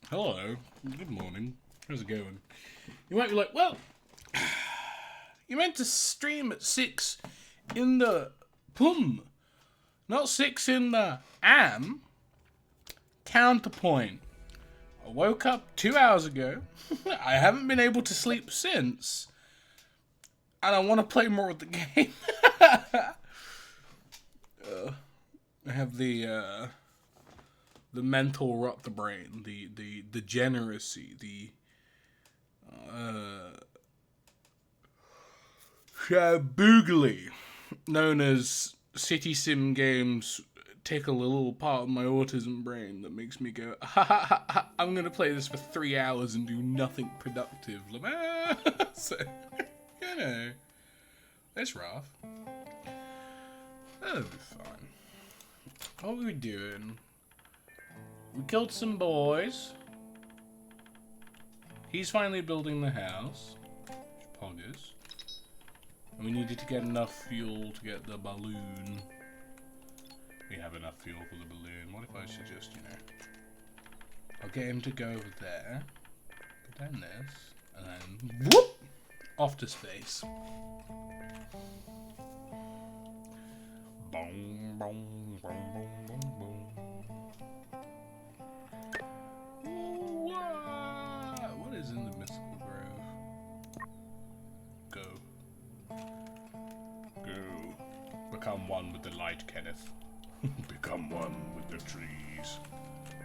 Hello. Good morning. How's it going? You might be like, well, you meant to stream at 6 in the pum, not 6 in the am. Counterpoint. I woke up 2 hours ago. I haven't been able to sleep since. And I want to play more of the game. I have the mental rot the brain, the degeneracy, the shaboogly, known as City Sim games, tickle a little part of my autism brain that makes me go, ha ha ha, ha, I'm gonna play this for 3 hours and do nothing productive. So, you know, it's rough. That'll be fine. What were we doing? We killed some boys. He's finally building the house. Poggers. And we needed to get enough fuel to get the balloon. We have enough fuel for the balloon. What if I suggest, I'll get him to go over there. Put down this. And then, whoop! Off to space. Boom, boom, boom, boom, boom, boom. What is in the mystical grove? Go. Go. Become one with the light, Kenneth. Become one with the trees.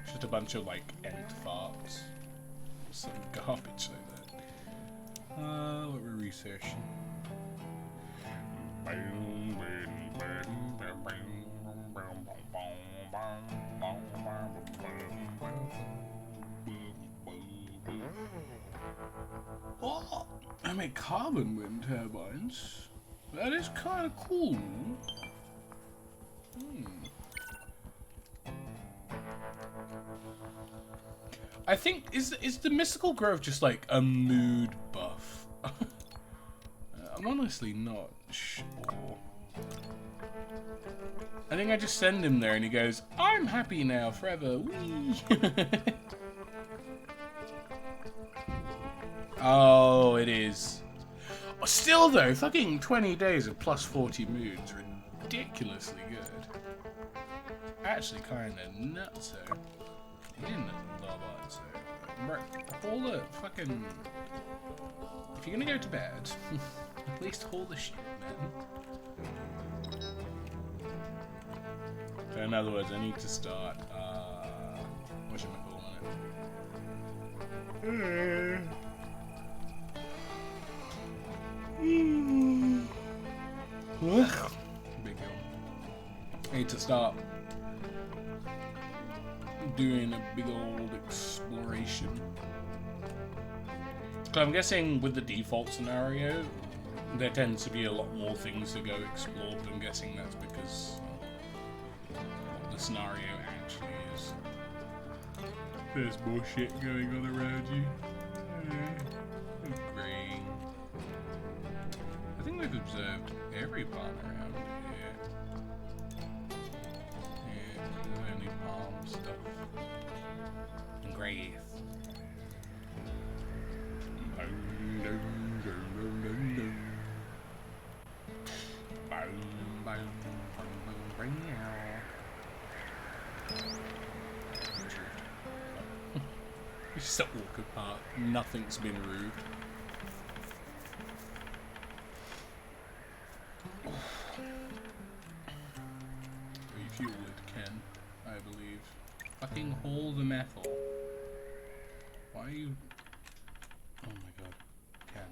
Just a bunch of, ant farts. Some garbage like that. What we're researching. Oh, I make carbon wind turbines. That is kind of cool. I think is the Mystical Grove just like a mood buff? I'm honestly not sure. I think I just send him there and he goes, I'm happy now forever. Whee! Oh, it is. Still though, fucking 20 days of plus 40 moods, ridiculously good. Actually kinda nuts though. In love art, so all the fucking, if you're gonna go to bed, at least hold the shit, man. So in other words, I need to start, what should I call it? Big deal. I need to start doing a big old exploration. So I'm guessing with the default scenario, there tends to be a lot more things to go explore, but I'm guessing that's because the scenario actually is. There's more shit going on around you. Great. I think we've observed every plant around here. Yeah, there's only palm stuff. And Graith. You just walk apart. Nothing's been rude. Refueled, Ken, I believe. Fucking haul the metal. Why are you... Oh my god. Ken.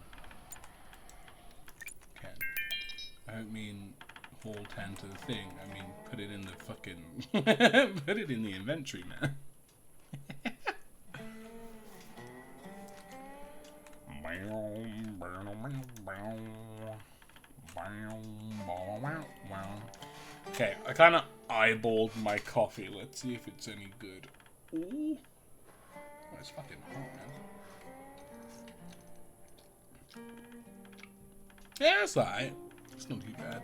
I don't mean haul 10 to the thing. I mean put it in the fucking... put it in the inventory, man. Okay, I kind of eyeballed my coffee. Let's see if it's any good. Ooh. Oh, it's fucking hot, man. Yeah, it's alright. It's not too bad.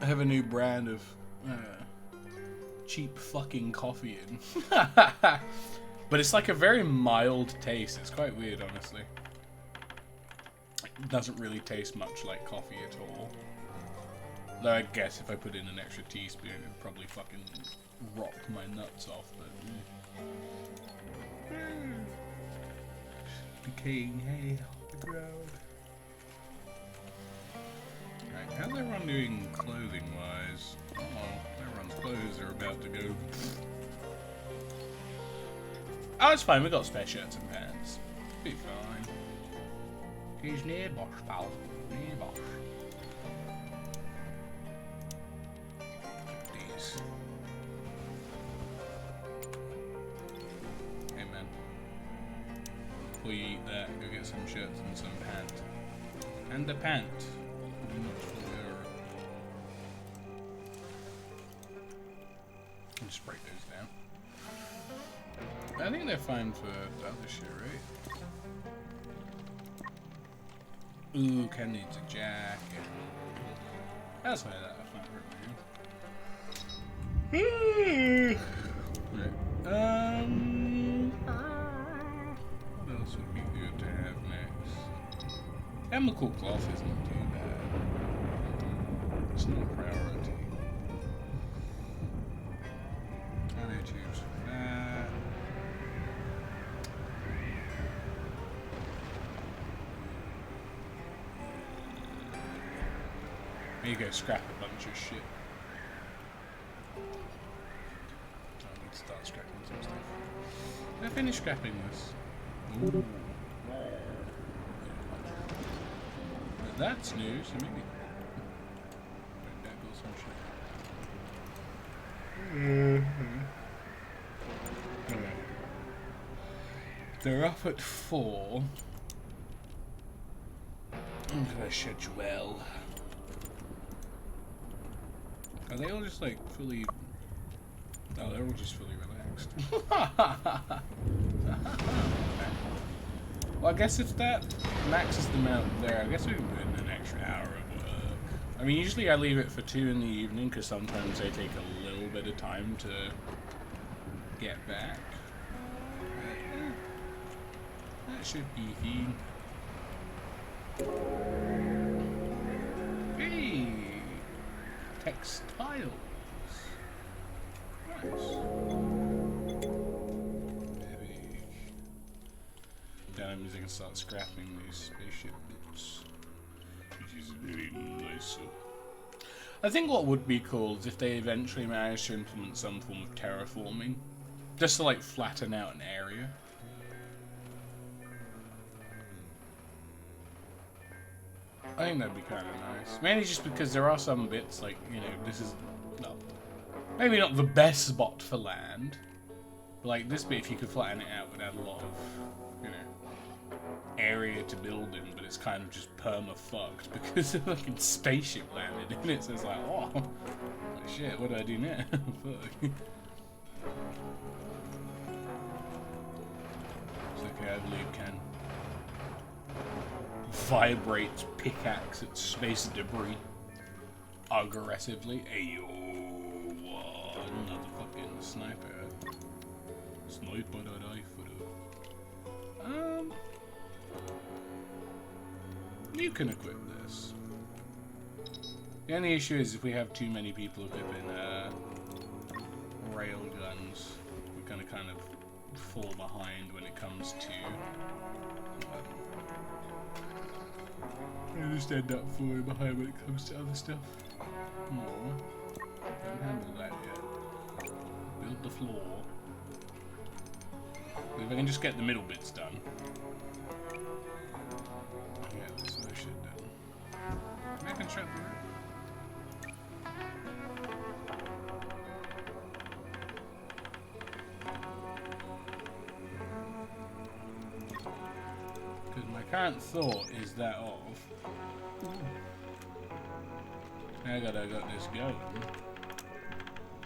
I have a new brand of cheap fucking coffee in. But it's like a very mild taste. It's quite weird, honestly. It doesn't really taste much like coffee at all. Though I guess if I put in an extra teaspoon, it would probably fucking rock my nuts off. But decaying hay off the ground. Right, how's everyone doing clothing-wise? Oh, everyone's clothes are about to go. Oh, it's fine. We got spare shirts and pants. Be fine. He's near Bosch, pal. Near Bosch. These. Hey, man. Before you eat that, go get some shirts and some pant. And a pant. Do not forget. Just break those down. I think they're fine for the other shit, right? Ooh, Ken needs a jacket. That's why that might work. Right. What else would be good to have next? Chemical cloth isn't too bad. It's not a priority. Nanotubes for that. There you go, scrap a bunch of shit. I need to start scrapping some stuff. Did I finish scrapping this? Ooh. But that's new, so maybe. There goes some shit. Alright. They're up at 4. Into their schedule. Are they all just like fully... Oh, they're all just fully relaxed. Well, I guess if that maxes them out there, I guess we can put in an extra hour of work. I mean, usually I leave it for 2 in the evening, because sometimes they take a little bit of time to get back. That should be fine. Hey! Textiles. Nice. Epic. That means I can start scrapping these spaceship bits, which is very nice. I think what would be cool is if they eventually manage to implement some form of terraforming, just to like flatten out an area. I think that'd be kind of nice. Mainly just because there are some bits, like, you know, this is, well, maybe not the best spot for land. But like this bit, if you could flatten it out, would add a lot of, you know, area to build in, but it's kind of just perma-fucked because the fucking spaceship landed in it, so it's like, oh, shit, what do I do now? Fuck. It's okay, I believe Ken. Vibrates pickaxe at space debris aggressively. Ayo, another fucking sniper. Sniper the rifle. You can equip this. The only issue is if we have too many people equipping rail guns, we're gonna kind of fall behind when it comes to. I just end up falling behind when it comes to other stuff. No, don't handle that yet. Build the floor. If I can just get the middle bits done. Yeah, this other shit done. Can I construct the roof? Because my current thought is that of... I got this going.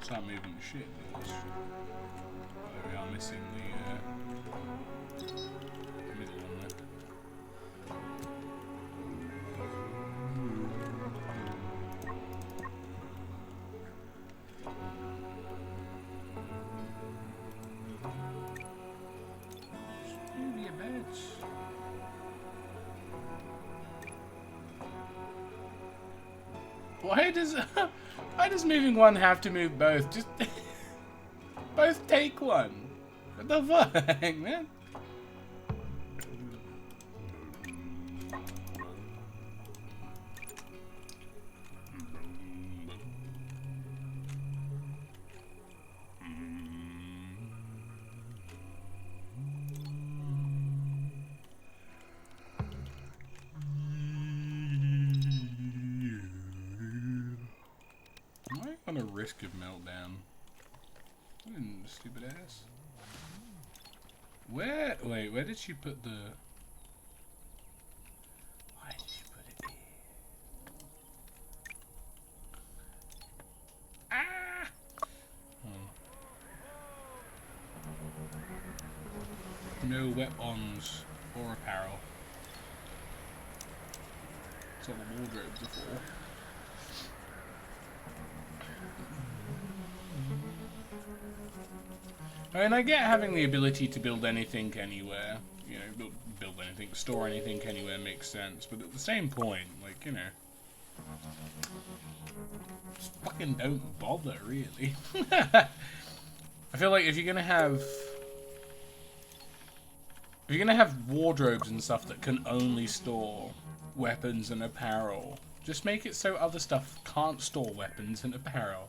Start moving the shit. We are missing the middle one there. Why does moving one have to move both? Just both take one. What the fuck, man? On a risk of meltdown. Stupid ass. Wait, where did she put the... Why did she put it here? Ah! No weapons or apparel. That's what the wardrobes are for. I mean, I get having the ability to build anything anywhere. You know, build anything, store anything anywhere makes sense. But at the same point, like, you know... Just fucking don't bother, really. I feel like if you're gonna have... If you're gonna have wardrobes and stuff that can only store weapons and apparel, just make it so other stuff can't store weapons and apparel.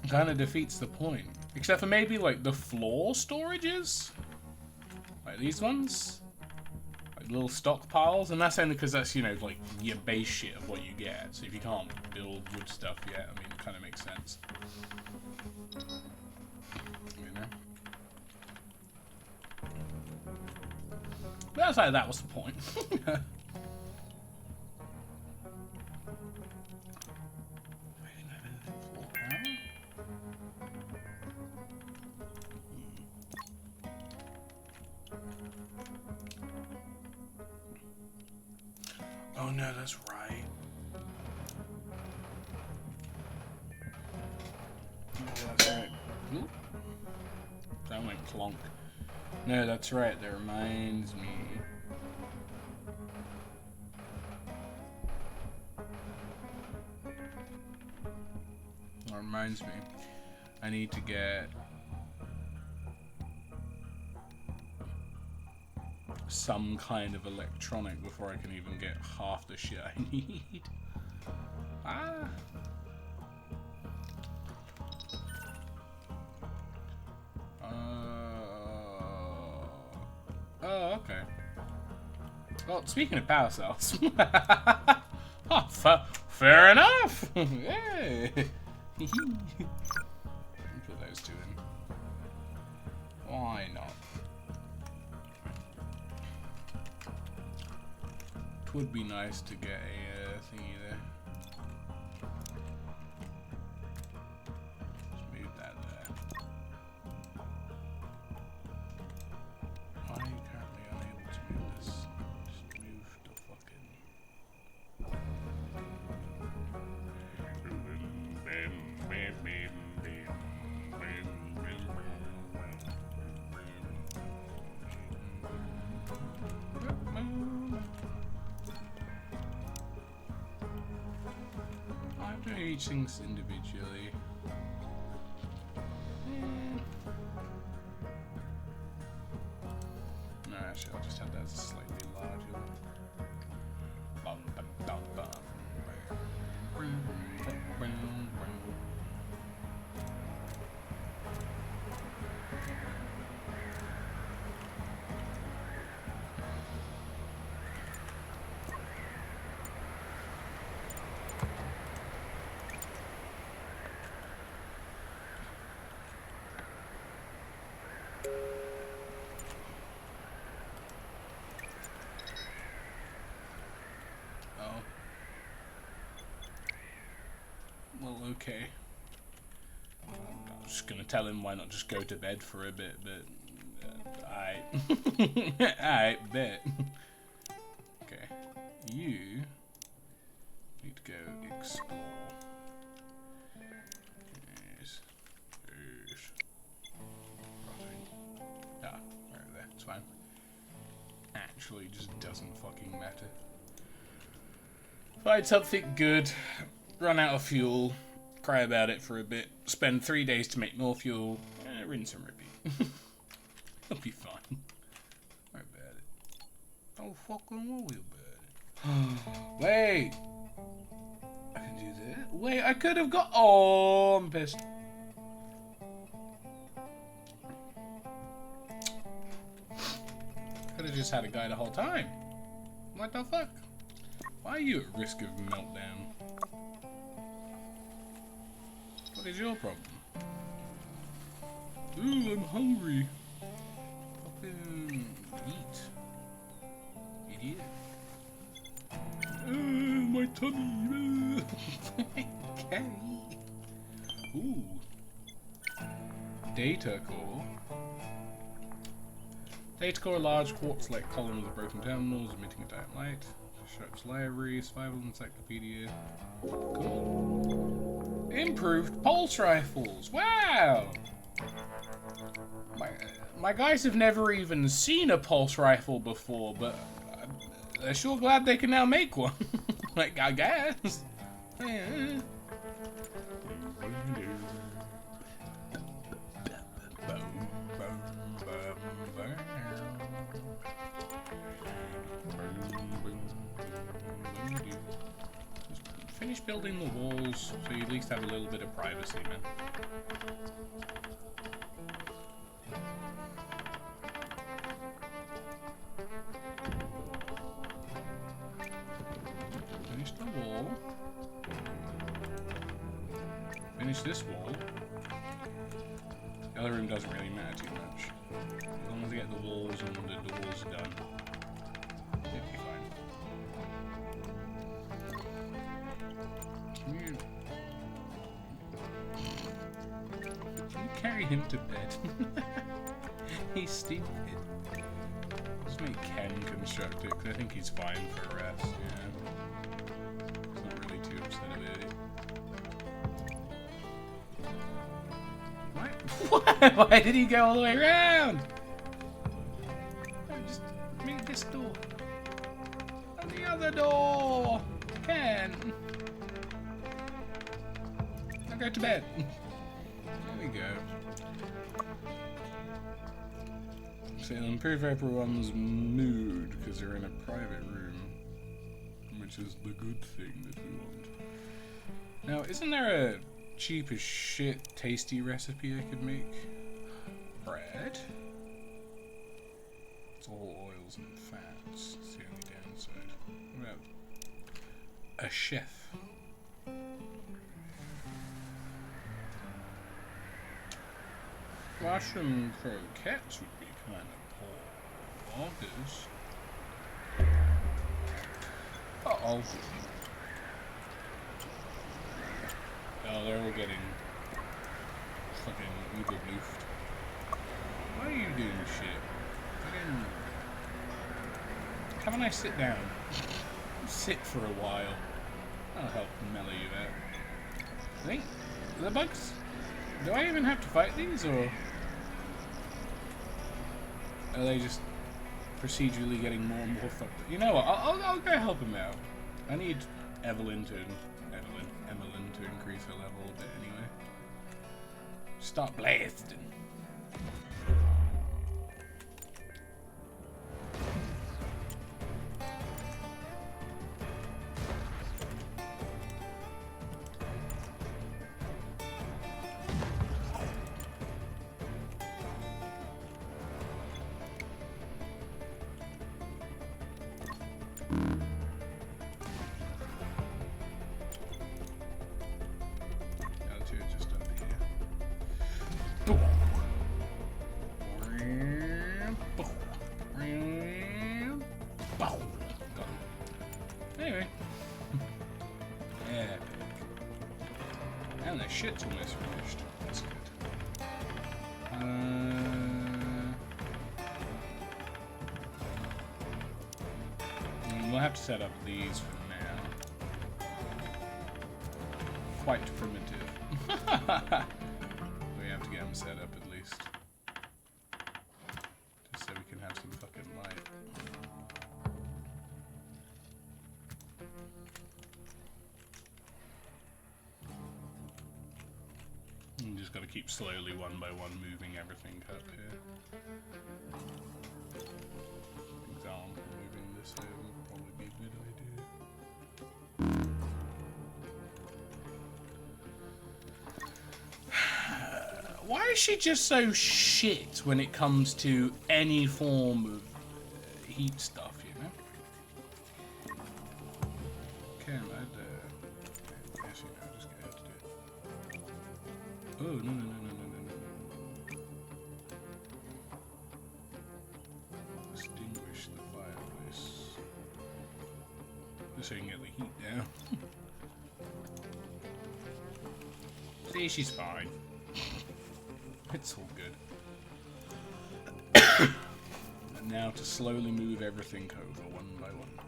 Kind of defeats the point. Except for maybe, like, the floor storages? Like these ones? Like little stockpiles? And that's only because that's, you know, like, your base shit of what you get. So if you can't build wood stuff yet, I mean, it kind of makes sense. You know? But outside of that, what's the point? Oh no, that's right. Oh, that's right. Ooh. That went clunk. No, that's right. That reminds me. That reminds me. I need to get some kind of electronic before I can even get half the shit I need. Ah. Oh, okay. Well, speaking of power cells. Oh, fair enough. Hey. Put those two in. Why not? It would be nice to get a thingy there. Just move that there. Why are you currently unable to move this? Just move the fucking... I have to do each thing individually. No, actually, I'll just have that slightly larger. Bum, bum, bum, bum. Well, okay. I'm just gonna tell him why not just go to bed for a bit, but alright. Alright, bet. Okay. You need to go explore. Yes. Ah, right there. It's fine. Actually, just doesn't fucking matter. Find something good, run out of fuel, cry about it for a bit, spend 3 days to make more fuel, rinse and repeat. It'll be fine. Don't worry about it. Oh, fucking worry about it. Wait! I can do that? Wait, I could have got... Oh, I'm pissed. Could have just had a guy the whole time. What the fuck? Why are you at risk of meltdown? What is your problem? Ooh, I'm hungry. Fucking eat. Idiot. My tummy. Okay. Ooh. Data core. Data core, large quartz-like column with broken terminals emitting a direct light. Sharp's library, survival encyclopedia. Cool. Improved pulse rifles. Wow. My guys have never even seen a pulse rifle before, but they're sure glad they can now make one. Like, I guess. Yeah. Finish building the walls so you at least have a little bit of privacy, man. Finish the wall. Finish this wall. The other room doesn't really matter too much. As long as I get the walls and the doors done, it'll be fine. Can you carry him to bed? He's stupid. Just make Ken construct it, because I think he's fine for a rest, yeah. He's not really too upset about it. What? Why did he go all the way around? Just make this door. And the other door! Ken! Now go to bed. There we go. So it'll improve everyone's mood because they're in a private room, which is the good thing that we want. Now, isn't there a cheap as shit tasty recipe I could make? Bread? It's all oils and fats. It's the only downside. What about a chef? Mushroom croquettes would be kind of bonkers. Uh-oh. Oh, they're all getting fucking uber boofed. Why are you doing shit? Fucking... Haven't I sit down? Sit for a while. That'll help mellow you out. I think the bugs. Do I even have to fight these, or are they just procedurally getting more and more fucked up? You know what? I'll go help him out. I need Emmeline to increase her level a bit anyway. Start blasting. Anyway. Epic. And the shit's almost finished. That's good. We'll have to set up these for now. Quite primitive. We have to get them set up at least. Just so we can have some fucking light. just got to keep slowly, one by one, moving everything up here. For example, moving this here would probably be a good idea. Why is she just so shit when it comes to any form of heat stuff, you know? Can I do? Actually, no, just get her to do it. Oh, no, no, no, no, no, no, no. Extinguish the fireplace. Just so you can get the heat down. See, she's fine. It's all good. And now to slowly move everything over one by one.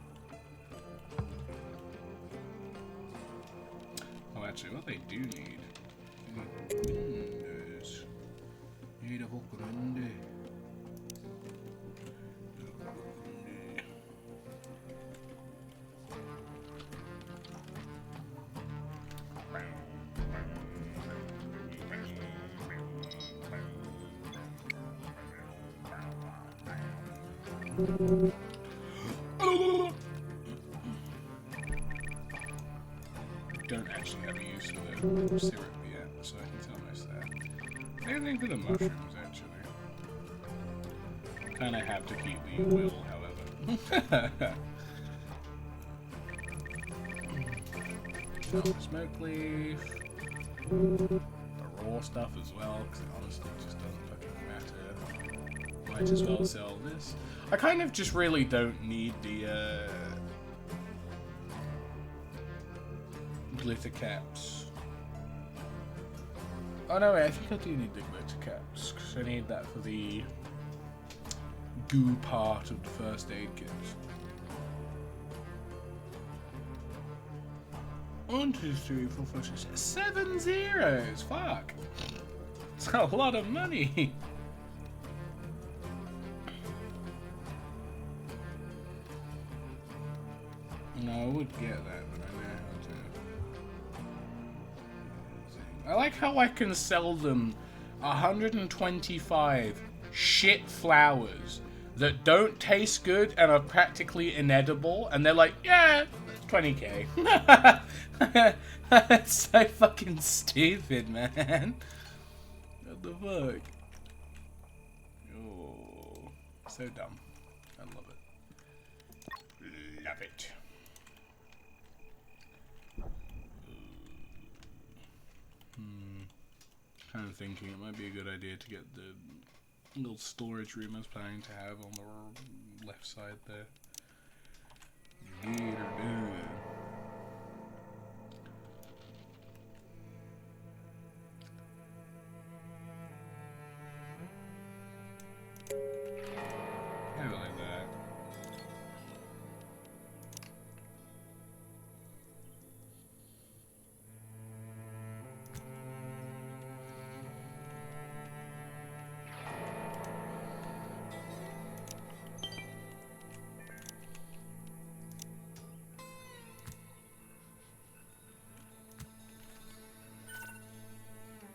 Oh, actually, what they do need windows. Need a fucking window. Don't actually have a use for the syrup yet, so I can tell most of that. Same thing for the mushrooms, actually. Kinda have to keep the will, however. Smoke leaf. The raw stuff as well, because it honestly just doesn't fucking matter. Might as well sell this. I kind of just really don't need the glitter caps. Oh no, wait, I think I do need the glitter caps, because I need that for the goo part of the first aid kit. 1, 2, 3, 4, 5, 6, 7 zeros! Fuck! It's a lot of money! No, I would get that, but I know how to. I like how I can sell them 125 shit flowers that don't taste good and are practically inedible, and they're like, yeah, 20k. That's so fucking stupid, man. What the fuck? Oh, so dumb. I love it. Love it. Kind of thinking it might be a good idea to get the little storage room I was planning to have on the left side there. Maybe like that.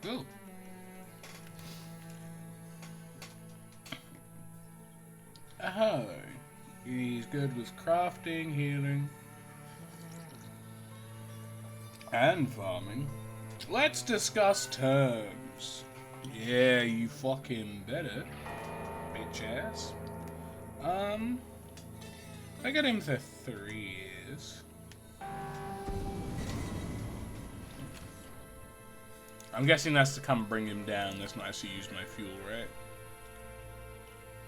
Cool. Oh, he's good with crafting, healing, and farming. Let's discuss terms. Yeah, you fucking better, bitch ass. I get him for 3 years. I'm guessing that's to come bring him down. That's not actually use my fuel, right?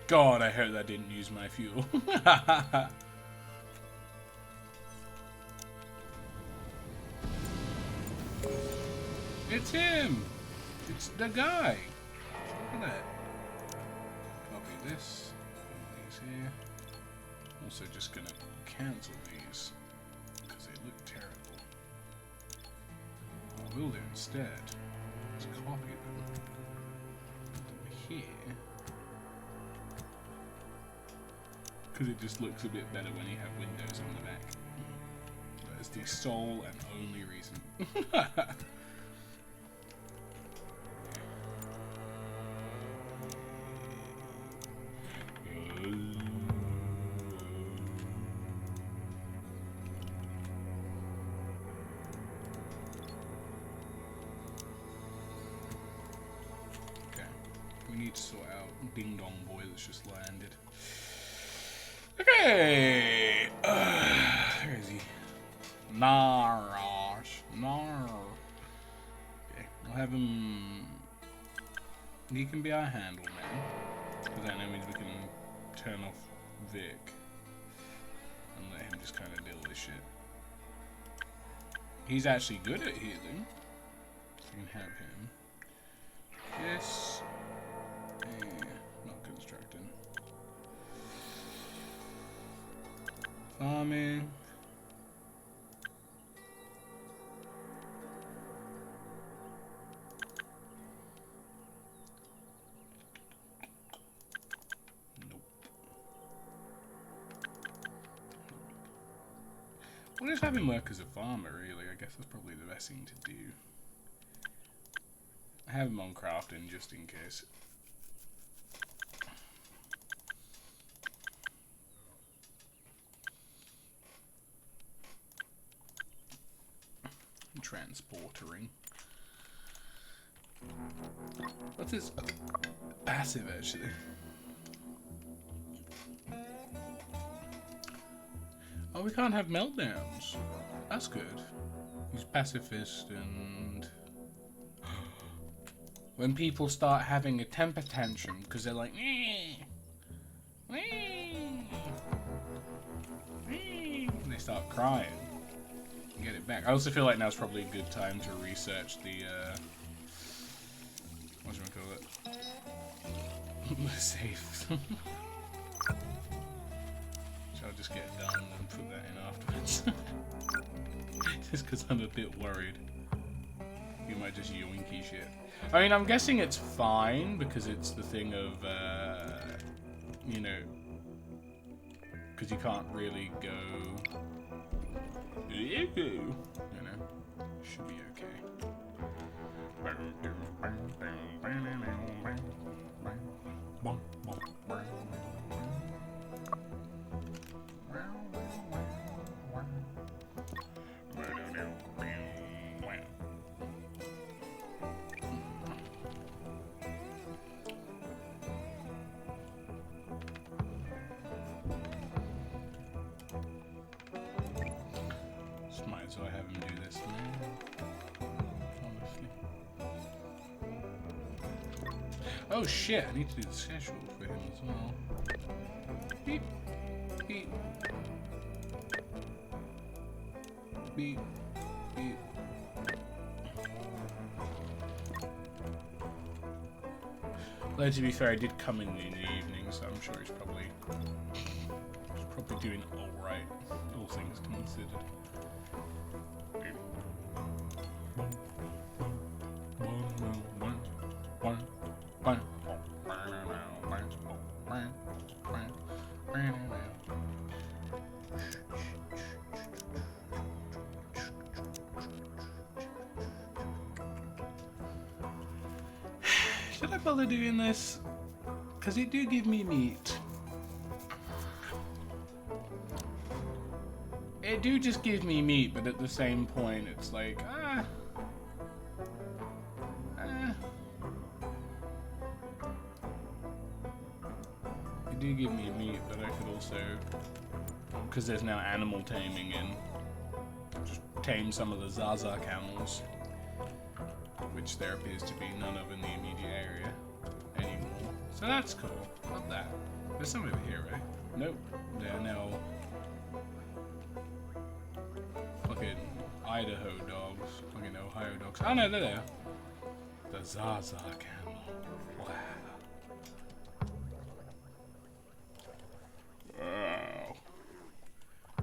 God, I hope that didn't use my fuel. It's him! It's the guy! Look at that. Copy this. Put these here. Also just gonna cancel these, because they look terrible. What I will do instead is copy them over here. Because it just looks a bit better when you have windows on the back. That is the sole and only reason. We need to sort out Ding Dong Boy that's just landed. Okay. Where is he? Narash. Nar. Okay. We'll have him. He can be our handle man. Because that means we can turn off Vic. And let him just kind of deal with this shit. He's actually good at healing. So we can have him. Yes. Not constructing. Farming. Nope. We'll just have him work as a farmer, really. I guess that's probably the best thing to do. I have him on crafting just in case. Transportering. What's his passive actually? Oh, we can't have meltdowns. That's good. He's pacifist and when people start having a temper tantrum because they're like, and they start crying. Get it back. I also feel like now's probably a good time to research the what should we call it? The safe. So I'll just get it done and put that in afterwards. Just because I'm a bit worried. You might just yoinky shit. I mean, I'm guessing it's fine because it's the thing of you know, because you can't really go. You know, should be okay. So I have him do this now. Honestly. Oh shit, I need to do the schedule for him as well. Beep. Beep. Beep. Beep. Though to be fair, I did come in the evening, so I'm sure he's probably doing alright, all things considered. Should I bother doing this? Because it do give me meat. It do just give me meat, but at the same point, it's like, It do give me meat, but I could also, because there's now animal taming in, just tame some of the Zazak animals, which there appears to be none of in the immediate area anymore. So that's cool. Love that. There's some over here, right? Nope. They're now fucking Idaho dogs. Fucking Ohio dogs. Oh no, they're there. The Zazak animal. Wow. Wow.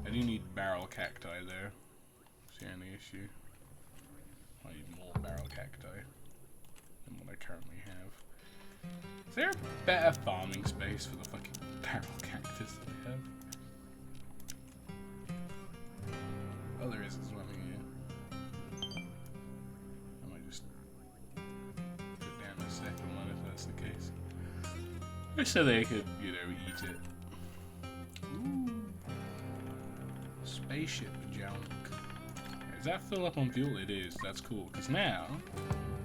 I do need barrel cacti there. Is there any issue? I need more barrel cacti than what I currently have. Is there a better farming space for the fucking barrel cactus that I have? Oh, there is one here. I might just put down a second one if that's the case. Just so they could, you know, eat it. Ooh. Spaceship junk. Does that fill up on fuel? It is. That's cool. Because now,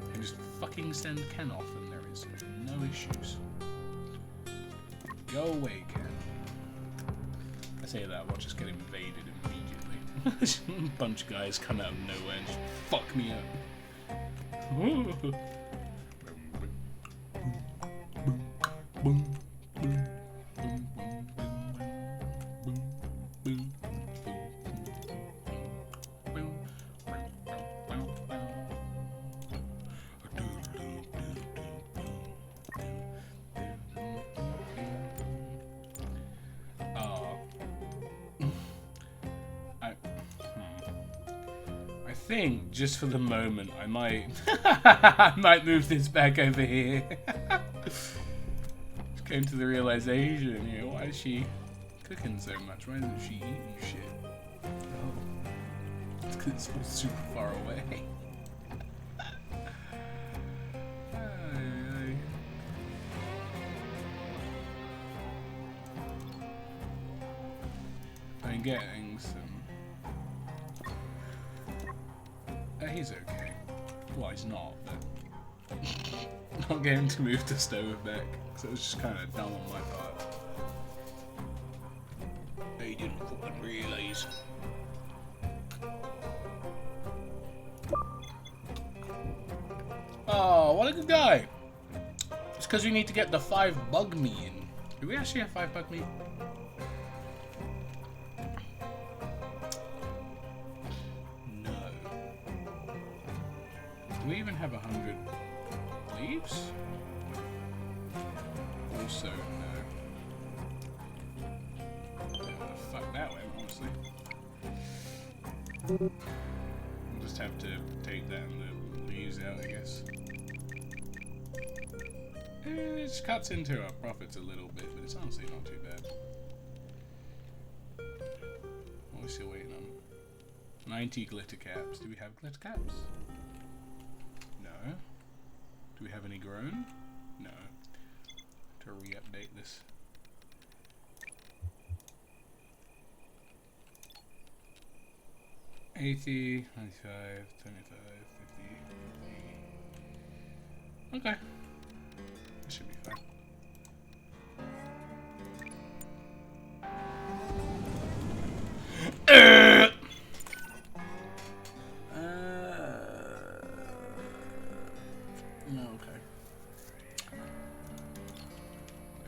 I can just fucking send Ken off and there is no No issues. Go away, Ken. I say that, we'll just get invaded immediately. Bunch of guys come out of nowhere and just fuck me up. I think just for the moment I might I might move this back over here. Just came to the realization, you know, why is she cooking so much? Why isn't she eating shit? Oh, it's because it's all super far away. I'm getting some. He's okay. Well, he's not, but not getting to move the stove back, so it was just kind of dumb on my part. They didn't fucking realise. Oh, what a good guy! It's because we need to get the 5 bug meat in. Do we actually have 5 bug meat? Do we even have 100 leaves? Also, no. I don't know where the fuck that went, honestly. We'll just have to take that and the leaves out, I guess. It just cuts into our profits a little bit, but it's honestly not too bad. What are we still waiting on? 90 glitter caps. Do we have glitter caps? No. Do we have any grown? No. To re-update this. $80, $95, $25, $50. Okay. This should be fine.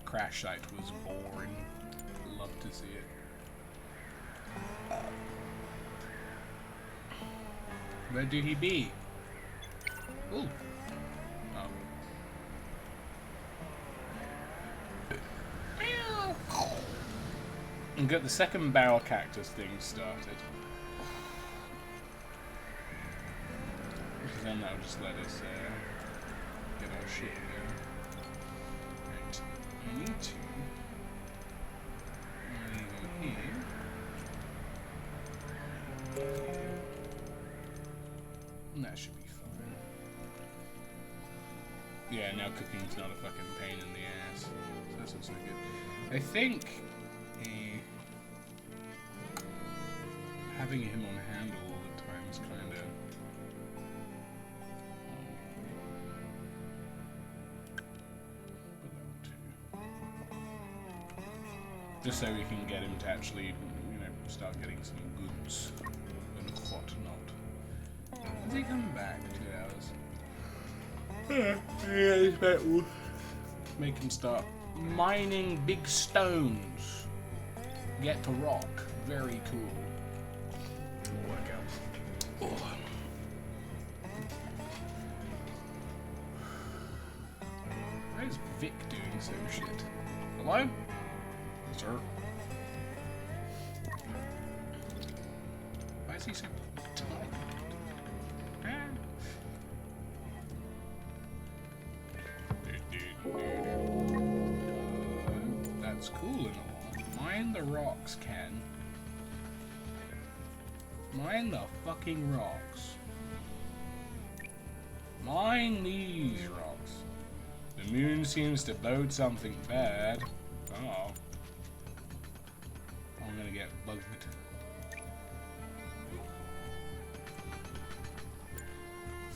Crash site was boring. Love to see it. Where did he be? Ooh. Oh. And get the second barrel cactus thing started. Because then that will just let us get our shit going. Right. I need to go here. And that should be fine. Yeah, now cooking's not a fucking pain in the ass. So that's also good. I think having him on handle all the time is kind of just so we can get him to actually, you know, start getting some goods and whatnot. Is he coming back? 2 hours. Yeah, that will make him start mining big stones. Get to rock. Very cool. It'll work out. Oh. Why is Vic doing so shit? Hello? Sir? Why is he so tired? That's cool and all. Mine the rocks, Ken. Mine the fucking rocks. Mine these rocks. The moon seems to bode something bad. Oh. I'm gonna get bugged.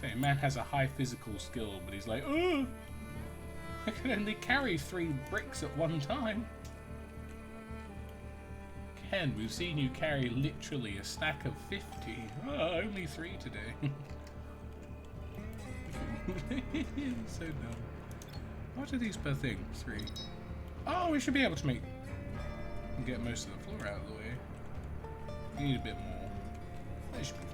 Say, man has a high physical skill, but he's like, oh! I can only carry 3 bricks at one time. Ken, we've seen you carry literally a stack of 50. Oh, only 3 today. So dumb. What are these per thing? 3. Oh, we should be able to get most of the floor out of the way. We need a bit more. That should be fine.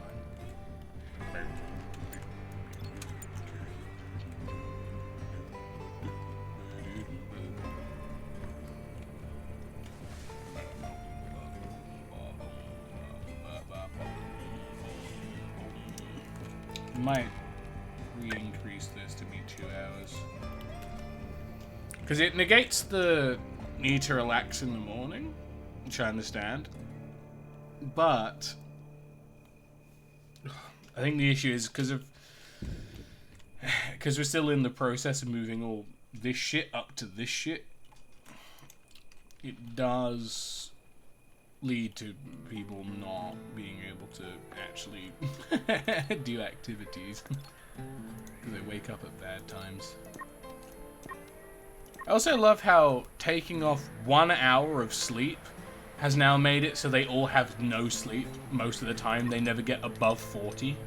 Might re-increase this to be 2 hours. Because it negates the need to relax in the morning, which I understand. But I think the issue is because we're still in the process of moving all this shit up to this shit. It does lead to people not being able to actually do activities because they wake up at bad times. I also love how taking off 1 hour of sleep has now made it so they all have no sleep most of the time. They never get above 40.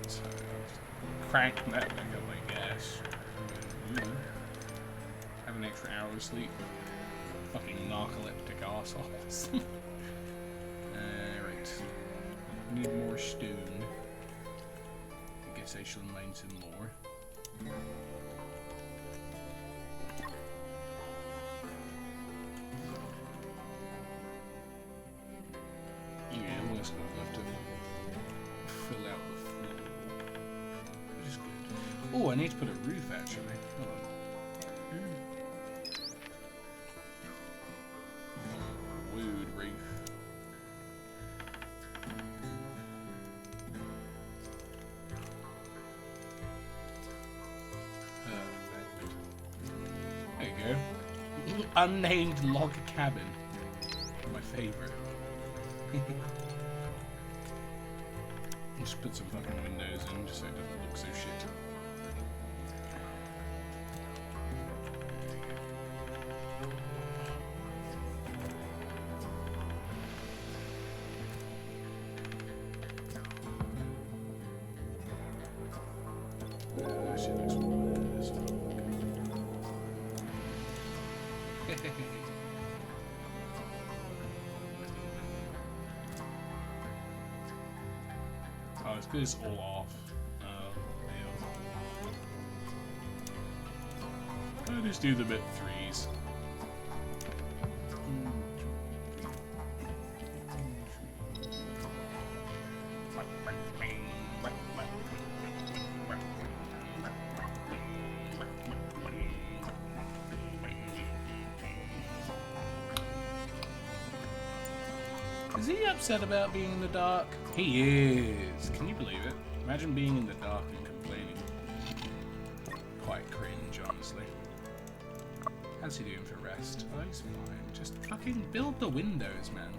So, crank that back up, I guess. Have an extra hour of sleep. Fucking narcoleptic assholes. Right. Need more stone. I guess I shall mine some more. Enough to fill out the floor, which is good. Oh, I need to put a roof actually. Hold on. Wood roof. There you go. Unnamed log cabin. My favorite. Just put some fucking windows in just so it doesn't look so shit. That shit looks weird as fuck. Oh, it's good it's all off. Yeah. I'll just do the bit 3s. Is he upset about being in the dark? He is. Can you believe it? Imagine being in the dark and complaining. Quite cringe, honestly. How's he doing for rest? Oh, he's fine. Just fucking build the windows, man.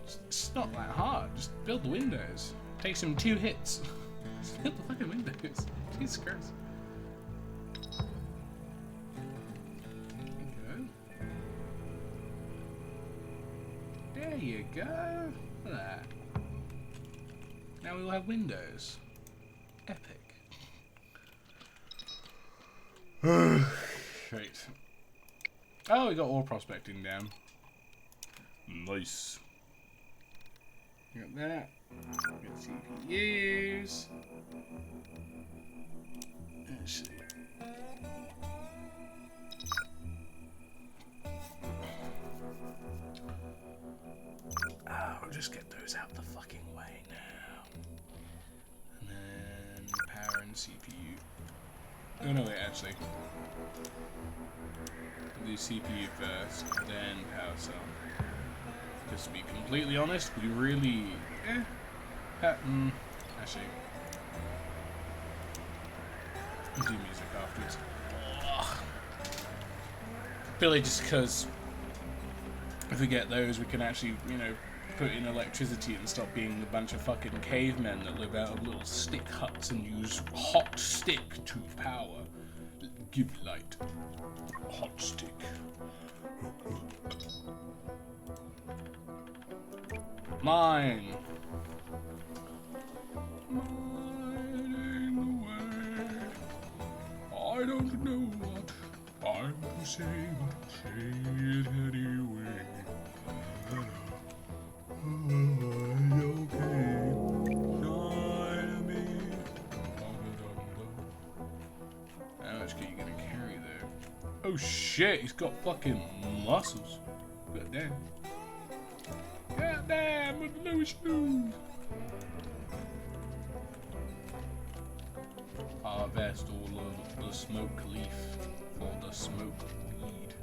It's not that hard. Just build the windows. Takes him 2 hits. Just build the fucking windows. Jesus Christ. There you go. Look at that. Now we will have windows. Epic. Right. Oh, we got ore prospecting down. Nice. Got that. Got CPUs. Let's see. We'll just get those out the fucking way now. And then power and CPU. Oh no, wait, actually. Do CPU first, then power cell. Because to be completely honest, we really... actually... We'll do music afterwards. Ugh. Purely just because if we get those, we can actually, you know, put in electricity and stop being a bunch of fucking cavemen that live out of little stick huts and use hot stick to power. Give light. Hot stick. Mine. Mine away. I don't know what I'm saying, but say it anyway. How much are you gonna carry there? Oh shit, he's got fucking muscles. God damn. God damn, with no shoes. Harvest all of the smoke leaf for the smoke weed.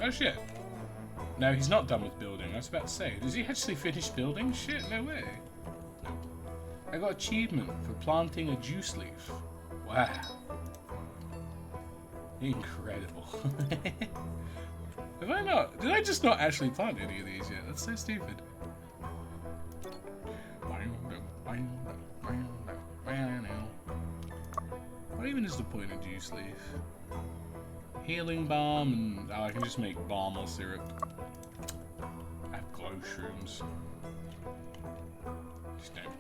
Oh shit. No, he's not done with building. I was about to say, does he actually finish building? Shit, no way. No. I got achievement for planting a juice leaf. Wow. Incredible. Have I not? Did I just not actually plant any of these yet? That's so stupid. What even is the point of juice leaf? Healing balm and... oh, I can just make balm or syrup. I have glow shrooms. Just don't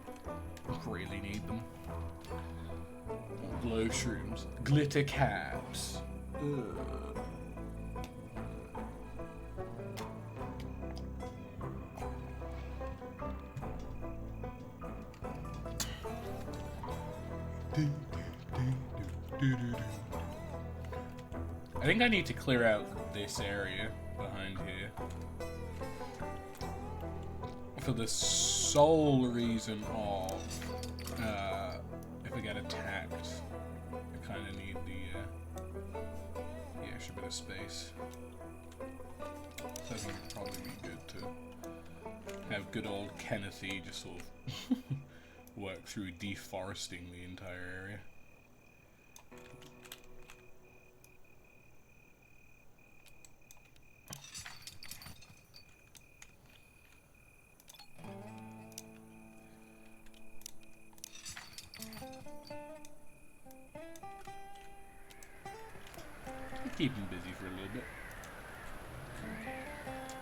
really need them. Glow shrooms. Glitter caps. Ugh. I think I need to clear out this area behind here for the sole reason of if I get attacked, I kind of need the extra bit of space. So I think it'd probably be good to have good old Kennethy just sort of work through deforesting the entire area. Keep him busy for a little bit.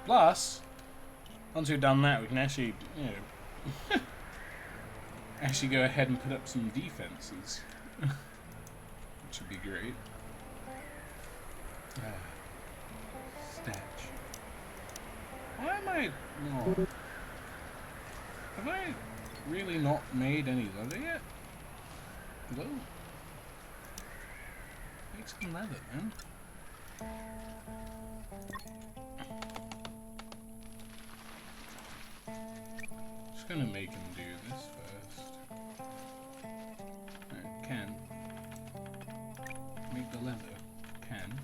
Plus, once we've done that, we can actually, you know, actually go ahead and put up some defenses, which would be great. Statue. Why am I? No. Have I really not made any leather yet? Hello? Make some leather, man. Just gonna make him do this first. Can make the leather. Can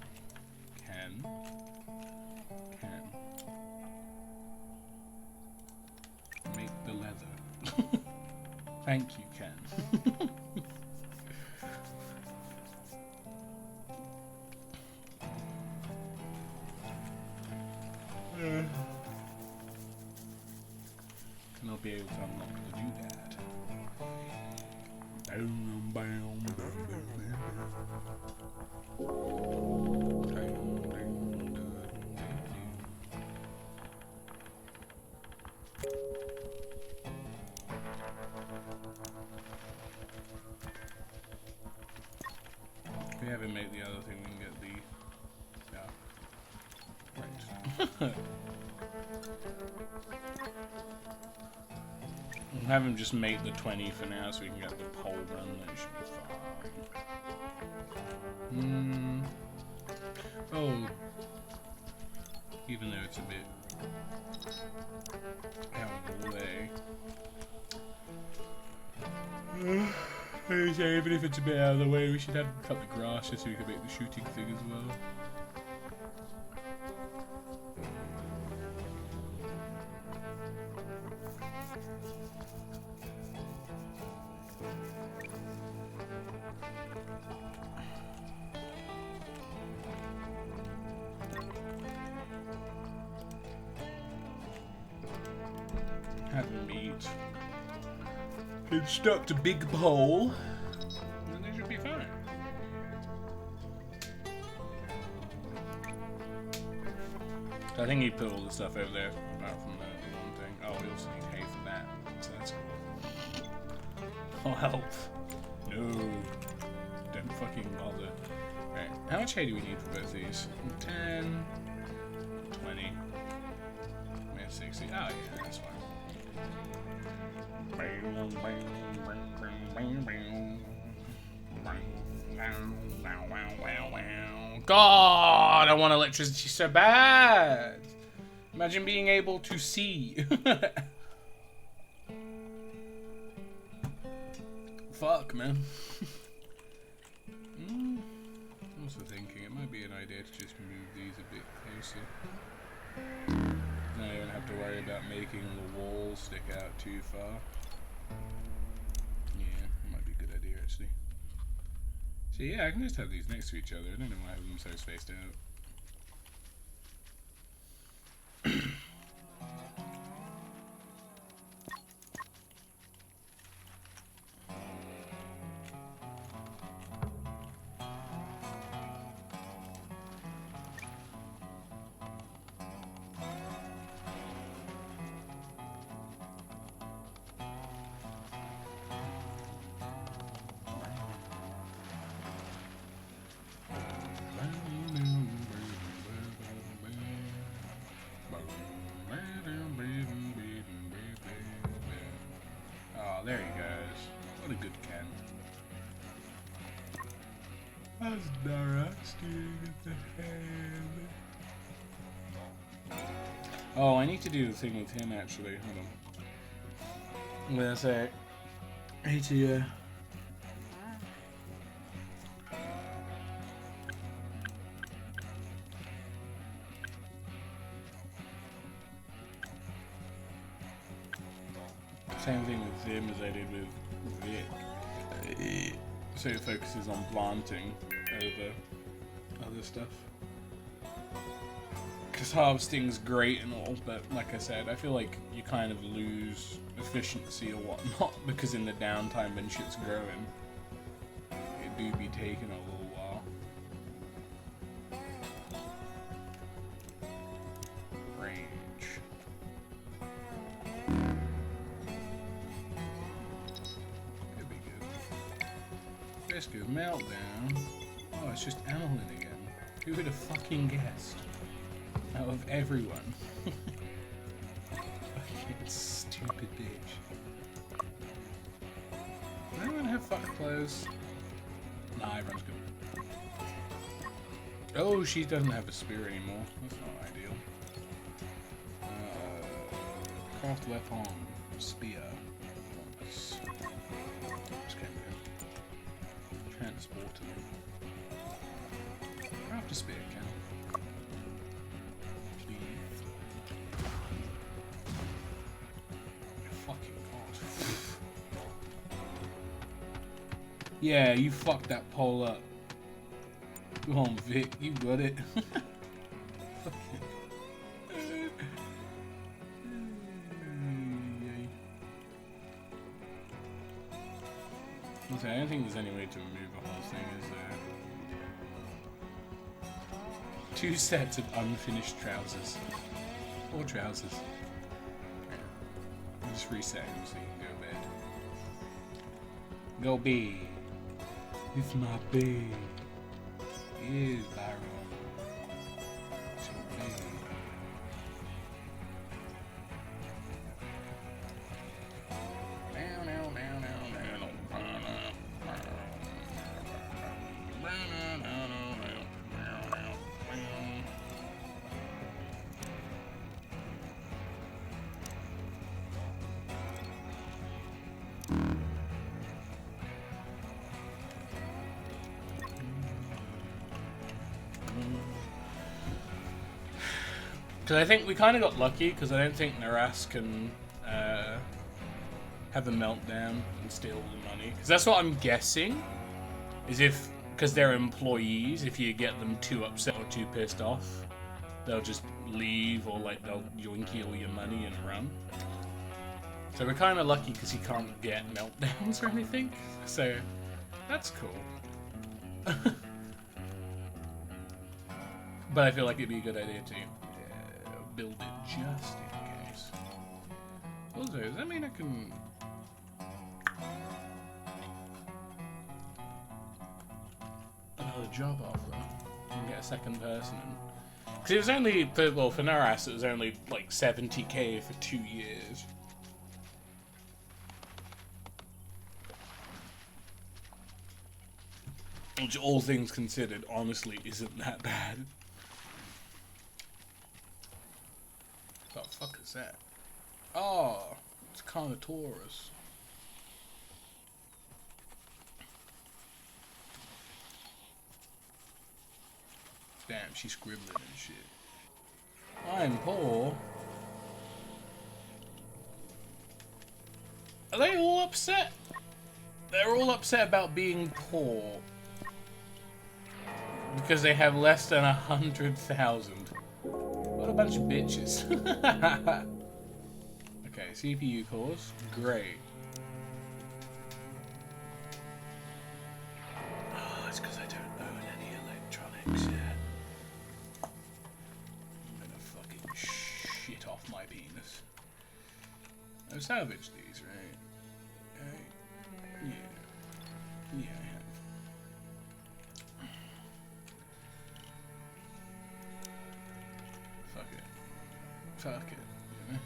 make the leather. Thank you, Ken. And I'll be able to unlock the doodad. If we haven't made the other thing, we can get the... yeah. Right. We'll have him just make the 20 for now so we can get the pole run. That should be fine. Oh. Even though it's a bit out of the way. Even if it's a bit out of the way, we should have cut the grass just so we can make the shooting thing as well. Had meat. Construct a big bowl. And they should be fine. So I think he put all the stuff over there apart from the one thing. Oh, we also need hay for that. So that's cool. Oh, help. No. Don't fucking bother. Right. How much hay do we need for both these? 10, 20. We have 60. Oh, yeah, that's fine. God, I want electricity so bad. Imagine being able to see. Fuck, man. I'm also thinking it might be an idea to just move these a bit closer. Now you don't have to worry about making the walls stick out too far. Yeah, it might be a good idea actually. So yeah, I can just have these next to each other. I don't know why I have them so spaced out. Oh, there he goes. What a good cat. That's interesting at the head. Oh, I need to do the thing with him actually. Hold on. I'm gonna say, I need to. Same thing with him as I did with Vic. So it focuses on planting over other stuff. Because harvesting's great and all, but like I said, I feel like you kind of lose efficiency or whatnot because in the downtime when shit's growing, it do be taking a little while. Range. Could be good. Risk of meltdown. Oh, it's just Amelin again. Who would have fucking guessed? Out of everyone. Fucking stupid bitch. Does anyone have fuck clothes? Nah, everyone's good. Oh, she doesn't have a spear anymore. That's not ideal. Craft weapon. Spear. Just came in. Transport them. Craft a spear, can I? Yeah, you fucked that pole up. Come on, Vic, you got it. I don't think there's any way to remove the whole thing, is there? 2 sets of unfinished trousers. Or trousers. I'll just reset him so he can go to bed. Go be. It's my bed. Yes, Byron. It's your bed. Because I think we kind of got lucky, because I don't think Naras can have a meltdown and steal all the money. Because that's what I'm guessing, is if, because they're employees, if you get them too upset or too pissed off, they'll just leave, or like they'll yoinky all your money and run. So we're kind of lucky because he can't get meltdowns or anything. So that's cool. But I feel like it'd be a good idea to build it just in case. Also, does that mean I can... another job offer? And get a second person? Because it was only, for Naras it was only like 70k for 2 years. Which, all things considered, honestly isn't that bad. What the fuck is that? Oh, it's Carnotaurus. Damn, she's scribbling and shit. I'm poor. Are they all upset? They're all upset about being poor. Because they have less than 100,000. What a bunch of bitches. Okay, CPU cores. Great. Oh, it's because I don't own any electronics yet. I'm gonna fucking shit off my penis. I've salvaged these, right? Yeah. Yeah, I have. Fuck it, you know?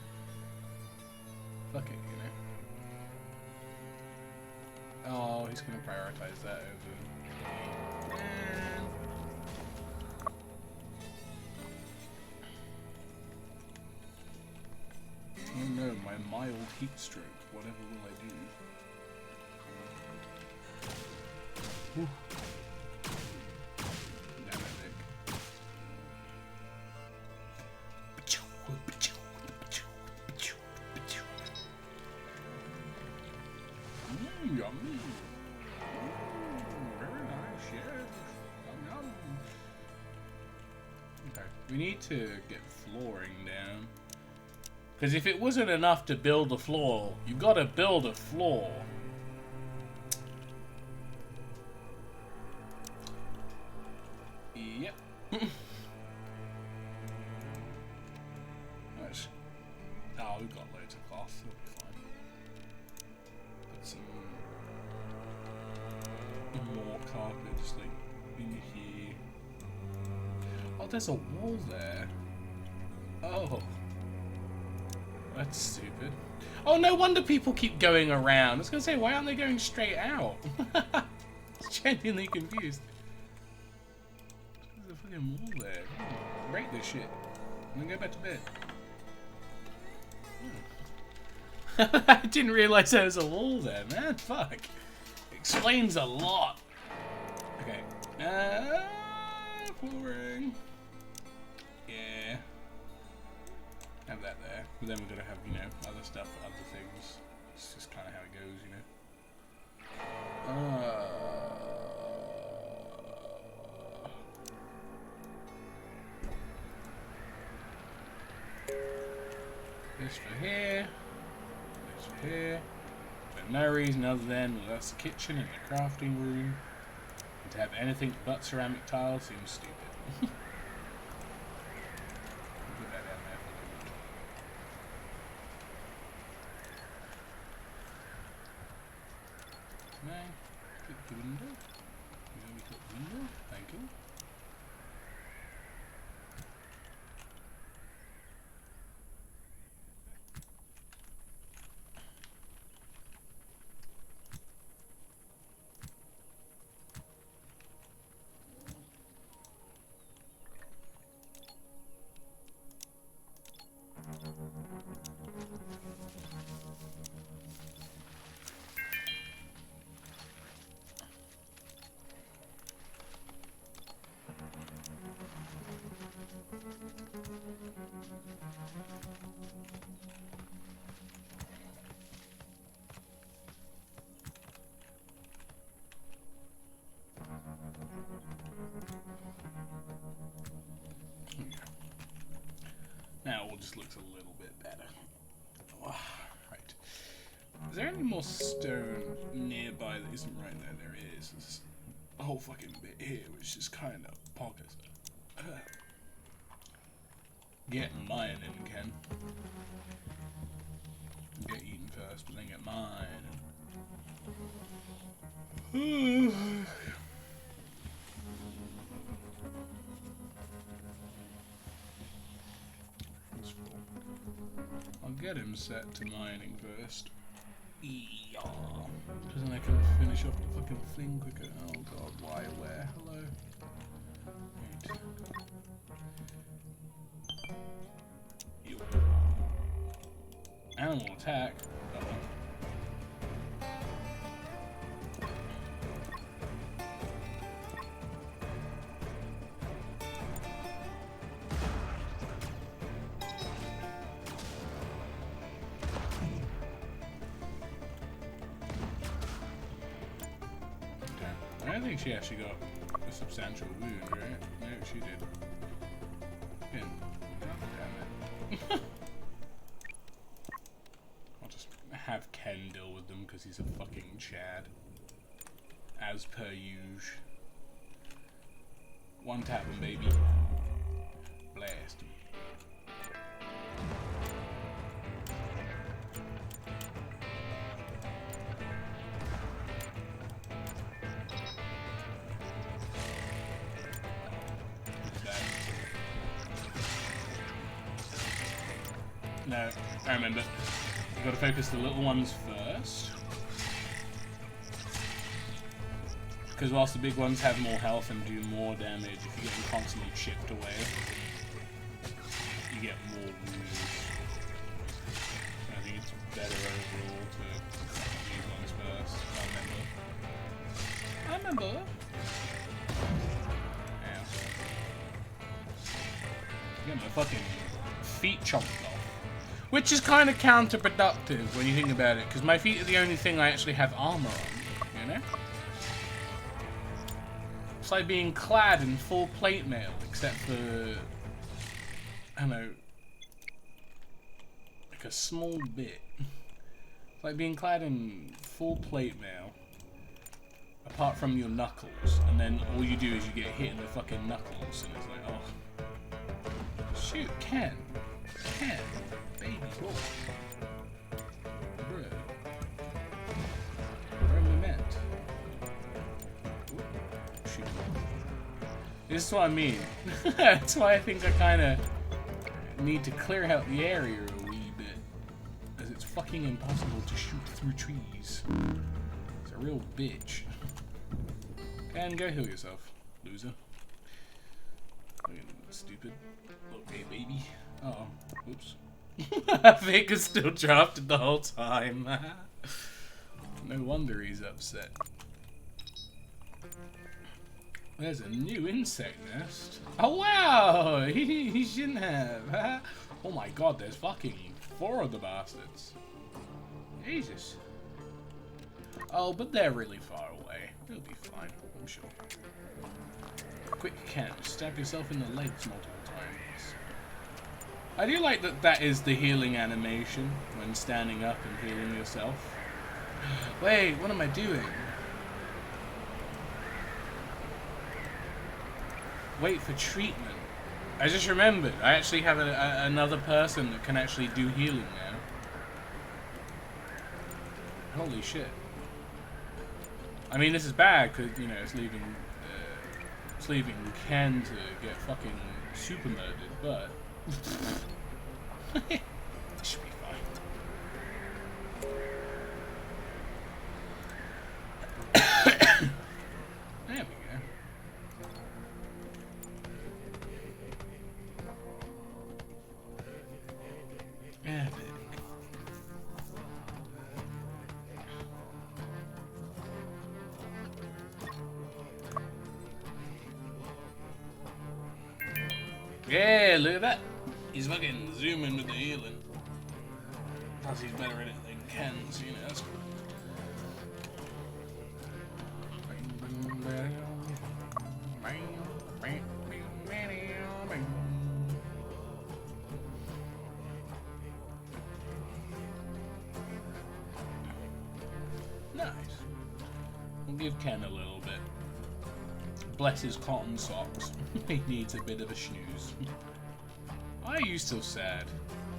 Fuck it, you know? Oh, he's gonna prioritize that over me. Oh no, my mild heat stroke. Whatever will I do? Whew. Damn it, Nick. Yummy. Very nice, yes. Yum, yum. Okay, we need to get flooring down. Because if it wasn't enough to build a floor, you gotta build a floor. Yep. Nice. Oh, we've got loads of cloth. It'll be fine. Put some more carpets like in here. Oh, there's a wall there. Oh. That's stupid. Oh, no wonder people keep going around. I was gonna say, why aren't they going straight out? Genuinely confused. There's a fucking wall there. Break this shit. I'm gonna go back to bed. I didn't realise there was a wall there, man. Fuck. Explains a lot. Okay. Flooring. Yeah. Have that there. But then we're gonna have, you know, other stuff, other things. It's just kind of how it goes, you know. This for here. This for here. For no reason other than, well, that's the kitchen and the crafting room. And to have anything but ceramic tiles seems stupid. Put that down there. Now, click the window. Now we click the window. Thank you. Now it all just looks a little bit better. Oh, right. Is there any more stone nearby that isn't right there? There is. There's a whole fucking bit here, which is kind of poggers. Get mine in, Ken. Get eaten first, but then get mine. I'll get him set to mining first. Yeah. Because then I can finish off the fucking thing quicker. Oh god, why, where? Hello? Right. Yo. Animal attack. I don't think she actually got a substantial wound, right? No, she did. Damn it. I'll just have Ken deal with them because he's a fucking Chad. As per usual. One tap him, baby. Blast him. No, I remember. You've got to focus the little ones first. Because whilst the big ones have more health and do more damage, if you get them constantly chipped away, you get more wounds. I think it's better overall to these ones first. I remember. Yeah. Get my fucking feet chomped off. Which is kind of counterproductive when you think about it, because my feet are the only thing I actually have armor on, you know? It's like being clad in full plate mail, except for, I don't know, like a small bit. It's like being clad in full plate mail, apart from your knuckles, and then all you do is you get hit in the fucking knuckles, and it's like, oh. Shoot, Ken. Baby boy. Bro. Where am I meant? Shoot. This is what I mean. That's why I think I kinda need to clear out the area a wee bit. As it's fucking impossible to shoot through trees. It's a real bitch. And go heal yourself, loser. Fucking stupid. Okay, baby. Uh-oh. Oops. Vega's still drafted the whole time. No wonder he's upset. There's a new insect nest. Oh wow! He shouldn't have. Oh my god, there's fucking 4 of the bastards. Jesus. Oh, but they're really far away. It'll be fine, I'm sure. Quick, Ken, stab yourself in the legs multiple times. I do like that that is the healing animation when standing up and healing yourself. Wait, what am I doing? Wait for treatment. I just remembered. I actually have another person that can actually do healing now. Holy shit. I mean, this is bad because, you know, it's leaving Ken to get fucking super murdered, but it should be fine. There we go. Epic. Yeah, look at that. He's fucking zooming with the healing. Plus he's better at it than Ken, so you know, that's cool. We'll give Ken a little bit. Bless his cotton socks. He needs a bit of a snooze. Why are you still sad,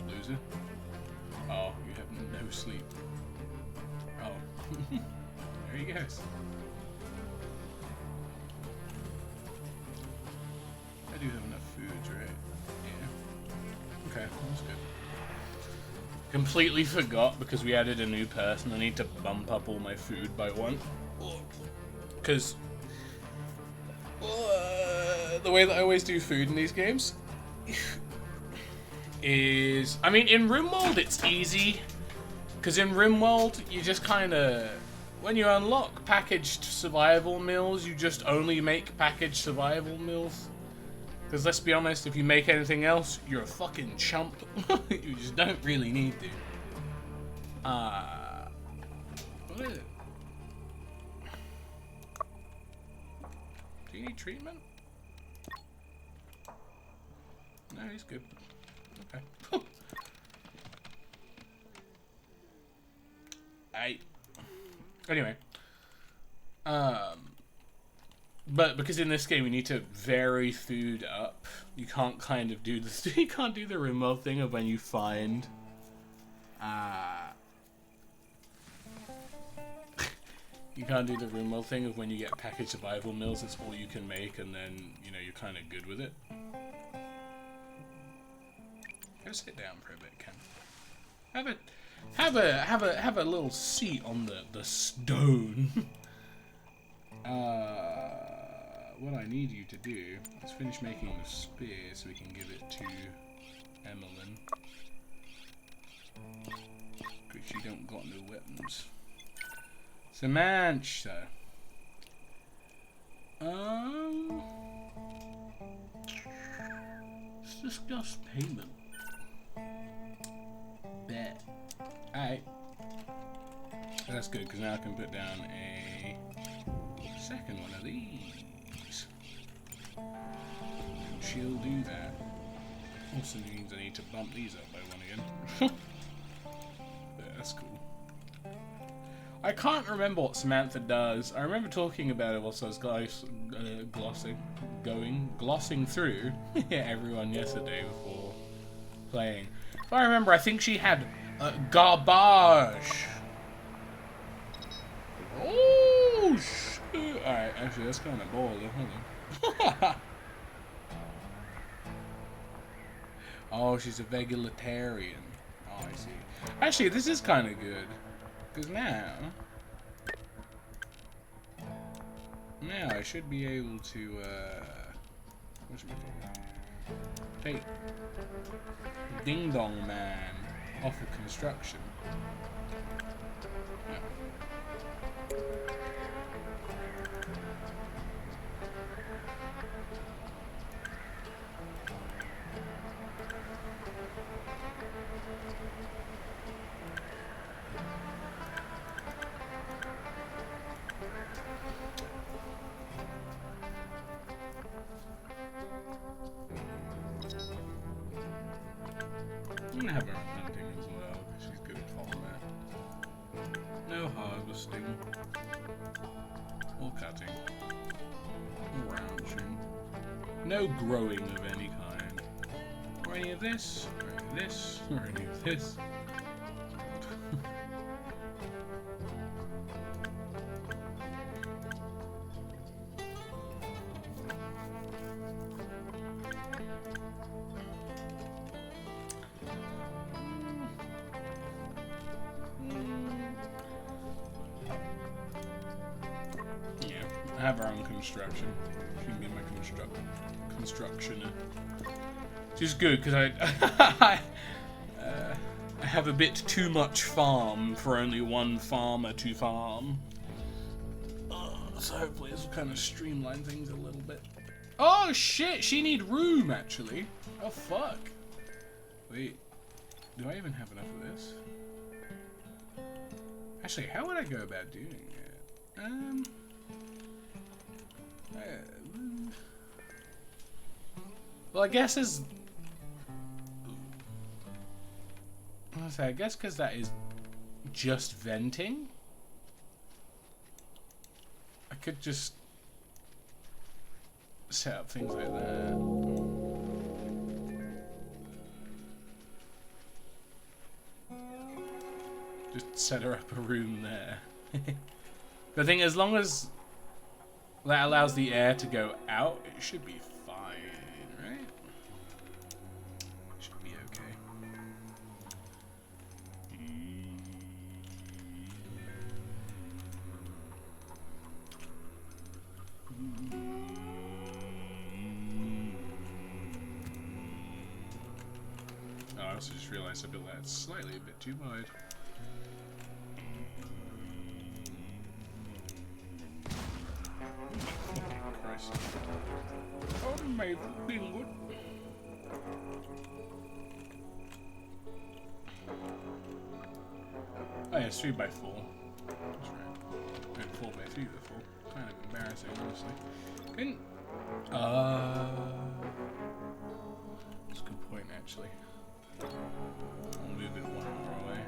loser? Oh, you have no sleep. Oh. There he goes. I do have enough foods, right? Yeah. Okay, that's good. Completely forgot because we added a new person. I need to bump up all my food by one. Because the way that I always do food in these games is... I mean, in RimWorld it's easy. Because in RimWorld, you just kind of... When you unlock packaged survival meals, you just only make packaged survival meals. Because let's be honest, if you make anything else, you're a fucking chump. You just don't really need to. What is it? Do you need treatment? No, he's good. Okay. Anyway. But because in this game you need to vary food up, you can't kind of do the you can't do the remote thing of when you find you can't do the remote thing of when you get packaged survival meals. It's all you can make, and then you know you're kind of good with it. Go sit down for a bit, Ken. Have a little seat on the stone. What I need you to do is finish making the spear so we can give it to Emmeline. Because she don't got no weapons. Samantha. Let's discuss payment. Bet. Alright. That's good, because now I can put down a second one of these. And she'll do that. Also means I need to bump these up by one again. Yeah, that's cool. I can't remember what Samantha does. I remember talking about it whilst I was glossing through everyone yesterday before playing. If I remember, I think she had garbage. Oh shit! Alright, actually that's kind of bold. Hold on. Oh, she's a vegetarian. Oh, I see. Actually, this is kind of good. Because now I should be able to, what should we do? Take Ding Dong Man off of construction. Yeah. I'm gonna have her hunting as well, because she's good at combat. No harvesting. Or cutting. Or ranching. No growing of any kind. Or any of this. Or any of this. Or any of this. Have her own construction. She can be my constructioner. Which is good because I have a bit too much farm for only one farmer to farm. So hopefully this will kind of streamline things a little bit. Oh shit! She need room actually. Oh fuck. Wait, do I even have enough of this? Actually, how would I go about doing it? Well, I guess as I guess because that is just venting. could just set up things like that. Just set her up a room there. The thing, as long as that allows the air to go out, it should be fine, right? Should be okay. Oh, I also just realized I built that slightly a bit too wide. Christ. Oh my bingo. Oh yeah, it's 3x4. That's right. I had 4x3 before. Kind of embarrassing, honestly. Couldn't. That's a good point, actually. I'll move it one more away.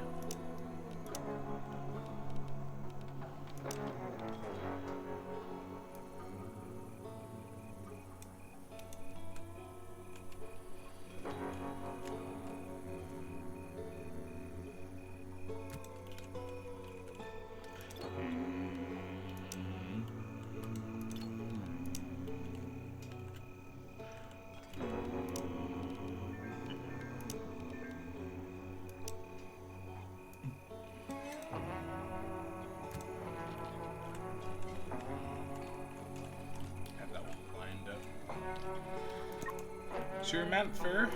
Sure, Manther.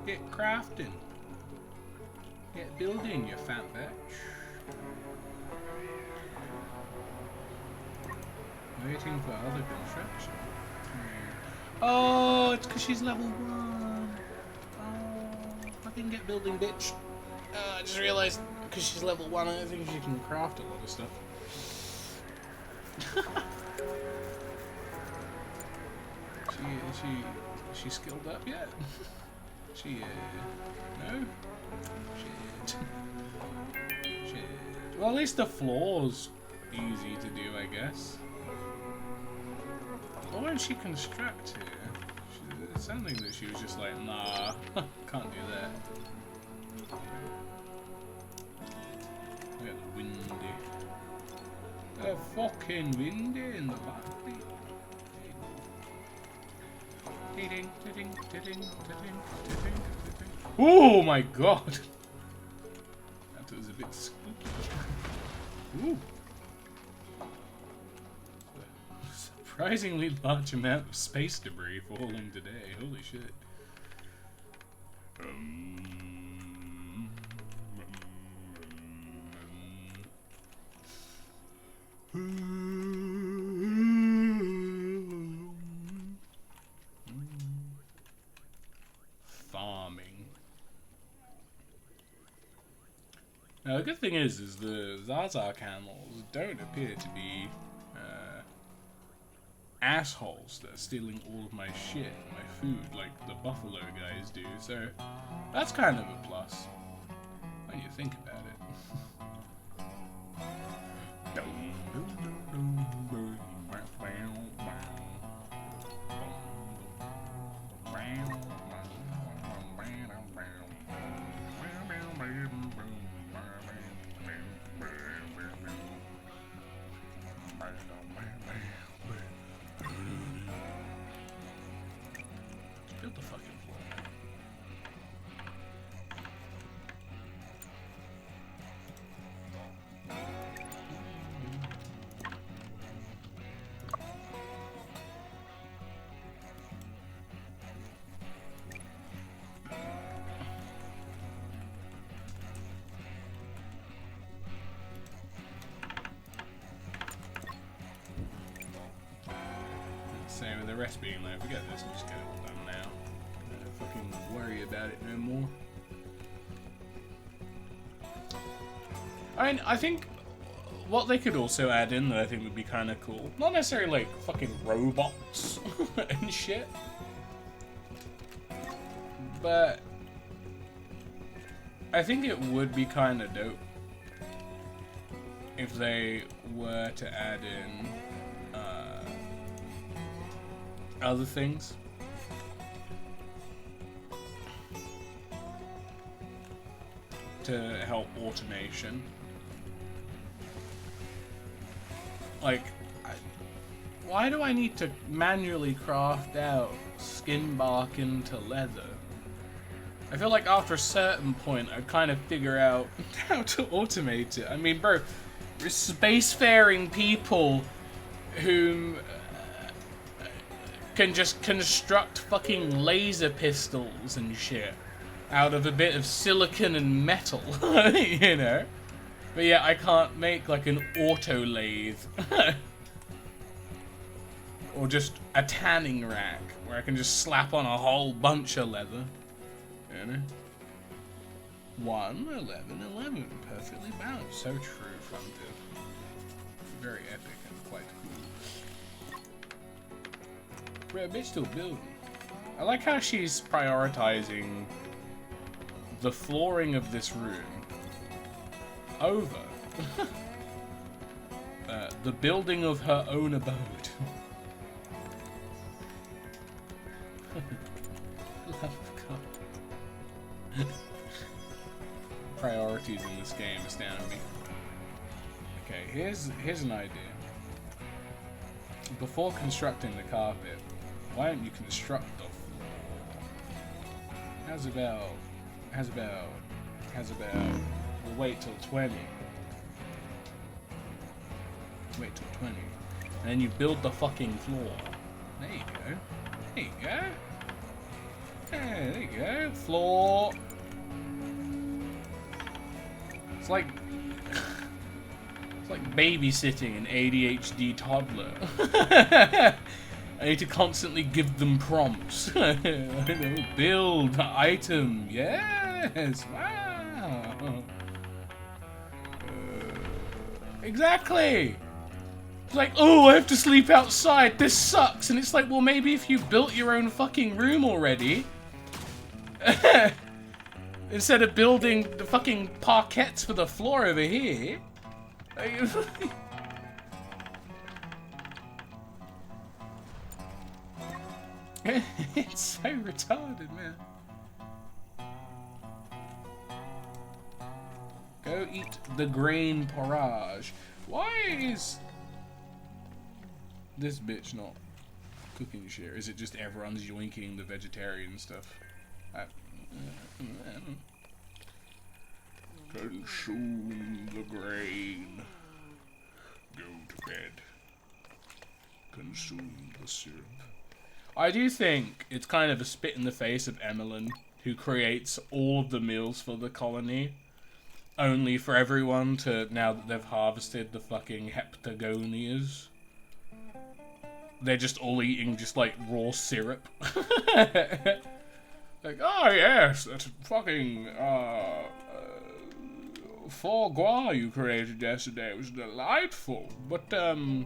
Get crafting. Get building, you fat bitch. Waiting for other construction. Oh, it's because she's level 1. Oh, fucking get building, bitch. I just realized because she's level 1, I don't think she can craft a lot of stuff. Is she skilled up yet? No? Shit. Shit. Well, at least the floor's easy to do, I guess. Or when she construct here? It's something that she was just like, nah, can't do that. I got the windy. The fucking windy in the backbeat. Oh my god! That was a bit spooky. Ooh. Surprisingly large amount of space debris falling today. Holy shit. Farming. Now the good thing is the Zaza camels don't appear to be assholes that are stealing all of my shit and my food like the buffalo guys do, so that's kind of a plus when you think about it. Build the fucking floor. Same with the rest being like, forget this, just get it all done now. Don't fucking worry about it no more. I mean, I think what they could also add in that I think would be kind of cool, not necessarily like fucking robots and shit, but I think it would be kind of dope if they were to add in other things. To help automation. Like, why do I need to manually craft out skin bark into leather? I feel like after a certain point, I'd kind of figure out how to automate it. I mean, bro, spacefaring people whom can just construct fucking laser pistols and shit out of a bit of silicon and metal, you know? But yeah, I can't make like an auto lathe. Or just a tanning rack where I can just slap on a whole bunch of leather. You know? 1, 11, 11. Perfectly balanced. So true, Frontier. Very epic and quite cool. Bro, bitch still building. I like how she's prioritizing the flooring of this room over the building of her own abode. Love of God. Priorities in this game astound me. Okay, here's an idea. Before constructing the carpet, why don't you construct the floor? How's about we'll wait till 20. Wait till 20. And then you build the fucking floor. There you go. There you go. There you go. Floor. It's like babysitting an ADHD toddler. I need to constantly give them prompts. Build item. Yes. Wow. Exactly. It's like, oh, I have to sleep outside. This sucks. And it's like, well, maybe if you built your own fucking room already, instead of building the fucking parquets for the floor over here. It's so retarded, man. Go eat the grain porridge. Why is this bitch not cooking shit? Is it just everyone's yoinking the vegetarian stuff? Consume the grain. Go to bed. Consume the syrup. I do think it's kind of a spit in the face of Emmeline, who creates all of the meals for the colony, only for everyone to, now that they've harvested the fucking heptagonias, they're just all eating just like raw syrup. Like, oh yes, that fucking foie gras you created yesterday was delightful, but I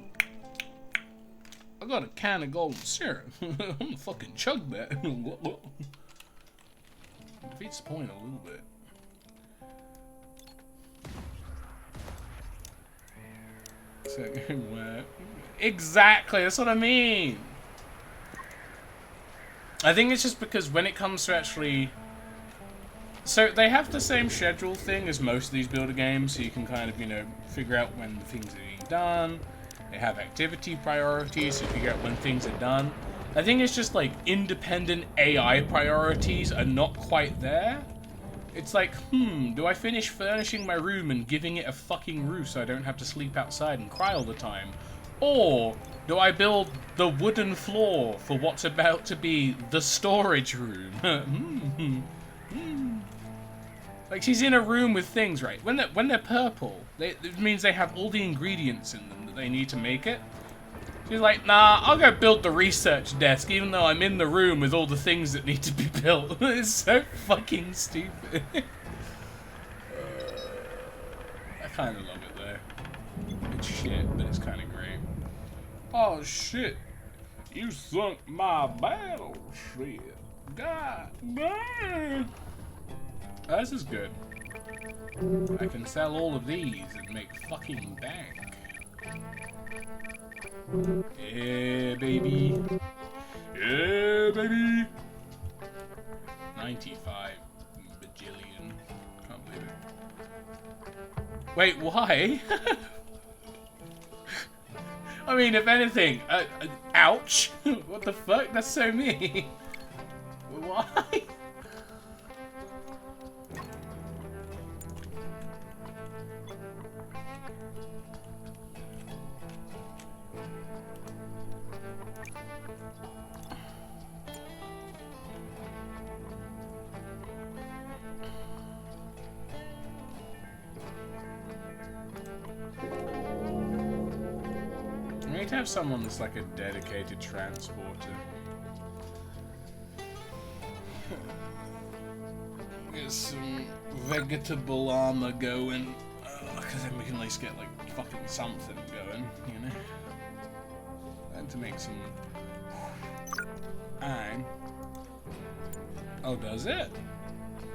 got a can of golden syrup. I'm gonna fucking chug that. Defeats the point a little bit. So, exactly, that's what I mean. I think it's just because when it comes to actually... So, they have the same schedule thing as most of these builder games, so you can kind of, you know, figure out when the things are being done. They have activity priorities, so figure out when things are done. I think it's just like independent AI priorities are not quite there. It's like, do I finish furnishing my room and giving it a fucking roof so I don't have to sleep outside and cry all the time? Or do I build the wooden floor for what's about to be the storage room? Like, she's in a room with things, right? When they're purple, it means they have all the ingredients in them that they need to make it. She's like, nah, I'll go build the research desk, even though I'm in the room with all the things that need to be built. It's so fucking stupid. I kind of love it, though. It's shit, but it's kind of great. Oh, shit. You sunk my battleship. God damn. Oh, this is good. I can sell all of these and make fucking bank. Yeah, baby. Yeah, baby! 95 bajillion. Can't believe it. Wait, why? I mean, if anything, ouch! What the fuck? That's so mean. Why? I need to have someone that's like a dedicated transporter. Get some vegetable armor going, because then we can at least get like fucking something going, you know? And to make some... And... Oh, does it?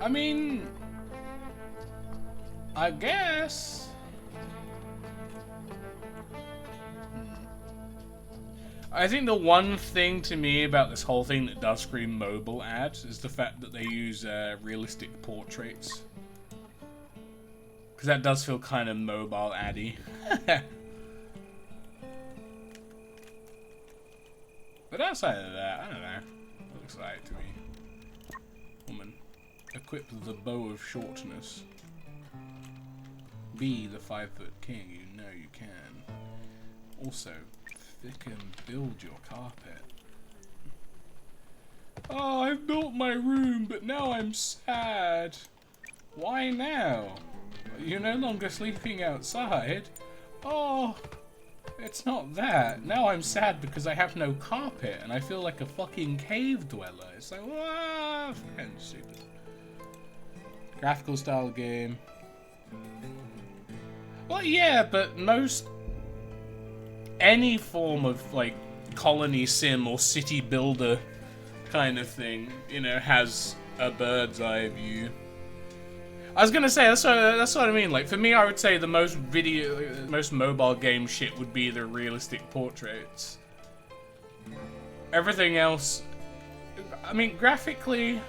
I mean... I guess... I think the one thing to me about this whole thing that does scream mobile ads is the fact that they use realistic portraits. Because that does feel kind of mobile addy. But outside of that, I don't know. It looks like to me. Woman, equipped with the bow of shortness. Be the 5-foot king, you know you can. Also, thicken build your carpet. Oh, I've built my room, but now I'm sad. Why now? You're no longer sleeping outside. Oh, it's not that. Now I'm sad because I have no carpet and I feel like a fucking cave dweller. It's like, wow, fucking stupid. Graphical style game. Well, yeah, but any form of, like, colony sim or city builder kind of thing, you know, has a bird's eye view. I was gonna say, that's what I mean. Like, for me, I would say the most mobile game shit would be the realistic portraits. Everything else, I mean, graphically,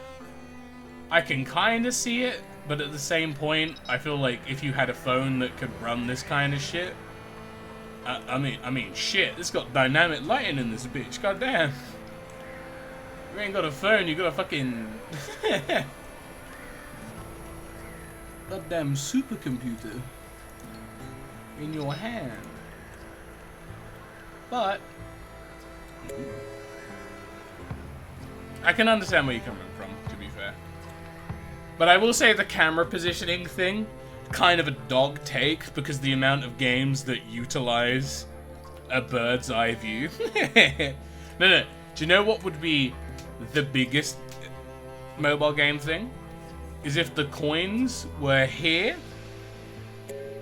I can kind of see it, but at the same point, I feel like if you had a phone that could run this kind of shit, I mean, shit, it's got dynamic lighting in this bitch, goddamn. You ain't got a phone, you got a fucking... goddamn supercomputer in your hand. But I can understand where you're coming from, to be fair. But I will say the camera positioning thing, kind of a dog take, because the amount of games that utilize a bird's eye view. No. Do you know what would be the biggest mobile game thing? Is if the coins were here.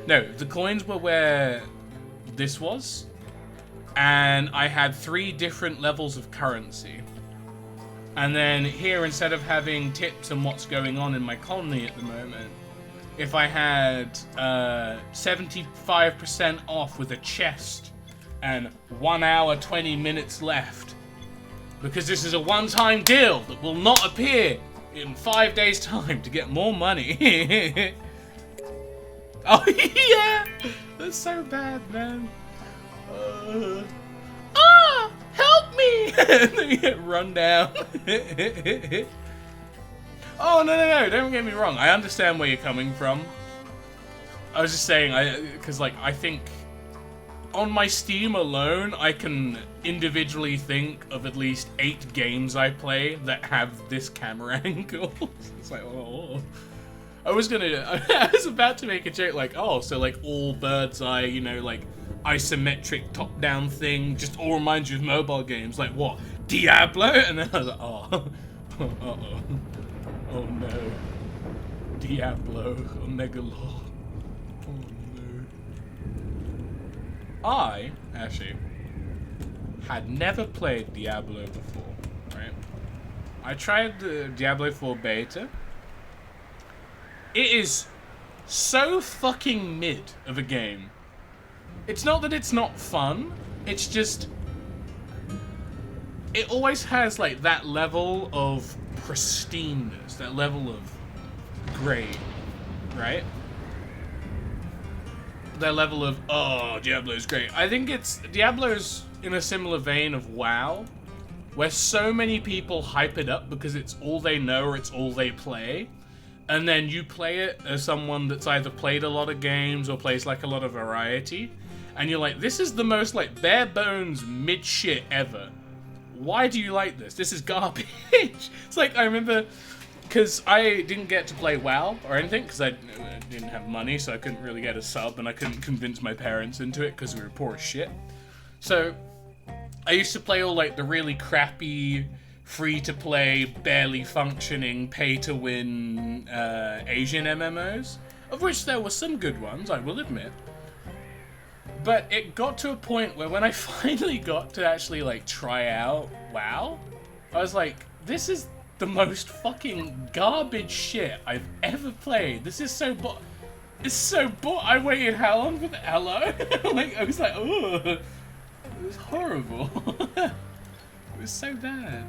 No, the coins were where this was. And I had 3 different levels of currency. And then here, instead of having tips on what's going on in my colony at the moment, if I had 75% off with a chest and 1 hour, 20 minutes left, because this is a one-time deal that will not appear in 5 days' time to get more money. Oh, yeah! That's so bad, man. Help me! And then you get run down. Oh, no, don't get me wrong. I understand where you're coming from. I was just saying, because, like, I think on my Steam alone, I can individually think of at least 8 games I play that have this camera angle. It's like, oh. I was about to make a joke, like, oh, so, like, all bird's eye, you know, like, isometric top-down thing just all reminds you of mobile games. Like, what? Diablo? And then I was like, oh. Uh-oh. Oh, no. Diablo. Omega Law. Oh, no. I, actually, had never played Diablo before, right? I tried the Diablo 4 beta. It is so fucking mid of a game. It's not that it's not fun, it's just... it always has like that level of pristineness, that level of grade, right? That level of, oh, Diablo's great. I think Diablo's in a similar vein of WoW, where so many people hype it up because it's all they know or it's all they play. And then you play it as someone that's either played a lot of games or plays like a lot of variety. And you're like, this is the most like bare bones mid shit ever. Why do you like this? This is garbage. It's like, I remember, because I didn't get to play WoW or anything, because I didn't have money, so I couldn't really get a sub, and I couldn't convince my parents into it because we were poor as shit. So I used to play all like the really crappy, free-to-play, barely functioning, pay-to-win Asian MMOs, of which there were some good ones, I will admit. But it got to a point where when I finally got to actually like try out WoW, I was like, this is the most fucking garbage shit I've ever played. This is so it's so I waited how long for the hello? Like, I was like, oh, it was horrible. It was so bad.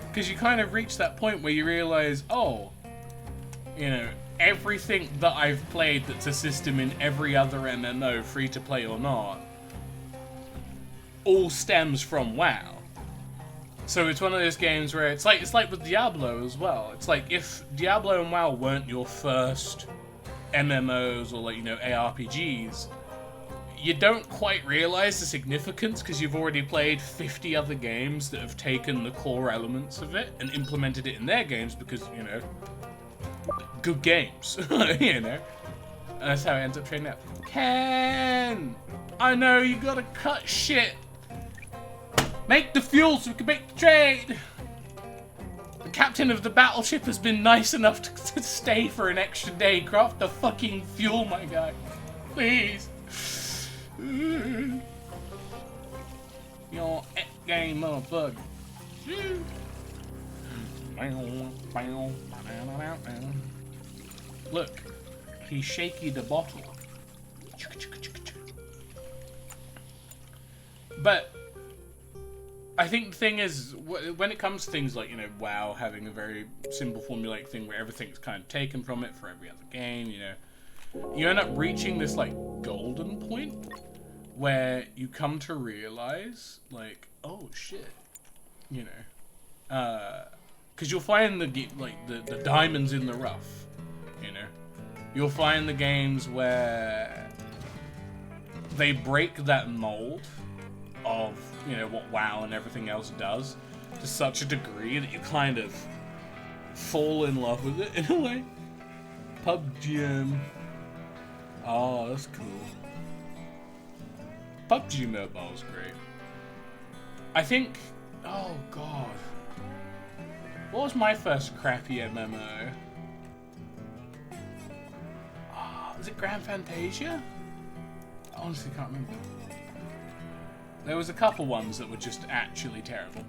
Because you kind of reach that point where you realize, oh, you know, everything that I've played that's a system in every other MMO, free to play or not, all stems from WoW. So it's one of those games where it's like with Diablo as well. It's like if Diablo and WoW weren't your first MMOs or like, you know, ARPGs, you don't quite realize the significance because you've already played 50 other games that have taken the core elements of it and implemented it in their games because, you know, good games, you know? And that's how it ends up trading out. Ken! I know you gotta cut shit! Make the fuel so we can make the trade! The captain of the battleship has been nice enough to stay for an extra day. Craft the fucking fuel, my guy. Please. Your game motherfucker. Look, he's shaky the bottle. But I think the thing is, when it comes to things like, you know, WoW having a very simple formulaic thing where everything's kind of taken from it for every other game, you know, you end up reaching this like golden point where you come to realize, like, oh shit, you know, because you'll find the diamonds in the rough, you know. You'll find the games where they break that mold of, you know, what WoW and everything else does to such a degree that you kind of fall in love with it in a way. PUBG. Oh, that's cool. PUBG Mobile's great. I think, oh god. What was my first crappy MMO? Was it Grand Fantasia? I honestly can't remember. There was a couple ones that were just actually terrible.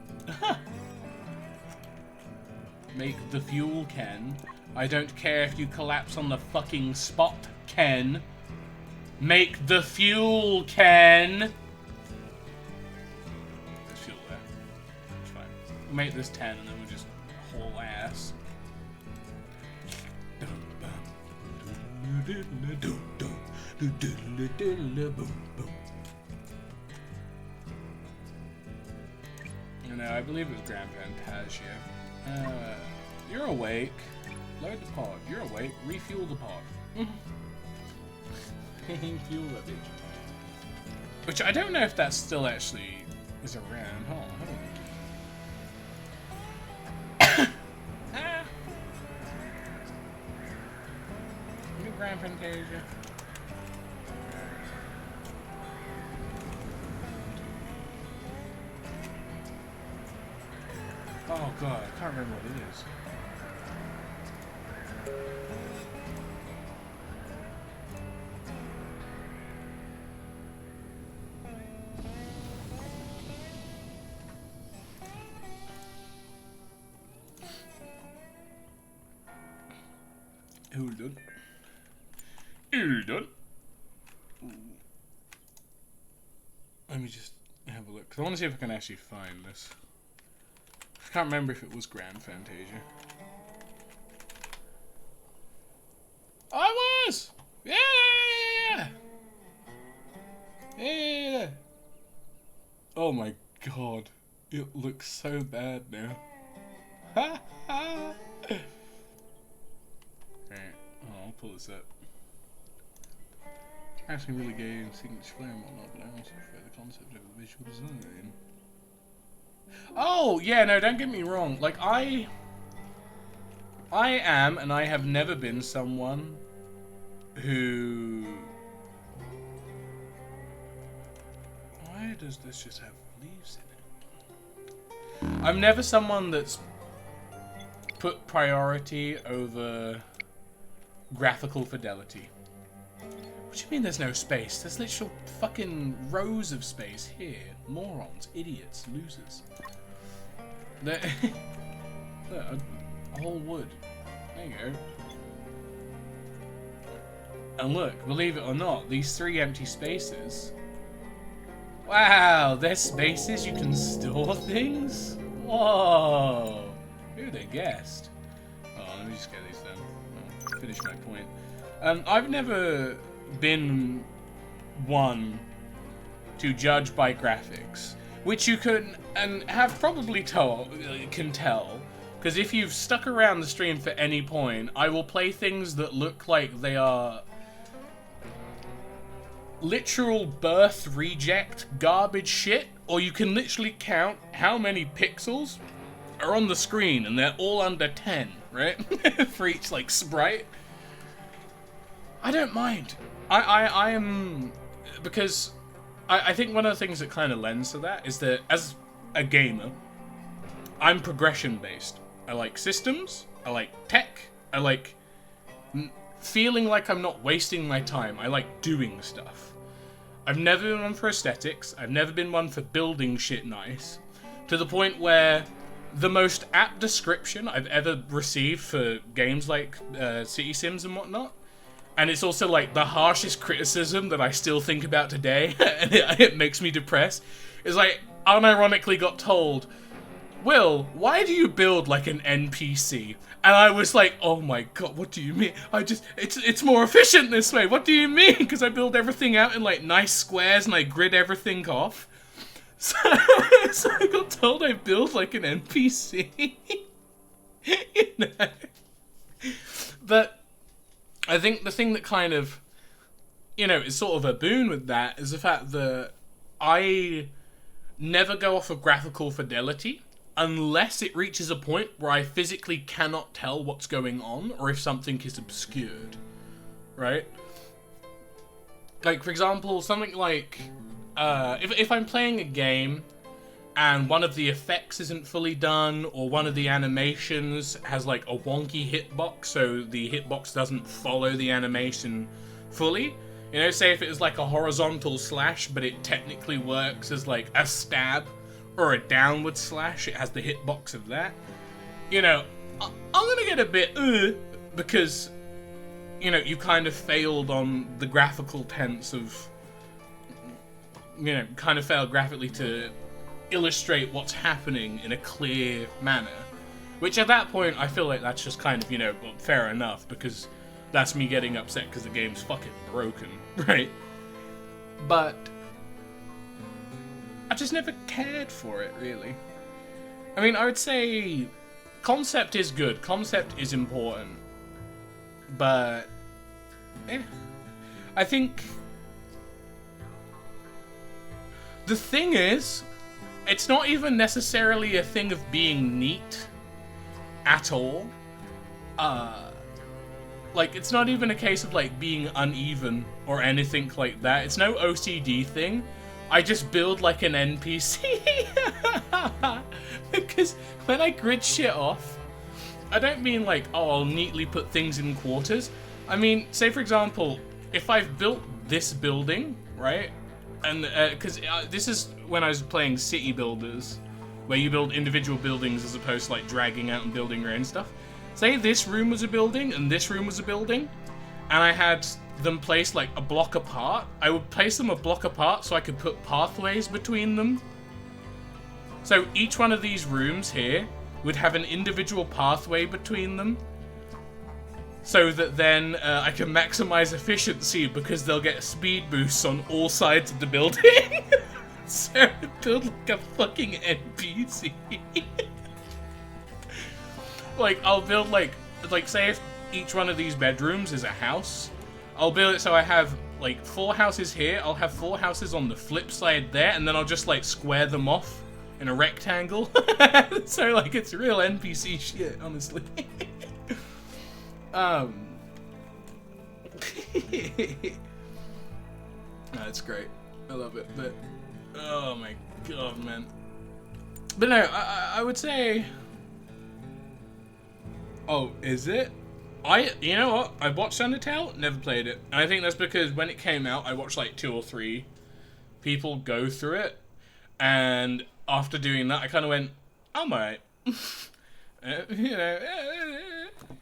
Make the fuel, Ken. I don't care if you collapse on the fucking spot, Ken. Make the fuel, Ken! There's fuel there. It's fine. We'll make this 10 and then we'll just haul ass. No, I believe it was Grand Fantasia. You're awake. Load the pod. You're awake. Refuel the pod. Fuel that bitch. Which I don't know if that still actually is around. Hold on. Ah. New Grand Fantasia. Oh god, I can't remember what it is. Hold on. Hold on. I'm Let me just have a look, because I want to see if I can actually find this. I can't remember if it was Grand Fantasia. I was! Yeah! Yeah! Oh my god. It looks so bad now. Ha ha! Alright, I'll pull this up. Actually really gay and signature flare and whatnot, but I also prefer the concept of the visual design. Oh, yeah, no, don't get me wrong. Like, I am, and I have never been someone who... Why does this just have leaves in it? I'm never someone that's put priority over graphical fidelity. What do you mean there's no space? There's literal fucking rows of space here. Morons, idiots, losers. Look, a whole wood. There you go. And look, believe it or not, these 3 empty spaces. Wow, there's spaces you can store things? Whoa! Who'd have guessed? Oh, let me just get these done. I'll finish my point. I've never been one to judge by graphics, which you can and have probably can tell, because if you've stuck around the stream for any point, I will play things that look like they are literal birth reject garbage shit, or you can literally count how many pixels are on the screen and they're all under 10, right? For each like sprite. I don't mind. I am, because I think one of the things that kind of lends to that is that as a gamer, I'm progression based. I like systems, I like tech, I like feeling like I'm not wasting my time. I like doing stuff. I've never been one for aesthetics, I've never been one for building shit nice, to the point where the most apt description I've ever received for games like City Sims and whatnot, and it's also like the harshest criticism that I still think about today, and it makes me depressed, is like, unironically got told, Will, why do you build like an NPC? And I was like, oh my god, what do you mean? It's more efficient this way, what do you mean? Because I build everything out in like nice squares and I grid everything off. So I got told I build like an NPC. You know? But I think the thing that kind of, you know, is sort of a boon with that is the fact that I never go off of graphical fidelity unless it reaches a point where I physically cannot tell what's going on or if something is obscured, right? Like, for example, something like, if I'm playing a game and one of the effects isn't fully done, or one of the animations has like a wonky hitbox, so the hitbox doesn't follow the animation fully. You know, say if it was like a horizontal slash, but it technically works as like a stab, or a downward slash, it has the hitbox of that. You know, I'm gonna get a bit, because, you know, you kind of failed on the graphical tense of, you know, kind of failed graphically to illustrate what's happening in a clear manner. Which at that point, I feel like that's just kind of, you know, well, fair enough, because that's me getting upset because the game's fucking broken, right? But I just never cared for it, really. I mean, I would say concept is good, concept is important, but I think the thing is, it's not even necessarily a thing of being neat at all. Like, it's not even a case of, like, being uneven or anything like that. It's no OCD thing. I just build, like, an NPC. Because when I grid shit off, I don't mean, like, oh, I'll neatly put things in quarters. I mean, say, for example, if I've built this building, right? And, because this is when I was playing City Builders, where you build individual buildings as opposed to, like, dragging out and building your own stuff. Say this room was a building, and this room was a building, and I had them placed like a block apart. I would place them a block apart so I could put pathways between them. So each one of these rooms here would have an individual pathway between them. So that then I can maximize efficiency because they'll get speed boosts on all sides of the building. So build like a fucking NPC. Like, I'll build like say if each one of these bedrooms is a house, I'll build it so I have like 4 houses here, I'll have 4 houses on the flip side there, and then I'll just like square them off in a rectangle. So like it's real NPC shit, honestly. No, it's great. I love it, but oh my god, man. But no, I would say. Oh, is it? You know what? I watched Undertale, never played it. And I think that's because when it came out, I watched like 2 or 3 people go through it, and after doing that, I kind of went, I'm alright. You know,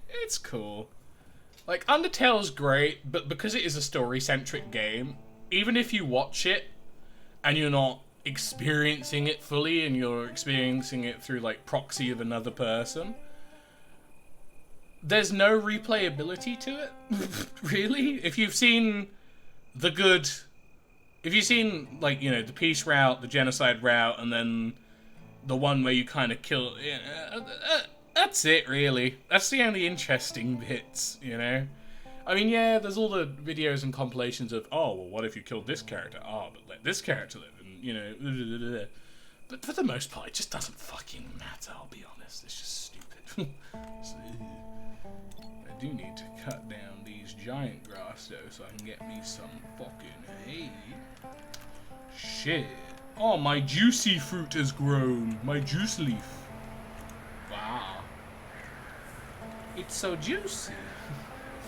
it's cool. Like, Undertale's great, but because it is a story-centric game, even if you watch it and you're not experiencing it fully and you're experiencing it through, like, proxy of another person, there's no replayability to it, really. If you've seen like, you know, the peace route, the genocide route, and then the one where you kind of kill, that's it, really. That's the only interesting bits, you know? I mean, yeah, there's all the videos and compilations of, oh, well, what if you killed this character? Oh, but let this character live, and, you know, but for the most part, it just doesn't fucking matter, I'll be honest. It's just stupid. So, I do need to cut down these giant grass, though, so I can get me some fucking hay. Shit. Oh, my juicy fruit has grown. My juice leaf. Wow. It's so juicy.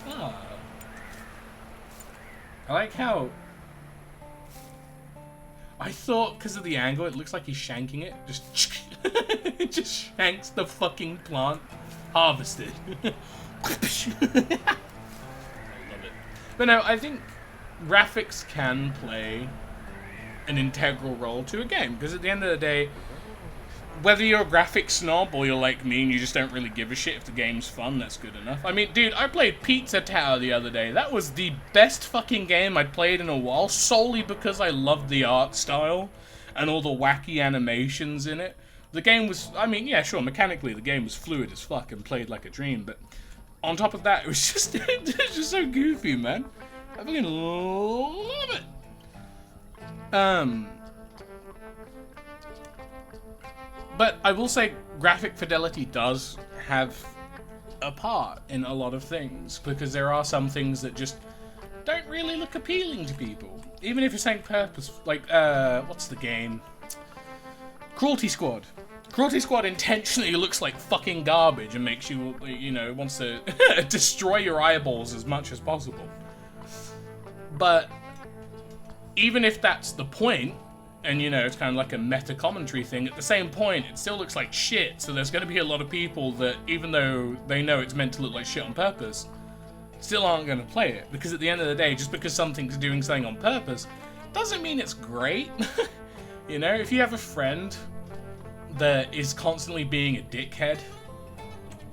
Ah. I like how... I thought, because of the angle, it looks like he's shanking it. It just shanks the fucking plant. Harvested. I love it. But no, I think graphics can play an integral role to a game, because at the end of the day, whether you're a graphics snob or you're like me and you just don't really give a shit if the game's fun, that's good enough. I mean, dude, I played Pizza Tower the other day. That was the best fucking game I'd played in a while, solely because I loved the art style and all the wacky animations in it. The game was, I mean, yeah, sure, mechanically the game was fluid as fuck and played like a dream, but on top of that, it was just, it was just so goofy, man. I fucking love it. But I will say graphic fidelity does have a part in a lot of things, because there are some things that just don't really look appealing to people. Even if you're saying purpose, like, what's the game? Cruelty Squad. Cruelty Squad intentionally looks like fucking garbage and makes you, you know, wants to destroy your eyeballs as much as possible. But even if that's the point, and, you know, it's kind of like a meta-commentary thing, at the same point, it still looks like shit, so there's going to be a lot of people that, even though they know it's meant to look like shit on purpose, still aren't going to play it. Because at the end of the day, just because something's doing something on purpose, doesn't mean it's great. You know, if you have a friend that is constantly being a dickhead,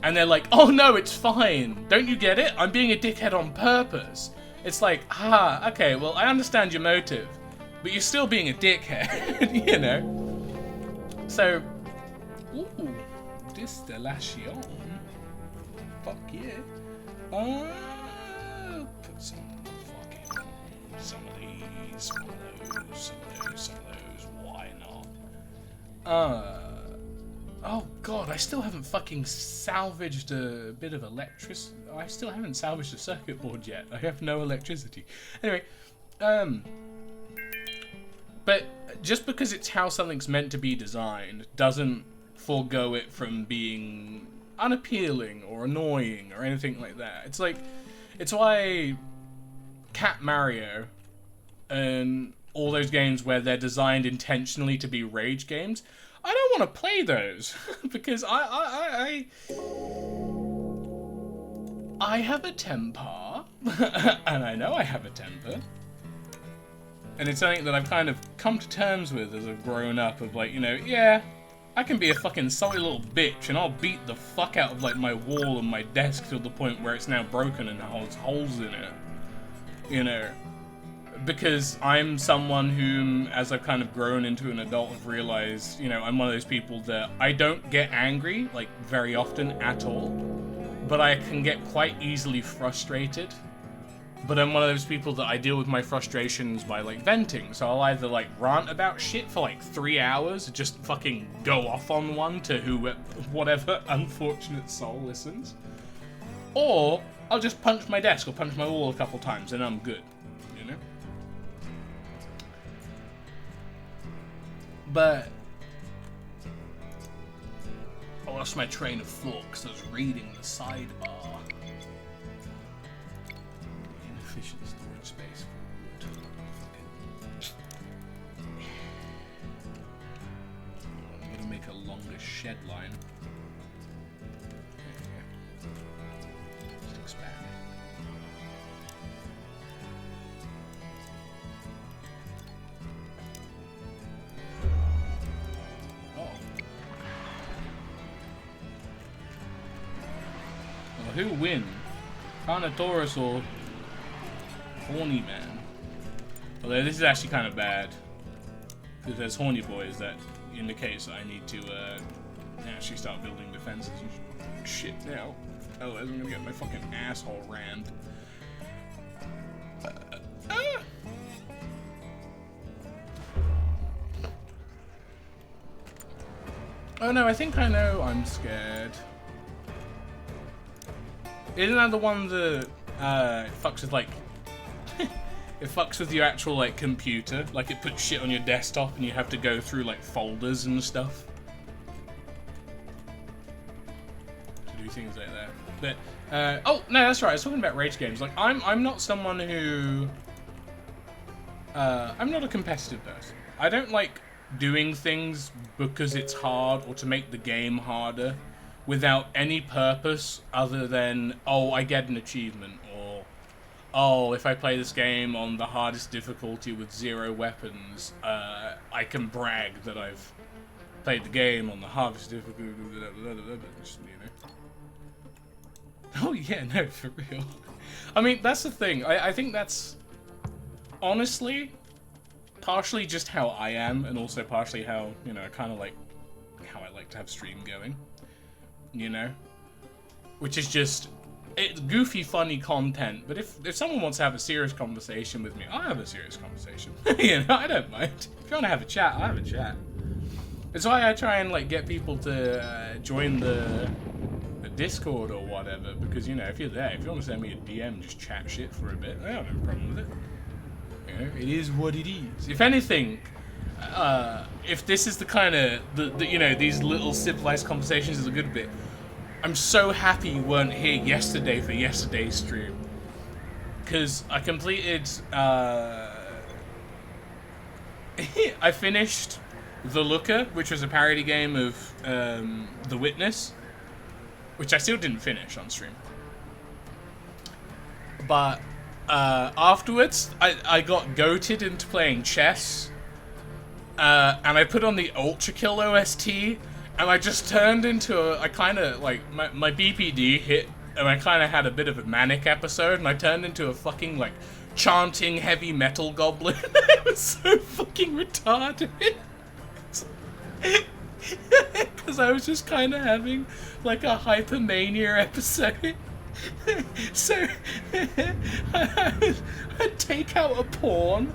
and they're like, oh no, it's fine, don't you get it? I'm being a dickhead on purpose. It's like, okay, well, I understand your motive, but you're still being a dickhead, you know? So, ooh, distillation. Fuck yeah. Put some fucking, some of these, some of those, why not? Oh god, I still haven't fucking salvaged a bit of electricity. I still haven't salvaged a circuit board yet. I have no electricity. Anyway, but just because it's how something's meant to be designed doesn't forego it from being unappealing or annoying or anything like that. It's like, it's why Cat Mario and all those games where they're designed intentionally to be rage games, I don't want to play those because I have a temper And I know I have a temper. And it's something that I've kind of come to terms with as I've grown up, of like, you know, yeah, I can be a fucking silly little bitch and I'll beat the fuck out of like my wall and my desk to the point where it's now broken and has holes in it. You know, because I'm someone whom, as I've kind of grown into an adult, have realized, you know, I'm one of those people that I don't get angry, like, very often at all, but I can get quite easily frustrated. But I'm one of those people that I deal with my frustrations by, like, venting. So I'll either, like, rant about shit for, like, 3 hours, just fucking go off on one to whatever unfortunate soul listens. Or I'll just punch my desk or punch my wall a couple times and I'm good, you know? But I lost my train of thought because I was reading the sidebar. Inefficient storage space for wood. I'm gonna make a longer shed line. Just expand it. Oh. Well, who'll win? Carnotaurus or Horny Man? Although this is actually kind of bad, because there's horny boys that indicates that I need to actually start building defenses and shit now. Otherwise I'm gonna get my fucking asshole rammed. Oh no, I think I know I'm scared. Isn't that the one that fucks with, like, it fucks with your actual, like, computer? Like, it puts shit on your desktop and you have to go through, like, folders and stuff to do things like that. But, oh, no, that's right, I was talking about rage games. Like, I'm not someone who, I'm not a competitive person. I don't like doing things because it's hard or to make the game harder without any purpose other than, oh, I get an achievement, or, oh, if I play this game on the hardest difficulty with 0 weapons, I can brag that I've played the game on the hardest difficulty, you know. Oh yeah, no, for real. I mean, that's the thing. I think that's, honestly, partially just how I am, and also partially how, you know, kind of like how I like to have stream going. You know, which is just, it's goofy, funny content. But if someone wants to have a serious conversation with me, I'll have a serious conversation. You know, I don't mind. If you want to have a chat, I'll have a chat. It's why I try and, like, get people to join the Discord or whatever, because, you know, if you're there, if you want to send me a DM, just chat shit for a bit, I don't have a problem with it. You know, it is what it is. If anything, if this is the kind of, you know, these little civilized conversations is a good bit. I'm so happy you weren't here yesterday for yesterday's stream. Because I completed, I finished The Looker, which was a parody game of The Witness, which I still didn't finish on stream. But afterwards, I got goated into playing chess. And I put on the Ultra Kill OST, and I just turned into I kind of, like, my BPD hit, and I kind of had a bit of a manic episode, and I turned into a fucking, like, chanting heavy metal goblin. It was so fucking retarded. Because I was just kind of having, like, a hypermania episode. So, I'd take out a pawn,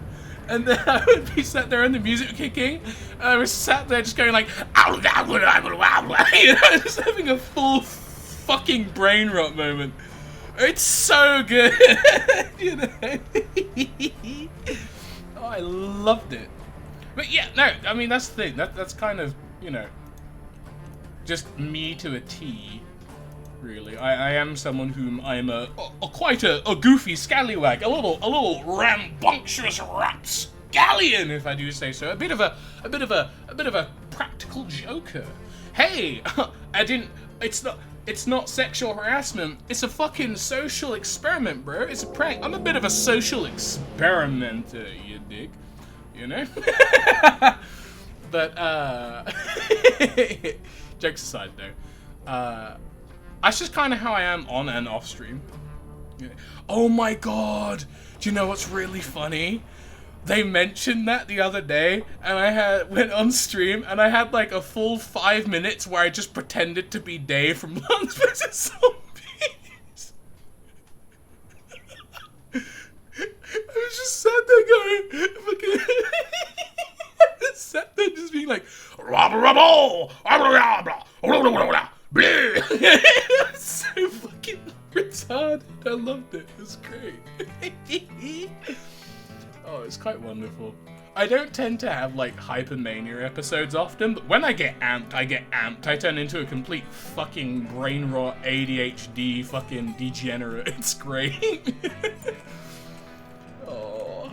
and then I would be sat there and the music kicking, and I was sat there just going like, you know, just having a full fucking brain rot moment. It's so good, you know. Oh, I loved it. But yeah, no, I mean, that's the thing. That's kind of, you know, just me to a T. Really, I am someone whom I am quite a goofy scallywag, a little rambunctious rapscallion, if I do say so. A bit of a practical joker. Hey, it's not. It's not sexual harassment. It's a fucking social experiment, bro. It's a prank. I'm a bit of a social experimenter, you dig? You know? But, jokes aside, though. That's just kind of how I am on and off stream. Oh my god! Do you know what's really funny? They mentioned that the other day, and I went on stream, and I had like a full 5 minutes where I just pretended to be Dave from Plants vs Zombies. I was just sat there going, fucking, sat there just being like, it's so fucking retarded. I loved it. It was great. Oh, it's quite wonderful. I don't tend to have, like, hypermania episodes often, but when I get amped, I get amped. I turn into a complete fucking brain rot, ADHD fucking degenerate. It's great. Oh.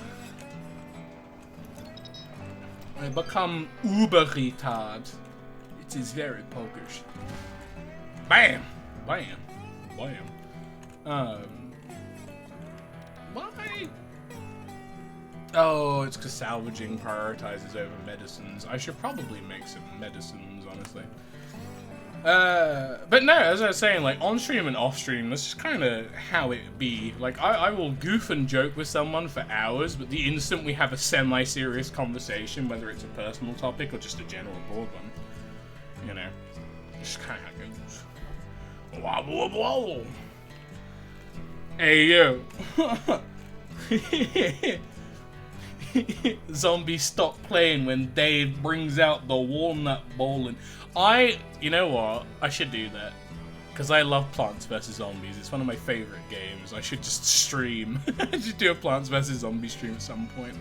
I become uber retard. It is very pokish. Bam! Bam. Bam. Why? Oh, it's because salvaging prioritizes over medicines. I should probably make some medicines, honestly. But no, as I was saying, like, on stream and off stream, that's just kind of how it be. Like, I will goof and joke with someone for hours, but the instant we have a semi-serious conversation, whether it's a personal topic or just a general broad one, you know, just kind of how it goes. Wobble, wobble. Hey, yo. Zombies stop playing when Dave brings out the walnut bowl, and you know what? I should do that. Because I love Plants vs Zombies. It's one of my favorite games. I should just stream. I should do a Plants vs Zombies stream at some point.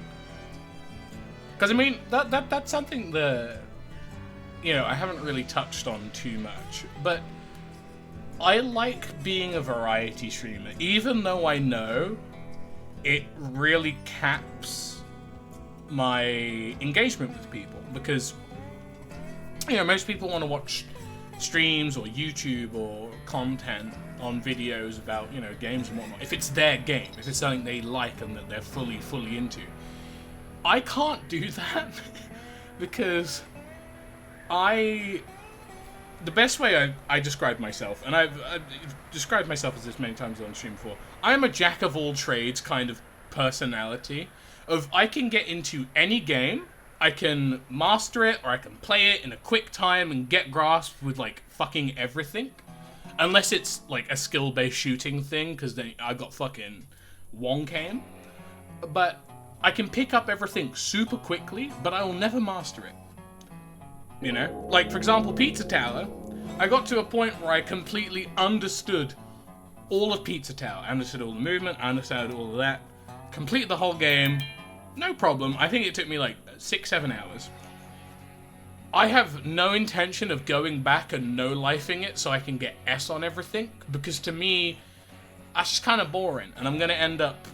Because I mean, that's something that, you know, I haven't really touched on too much. But I like being a variety streamer, even though I know it really caps my engagement with people, because, you know, most people want to watch streams or YouTube or content on videos about, you know, games and whatnot. If it's their game, if it's something they like and that they're fully into. I can't do that because the best way I describe myself, and I've described myself as this many times on stream before, I'm a jack of all trades kind of personality. I can get into any game, I can master it, or I can play it in a quick time and get grasped with, like, fucking everything. Unless it's, like, a skill-based shooting thing, because then I got fucking wonk aim. But I can pick up everything super quickly, but I will never master it. You know? Like, for example, Pizza Tower, I got to a point where I completely understood all of Pizza Tower. I understood all the movement, I understood all of that. Completed the whole game, no problem. I think it took me like 6-7 hours. I have no intention of going back and no-lifing it so I can get S on everything, because to me, that's just kind of boring, and I'm going to end up,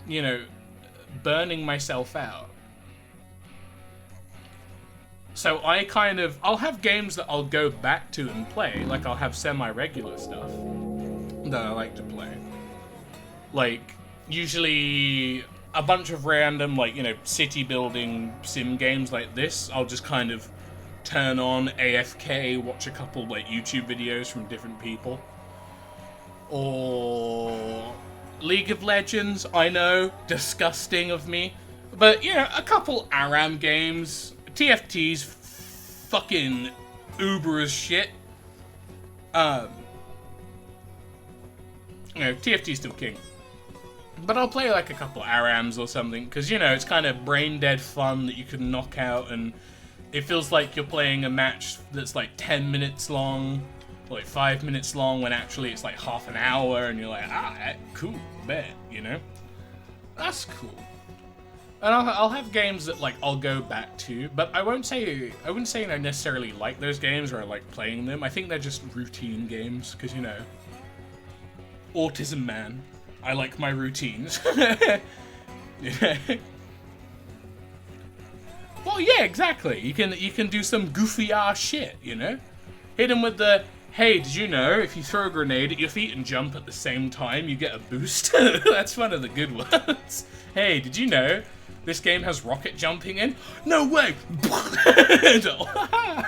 you know, burning myself out. So I'll have games that I'll go back to and play, like I'll have semi-regular stuff that I like to play. Like, usually a bunch of random, like, you know, city building sim games like this, I'll just kind of turn on AFK, watch a couple, like, YouTube videos from different people. Or League of Legends, I know, disgusting of me. But, you know, a couple ARAM games. TFT's fucking uber as shit. You know, TFT's still king. But I'll play like a couple ARAMs or something, because, you know, it's kind of brain-dead fun that you can knock out, and it feels like you're playing a match that's like 10 minutes long, or like 5 minutes long, when actually it's like half an hour, and you're like, cool, bet, you know? That's cool. And I'll have games that, like, I'll go back to, but I wouldn't say I necessarily like those games or I like playing them. I think they're just routine games, because, you know, autism man. I like my routines. Yeah. Well, yeah, exactly. You can do some goofy ass shit, you know? Hit him with the Hey, did you know if you throw a grenade at your feet and jump at the same time, you get a boost? That's one of the good ones. Hey, did you know this game has rocket jumping in? No way! Got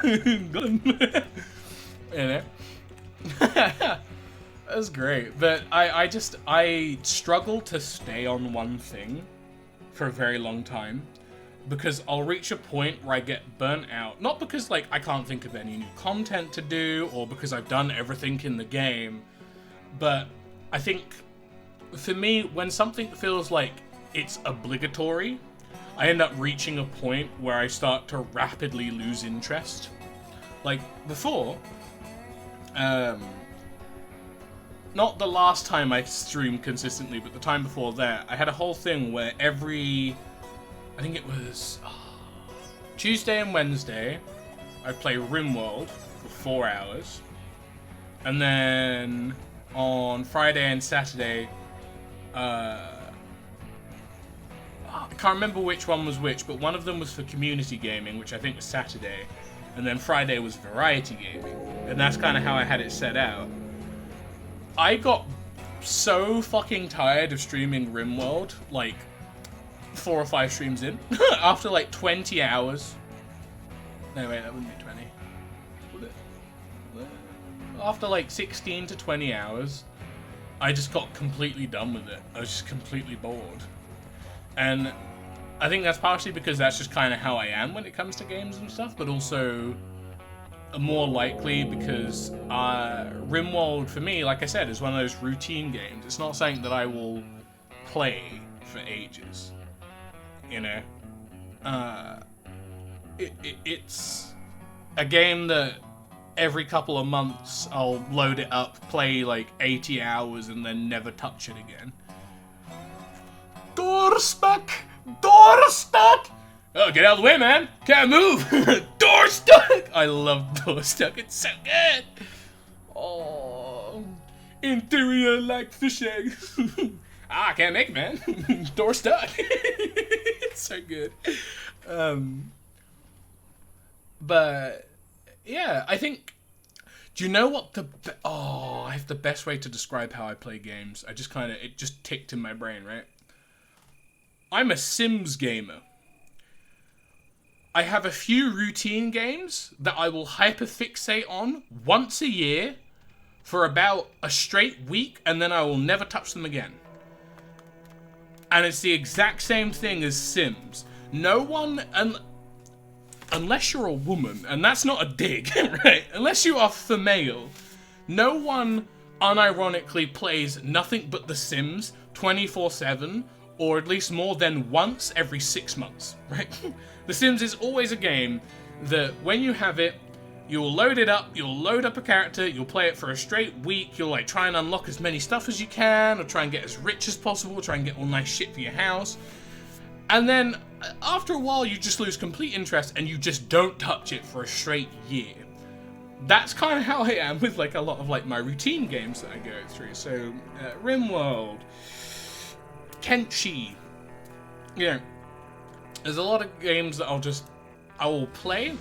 him. You know? That's great. But I struggle to stay on one thing for a very long time. Because I'll reach a point where I get burnt out. Not because, like, I can't think of any new content to do, or because I've done everything in the game. But I think, for me, when something feels like it's obligatory, I end up reaching a point where I start to rapidly lose interest. Like, before, not the last time I streamed consistently, but the time before that, I had a whole thing where I think it was Tuesday and Wednesday, I'd play RimWorld for 4 hours. And then on Friday and Saturday, I can't remember which one was which, but one of them was for community gaming, which I think was Saturday. And then Friday was variety gaming. And that's kind of how I had it set out. I got so fucking tired of streaming RimWorld, like, 4 or 5 streams in. After like 20 hours. No, wait, that wouldn't be 20. Would it? After like 16 to 20 hours, I just got completely done with it. I was just completely bored. And I think that's partially because that's just kind of how I am when it comes to games and stuff, but also more likely because RimWorld, for me, like I said, is one of those routine games. It's not something that I will play for ages. You know, it's a game that every couple of months I'll load it up, play like 80 hours, and then never touch it again. Door stuck! Door stuck! Oh, get out of the way, man! Can't move! Door stuck! I love Door Stuck, it's so good! Oh, interior like fish eggs. I can't make it, man. Door stuck. It's so good. But yeah, I think. Do you know what I have the best way to describe how I play games. I just it just ticked in my brain, right? I'm a Sims gamer. I have a few routine games that I will hyperfixate on once a year for about a straight week, and then I will never touch them again. And it's the exact same thing as Sims. No one, unless you're a woman, and that's not a dig, right? Unless you are female, no one unironically plays nothing but The Sims 24/7, or at least more than once every 6 months, right? The Sims is always a game that when you have it, you'll load it up, you'll load up a character, you'll play it for a straight week, you'll like try and unlock as many stuff as you can, or try and get as rich as possible, try and get all nice shit for your house. And then, after a while, you just lose complete interest and you just don't touch it for a straight year. That's kind of how I am with like a lot of like my routine games that I go through. So, RimWorld, Kenshi, you know, there's a lot of games that I will play,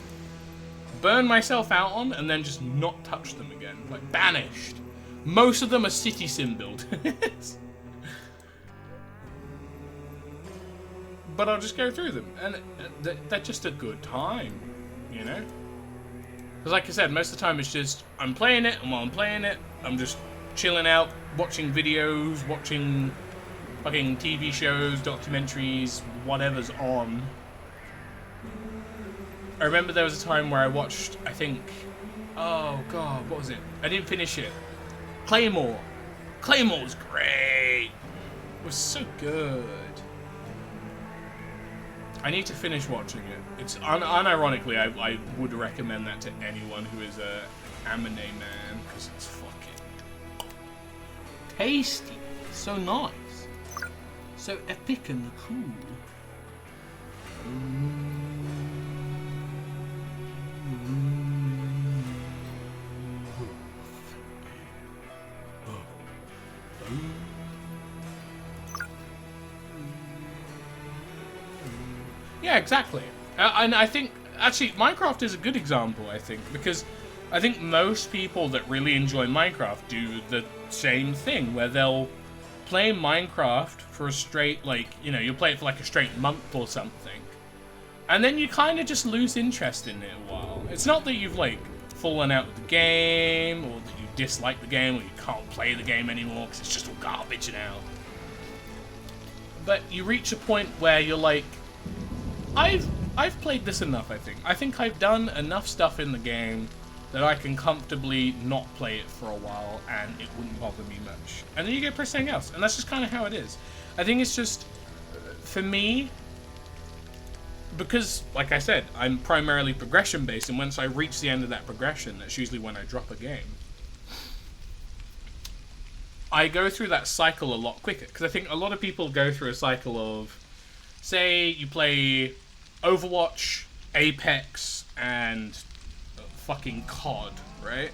burn myself out on, and then just not touch them again. Like, banished. Most of them are city sim builders. But I'll just go through them, and they're just a good time, you know? Because like I said, most of the time it's just, I'm playing it, and while I'm playing it, I'm just chilling out, watching videos, watching fucking TV shows, documentaries, whatever's on. I remember there was a time where I watched, I think, oh god, what was it? I didn't finish it. Claymore. Claymore was great. It was so good. I need to finish watching it. It's unironically, I would recommend that to anyone who is a anime man, because it's fucking tasty. So nice. So epic and cool. Yeah, exactly. And I think, actually, Minecraft is a good example, I think, because I think most people that really enjoy Minecraft do the same thing, where they'll play Minecraft for a straight, like, you know, you'll play it for like a straight month or something, and then you kind of just lose interest in it a while. It's not that you've, like, fallen out with the game, or that you dislike the game, or you can't play the game anymore because it's just all garbage now. But you reach a point where you're like, I've played this enough, I think. I think I've done enough stuff in the game that I can comfortably not play it for a while and it wouldn't bother me much. And then you go play something else, and that's just kind of how it is. I think it's just, for me, because, like I said, I'm primarily progression-based, and once I reach the end of that progression, that's usually when I drop a game. I go through that cycle a lot quicker, because I think a lot of people go through a cycle of, say, you play Overwatch, Apex, and fucking COD, right?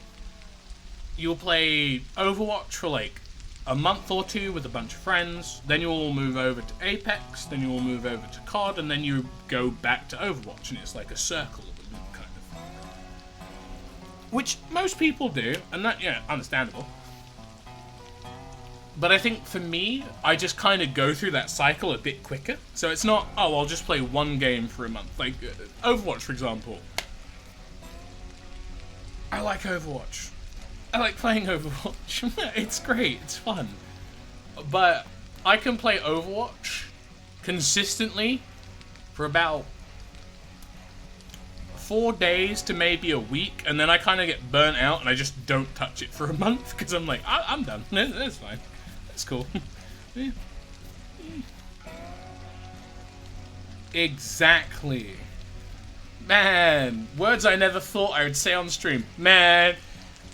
You'll play Overwatch for like a month or two with a bunch of friends, then you all move over to Apex, then you all move over to COD, and then you go back to Overwatch, and it's like a circle of a loop, kind of. Which most people do, and that, yeah, understandable. But I think for me, I just kind of go through that cycle a bit quicker. So it's not, oh, I'll just play one game for a month. Like, Overwatch, for example. I like Overwatch. I like playing Overwatch. It's great, it's fun. But I can play Overwatch consistently for about 4 days to maybe a week, and then I kind of get burnt out and I just don't touch it for a month because I'm like, I'm done. That's fine. That's cool. Yeah. Exactly. Man, words I never thought I would say on stream. Man,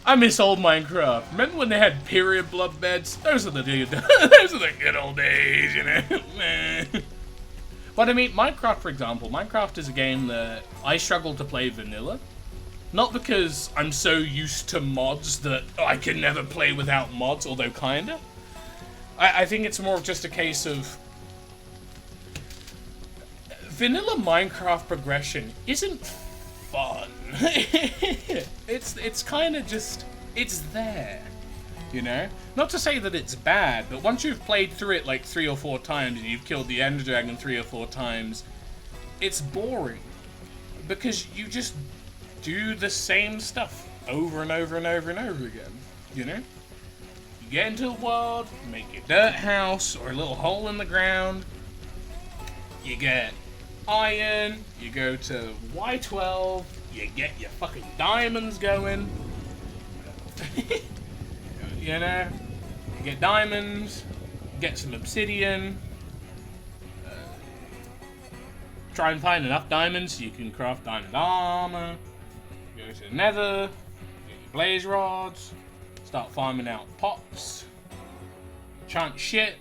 I miss old Minecraft. Remember when they had period blood beds? Those are the good old days, you know. Man. But I mean, Minecraft, for example, Minecraft is a game that I struggle to play vanilla. Not because I'm so used to mods that I can never play without mods, although kinda. I think it's more of just a case of vanilla Minecraft progression isn't fun. It's kind of just, it's there, you know? Not to say that it's bad, but once you've played through it like 3 or 4 times and you've killed the Ender Dragon 3 or 4 times, it's boring. Because you just do the same stuff over and over and over and over again, you know? You get into the world, make your dirt house or a little hole in the ground, you get iron, you go to Y12, you get your fucking diamonds going, you know, you get diamonds, get some obsidian, try and find enough diamonds so you can craft diamond armor, go to the nether, get your blaze rods, start farming out pots, chant shit,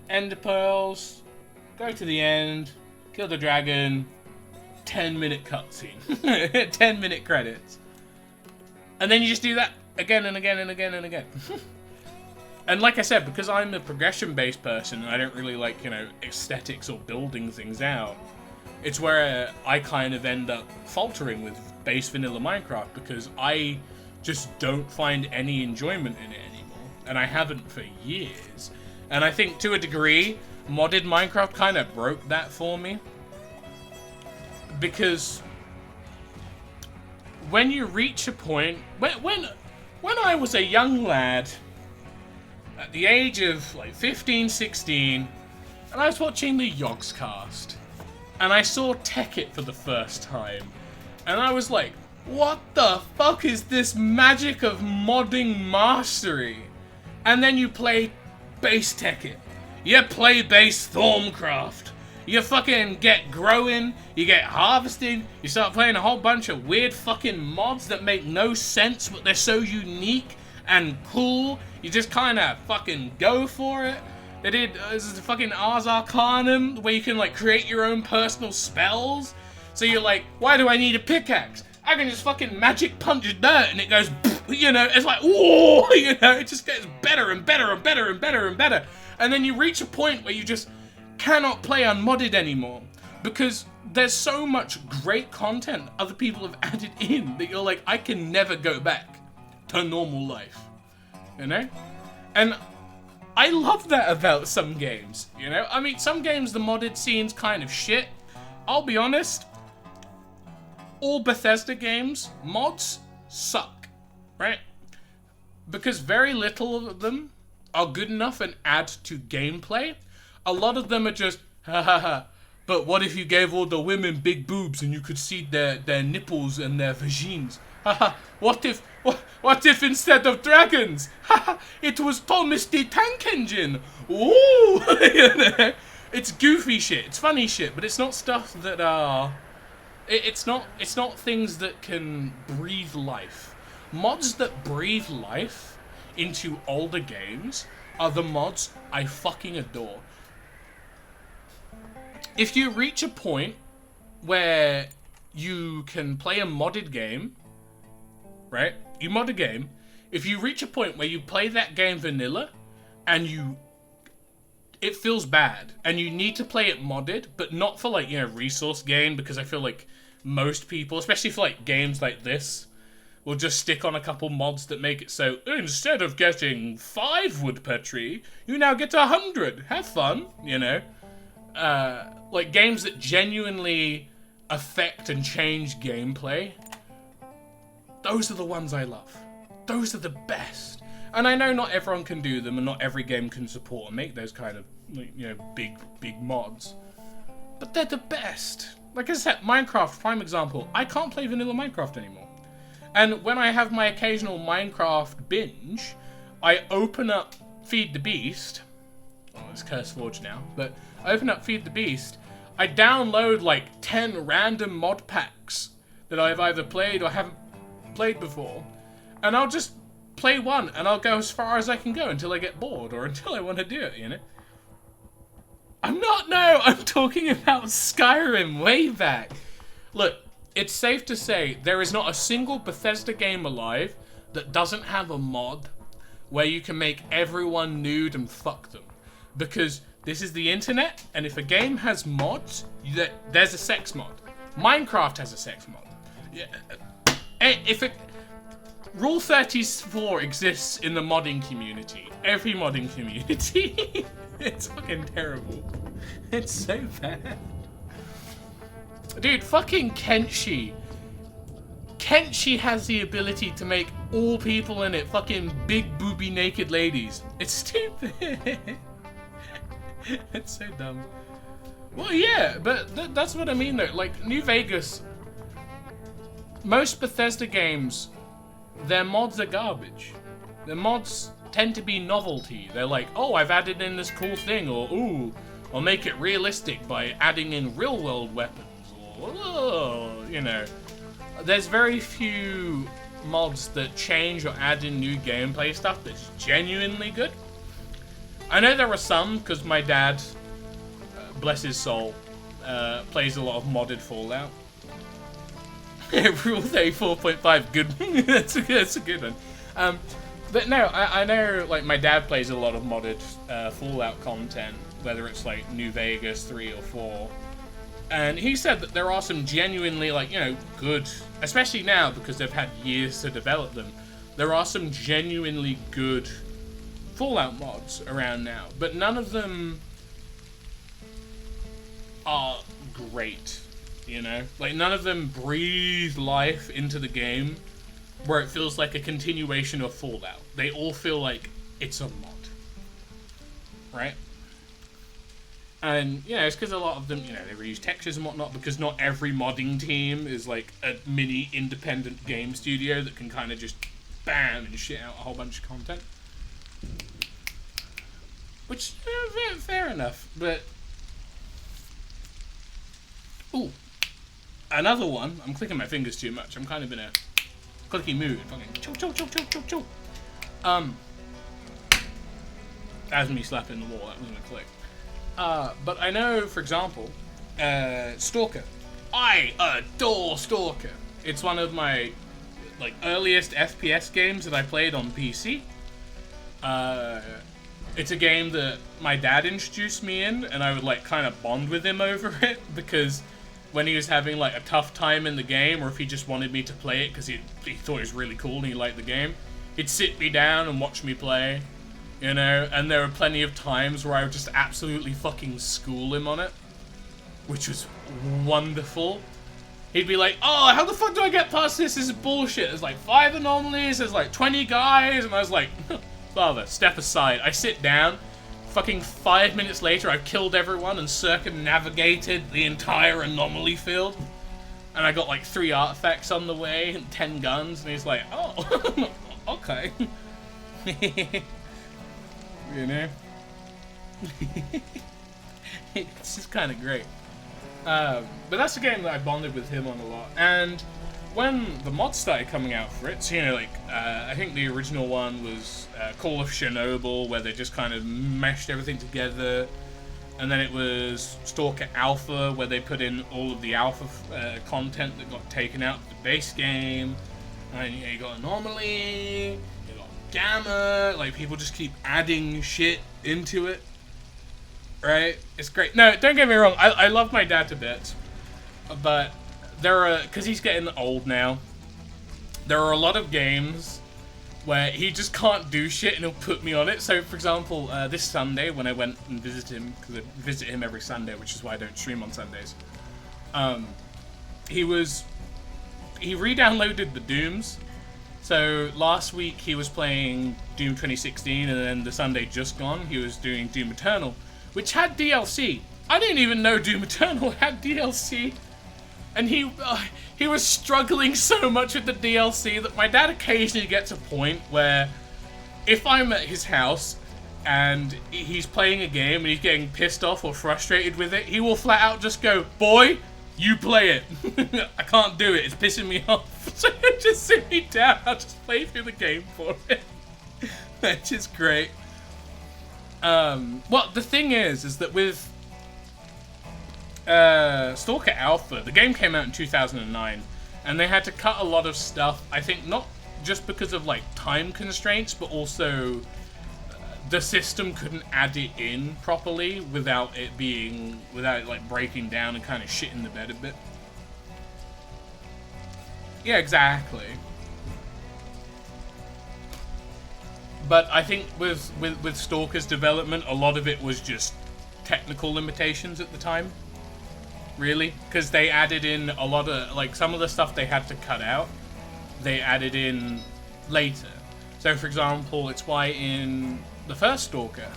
ender pearls, go to the end, kill the dragon, 10-minute cutscene, 10-minute credits. And then you just do that again and again and again and again. And like I said, because I'm a progression-based person and I don't really like, you know, aesthetics or building things out, it's where I kind of end up faltering with base vanilla Minecraft because I just don't find any enjoyment in it anymore. And I haven't for years. And I think to a degree, modded Minecraft kind of broke that for me. Because when you reach a point, when I was a young lad, at the age of like 15, 16, and I was watching the Yogscast, and I saw Tekkit for the first time, and I was like, what the fuck is this magic of modding mastery? And then you play base Tekkit. You play base Thaumcraft. You fucking get growing, you get harvesting, you start playing a whole bunch of weird fucking mods that make no sense, but they're so unique and cool, you just kind of fucking go for it. They did, this is the fucking Ars Arcanum, where you can like create your own personal spells. So you're like, why do I need a pickaxe? I can just fucking magic punch dirt and it goes, you know, it's like, whoa, you know, it just gets better and better and better and better and better. And then you reach a point where you just cannot play unmodded anymore Because there's so much great content other people have added in that you're like, I can never go back to normal life, you know? And I love that about some games, you know? I mean, some games, the modded scene's kind of shit. I'll be honest, all Bethesda games, mods suck, right? Because very little of them are good enough and add to gameplay. A lot of them are just, ha ha ha. But what if you gave all the women big boobs and you could see their nipples and their vagines? Haha, what if instead of dragons, haha, it was Thomas the Tank Engine? Ooh! You know? It's goofy shit, it's funny shit, but it's not stuff that are... It's not things that can breathe life. Mods that breathe life into older games are the mods I fucking adore. If you reach a point where you can play a modded game, right? You mod a game. If you reach a point where you play that game vanilla and it feels bad and you need to play it modded, but not for like, you know, resource gain, because I feel like most people, especially for like games like this, will just stick on a couple mods that make it so instead of getting 5 wood per tree, you now get 100. Have fun, you know? Like games that genuinely affect and change gameplay, those are the ones I love. Those are the best. And I know not everyone can do them, and not every game can support and make those kind of, you know, big mods. But they're the best. Like I said, Minecraft, prime example. I can't play vanilla Minecraft anymore. And when I have my occasional Minecraft binge, I open up Feed the Beast. Oh, it's CurseForge now, but I open up Feed the Beast, I download like 10 random mod packs that I've either played or haven't played before, and I'll just play one, and I'll go as far as I can go until I get bored, or until I want to do it, you know? I'm talking about Skyrim way back. Look, it's safe to say there is not a single Bethesda game alive that doesn't have a mod where you can make everyone nude and fuck them. Because this is the internet, and if a game has mods, there's a sex mod. Minecraft has a sex mod. Rule 34 exists in the modding community. Every modding community. It's fucking terrible. It's so bad. Dude, fucking Kenshi. Kenshi has the ability to make all people in it fucking big booby naked ladies. It's stupid. It's so dumb. Well, yeah, but that's what I mean though. Like, New Vegas, most Bethesda games, their mods are garbage. Their mods tend to be novelty. They're like, oh, I've added in this cool thing, or ooh, I'll make it realistic by adding in real world weapons, or, oh, you know. There's very few mods that change or add in new gameplay stuff that's genuinely good. I know there are some, because my dad, bless his soul, plays a lot of modded Fallout. Rule 34.5, good. that's a good one. But no, I know, like, my dad plays a lot of modded Fallout content, whether it's like New Vegas 3 or 4. And he said that there are some genuinely, like, you know, good, especially now because they've had years to develop them, there are some genuinely good Fallout mods around now, but none of them are great, you know? Like, none of them breathe life into the game where it feels like a continuation of Fallout. They all feel like it's a mod, right? And, you know, it's because a lot of them, you know, they reuse textures and whatnot, because not every modding team is like a mini independent game studio that can kind of just bam and shit out a whole bunch of content. Which, fair enough, but... Ooh. Another one. I'm clicking my fingers too much. I'm kind of in a clicky mood. Fucking choo. That was me slapping the wall. That wasn't a click. But I know, for example, Stalker. I adore Stalker. It's one of my, like, earliest FPS games that I played on PC. It's a game that my dad introduced me in, and I would like kind of bond with him over it, because when he was having like a tough time in the game, or if he just wanted me to play it because he thought it was really cool and he liked the game, he'd sit me down and watch me play, you know, and there were plenty of times where I would just absolutely fucking school him on it, which was wonderful. He'd be like, oh, how the fuck do I get past this? This is bullshit. There's like 5 anomalies, there's like 20 guys, and I was like, father, step aside. I sit down, fucking 5 minutes later I've killed everyone and circumnavigated the entire anomaly field. And I got like 3 artifacts on the way and 10 guns, and he's like, oh, okay. You know? It's just kind of great. But that's a game that I bonded with him on a lot. And when the mods started coming out for it, so, you know, like, I think the original one was Call of Chernobyl, where they just kind of meshed everything together. And then it was Stalker Alpha, where they put in all of the alpha content that got taken out of the base game. And you know, you got Anomaly, you got Gamma, like, people just keep adding shit into it. Right? It's great. No, don't get me wrong, I love my dad to bits. But there are, because he's getting old now, there are a lot of games where he just can't do shit and he'll put me on it. So, for example, this Sunday when I went and visited him, because I visit him every Sunday, which is why I don't stream on Sundays, he re-downloaded the Dooms. So last week he was playing Doom 2016, and then the Sunday just gone he was doing Doom Eternal, which had DLC. I didn't even know Doom Eternal had DLC. And he was struggling so much with the DLC that my dad occasionally gets a point where if I'm at his house and he's playing a game and he's getting pissed off or frustrated with it, he will flat out just go, boy, you play it. I can't do it, it's pissing me off. So he'll just sit me down, I'll just play through the game for him. Which is great. Well, the thing is that with Stalker Alpha, the game came out in 2009, and they had to cut a lot of stuff, I think not just because of like time constraints, but also the system couldn't add it in properly without it like breaking down and kind of shitting the bed a bit. Yeah, exactly. But I think with Stalker's development, a lot of it was just technical limitations at the time. Really? Because they added in a lot of, like, some of the stuff they had to cut out, they added in later. So, for example, it's why in the first Stalker,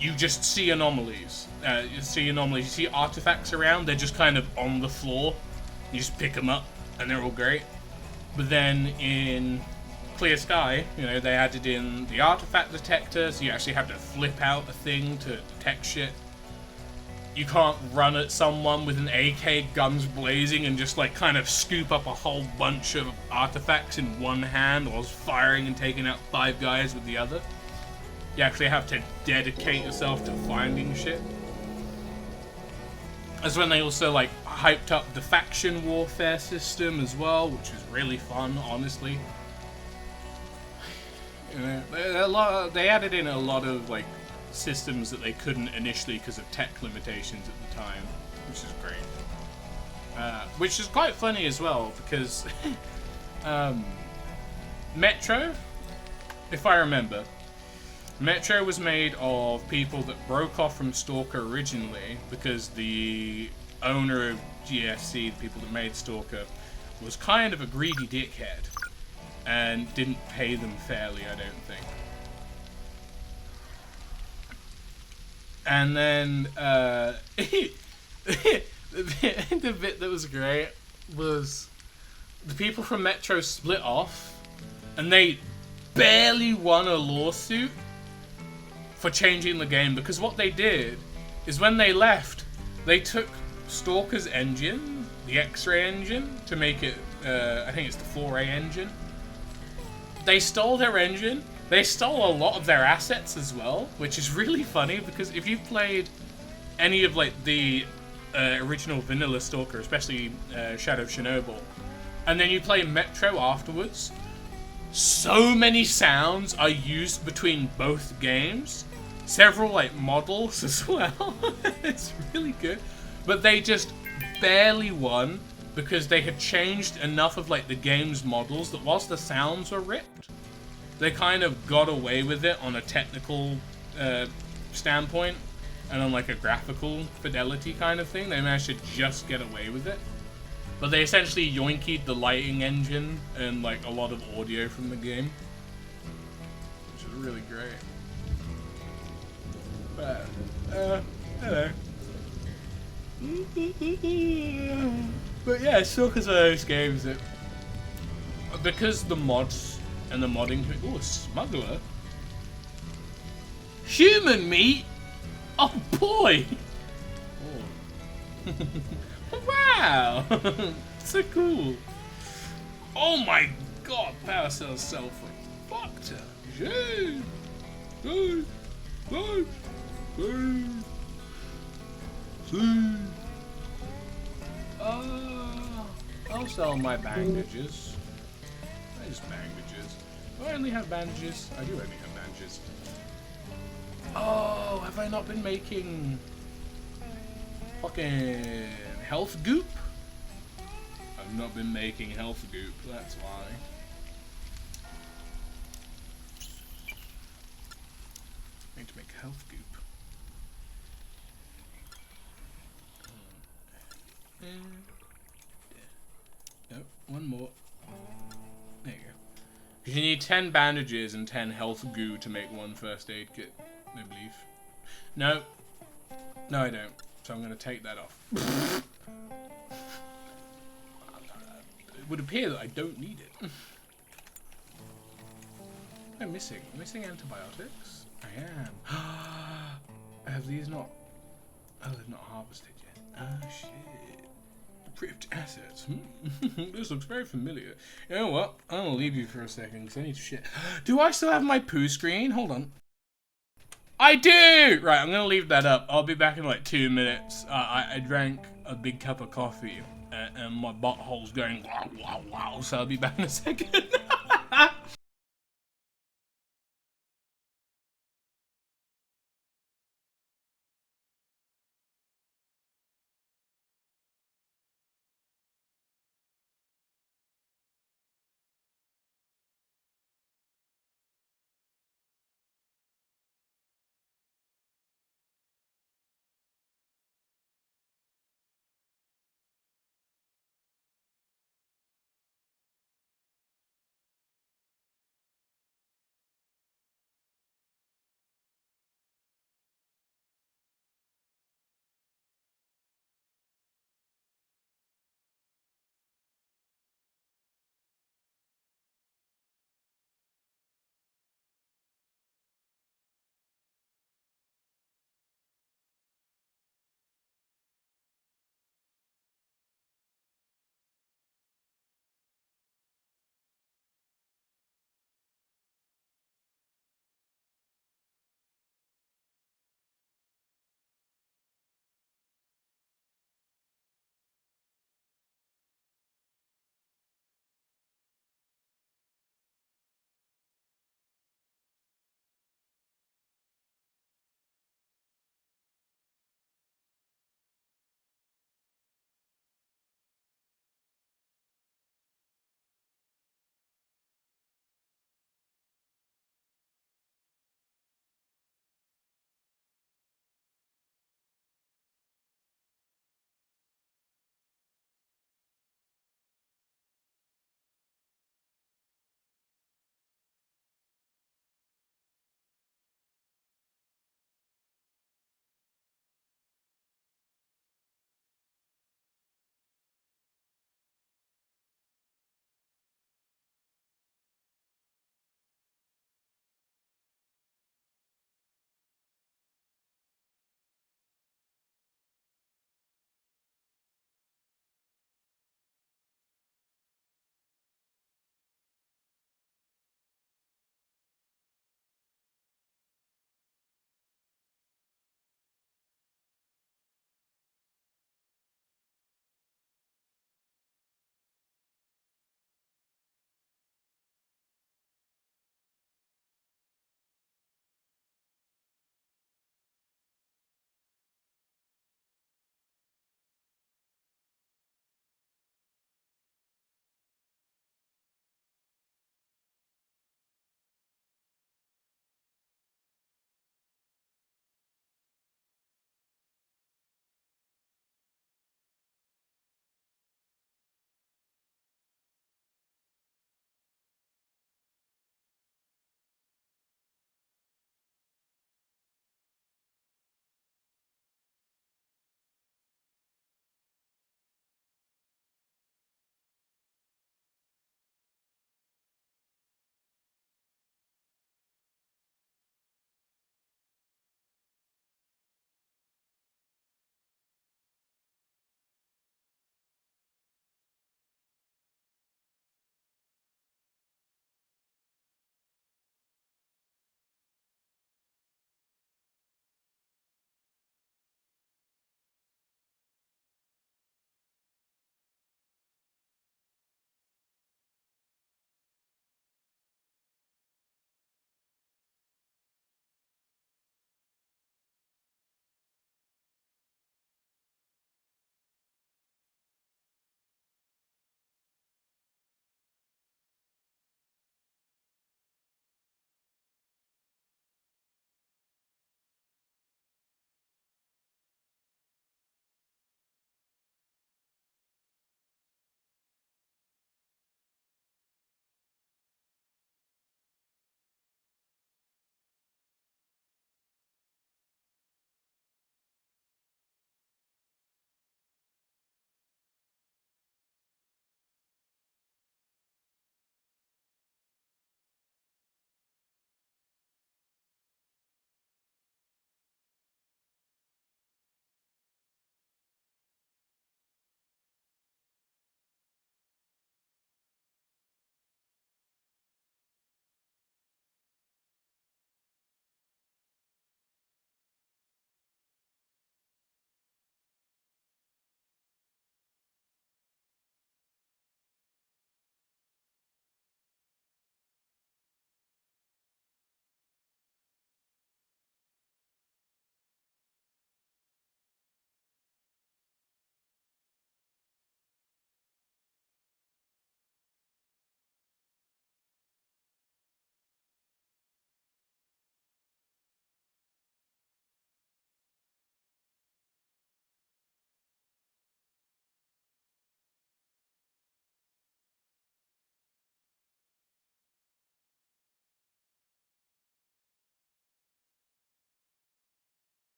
you just see anomalies. You see artifacts around, they're just kind of on the floor. You just pick them up, and they're all great. But then in Clear Sky, you know, they added in the artifact detector, so you actually have to flip out a thing to detect shit. You can't run at someone with an AK, guns blazing, and just like kind of scoop up a whole bunch of artifacts in one hand whilst firing and taking out 5 guys with the other. You actually have to dedicate yourself to finding shit. That's when they also like hyped up the faction warfare system as well, which is really fun, honestly. You know, they added in a lot of like systems that they couldn't initially because of tech limitations at the time, which is great. Which is quite funny as well, because Metro, if I remember, Metro was made of people that broke off from Stalker originally because the owner of GSC, the people that made Stalker, was kind of a greedy dickhead and didn't pay them fairly, I don't think. And then the bit that was great was the people from Metro split off, and they barely won a lawsuit for changing the game, because what they did is when they left, they took Stalker's engine, the X-Ray engine, to make it, I think it's the 4A engine. They stole their engine. They stole a lot of their assets as well, which is really funny, because if you've played any of like the original vanilla Stalker, especially Shadow of Chernobyl, and then you play Metro afterwards, so many sounds are used between both games several like models as well. It's really good, but they just barely won because they had changed enough of like the game's models that whilst the sounds were ripped, they kind of got away with it on a technical standpoint and on like a graphical fidelity kind of thing. They managed to just get away with it. But they essentially yoinkied the lighting engine and like a lot of audio from the game, which is really great. But, hello. But yeah, it's still because of those games that, because the mods and the modding. Ooh, a smuggler. Human meat. Oh boy. Oh. Wow! So cool. Oh my god, Power Cell self fucked her. Shit. I'll sell my bandages. Just bandages. Do I only have bandages? I do only have bandages. Oh, have I not been making fucking health goop? I've not been making health goop, that's why. I need to make health goop. Nope, one more. There you go. Because you need 10 bandages and 10 health goo to make one first aid kit, I believe. No. No, I don't. So I'm going to take that off. It would appear that I don't need it. What am I missing? Am I missing antibiotics? I am. Have these not... Oh, they've not harvested yet. Oh, shit. Crypt assets. This looks very familiar. You know what? I'm gonna leave you for a second because I need to shit. Do I still have my poo screen? Hold on. I do! Right, I'm gonna leave that up. I'll be back in like 2 minutes. I drank a big cup of coffee and my butthole's going wow, wow, wow. So I'll be back in a second.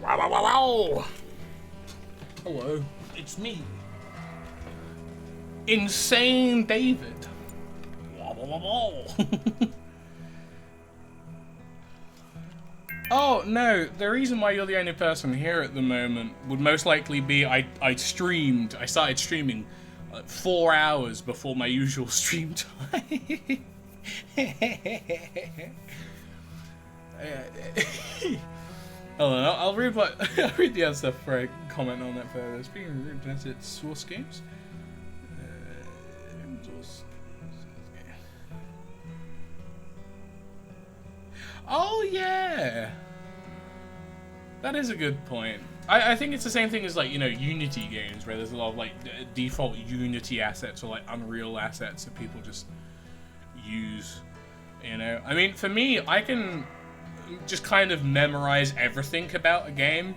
Wow, wow, wow, wow. Hello, it's me. Insane David. Wow, wow, wow, wow. Oh, no, the reason why you're the only person here at the moment would most likely be I started streaming 4 hours before my usual stream time. Hold on, I'll read the other stuff before I comment on that further. Speaking of internet, it's Source Games. Oh yeah, that is a good point. I think it's the same thing as like, you know, Unity games where there's a lot of like default Unity assets or like Unreal assets that people just use. You know, I mean, for me, I can just kind of memorize everything about a game.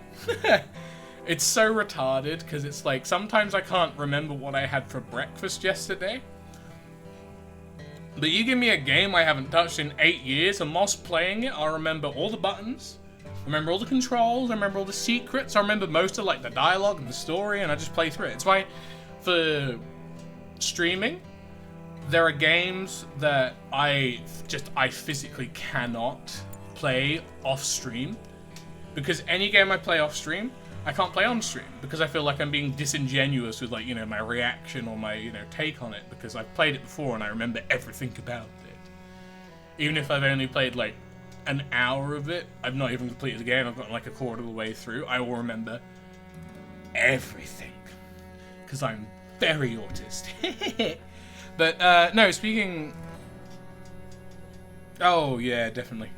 It's so retarded because it's like sometimes I can't remember what I had for breakfast yesterday. But you give me a game I haven't touched in 8 years, and whilst playing it, I'll remember all the buttons, I remember all the controls, I remember all the secrets, I remember most of like the dialogue and the story, and I just play through it. It's why for streaming, there are games that I physically cannot play off stream, because any game I play off stream, I can't play on stream because I feel like I'm being disingenuous with, like, you know, my reaction or my, you know, take on it, because I've played it before and I remember everything about it. Even if I've only played like an hour of it, I've not even completed the game, I've gotten like a quarter of the way through, I will remember everything because I'm very autistic. But no, speaking, oh yeah, definitely.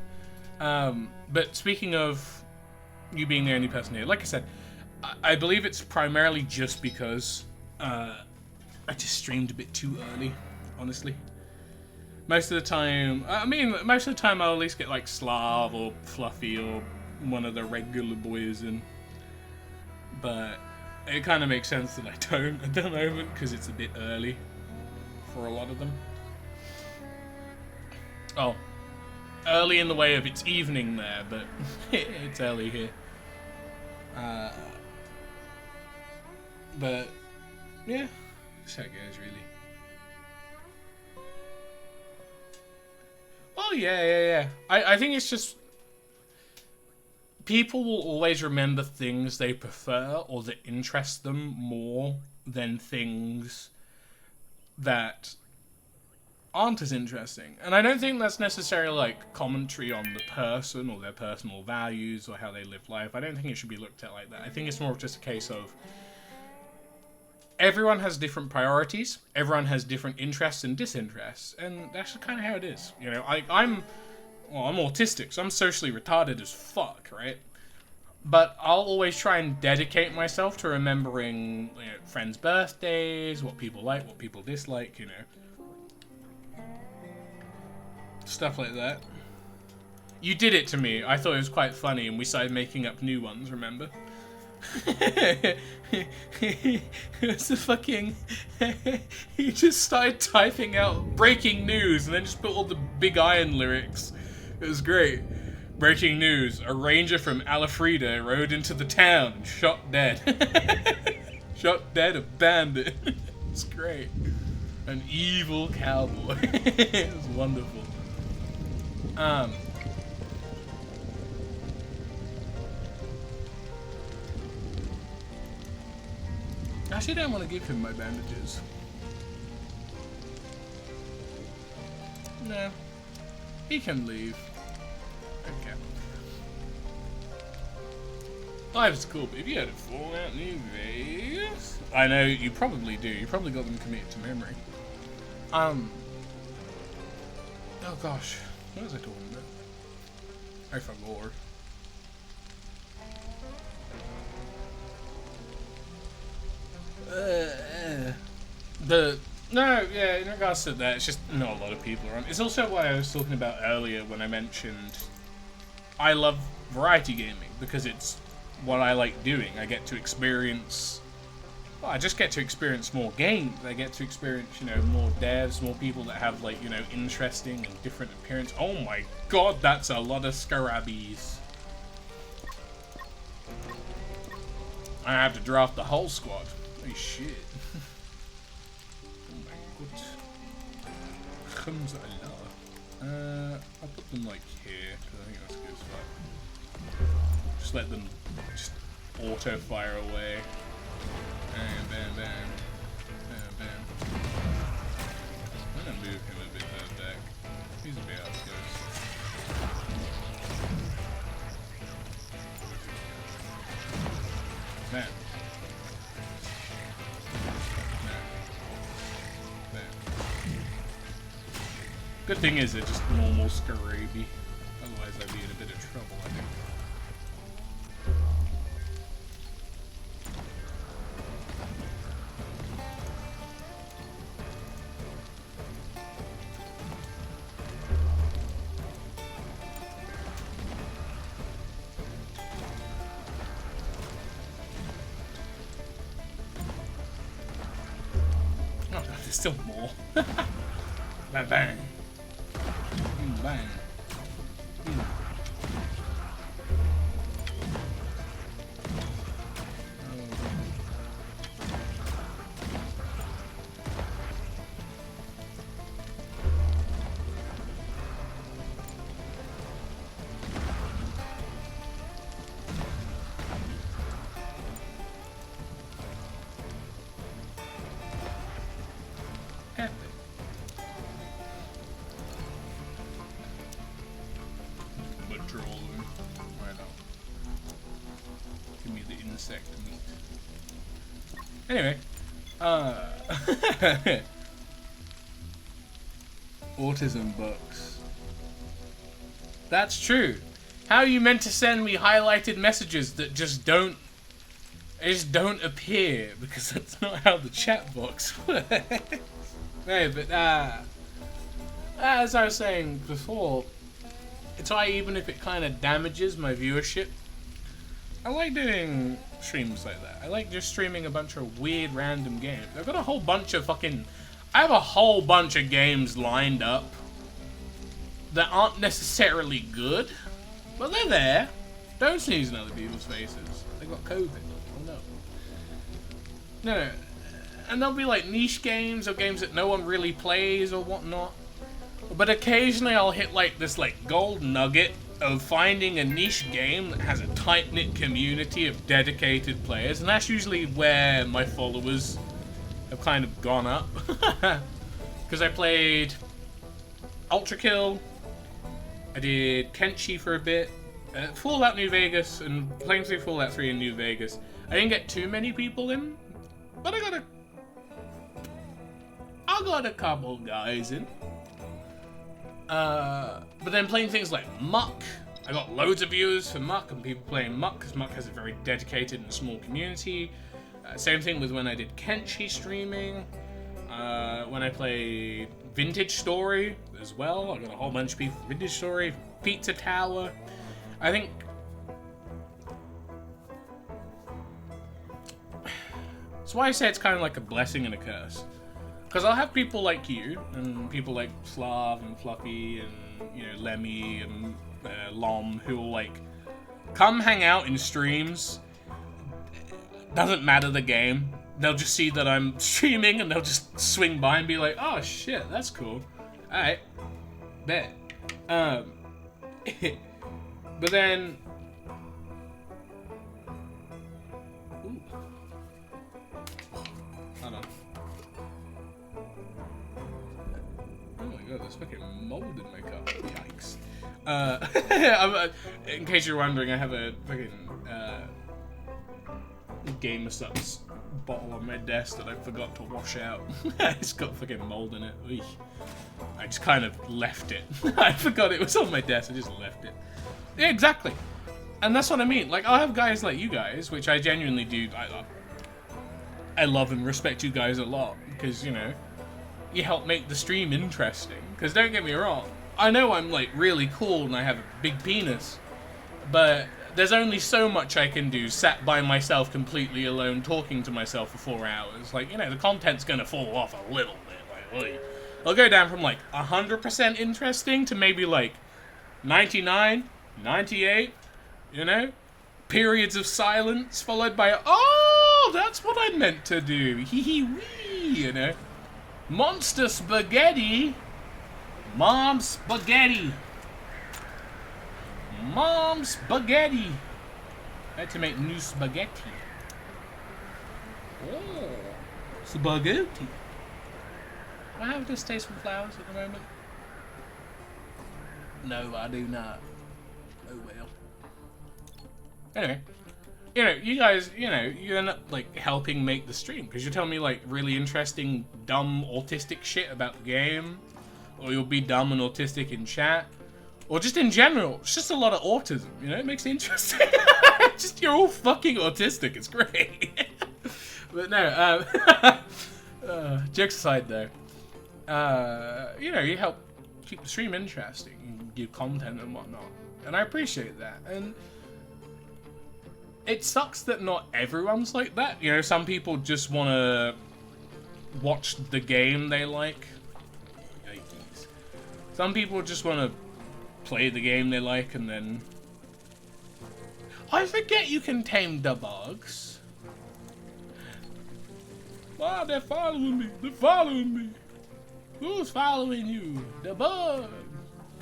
But speaking of you being the only person here, like I said, I believe it's primarily just because I just streamed a bit too early, honestly. Most of the time, most of the time I'll at least get like Slav or Fluffy or one of the regular boys in. But it kind of makes sense that I don't at the moment because it's a bit early for a lot of them. Oh, early in the way of it's evening there, but it's early here. But yeah, that's how it goes, really. Oh yeah. I think it's just people will always remember things they prefer or that interest them more than things that aren't as interesting. And I don't think that's necessarily like commentary on the person or their personal values or how they live life. I don't think it should be looked at like that. I think it's more of just a case of everyone has different priorities, everyone has different interests and disinterests, and that's kind of how it is. You know, I'm autistic, so I'm socially retarded as fuck, right? But I'll always try and dedicate myself to remembering, you know, friends' birthdays, what people like, what people dislike, you know. Stuff like that. You did it to me. I thought it was quite funny, and we started making up new ones, remember? It's a fucking... He just started typing out breaking news and then just put all the Big Iron lyrics. It was great. Breaking news. A ranger from Alfreda rode into the town and shot dead. Shot dead a bandit. It's great. An evil cowboy. It was wonderful. I actually don't want to give him my bandages. No. He can leave. Okay. Life's cool, but if you had a Fallout New Vegas... I know, you probably do. You probably got them committed to memory. Oh gosh. What was I talking about? I forgot. In regards to that, it's just not a lot of people around. It's also what I was talking about earlier when I mentioned I love variety gaming because it's what I like doing. I get to experience, well, I just get to experience more games. I get to experience, you know, more devs, more people that have, like, you know, interesting and different appearance. Oh my god, that's a lot of Scarabs. I have to draft the whole squad. Holy shit. Oh my god. Comes Allah. I'll put them like here, because I think that's good stuff. Just let them just auto fire away. Bam, bam, bam. Bam, bam. I'm gonna move him a bit further back. He's a bit outskirts. Man. Good thing is they're just normal Scarabi. Otherwise I'd be in a bit of trouble, I think. Oh, there's still more. Bang, bang. Bang. Anyway, autism books. That's true. How are you meant to send me highlighted messages that just don't appear? Because that's not how the chat box works. No, but as I was saying before, it's why even if it kind of damages my viewership, I like doing streams like that. I like just streaming a bunch of weird random games. I've got a whole bunch of I have a whole bunch of games lined up that aren't necessarily good, but they're there. Don't sneeze in other people's faces. They got COVID. Oh no. No. And they'll be like niche games or games that no one really plays or whatnot. But occasionally I'll hit like this gold nugget of finding a niche game that has a tight-knit community of dedicated players, and that's usually where my followers have kind of gone up. Because I played Ultra Kill, I did Kenshi for a bit, Fallout New Vegas, and playing through Fallout 3 in New Vegas. I didn't get too many people in, but I got a couple guys in. But then playing things like Muck, I got loads of viewers for Muck and people playing Muck, because Muck has a very dedicated and small community. Same thing with when I did Kenshi streaming. When I played Vintage Story as well, I got a whole bunch of people for Vintage Story, Pizza Tower. I think that's why I say it's kind of like a blessing and a curse. Because I'll have people like you, and people like Slav and Fluffy, and, you know, Lemmy and Lom, who will, like, come hang out in streams. Doesn't matter the game. They'll just see that I'm streaming, and they'll just swing by and be like, oh, shit, that's cool. Alright. Bet. But then... Ooh. Hold on. Oh my god, there's fucking mold in my cup. Yikes. In case you're wondering, I have a fucking Gamer Subs bottle on my desk that I forgot to wash out. It's got fucking mold in it. Eesh. I just kind of left it. I forgot it was on my desk, I just left it. Yeah, exactly. And that's what I mean. Like, I'll have guys like you guys, which I genuinely do. I love and respect you guys a lot, because, you know, you help make the stream interesting. Because don't get me wrong, I know I'm like really cool and I have a big penis, but there's only so much I can do sat by myself completely alone talking to myself for 4 hours. Like, you know, the content's gonna fall off a little bit. Like, oy. I'll go down from like 100% interesting to maybe like 99, 98, you know? periods of silence followed by, oh, that's what I meant to do. Hee hee wee, you know. Monster spaghetti. Mom spaghetti. Mom spaghetti. I had to make new spaghetti. Oh, spaghetti. Do I have distasteful flowers at the moment? No, I do not. Oh well. Anyway, you know, you guys, you know, you end up like helping make the stream because you're telling me like really interesting, dumb, autistic shit about the game, or you'll be dumb and autistic in chat, or just in general. It's just a lot of autism, you know. It makes it interesting. Just you're all fucking autistic. It's great. But no, jokes aside though, you know, you help keep the stream interesting, and give content and whatnot, and I appreciate that. And it sucks that not everyone's like that. You know, some people just want to watch the game they like. Yikes. Some people just want to play the game they like and then... I forget you can tame the bugs. Ah, they're following me. They're following me. Who's following you? The bugs.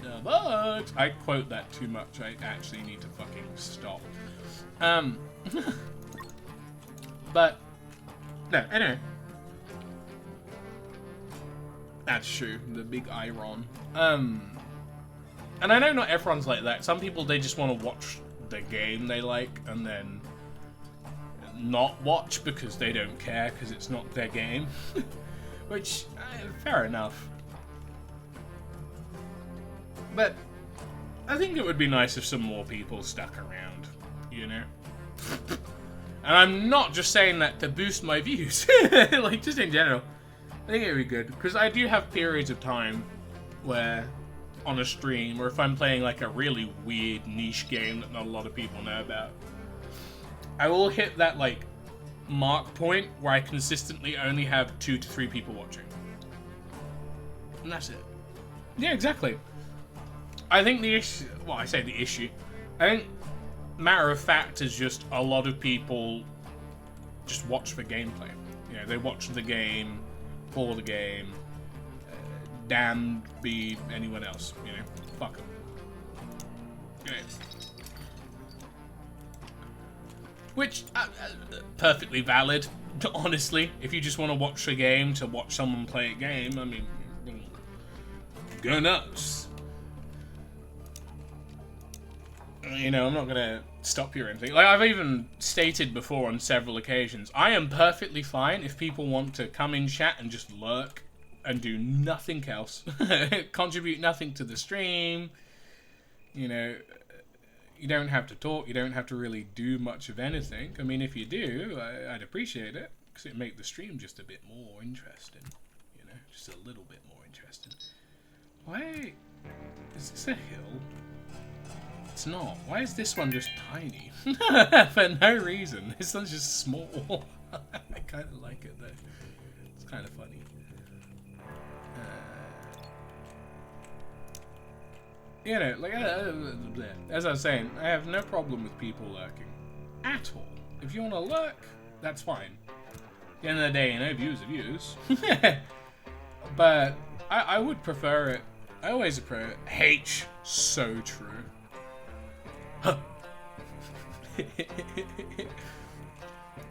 The bugs. I quote that too much. I actually need to fucking stop. But no, anyway. That's true. The big iron. And I know not everyone's like that. Some people, they just want to watch the game they like and then not watch because they don't care because it's not their game. Which, fair enough. But I think it would be nice if some more people stuck around, you know? And I'm not just saying that to boost my views, like just in general. I think it would be good, because I do have periods of time where, on a stream, or if I'm playing like a really weird niche game that not a lot of people know about, I will hit that like mark point where I consistently only have 2 to 3 people watching. And that's it. Yeah, exactly. I think the issue, well, I say the issue, I think matter of fact is just a lot of people just watch for gameplay. You know, they watch the game for the game. Damned be anyone else, you know. Fuck them. Okay. Which, perfectly valid, honestly. If you just want to watch a game to watch someone play a game, I mean, go nuts. You know, I'm not gonna stop you or anything. Like, I've even stated before on several occasions, I am perfectly fine if people want to come in chat and just lurk and do nothing else. Contribute nothing to the stream. You know, you don't have to talk, you don't have to really do much of anything. I mean, if you do, I'd appreciate it, because it'd make the stream just a bit more interesting. You know, just a little bit more interesting. Why is this a hill? It's not. Why is this one just tiny? For no reason. This one's just small. I kind of like it though. It's kind of funny. You know, like, as I was saying, I have no problem with people lurking. At all. If you want to lurk, that's fine. At the end of the day, you know, views are views. But I would prefer it. I always prefer it. H, so true. Huh.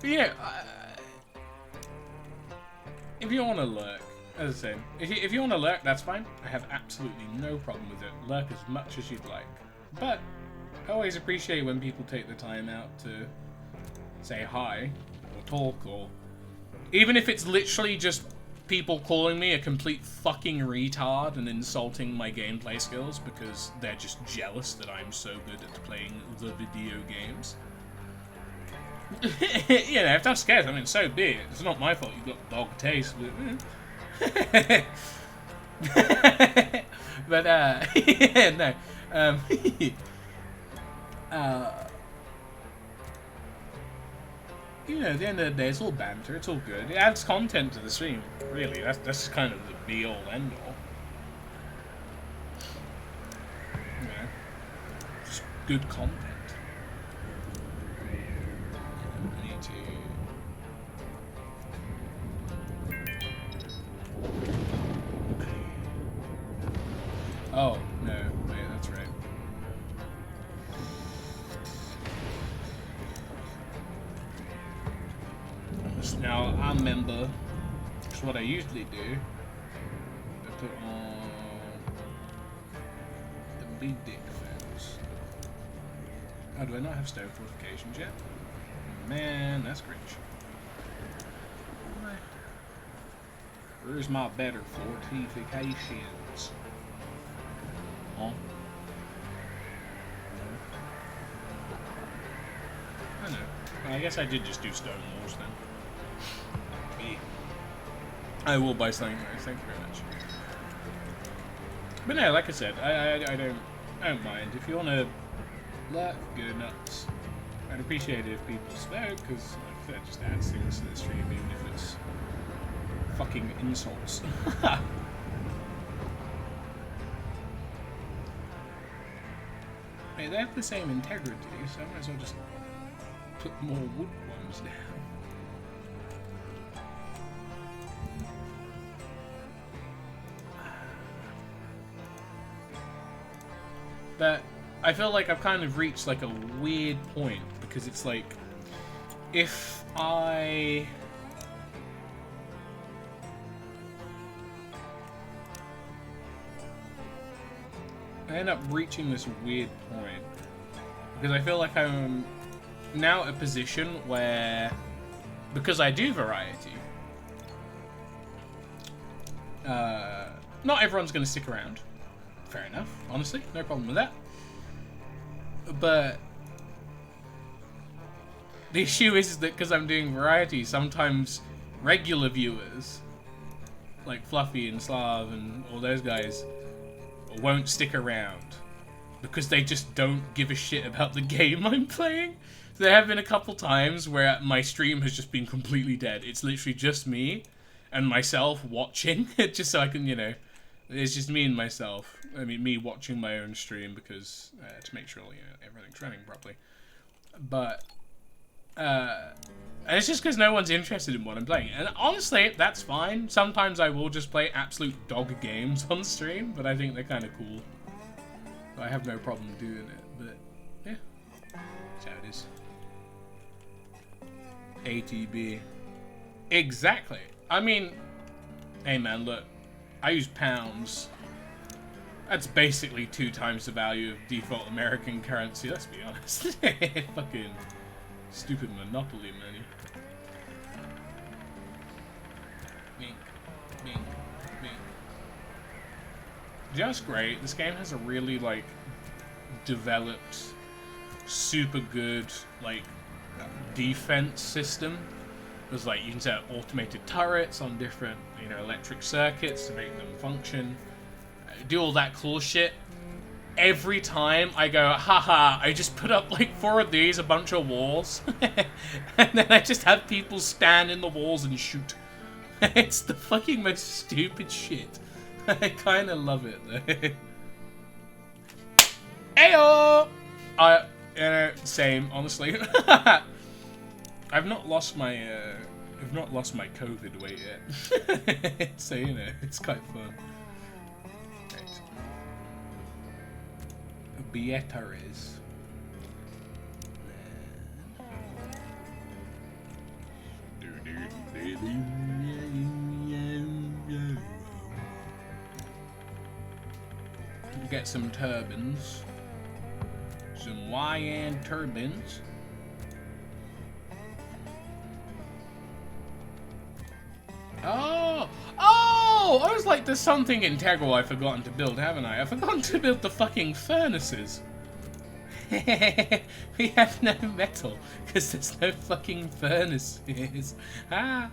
Yeah, if you want to lurk, as I say, if you want to lurk, that's fine. I have absolutely no problem with it. Lurk as much as you'd like. But I always appreciate when people take the time out to say hi, or talk, or even if it's literally just people calling me a complete fucking retard and insulting my gameplay skills because they're just jealous that I'm so good at playing the video games. You know, if that's the case, I mean, so be it. It's not my fault you've got dog taste. But, yeah, no. You know, at the end of the day, it's all banter, it's all good. It adds content to the stream, really. That's kind of the be-all, end-all. You know, just good content. Oh, no. Wait, that's right. Now, I remember, that's what I usually do. I put on the big dick fence. Oh, do I not have stone fortifications yet? Man, that's cringe. Where's my better fortifications? Huh? I know. Well, I guess I did just do stone walls then. I will buy something nice. Thank you very much. But no, like I said, I don't mind. If you want to lurk, go nuts. I'd appreciate it if people spoke, because like, that just adds things to the stream, even if it's fucking insults. Hey, they have the same integrity, so I might as well just put more wood ones down. But I feel like I've kind of reached like a weird point, because it's like, if I end up reaching this weird point, because I feel like I'm now at a position where, because I do variety, not everyone's going to stick around. Fair enough, honestly, no problem with that. But the issue is that because I'm doing variety, sometimes regular viewers, like Fluffy and Slav and all those guys, won't stick around because they just don't give a shit about the game I'm playing. There have been a couple times where my stream has just been completely dead. It's literally just me and myself watching, just so I can, you know, it's just me and myself. I mean, me watching my own stream because to make sure, you know, everything's running properly. But and it's just because no one's interested in what I'm playing. And honestly, that's fine. Sometimes I will just play absolute dog games on stream, but I think they're kind of cool. So I have no problem doing it. But yeah, that's how it is. ATB. Exactly. I mean, hey man, look. I use pounds. That's basically 2 times the value of default American currency, let's be honest. Fucking stupid monopoly money. Mink, mink, mink. Just great. This game has a really, like, developed, super good, like, defense system. There's like, you can set automated turrets on different, you know, electric circuits to make them function. Do all that cool shit. Every time I go, haha, I just put up like 4 of these, a bunch of walls. And then I just have people stand in the walls and shoot. It's the fucking most stupid shit. I kind of love it though. Ayo! Same, honestly. I've not lost my COVID weight yet. So, you know, it's quite fun. Right. Beatriz. Get some turbines. Some YN turbines. Oh! I was like, there's something integral I've forgotten to build, haven't I? I've forgotten to build the fucking furnaces. We have no metal, because there's no fucking furnaces. Ah!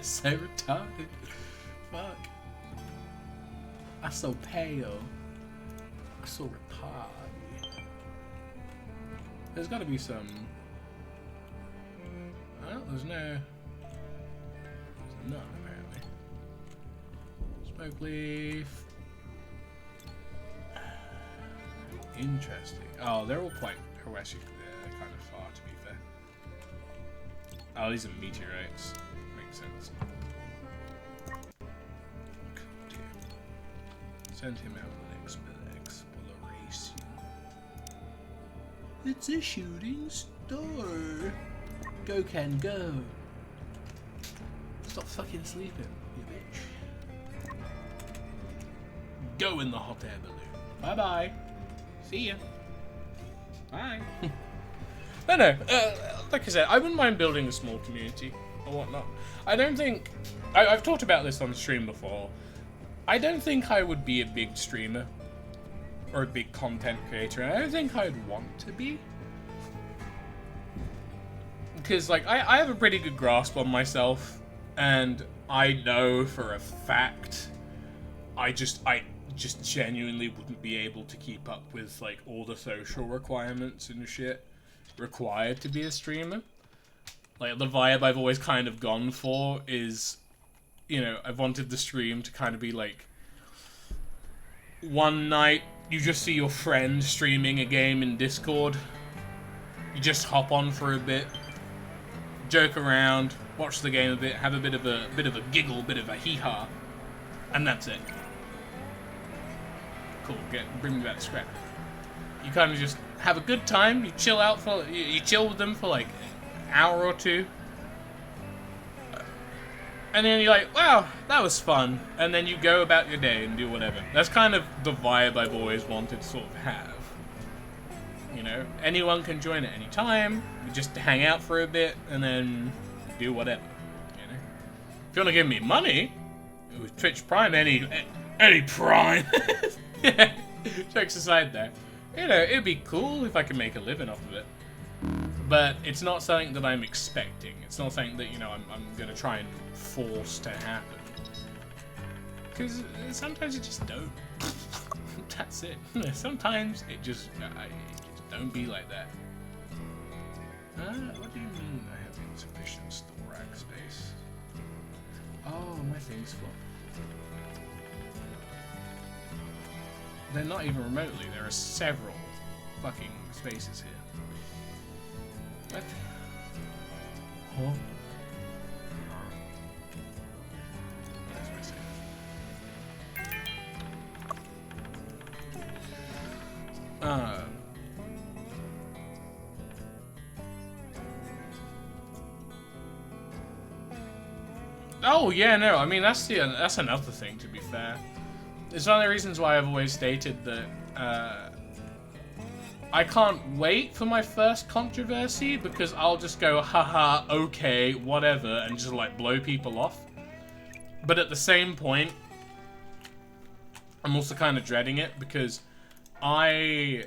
So retarded. Fuck. I'm so pale. I'm so retarded. There's gotta be some... Oh, there's no... There's none, apparently. Smoke leaf. Interesting. Oh, they're all quite... They're actually kind of far, to be fair. Oh, these are meteorites. Makes sense. Send him out with an exploration. It's a shooting star. Go, Ken, go. Stop fucking sleeping, you bitch. Go in the hot air balloon. Bye-bye. See ya. Bye. No, like I said, I wouldn't mind building a small community or whatnot. I don't think... I've talked about this on stream before. I don't think I would be a big streamer or a big content creator, and I don't think I'd want to be. Because, like, I have a pretty good grasp on myself, and I know for a fact I just genuinely wouldn't be able to keep up with, like, all the social requirements and shit required to be a streamer. Like, the vibe I've always kind of gone for is, you know, I've wanted the stream to kind of be like, one night you just see your friend streaming a game in Discord, you just hop on for a bit, joke around, watch the game a bit, have a bit of a giggle, bit of a hee-haw, and that's it. Cool, bring me back to scrap. You kind of just have a good time, you chill out for, you chill with them for like an hour or two, and then you're like, wow, that was fun, and then you go about your day and do whatever. That's kind of the vibe I've always wanted to sort of have. You know, anyone can join at any time, you just hang out for a bit, and then do whatever, you know. If you want to give me money, with Twitch Prime, any Prime, yeah, jokes aside there, you know, it'd be cool if I could make a living off of it. But it's not something that I'm expecting. It's not something that, you know, I'm gonna try and force to happen. Because sometimes you just don't. That's it. Sometimes it just don't be like that. What do you mean I have insufficient store rack space? Oh, my thing's full. They're not even remotely. There are several fucking spaces here. What? Oh. That's my save. Oh yeah, no. I mean, that's another thing. To be fair, it's one of the reasons why I've always stated that I can't wait for my first controversy, because I'll just go, haha, okay, whatever, and just like blow people off. But at the same point, I'm also kind of dreading it, because I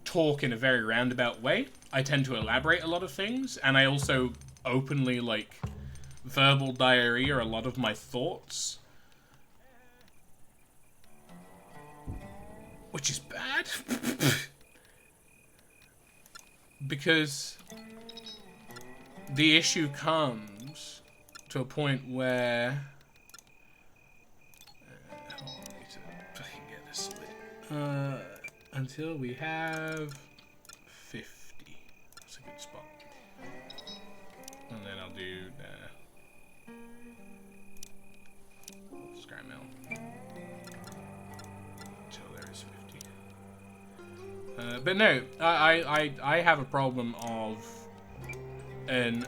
talk in a very roundabout way. I tend to elaborate a lot of things, and I also openly, like, verbal diarrhea a lot of my thoughts. Which is bad. Because the issue comes to a point where... hold on, I need to fucking get this sorted. Until we have 50. That's a good spot. And then I'll do scrap metal. Until there is 50. But no, I have a problem of, and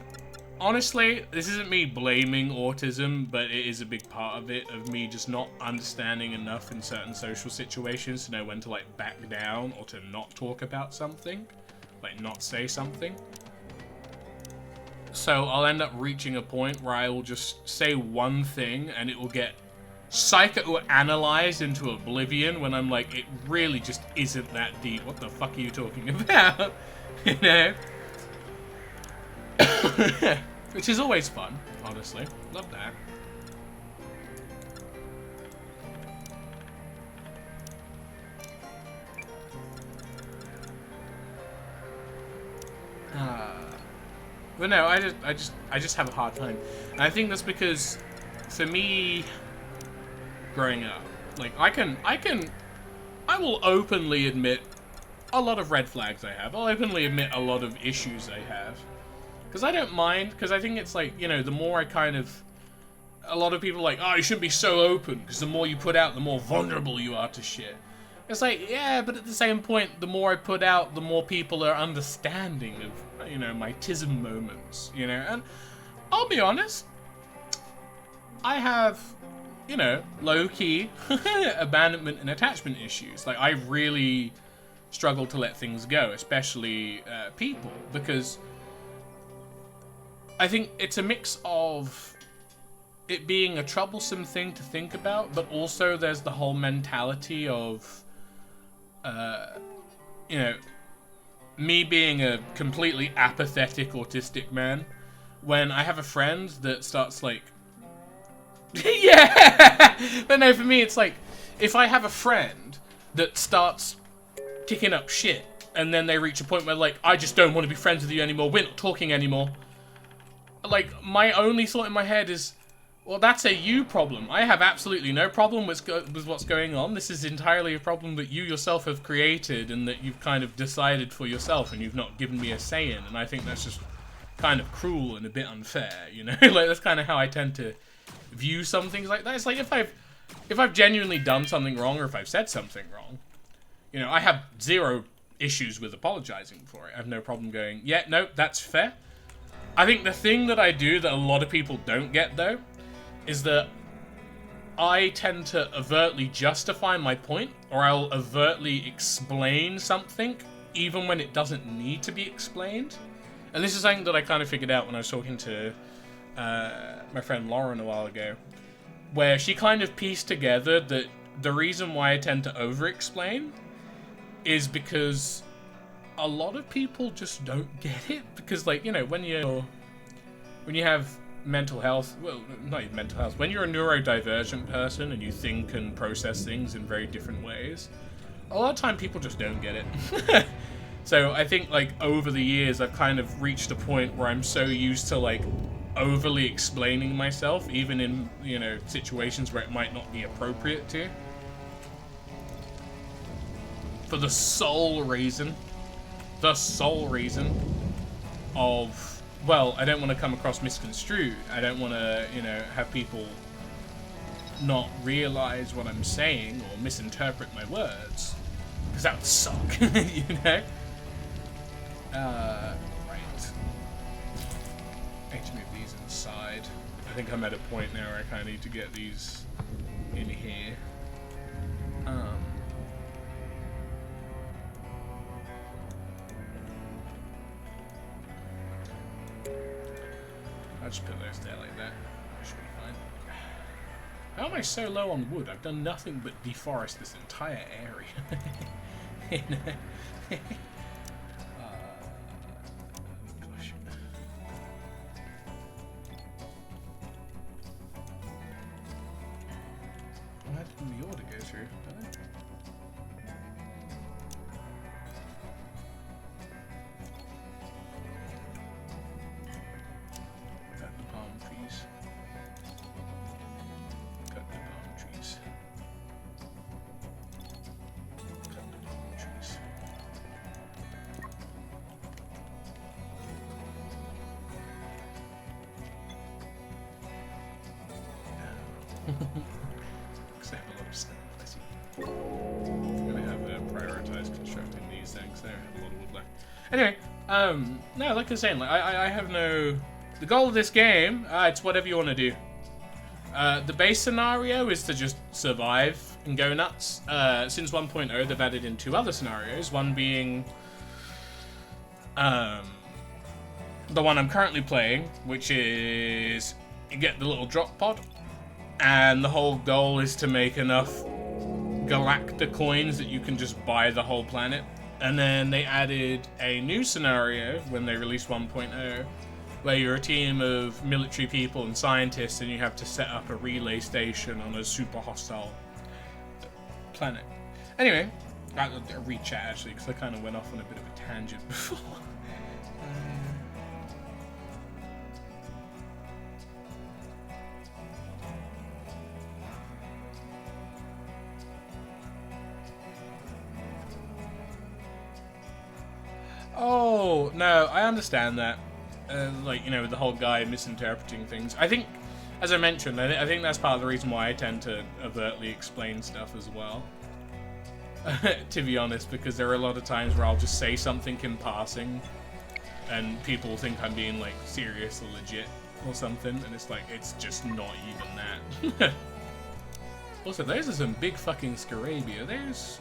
honestly, this isn't me blaming autism, but it is a big part of it, of me just not understanding enough in certain social situations to know when to, like, back down or to not talk about something, like, not say something. So I'll end up reaching a point where I will just say one thing and it will get psychoanalyzed into oblivion when I'm like, it really just isn't that deep. What the fuck are you talking about? You know? Which is always fun, honestly. Love that. But no, I just have a hard time. And I think that's because, for me, growing up, like, I will openly admit a lot of red flags I have. I'll openly admit a lot of issues I have. Because I don't mind, because I think it's like, you know, the more I kind of a lot of people are like, oh, you shouldn't be so open, because the more you put out, the more vulnerable you are to shit. It's like, yeah, but at the same point, the more I put out, the more people are understanding of, you know, my tism moments, you know, and I'll be honest, I have, you know, low-key abandonment and attachment issues. Like, I really struggle to let things go, especially people, because I think it's a mix of it being a troublesome thing to think about, but also there's the whole mentality of, you know, me being a completely apathetic autistic man, when I have a friend that starts like, yeah, but no, for me it's like, if I have a friend that starts kicking up shit, and then they reach a point where like, I just don't want to be friends with you anymore, we're not talking anymore. Like, my only thought in my head is, well, that's a you problem. I have absolutely no problem with what's going on. This is entirely a problem that you yourself have created and that you've kind of decided for yourself and you've not given me a say in. And I think that's just kind of cruel and a bit unfair, you know? Like, that's kind of how I tend to view some things like that. It's like, if I've genuinely done something wrong or if I've said something wrong, you know, I have zero issues with apologizing for it. I have no problem going, yeah, no, that's fair. I think the thing that I do that a lot of people don't get, though, is that I tend to overtly justify my point, or I'll overtly explain something, even when it doesn't need to be explained. And this is something that I kind of figured out when I was talking to my friend Lauren a while ago, where she kind of pieced together that the reason why I tend to over-explain is because a lot of people just don't get it. Because, like, you know, when you have mental health, well, not even mental health, when you're a neurodivergent person and you think and process things in very different ways, a lot of time people just don't get it. So I think, like, over the years I've kind of reached a point where I'm so used to, like, overly explaining myself, even in, you know, situations where it might not be appropriate to, for the sole reason of, well, I don't want to come across misconstrued. I don't want to, you know, have people not realize what I'm saying or misinterpret my words, because that would suck, you know? Right. I need to move these inside. I think I'm at a point now where I kind of need to get these in here. I'll just put those there like that. That should be fine. How am I so low on wood? I've done nothing but deforest this entire area. Gosh. I had the order go through, don't I? Because I have a lot of stuff, I see. I'm gonna have to prioritize constructing these things. There, I have a lot of wood left. Anyway, no, like I was saying, like, I have no... The goal of this game, it's whatever you want to do. The base scenario is to just survive and go nuts. Since 1.0, they've added in 2 other scenarios, one being the one I'm currently playing, which is you get the little drop pod, and the whole goal is to make enough Galacta coins that you can just buy the whole planet. And then they added a new scenario when they released 1.0, where you're a team of military people and scientists and you have to set up a relay station on a super hostile planet. Anyway, I'll re-chat actually, because I kind of went off on a bit of a tangent before. Oh, no, I understand that. Like, you know, the whole guy misinterpreting things. I think as I mentioned, I think that's part of the reason why I tend to overtly explain stuff as well. To be honest, because there are a lot of times where I'll just say something in passing, and people think I'm being like serious or legit or something, and it's like, it's just not even that. Also, those are some big fucking Scarabia. There's...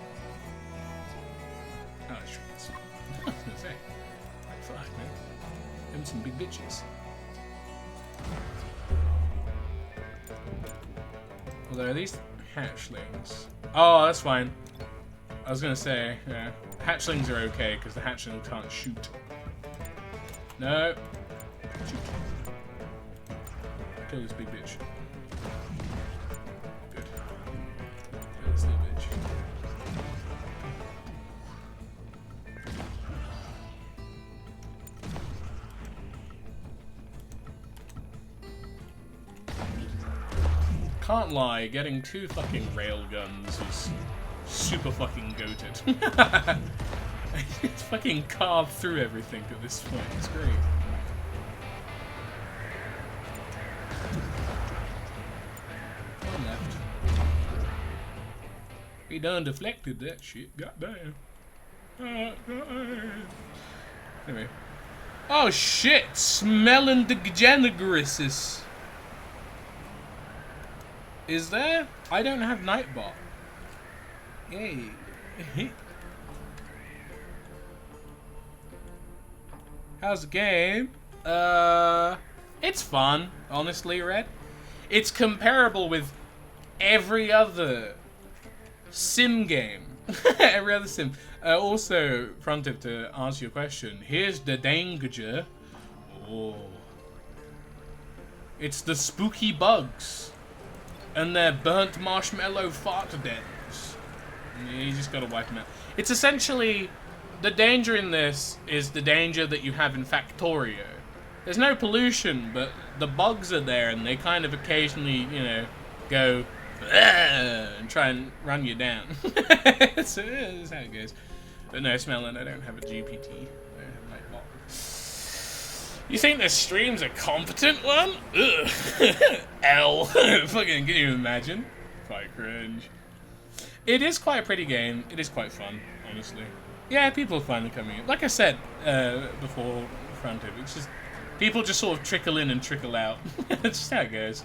Oh, that's true. I was gonna say. Fuck, man. Them some big bitches. Although, are these hatchlings? Oh, that's fine. I was gonna say, yeah. Hatchlings are okay, because the hatchling can't shoot. No. Shoot. Kill this big bitch. Good. Kill this little bitch. Can't lie, getting 2 fucking railguns is super fucking goated. It's fucking carved through everything at this point. It's great. One left. He done deflected that shit. Goddamn. Anyway. Oh shit! Smelling the Genegrisis. Is there? I don't have Nightbot. Yay. How's the game? It's fun, honestly, Red. It's comparable with every other sim game. Every other sim. Also, Frontiv, to answer your question, here's the danger. Oh. It's the spooky bugs. And their burnt marshmallow fart dens. You just gotta wipe them out. It's essentially... The danger in this is the danger that you have in Factorio. There's no pollution, but the bugs are there, and they kind of occasionally, you know, go and try and run you down. So that's how it goes. But no, Smelling, I don't have a GPT. I don't have my bot. You think this stream's a competent one? Ugh. L. Fucking, can you imagine? Quite cringe. It is quite a pretty game. It is quite fun, honestly. Yeah, people are finally coming in. Like I said before, Frontiv, it's just people just sort of trickle in and trickle out. That's just how it goes.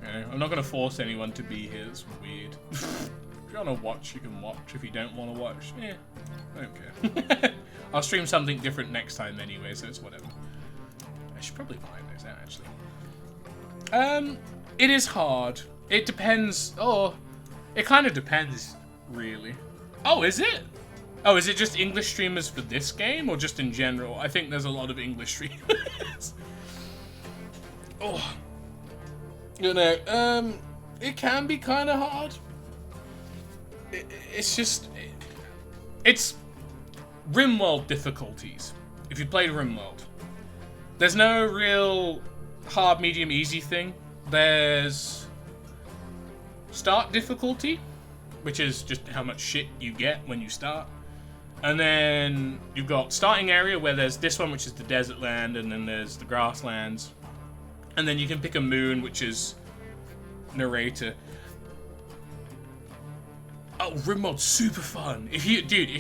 You know, I'm not going to force anyone to be here. It's weird. If you want to watch, you can watch. If you don't want to watch, yeah, I don't care. I'll stream something different next time anyway, so it's whatever. I should probably find those out, actually. It is hard. It depends. Oh, it kind of depends, really. Oh, is it? Oh, is it just English streamers for this game, or just in general? I think there's a lot of English streamers. Oh. You know, it can be kind of hard. It's just... It's RimWorld difficulties, if you played RimWorld. There's no real hard, medium, easy thing. There's start difficulty, which is just how much shit you get when you start. And then you've got starting area, where there's this one, which is the desert land, and then there's the grasslands. And then you can pick a moon, which is narrator. Oh, RimWorld's super fun. If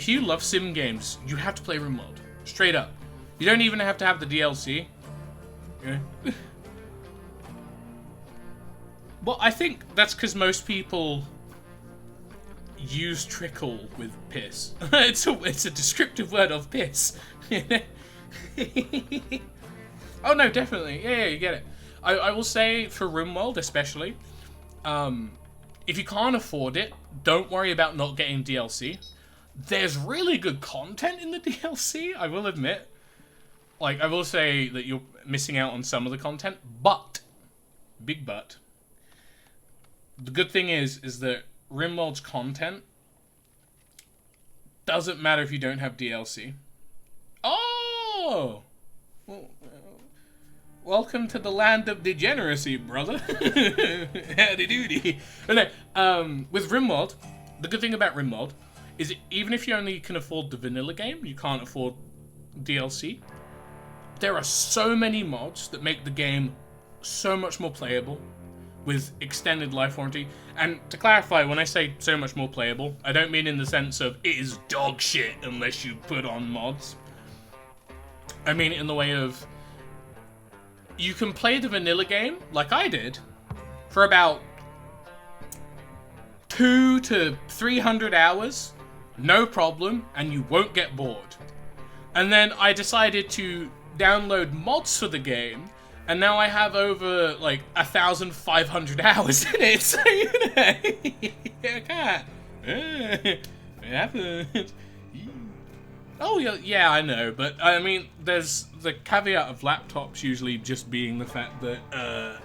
you love sim games, you have to play RimWorld. Straight up. You don't even have to have the DLC. Yeah. Well, I think that's because most people use trickle with piss. It's a descriptive word of piss. Oh no, definitely. Yeah, you get it. I will say for RimWorld especially, if you can't afford it, don't worry about not getting DLC. There's really good content in the DLC, I will admit. Like, I will say that you're missing out on some of the content, but, big but, the good thing is that RimWorld's content doesn't matter if you don't have DLC. Oh! Well, welcome to the land of degeneracy, brother. Howdy doody. No, with RimWorld, the good thing about RimWorld is even if you only can afford the vanilla game, you can't afford DLC, there are so many mods that make the game so much more playable with extended life warranty. And to clarify, when I say so much more playable, I don't mean in the sense of it is dog shit unless you put on mods. I mean in the way of you can play the vanilla game like I did for about 200 to 300 hours, no problem, and you won't get bored. And then I decided to download mods for the game, and now I have over like 1,500 hours in it. So you know, it happened. Oh yeah, I know, but I mean, there's the caveat of laptops usually just being the fact that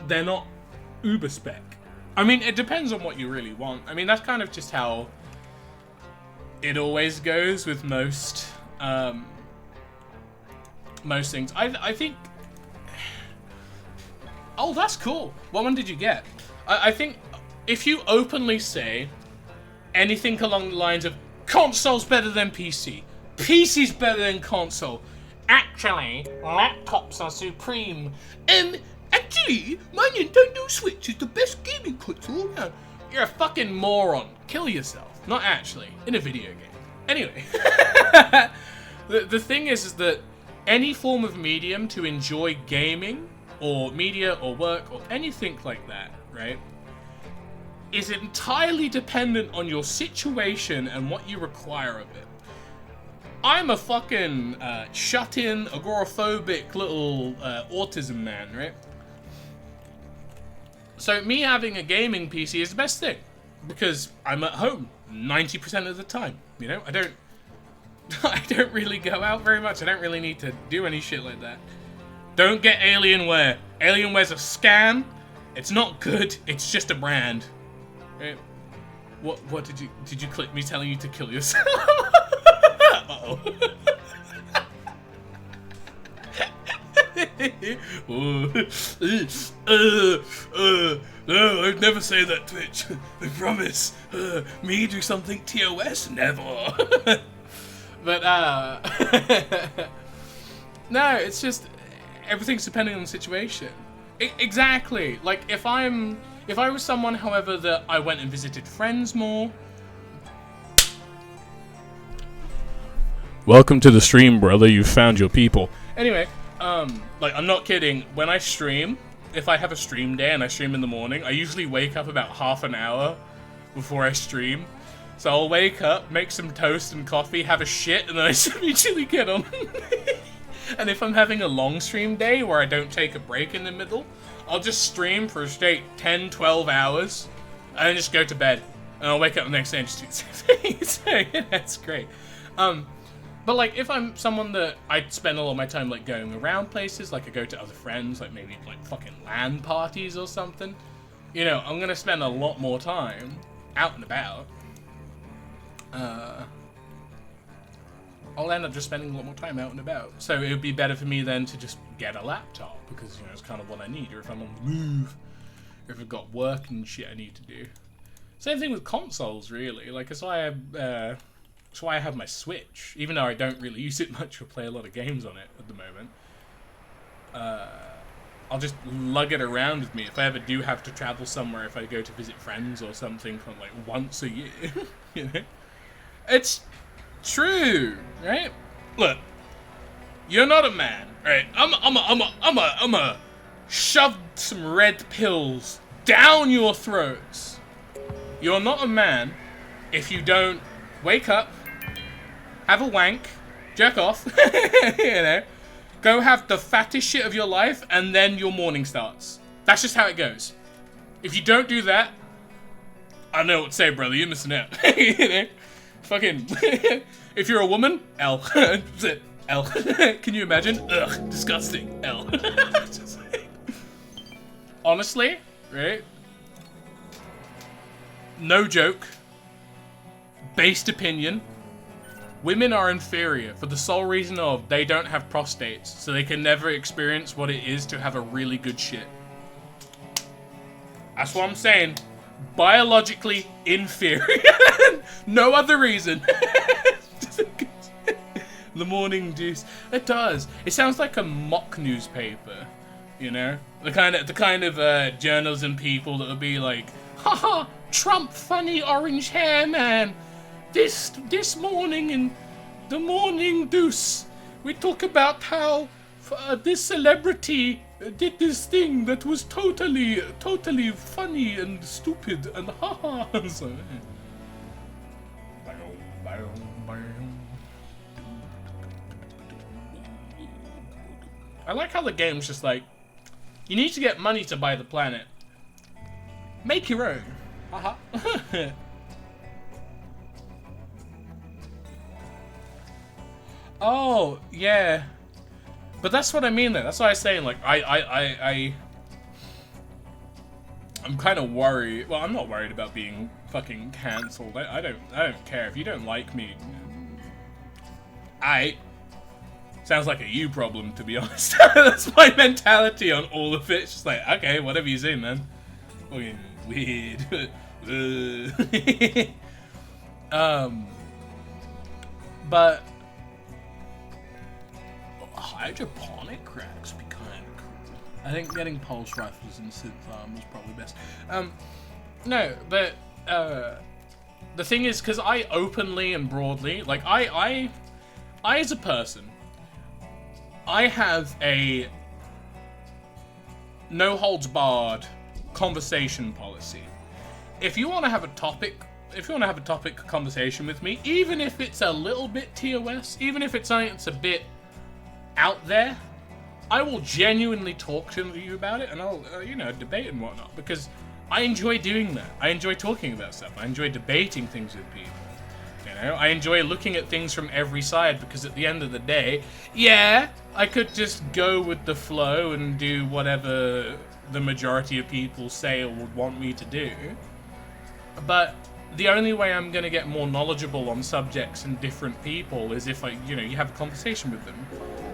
they're not uber spec. I mean, it depends on what you really want. I mean, that's kind of just how it always goes with most things. I think. Oh, that's cool. What one did you get? I think if you openly say anything along the lines of console's better than PC, PC's better than console, actually laptops are supreme, and actually my Nintendo Switch is the best gaming console around, you're a fucking moron. Kill yourself. Not actually, in a video game. Anyway, the thing is that any form of medium to enjoy gaming or media or work or anything like that, right, is entirely dependent on your situation and what you require of it. I'm a fucking shut-in, agoraphobic little autism man, right? So me having a gaming PC is the best thing, because I'm at home 90% of the time, you know? I don't really go out very much. I don't really need to do any shit like that. Don't get Alienware. Alienware's a scam. It's not good. It's just a brand. What did you clip me telling you to kill yourself? Uh-oh. No, I'd never say that, Twitch. I promise. Me do something TOS? Never. But, no, it's just, everything's depending on the situation. Exactly. Like, if I was someone, however, that I went and visited friends more. Welcome to the stream, brother. You've found your people. Anyway, like, I'm not kidding. When I stream, if I have a stream day and I stream in the morning, I usually wake up about half an hour before I stream. So I'll wake up, make some toast and coffee, have a shit, and then I immediately get on. And if I'm having a long stream day where I don't take a break in the middle, I'll just stream for a straight 10, 12 hours, and then just go to bed. And I'll wake up the next day and just do the same thing. So, yeah, that's great. But, like, if I'm someone that I spend a lot of my time, like, going around places, like I go to other friends, like maybe, like, fucking LAN parties or something, you know, I'm gonna spend a lot more time out and about. I'll end up just spending a lot more time out and about. So it would be better for me then to just get a laptop, because, you know, it's kind of what I need, or if I'm on the move, or if I've got work and shit I need to do. Same thing with consoles, really. Like, that's why I have my Switch, even though I don't really use it much or play a lot of games on it at the moment. I'll just lug it around with me if I ever do have to travel somewhere, if I go to visit friends or something from, like, once a year, you know? It's true, right? Look, you're not a man, right? I'm a shove some red pills down your throats. You're not a man if you don't wake up, have a wank, jerk off, you know, go have the fattest shit of your life, and then your morning starts. That's just how it goes. If you don't do that, I don't know what to say, brother. You're missing out. You know? Fucking, if you're a woman, L. L. Can you imagine? Ugh, disgusting. L. Just like, honestly, right? No joke. Based opinion. Women are inferior for the sole reason of they don't have prostates, so they can never experience what it is to have a really good shit. That's what I'm saying. Biologically inferior. No other reason. The Morning Deuce. It does. It sounds like a mock newspaper, you know? The kind of journalism people that would be like, haha, Trump funny orange hair man. This morning in The Morning Deuce, we talk about how this celebrity did this thing that was totally funny and stupid and haha. So, I like how the game's just like, you need to get money to buy the planet. Make your own. Haha. Oh, yeah. But that's what I mean though. That's what I was saying. Like, I'm kind of worried. Well, I'm not worried about being fucking cancelled. I don't care if you don't like me. Sounds like a you problem, to be honest. That's my mentality on all of it. It's just like, okay, whatever you say, man. Fucking weird. But hydroponic cracks be kind of cool. I think getting pulse rifles and synth arm was probably best. No, but the thing is, because I openly and broadly, like I as a person, I have a no holds barred conversation policy. If you want to have a topic conversation with me, even if it's a little bit TOS, even if it's something that's a bit out there, I will genuinely talk to you about it, and I'll, debate and whatnot, because I enjoy doing that. I enjoy talking about stuff. I enjoy debating things with people. You know, I enjoy looking at things from every side, because at the end of the day, yeah, I could just go with the flow and do whatever the majority of people say or would want me to do. But the only way I'm going to get more knowledgeable on subjects and different people is if you have a conversation with them.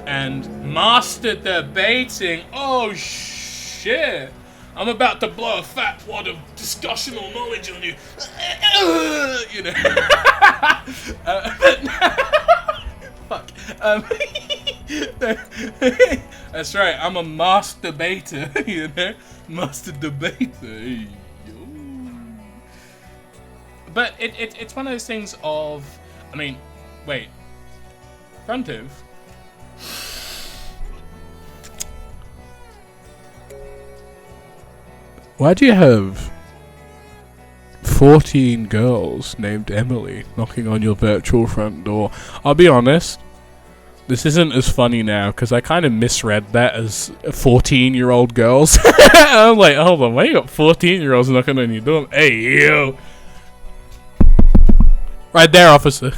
And master debating, oh shit, I'm about to blow a fat wad of discussional knowledge on you. You know. Fuck. That's right, I'm a master debater, you know? Master debater. But it's one of those things of, I mean, wait, Frontive. Why do you have 14 girls named Emily knocking on your virtual front door? I'll be honest, this isn't as funny now because I kind of misread that as 14-year-old girls. I'm like, hold on, why you got 14-year-olds knocking on your door? Hey, yo. Right there, officer.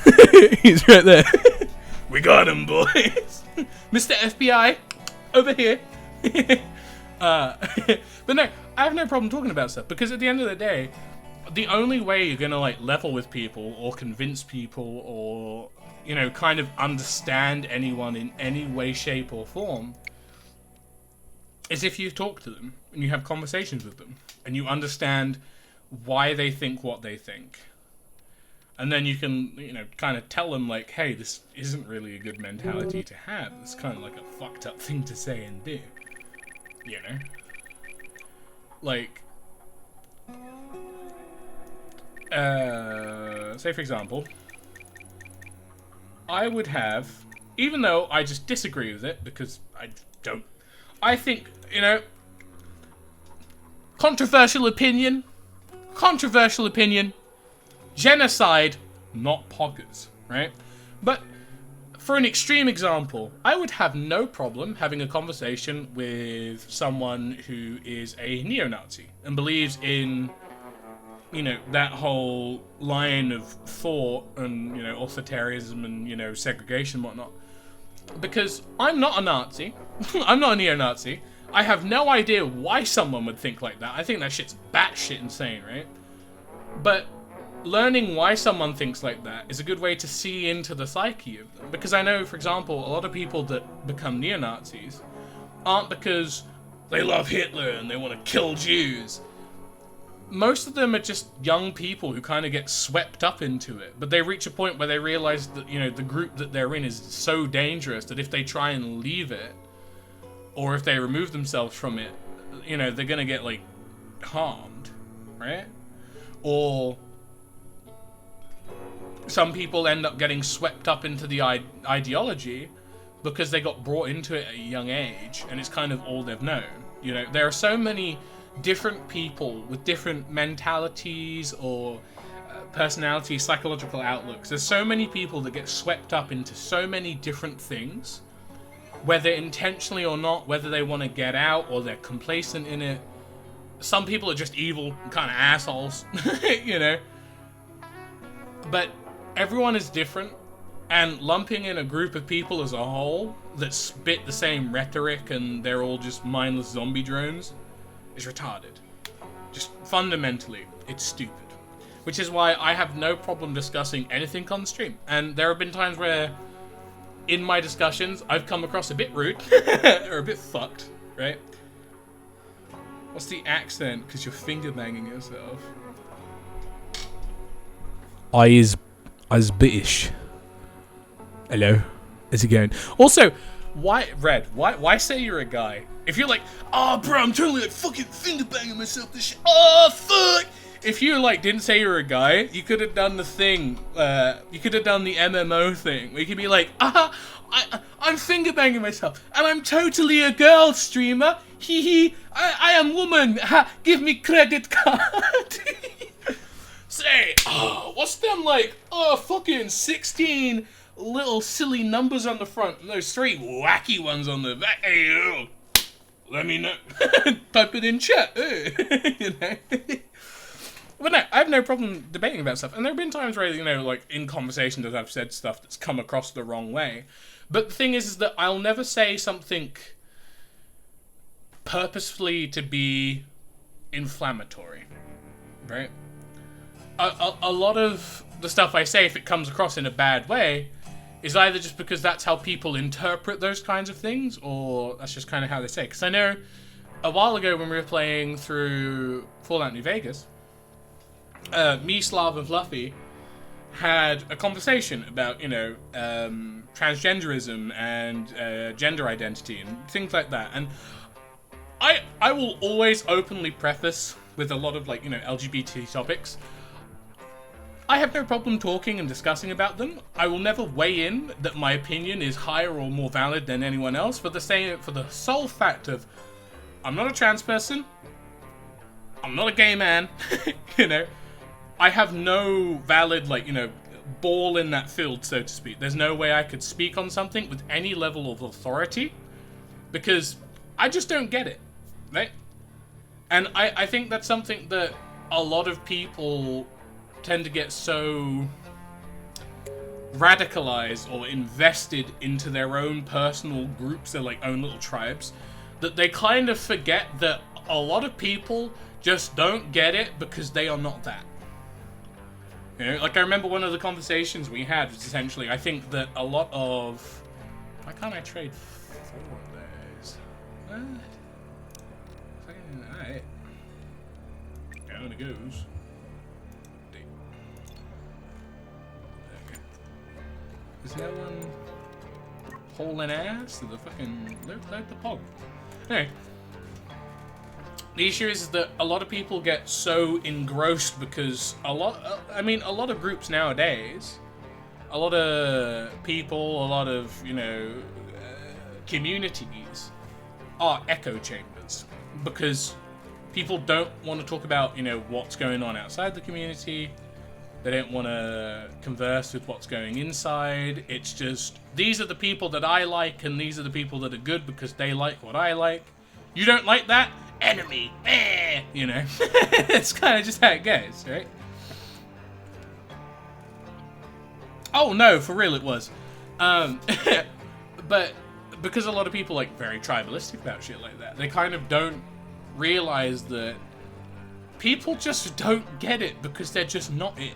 He's right there. We got him, boys. Mr. FBI, over here. But no, I have no problem talking about stuff, because at the end of the day, the only way you're gonna level with people or convince people or kind of understand anyone in any way, shape or form is if you talk to them and you have conversations with them and you understand why they think what they think. And then you can, kind of tell them, like, hey, this isn't really a good mentality to have. It's kind of like a fucked up thing to say and do. You know? Like, say for example, I would have, even though I just disagree with it, because I think, controversial opinion, genocide, not poggers, right? But for an extreme example, I would have no problem having a conversation with someone who is a neo-Nazi and believes in, that whole line of thought and, authoritarianism and, segregation and whatnot. Because I'm not a Nazi. I'm not a neo-Nazi. I have no idea why someone would think like that. I think that shit's batshit insane, right? But learning why someone thinks like that is a good way to see into the psyche of them. Because I know, for example, a lot of people that become neo-Nazis aren't because they love Hitler and they want to kill Jews. most of them are just young people who kind of get swept up into it, but they reach a point where they realize that, you know, the group that they're in is so dangerous that if they try and leave it, or if they remove themselves from it, you know, they're gonna get, like, harmed, right? Or some people end up getting swept up into the ideology because they got brought into it at a young age, and it's kind of all they've known. You know, there are so many different people with different mentalities or personalities, psychological outlooks. There's so many people that get swept up into so many different things, whether intentionally or not, whether they want to get out or they're complacent in it. Some people are just evil kind of assholes, you know. But everyone is different, and lumping in a group of people as a whole that spit the same rhetoric and they're all just mindless zombie drones is retarded. Just fundamentally, it's stupid. Which is why I have no problem discussing anything on stream. And there have been times where, in my discussions, I've come across a bit rude, or a bit fucked, right? What's the accent? Because you're finger banging yourself. I is British. Hello. How's it going? Also, why say you're a guy? If you're like, oh bro, I'm totally like fucking finger banging myself this shit. Oh fuck! If you like didn't say you're a guy, you could have done the thing. You could have done the MMO thing where you could be like, I'm finger banging myself, and I'm totally a girl streamer. Hee hee. I am woman. Ha, give me credit card. Say, what's them like? Fucking 16 little silly numbers on the front, and those 3 wacky ones on the back. Hey, let me know. Type it in chat. You know. But no, I have no problem debating about stuff. And there have been times where, you know, like in conversation that I've said stuff that's come across the wrong way. But the thing is that I'll never say something purposefully to be inflammatory, right? A lot of the stuff I say, if it comes across in a bad way, is either just because that's how people interpret those kinds of things, or that's just kind of how they say. Because I know a while ago when we were playing through Fallout New Vegas, me, Slav, and Fluffy had a conversation about, you know, transgenderism and gender identity and things like that. And I will always openly preface with a lot of, like, you know, LGBT topics. I have no problem talking and discussing about them. I will never weigh in that my opinion is higher or more valid than anyone else for the sole fact of I'm not a trans person. I'm not a gay man. You know, I have no valid, like, you know, ball in that field, so to speak. There's no way I could speak on something with any level of authority because I just don't get it, right? And I think that's something that a lot of people tend to get so radicalized or invested into their own personal groups, their like own little tribes, that they kind of forget that a lot of people just don't get it because they are not that. You know, like I remember one of the conversations we had was essentially, I think that a lot of... Why can't I trade 4 of those? What? Alright. Down it goes. There's no one hauling ass to the fucking load the pog. Anyway, the issue is that a lot of people get so engrossed because a lot of groups nowadays, a lot of people, a lot of, you know, communities are echo chambers because people don't want to talk about, you know, what's going on outside the community. They don't want to converse with what's going inside. It's just, these are the people that I like, and these are the people that are good because they like what I like. You don't like that? Enemy. You know? It's kind of just how it goes, right? Oh, no, for real it was. But because a lot of people, like, very tribalistic about shit like that, they kind of don't realize that people just don't get it because they're just not it.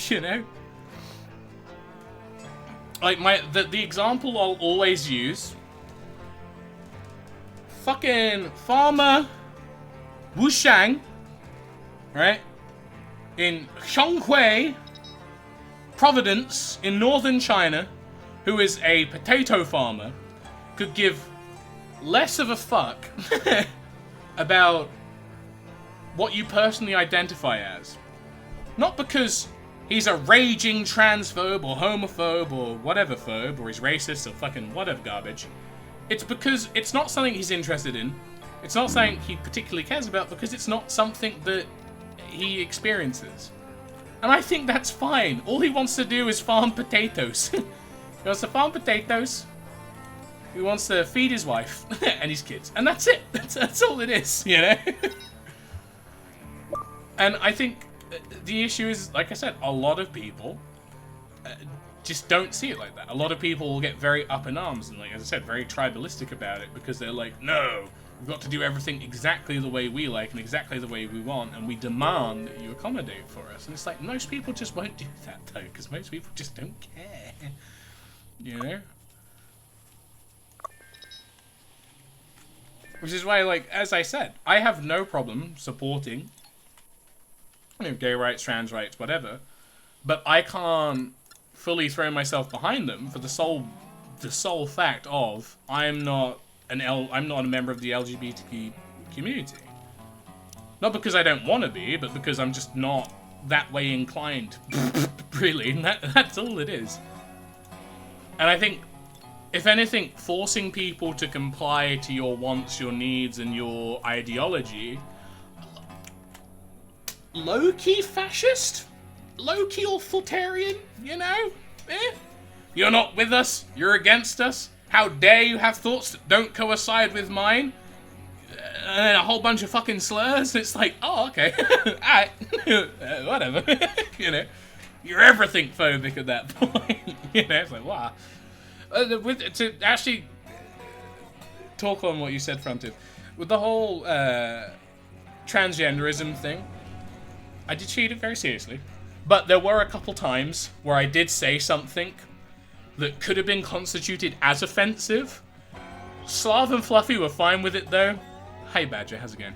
You know, like the example I'll always use, fucking Farmer Wushang right? In Xionghui Providence in northern China, who is a potato farmer, could give less of a fuck about what you personally identify as. Not because he's a raging transphobe or homophobe or whatever phobe, or he's racist or fucking whatever garbage. It's because it's not something he's interested in. It's not something he particularly cares about because it's not something that he experiences. And I think that's fine. All he wants to do is farm potatoes. He wants to farm potatoes. He wants to feed his wife and his kids. And that's it. That's all it is, you know? And I think the issue is, like I said, a lot of people just don't see it like that. A lot of people will get very up in arms and, like, as I said, very tribalistic about it because they're like, no, we've got to do everything exactly the way we like and exactly the way we want, and we demand that you accommodate for us. And it's like, most people just won't do that, though, because most people just don't care. You know? Which is why, like, as I said, I have no problem supporting, you know, gay rights, trans rights, whatever, but I can't fully throw myself behind them for the sole fact of I'm not a member of the LGBT community. Not because I don't want to be, but because I'm just not that way inclined, really. And that's all it is. And I think, if anything, forcing people to comply to your wants, your needs, and your ideology, low-key fascist? Low-key authoritarian, you know? You're not with us, you're against us. How dare you have thoughts that don't coincide with mine? And then a whole bunch of fucking slurs. It's like, oh, okay. Alright. Whatever. You know? You're everything phobic at that point. You know? It's like, wow. To actually talk on what you said, Fronted, with the whole transgenderism thing, I did treat it very seriously. But there were a couple times where I did say something that could have been constituted as offensive. Slav and Fluffy were fine with it, though. Hey, Badger, how's it going?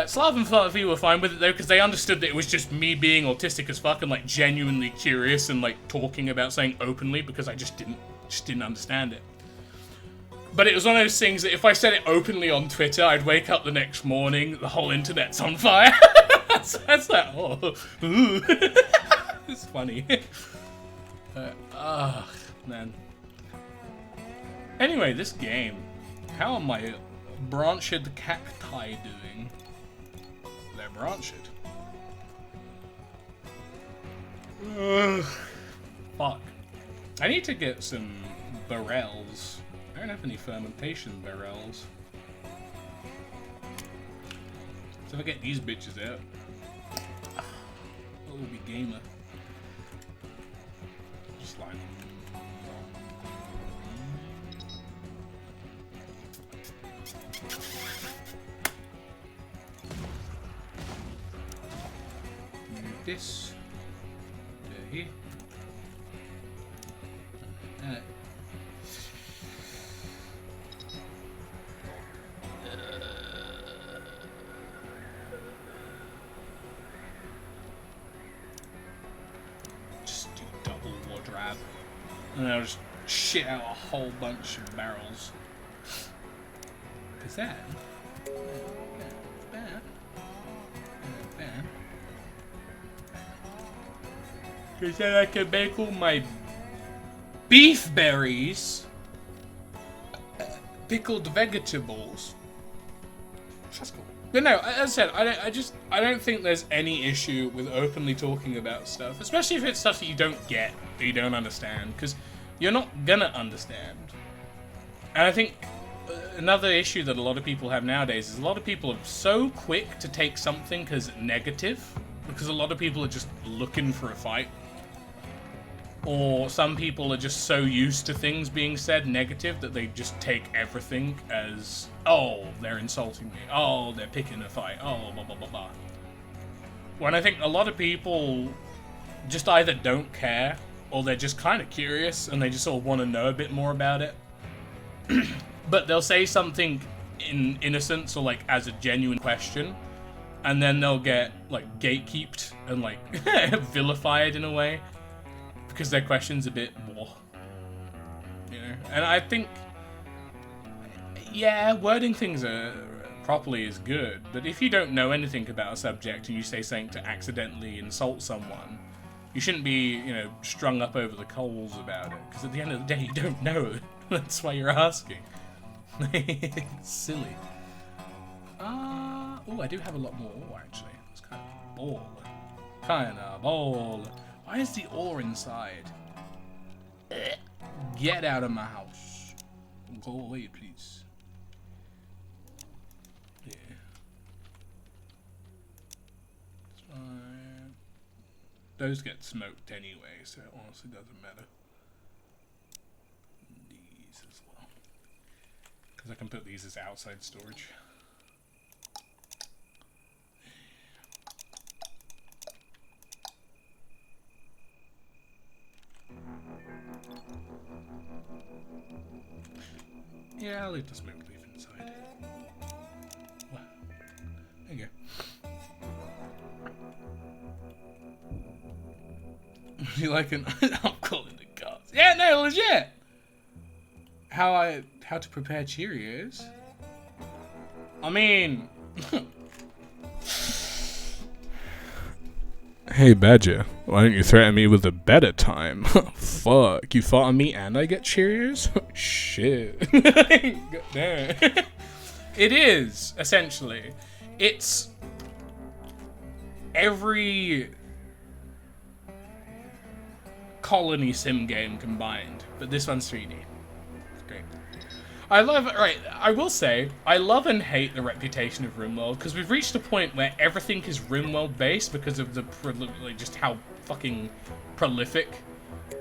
Slav and Fluffy were fine with it, though, because they understood that it was just me being autistic as fuck and, like, genuinely curious and, like, talking about something openly, because I just didn't understand it. But it was one of those things that if I said it openly on Twitter, I'd wake up the next morning, the whole internet's on fire. That's like, oh, ooh. It's funny. Man. Anyway, this game. How are my branched cacti doing? They're branched. Fuck. I need to get some barrels. I don't have any fermentation barrels. So if I get these bitches out, it will be gamer. Just like. Move this to here. Just do double wardrobe. And I'll just shit out a whole bunch of barrels. Cause that Cause then I can make all my beef berries pickled vegetables. That's cool. But no, as I said, I don't think there's any issue with openly talking about stuff, especially if it's stuff that you don't get, that you don't understand, because you're not gonna understand. And I think another issue that a lot of people have nowadays is a lot of people are so quick to take something as negative, because a lot of people are just looking for a fight. Or some people are just so used to things being said negative that they just take everything as, oh, they're insulting me. Oh, they're picking a fight. Oh, blah, blah, blah, blah. When I think a lot of people just either don't care or they're just kind of curious and they just sort of want to know a bit more about it. But they'll say something in innocence or like as a genuine question. and then they'll get like gatekeeped and like vilified in a way because their question's a bit more, you know. And I think, yeah, wording things properly is good, but if you don't know anything about a subject and you say something to accidentally insult someone, you shouldn't be, you know, strung up over the coals about it, because at the end of the day, you don't know. That's why you're asking. It's silly. Oh, I do have a lot more ore, actually. It's kind of ball. Kind of ball. Why is the ore inside? Get out of my house. Go away, please. Yeah. It's fine. Those get smoked anyway, so it honestly doesn't matter. These as well. Because I can put these as outside storage. Yeah, I'll leave the smoke leaf inside. Wow. There you go. You like an I'm calling the gods. Yeah, no, legit. How to prepare Cheerios? I mean, hey Badger, why don't you threaten me with a better time? Fuck, you fought on me and I get Cheerios? Shit. Damn. It is, essentially. It's every colony sim game combined, but this one's 3D. It's great. I love, right, I will say, I love and hate the reputation of RimWorld, because we've reached a point where everything is RimWorld based because of the, like, just how fucking prolific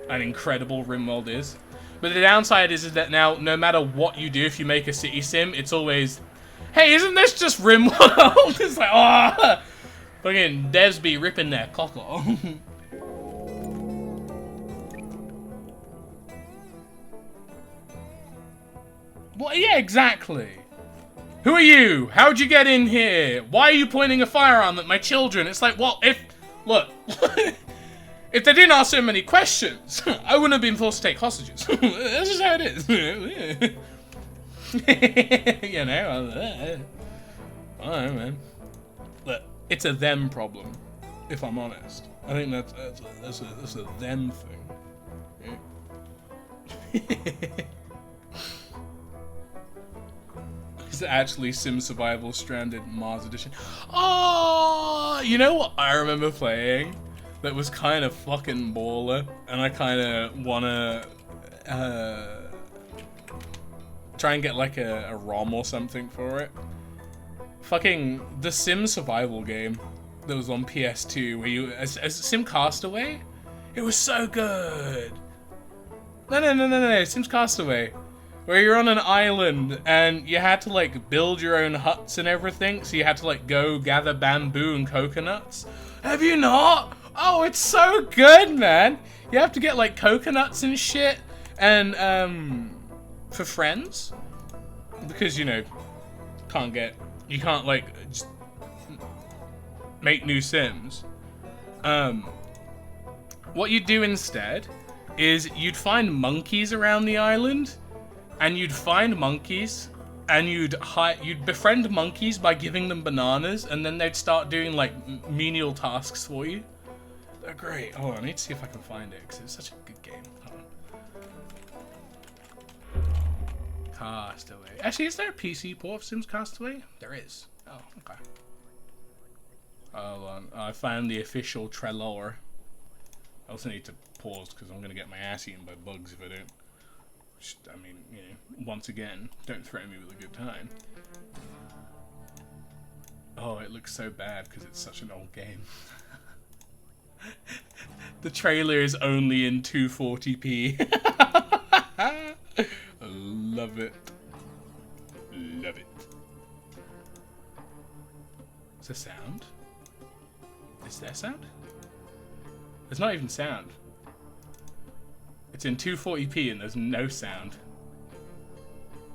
and incredible RimWorld is. But the downside is that now, no matter what you do, if you make a city sim, it's always, hey, isn't this just RimWorld? It's like, oh, fucking devs be ripping their cock off. Well, yeah, exactly. Who are you? How'd you get in here? Why are you pointing a firearm at my children? It's like, well, look, if they didn't ask so many questions, I wouldn't have been forced to take hostages. That's just how it is. You know, I don't know, man. Look, it's a them problem, if I'm honest. I think that's a them thing. Yeah. It's actually Sim Survival Stranded Mars Edition. Oh, you know what I remember playing that was kind of fucking baller, and I kind of wanna try and get like a ROM or something for it. Fucking the Sim Survival game that was on PS2, where you as Sim Castaway. It was so good. No, Sims Castaway. Where you're on an island and you had to like build your own huts and everything, so you had to like go gather bamboo and coconuts. Have you not? Oh, it's so good, man. You have to get like coconuts and shit, and for friends, because you know you can't like just make new Sims. What you do instead is you'd find monkeys around the island. And you'd find monkeys, and you'd befriend monkeys by giving them bananas, and then they'd start doing like menial tasks for you. They're great. Oh, I need to see if I can find it because it's such a good game. Castaway. Actually, is there a PC port of Sims Castaway? There is. Oh, okay. Hold on. I found the official trailer. I also need to pause because I'm gonna get my ass eaten by bugs if I don't. I mean, you know, once again, don't threaten me with a good time. Oh, it looks so bad because it's such an old game. The trailer is only in 240p. Love it. Love it. Is there sound? Is there sound? There's not even sound. It's in 240p and there's no sound.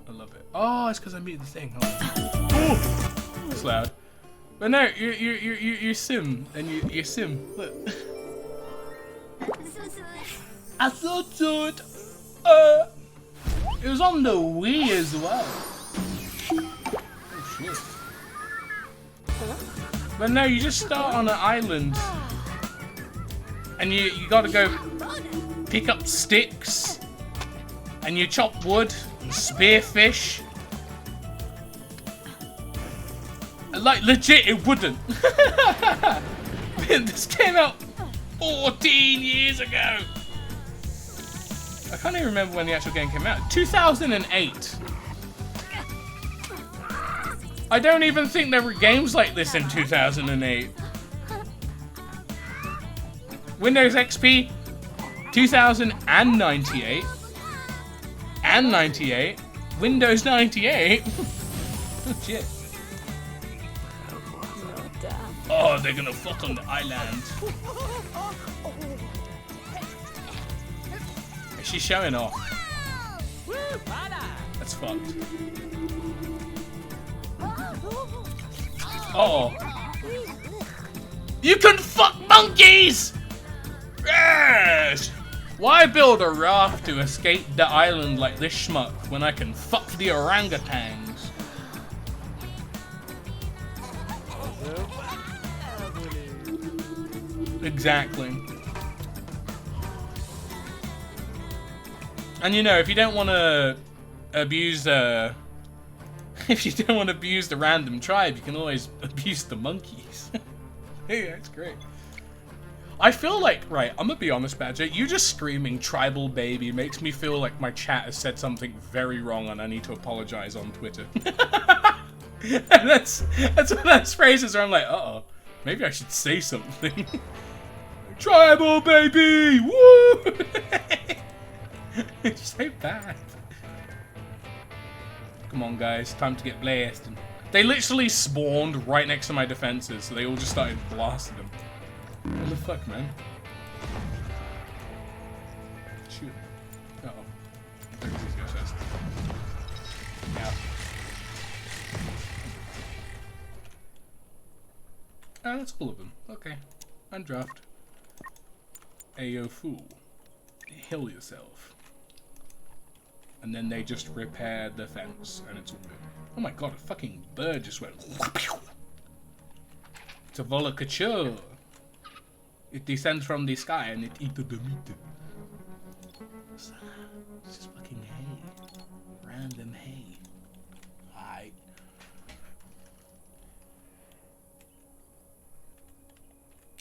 I love it. Oh, it's because I muted the thing. Oh, it's loud. But no, you sim and you sim. Look. I thought so. It was on the Wii as well. Oh shit. But no, you just start on an island, and you gotta go pick up sticks, and you chop wood, and spear fish. Like legit, it wouldn't. This came out 14 years ago. I can't even remember when the actual game came out. 2008. I don't even think there were games like this in 2008. Windows XP, 2098. And 98. Windows 98. Oh, shit. Oh, they're gonna fuck on the island. She's showing off. That's fucked. Oh. You can fuck monkeys! Yes! Why build a raft to escape the island like this schmuck when I can fuck the orangutans? Exactly. And you know, if you don't want to abuse if you don't want to abuse the random tribe, you can always abuse the monkeys. Hey, that's great. I feel like, right, I'm gonna be honest, Badger, you just screaming tribal baby makes me feel like my chat has said something very wrong and I need to apologize on Twitter. And that's one of those phrases where I'm like, uh-oh, maybe I should say something. Tribal baby! Woo! It's so bad. Come on, guys. Time to get blasted. They literally spawned right next to my defenses, so they all just started blasting them. What the fuck, man? Shoot. Uh-oh. These guys first. Yeah. Oh, that's all of them. Okay. Undraft. Ayo, fool. Heal yourself. And then they just repaired the fence, and it's all good. Oh my god, a fucking bird just went. It's a volacature. It descends from the sky and it eats the meat. It's just fucking hay. Random hay. Alright.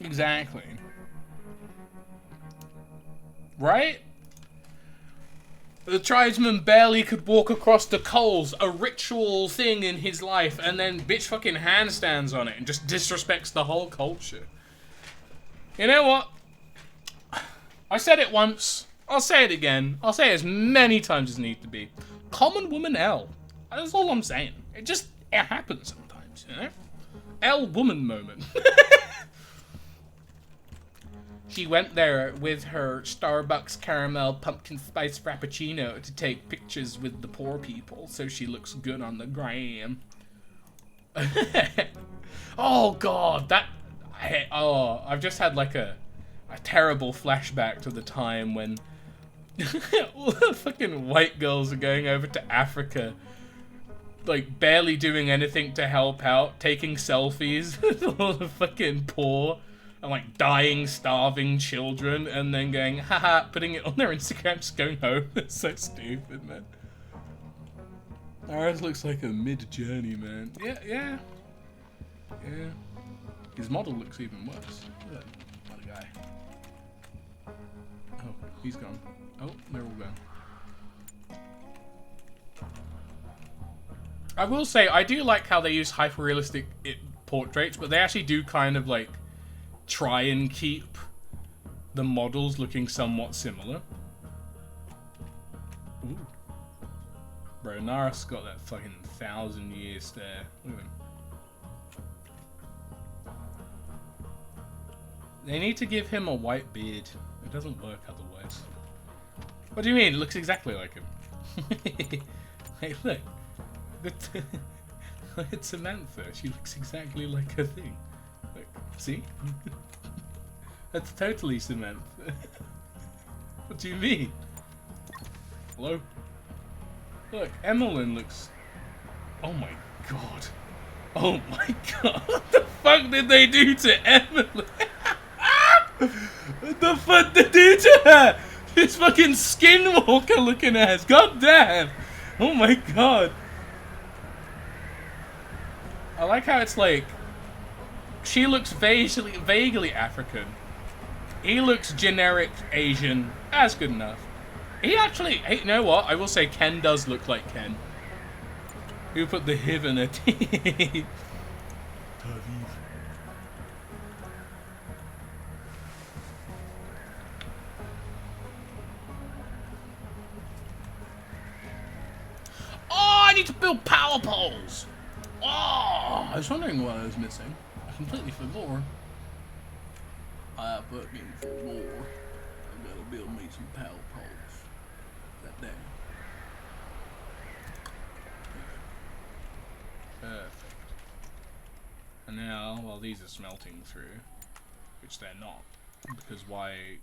Exactly. Right? The tribesman barely could walk across the coals, a ritual thing in his life, and then bitch fucking handstands on it and just disrespects the whole culture. You know what? I said it once. I'll say it again. I'll say it as many times as needs to be. Common woman L. That's all I'm saying. It happens sometimes, you know? L woman moment. She went there with her Starbucks caramel pumpkin spice frappuccino to take pictures with the poor people so she looks good on the gram. Oh god, I've just had like a terrible flashback to the time when all the fucking white girls are going over to Africa, like barely doing anything to help out, taking selfies with all the fucking poor and like dying, starving children, and then going, haha, putting it on their Instagram, just going home. It's so stupid, man. Ours looks like a mid-journey, man. Yeah. His model looks even worse. Look, what a guy. Oh, he's gone. Oh, they're all gone. I will say, I do like how they use hyper-realistic portraits, but they actually do kind of like try and keep the models looking somewhat similar. Ooh. Bro, Naris got that fucking 1,000-year stare. Look at him. They need to give him a white beard. It doesn't work otherwise. What do you mean? It looks exactly like him. Hey, look. It's Samantha. She looks exactly like her thing. Look, see? That's totally Samantha. What do you mean? Hello? Look, Emmeline looks... Oh my god. Oh my god. What the fuck did they do to Emmeline? What the fuck did they do to her? This fucking skinwalker looking ass. God damn. Oh my god. I like how it's like... She looks vaguely African. He looks generic Asian. That's good enough. He actually... Hey, you know what? I will say Ken does look like Ken. Who put the HIV in her teeth? Oh, I need to build power poles! Oh, I was wondering what I was missing. I completely forgot. I fucking forgot. I gotta build me some power poles. That day. Perfect. And now, while these are smelting through, which they're not, because why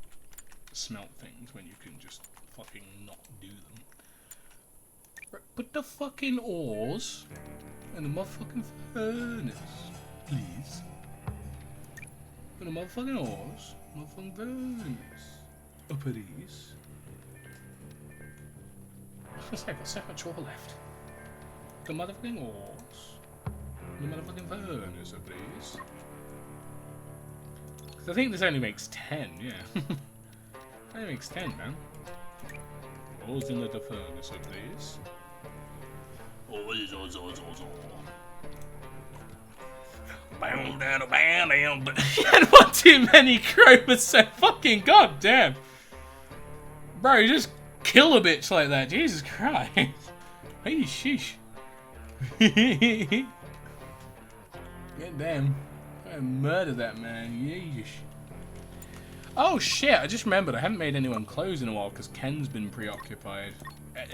smelt things when you can just fucking not do them? Put the fucking ores in the motherfucking furnace, please. Put the motherfucking ores, motherfucking furnace. Oh, please. I've got so much ore left. The motherfucking ores, the motherfucking furnace, oh, please. Because I think this only makes 10, yeah. It only makes 10, man. Ores in the furnace, oh, please. You had one too many chromosomes. Fucking goddamn. Bro, you just kill a bitch like that. Jesus Christ. Hey, sheesh. God damn. I murdered that man. Yeesh. Oh shit, I just remembered I haven't made anyone close in a while because Ken's been preoccupied.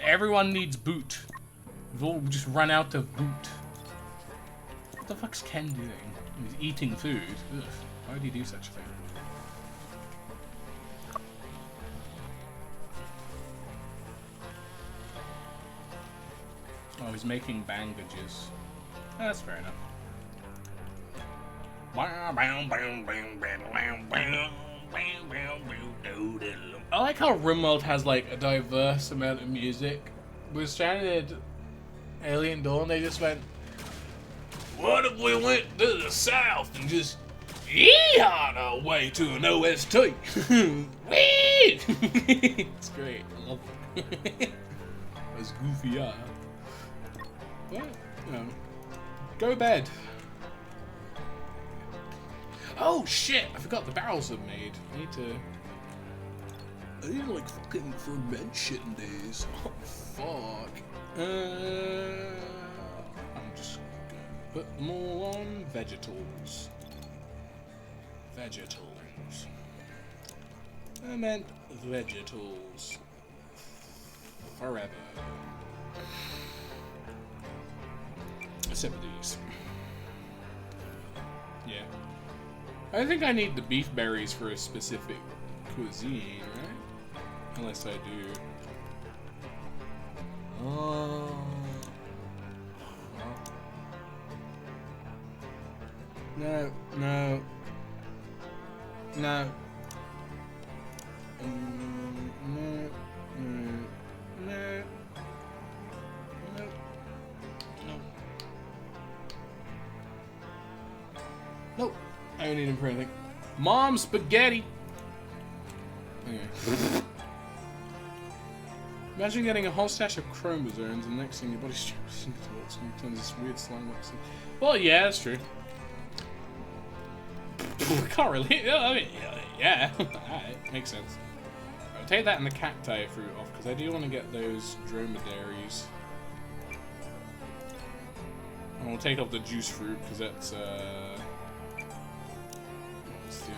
Everyone needs boot. We've all just run out of boot. What the fuck's Ken doing? He's eating food. Ugh. Why would he do such a thing? Oh, he's making bandages. That's fair enough. I like how RimWorld has like a diverse amount of music. With Stranded Alien Dawn, they just went, what if we went to the south and just yeehaw our way to an OST? Whee! It's great. I love it. That's goofy, yeah. What? No. Go to bed. Oh shit! I forgot the barrels are made. I need like fucking ferment shit in days. Oh fuck. I'm just gonna put them all on vegetables. Vegetables. I meant vegetables. Forever. Except for these. Yeah. I think I need the beef berries for a specific cuisine, right? Unless I do. No, no. No. No. No. No. No. Nope. I don't need him for anything. Mom, spaghetti! Anyway. Imagine getting a whole stash of chromosomes and next thing your body's turns this weird slime-like thing. Well, yeah, that's true. Can't really. I mean, yeah. Alright, makes sense. I'll take that and the cacti fruit off because I do want to get those dromedaries. And we'll take off the juice fruit because that's the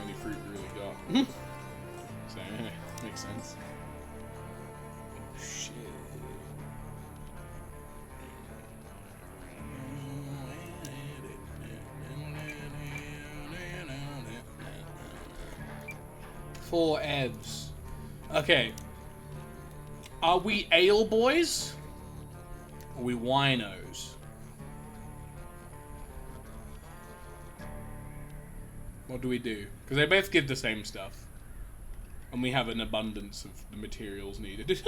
only fruit we really got. So, yeah, makes sense. Shit. 4 evs. Okay. Are we ale boys? Or are we winos? What do we do? Because they both give the same stuff. And we have an abundance of the materials needed.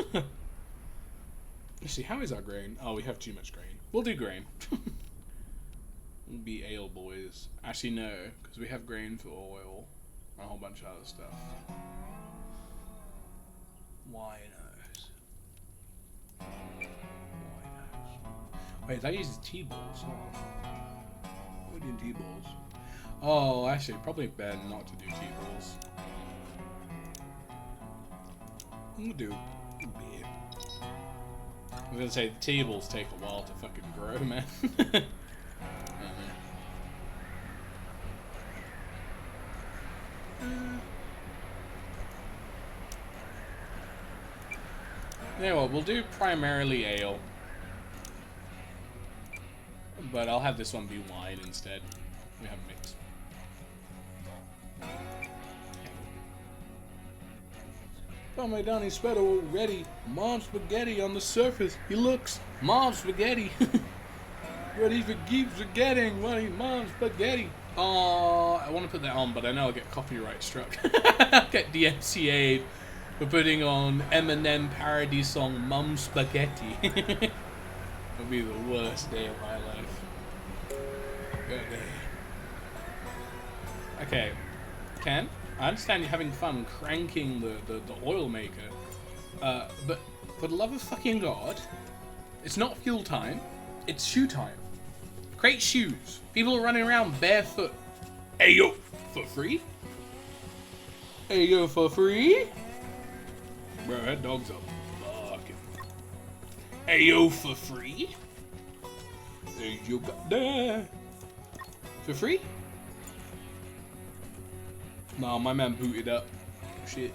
Let's see, how is our grain? Oh, we have too much grain. We'll do grain. We'll be ale boys. Actually, no, because we have grain for oil. And a whole bunch of other stuff. Winos. Wait, that uses T-balls. Oh. We're doing T-balls. Oh, actually, probably better not to do T-balls. I'm gonna do beer. I'm gonna say the T-balls take a while to fucking grow, man. Yeah, well, we'll do primarily ale. But I'll have this one be wine instead. We have a mix. Oh my Donny sweater already. Mom spaghetti on the surface. He looks. Mom spaghetti. What he keeps forgetting. Mom spaghetti. Oh, I want to put that on, but I know I'll get copyright struck. I'll get DMCA'd for putting on Eminem parody song Mom Spaghetti. It'll be the worst day of my life. Good day. Okay, Ken, I understand you're having fun cranking the oil maker, but for the love of fucking God, it's not fuel time, it's shoe time. Create shoes. People are running around barefoot. Hey yo, for free? Hey yo, for free? Bro, that dog's a fucking... Hey yo, for free? Hey yo, goddamn. For free? Nah, my man booted up. Shit.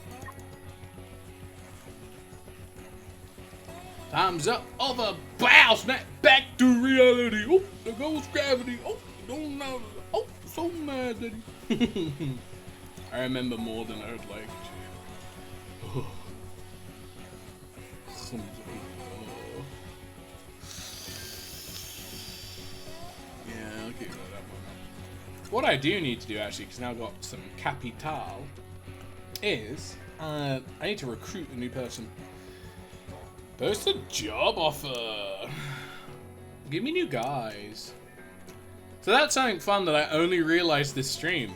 Time's up. Over. Bow. Snap back to reality. Oh, there goes gravity. Oh, don't know. Oh, so mad that he... I remember more than I would like to. Oh. Yeah, I'll keep that up. What I do need to do, actually, because now I've got some capital, is I need to recruit a new person. Post a job offer. Give me new guys. So that's something fun that I only realized this stream.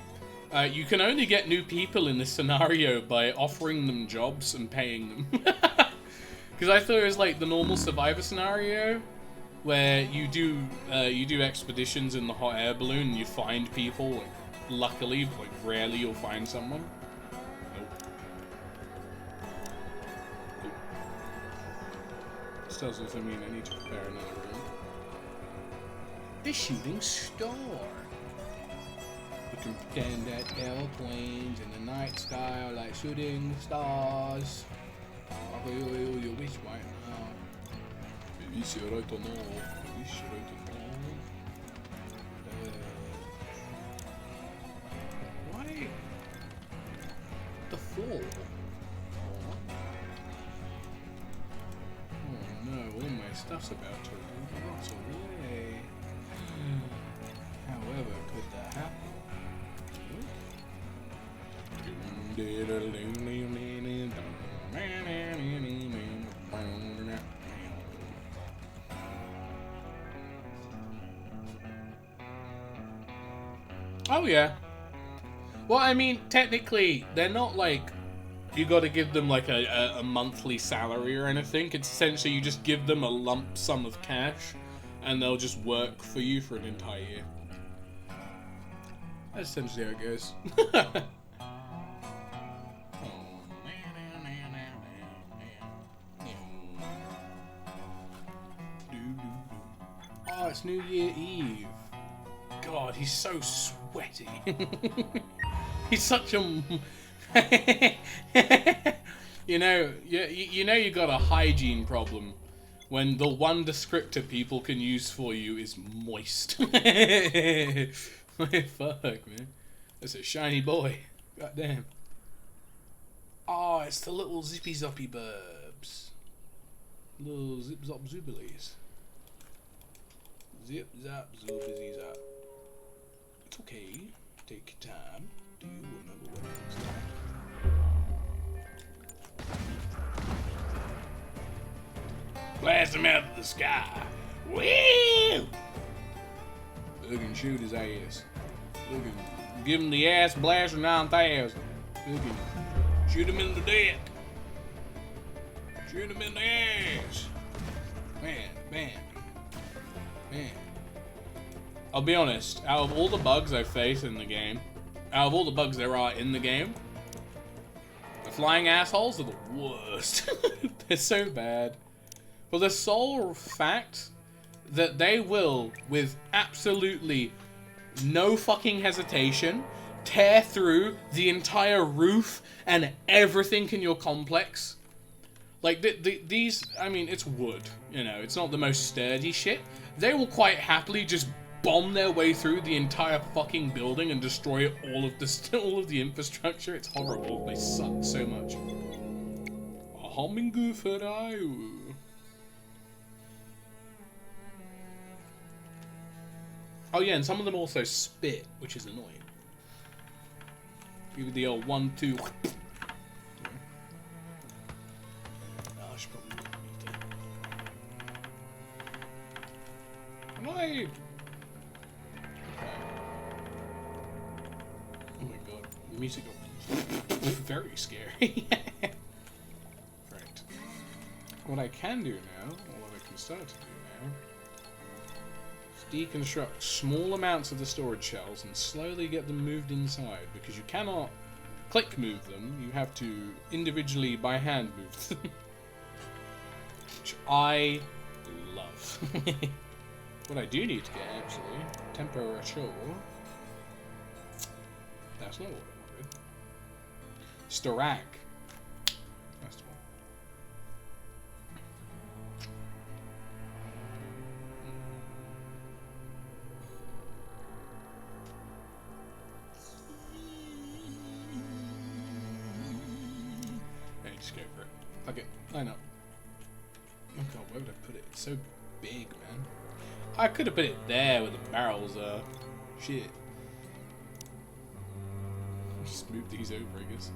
You can only get new people in this scenario by offering them jobs and paying them. Because I thought it was like the normal Survivor scenario, where you do expeditions in the hot air balloon and you find people. Like, luckily, like rarely you'll find someone. Nope. This does also mean I need to prepare another room. The shooting star. You can pretend that airplanes in the night sky are like shooting stars. You wish right now. Maybe right or no. Maybe right or no. Why? The fall? Oh no, all my stuff's about to rot away. However, could that happen? Oh yeah. Well, I mean, technically, they're not like you got to give them like a monthly salary or anything. It's essentially you just give them a lump sum of cash, and they'll just work for you for an entire year. That's essentially how it goes. Oh, it's New Year Eve. God, he's so sweaty. He's such a... you know you got a hygiene problem when the one descriptor people can use for you is moist. Fuck, man. That's a shiny boy. God damn. Oh, it's the little zippy zoppy burbs. Little zip zop zoobilies. Zip zap zoobizzy zap. It's okay. Take your time. Do you remember what it looks like? Blast him out of the sky. Whee! Look and shoot his ass. Look and give him the ass blaster 9000. Look and shoot him in the dick. Shoot him in the ass. Man, man, man. I'll be honest, out of all the bugs I face in the game, out of all the bugs there are in the game, the flying assholes are the worst. They're so bad. For the sole fact that they will, with absolutely no fucking hesitation, tear through the entire roof and everything in your complex. Like, these, I mean, it's wood, you know, it's not the most sturdy shit. They will quite happily just bomb their way through the entire fucking building and destroy all of the infrastructure. It's horrible. They suck so much. A hummingbird for you. Oh yeah, and some of them also spit, which is annoying. Give the old 1, 2. I should probably eat it. Am I? Oh my god, the music got very scary. Right. What I can do now, or what I can start to do now, is deconstruct small amounts of the storage shells and slowly get them moved inside, because you cannot click move them, you have to individually by hand move them. Which I love. What I do need to get, actually, temperature. That's not what I wanted. Storac. That's the one. Hey, just go for it. Fuck it. Line up. Oh god, where would I put it? It's so big, man. I could have put it there where the barrels are. Shit. Just move these over, I guess.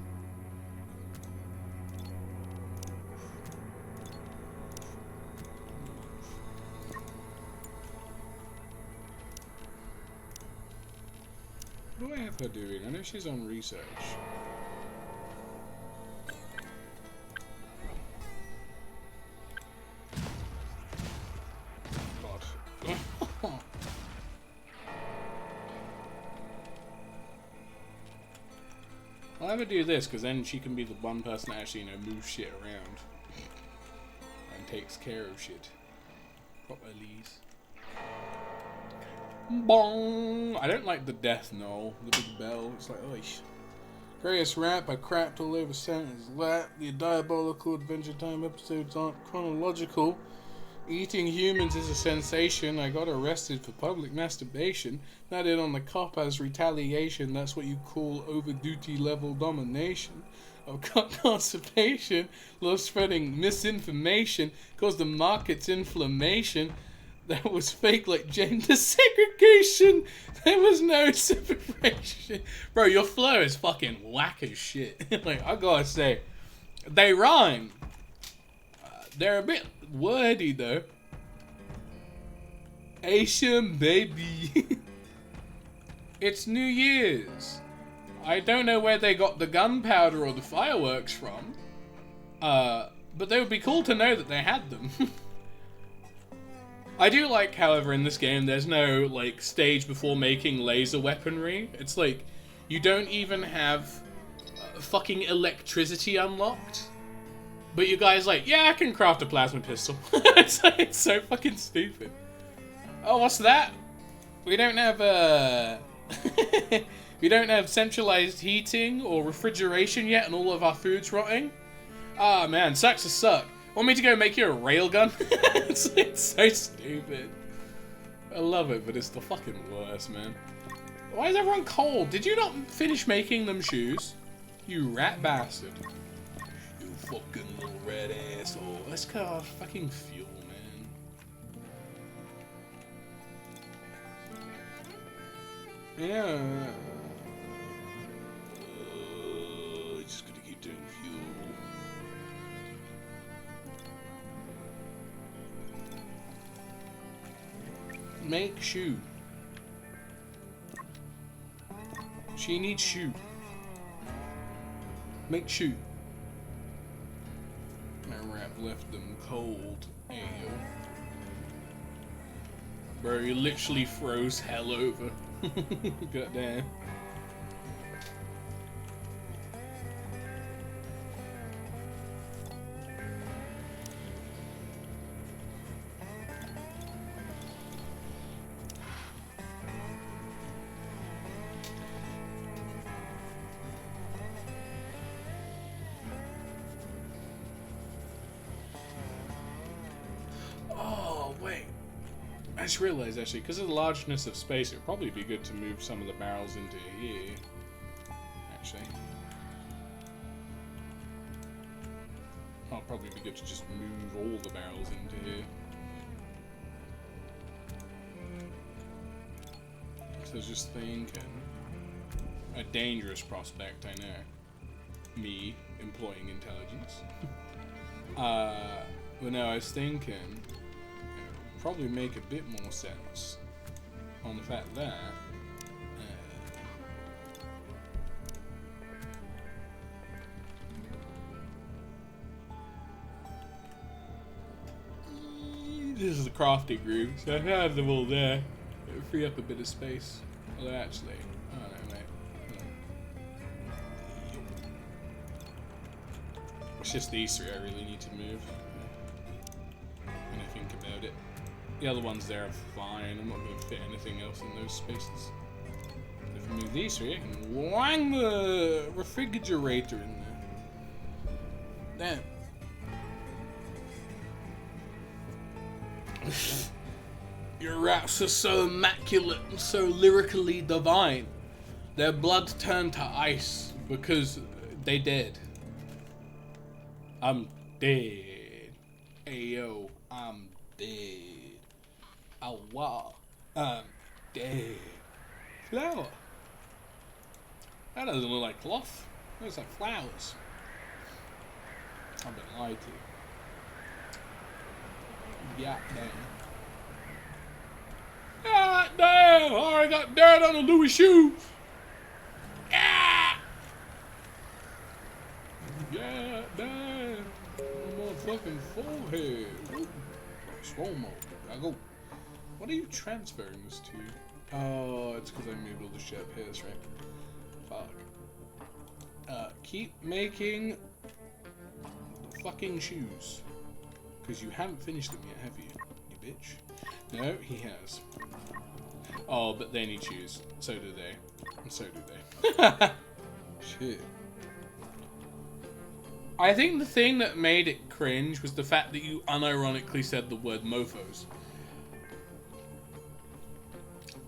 What do I have her doing? I know she's on research. I'll have her do this, because then she can be the one person that actually, you know, moves shit around. And takes care of shit. Properly. Bong! I don't like the death knell, the big bell. It's like, oh, greatest rap, I crapped all over Santa's lap. The diabolical Adventure Time episodes aren't chronological. Eating humans is a sensation. I got arrested for public masturbation. Not in on the cop as retaliation. That's what you call over-duty level domination. I've got constipation. Love spreading misinformation. Caused the market's inflammation. That was fake like gender segregation. There was no separation. Bro, your flow is fucking whack as shit. Like, I gotta say, they rhyme. They're a bit wordy though. Asian baby. It's New Year's. I don't know where they got the gunpowder or the fireworks from. But they would be cool to know that they had them. I do like, however, in this game, there's no, like, stage before making laser weaponry. It's like, you don't even have fucking electricity unlocked. But you guys like, yeah, I can craft a plasma pistol. It's so fucking stupid. Oh, what's that? We don't have, we don't have centralized heating or refrigeration yet and all of our food's rotting? Ah, man, sucks to suck. Want me to go make you a railgun? It's so stupid. I love it, but it's the fucking worst, man. Why is everyone cold? Did you not finish making them shoes? You rat bastard. fucking little red asshole. Let's cut off fucking fuel, man. Yeah. Just gonna keep doing fuel. Make shoe. She needs shoe. Make shoe. My rap left them cold. Ayo. Bro, you literally froze hell over. Goddamn. I just realized, actually, because of the largeness of space, it would probably be good to move some of the barrels into here. Actually. Oh, probably be good to just move all the barrels into here. So I was just thinking, a dangerous prospect, I know. Me employing intelligence. But no, I was thinking, probably make a bit more sense on the fact that this is the crafting room, so I have them all there. It'll free up a bit of space. Although actually, I don't know, mate. It's just these three I really need to move. When I think about it. The other ones there are fine. I'm not going to fit anything else in those spaces. If I move these three, I can wang the refrigerator in there. Damn. Your raps are so immaculate and so lyrically divine. Their blood turned to ice because they dead. I'm dead. Ayo, I'm dead. Oh wow, dead. Flower. That doesn't look like cloth. It looks like flowers. I've been lied to. Yeah, damn. God damn! I already got dirt on the Louis shoes. Yeah. Yeah, damn. My motherfucking forehead. Slow mo. Gotta go. What are you transferring this to? Oh, it's because I moved all the shit up here, that's right. Fuck. Keep making the fucking shoes. Because you haven't finished them yet, have you? You bitch. No, he has. Oh, but they need shoes. So do they. And so do they. Shit. I think the thing that made it cringe was the fact that you unironically said the word mofos.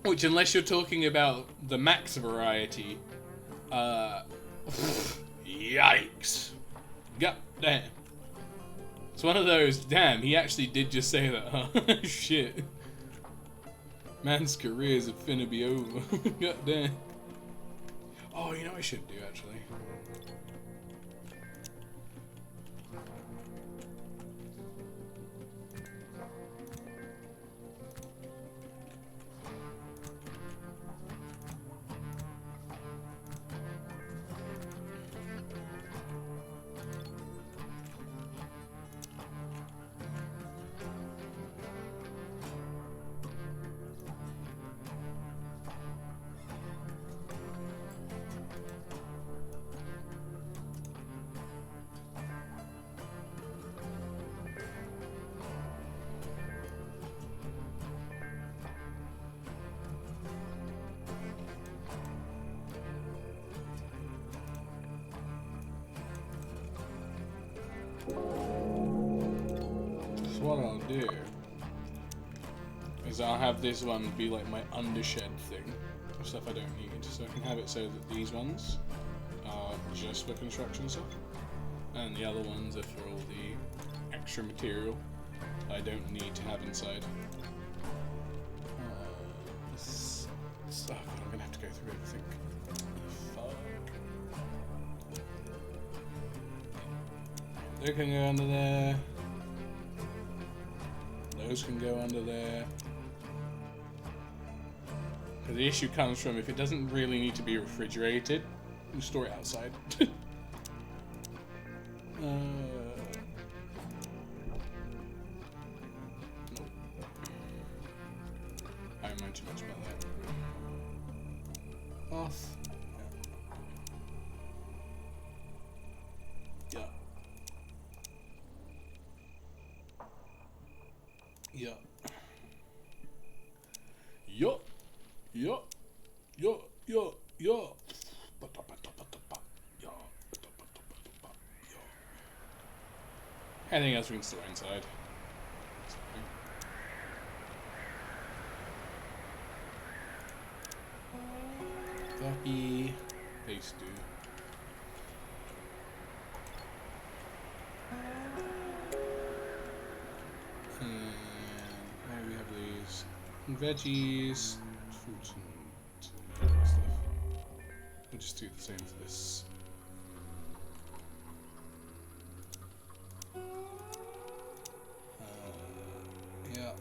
Which, unless you're talking about the max variety, yikes. God damn. It's one of those, damn, he actually did just say that, huh? Shit. Man's career is finna be over. God damn. Oh, you know what I should do, actually? What I'll do is I'll have this one be like my undershed thing of stuff I don't need, so I can have it so that these ones are just for construction stuff. And the other ones are for all the extra material I don't need to have inside. This stuff, I'm gonna have to go through everything. Fuck. They can go under there. Those can go under there. But the issue comes from if it doesn't really need to be refrigerated, you store it outside. I don't mind too much about that. Off. Yeah. Yeah. Yo. Yo. Yo. Yo. Yo. Anything else we can store inside? Ducky. Base do. And where we have these veggies, fruits and stuff. We'll just do the same for this. Yeah.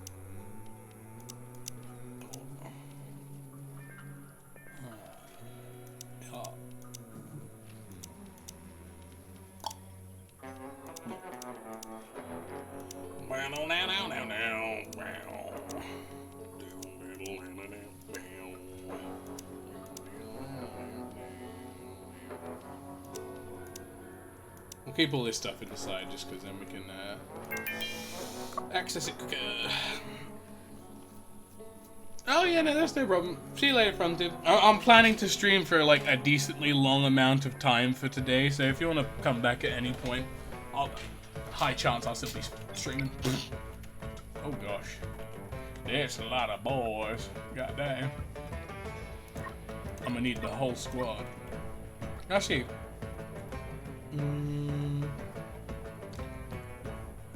We'll keep all this stuff in the side just because then we can access it quicker. Oh yeah, no, that's no problem. See you later, Fronted. I'm planning to stream for like a decently long amount of time for today, so if you want to come back at any point, high chance I'll still be streaming. Oh gosh. There's a lot of boys. Goddamn. I'm gonna need the whole squad. Actually, I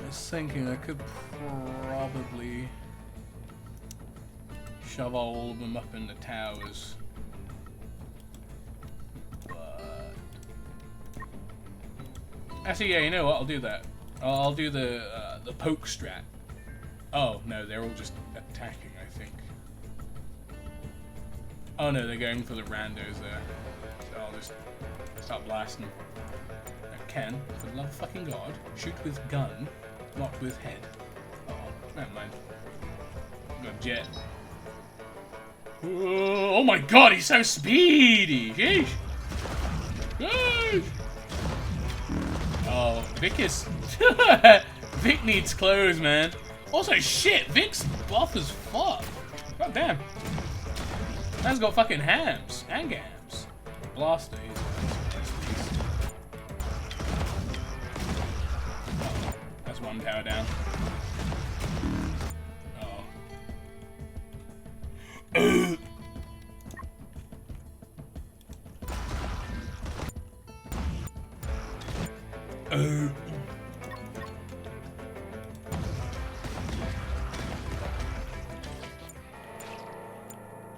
was thinking I could probably shove all of them up in the towers. But actually, yeah, you know what? I'll do that. I'll do the poke strat. Oh no, they're all just attacking, I think. Oh no, they're going for the randos there. So I'll just start blasting them. I can, for the love of fucking God, shoot with gun, not with head. Oh, never mind. I've got a jet. Oh my God, he's so speedy! Sheesh! Sheesh! Oh, Vic is... Vic needs clothes, man. Also, shit, Vic's buff as fuck. God damn. Man's got fucking hams and gams. Blaster. Oh, that's one tower down. Oh.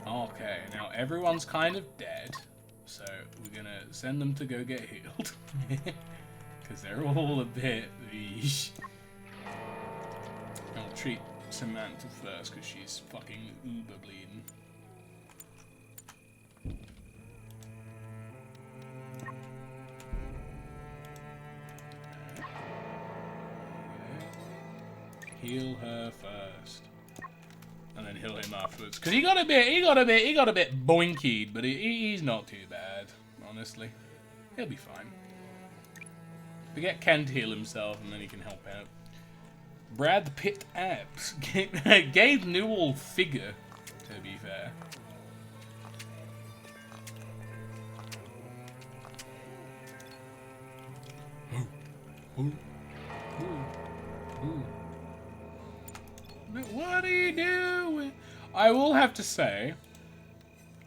Okay, now everyone's kind of dead, so we're gonna send them to go get healed. Because they're all a bit yeesh. I'll treat Samantha first, because she's fucking uber bleeding. Heal her first, and then heal him afterwards. Cause he got a bit boinkied, but he's not too bad, honestly. He'll be fine. We get Ken to heal himself, and then he can help out. Brad Pitt abs. Gabe Newell figure, to be fair. What are you doing? I will have to say,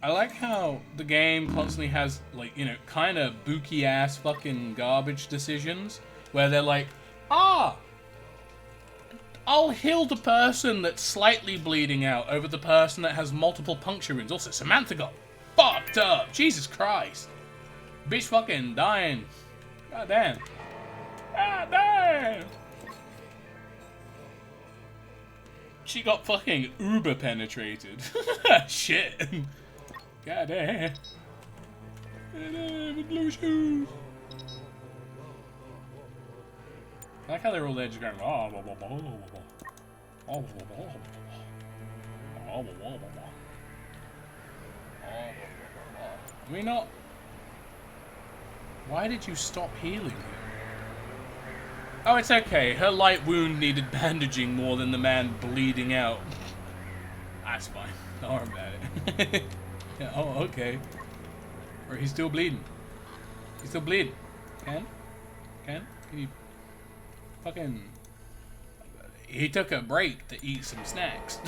I like how the game constantly has, like, you know, kind of booky ass fucking garbage decisions where they're like, I'll heal the person that's slightly bleeding out over the person that has multiple puncture wounds. Also, Samantha got fucked up. Jesus Christ. Bitch fucking dying. God damn. God damn. She got fucking uber penetrated. Shit. God damn. God damn, with blue shoes. I like how they're all there just going, oh, blah, blah, blah, blah, blah. Oh, blah, blah, blah, blah. Oh, blah, blah, blah, blah. Oh, blah, blah, blah. Can we not? Why did you stop healing him? Oh, it's okay. Her light wound needed bandaging more than the man bleeding out. That's fine. Don't worry about it. Yeah, oh, okay. Or he's still bleeding. He's still bleeding. Can you fucking... He took a break to eat some snacks.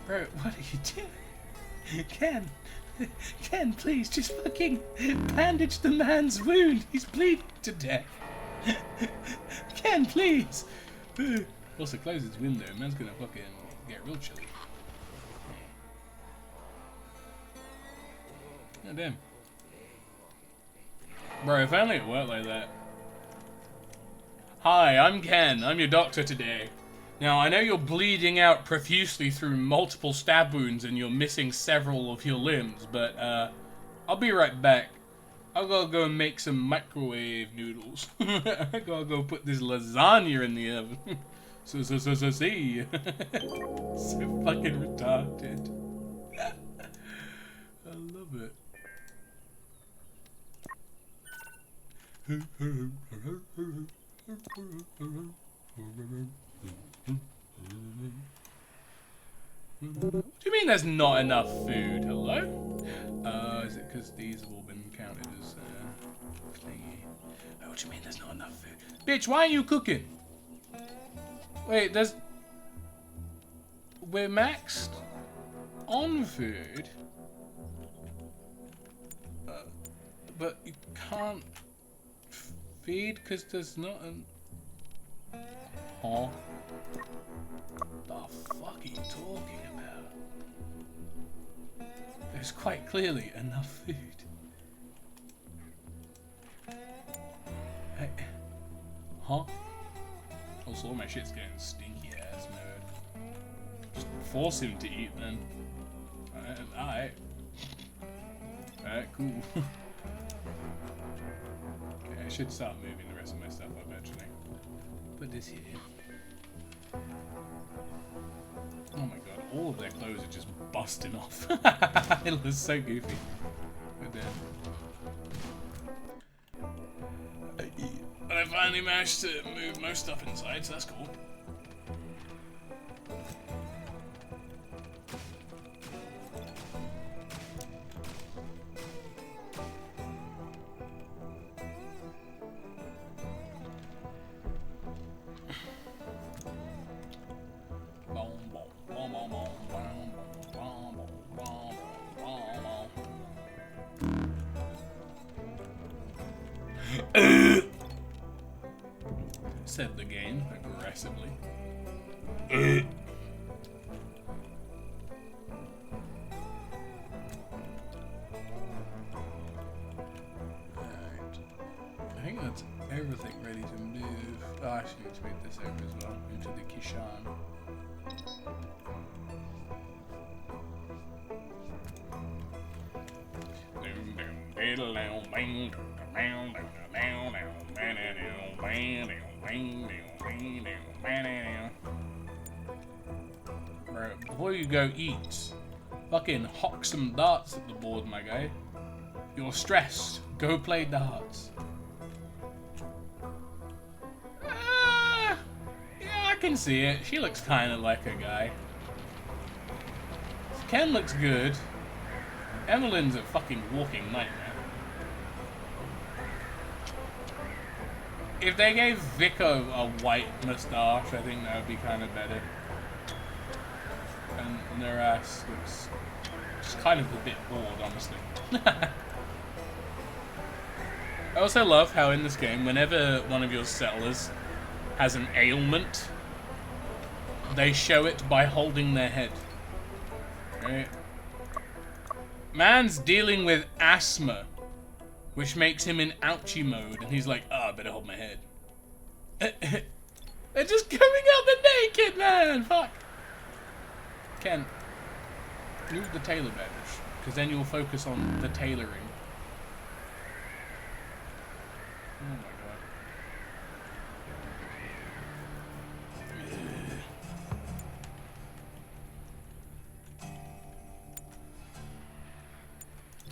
Bro, what are you doing? Ken, please, just fucking bandage the man's wound. He's bleeding to death. Ken, please. Also, close his window. Man's gonna fucking get real chilly. God damn. Bro, if only it worked like that. Hi, I'm Ken. I'm your doctor today. Now, I know you're bleeding out profusely through multiple stab wounds and you're missing several of your limbs, but, I'll be right back. I gotta go make some microwave noodles. I gotta go put this lasagna in the oven. See. So fucking retarded. I love it. What do you mean there's not enough food? Hello? Is it because these have all been counted as thingy? Oh, what do you mean there's not enough food? Bitch, why aren't you cooking? Wait, we're maxed on food, but you can't feed because there's not an... Huh? The fuck are you talking about? There's quite clearly enough food. Hey. Huh? Also, all my shit's getting stinky ass mode. Just force him to eat then. Alright. Alright, cool. Okay, I should start moving the rest of my stuff up actually. Put this here. Oh my god, all of their clothes are just busting off. It looks so goofy. But I finally managed to move most stuff inside, so that's cool. Said the game aggressively. Alright. I think that's everything ready to move. Oh, I actually need to make this over as well into the Kishan. Bro, before you go eat, fucking hock some darts at the board, my guy. You're stressed. Go play darts. Yeah, I can see it. She looks kind of like a guy. Ken looks good. Emmeline's a fucking walking nightmare. If they gave Vic a white moustache, I think that would be kind of better. And their ass looks Just kind of a bit bored, honestly. I also love how in this game, whenever one of your settlers has an ailment, they show it by holding their head. Right? Man's dealing with asthma, which makes him in ouchie mode, and he's like, oh, I better hold my head. They're just coming out the naked, man! Fuck! Ken, move the tailor bench, because then you'll focus on the tailoring. Oh my god.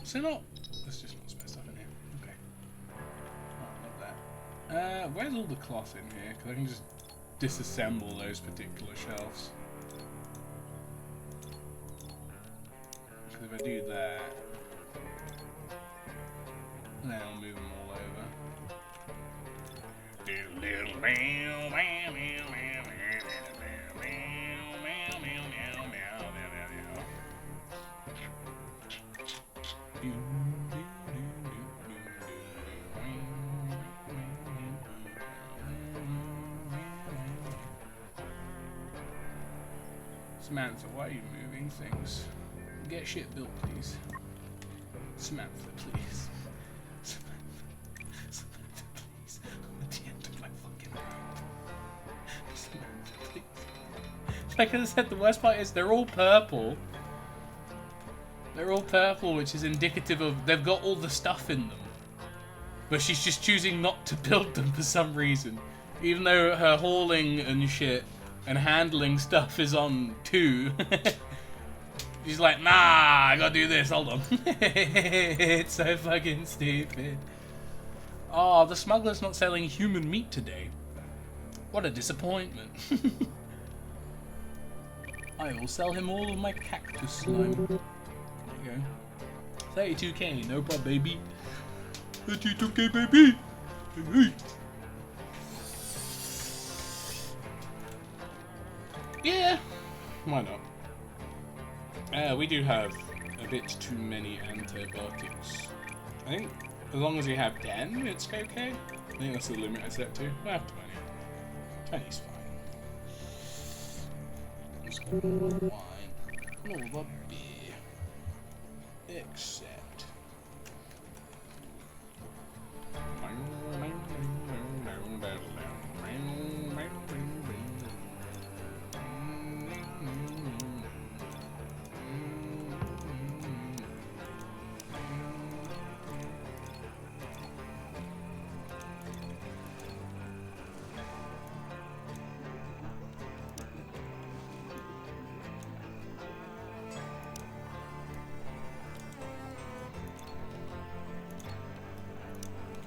So not... There's just not spare stuff in here. Okay. Oh, love that. Where's all the cloth in here? Because I can just disassemble those particular shelves. Because if I do that... then I'll move them all over. Samantha, why are you moving things? Get shit built, please. Samantha, please. Samantha, please. I'm at the end of my fucking road. Samantha, please. Like I said, the worst part is they're all purple. They're all purple, which is indicative of they've got all the stuff in them. But she's just choosing not to build them for some reason. Even though her hauling and shit and handling stuff is on 2. She's like, nah, I gotta do this, hold on. It's so fucking stupid. Oh, the smuggler's not selling human meat today. What a disappointment. I will sell him all of my cactus slime. There you go. 32k, no problem, baby. 32k, baby. Hey. Yeah, why not? We do have a bit too many antibiotics. I think as long as you have 10, it's okay. I think that's the limit I set to. I have 20. 20's fine. Let's go with wine. More of a beer. Except.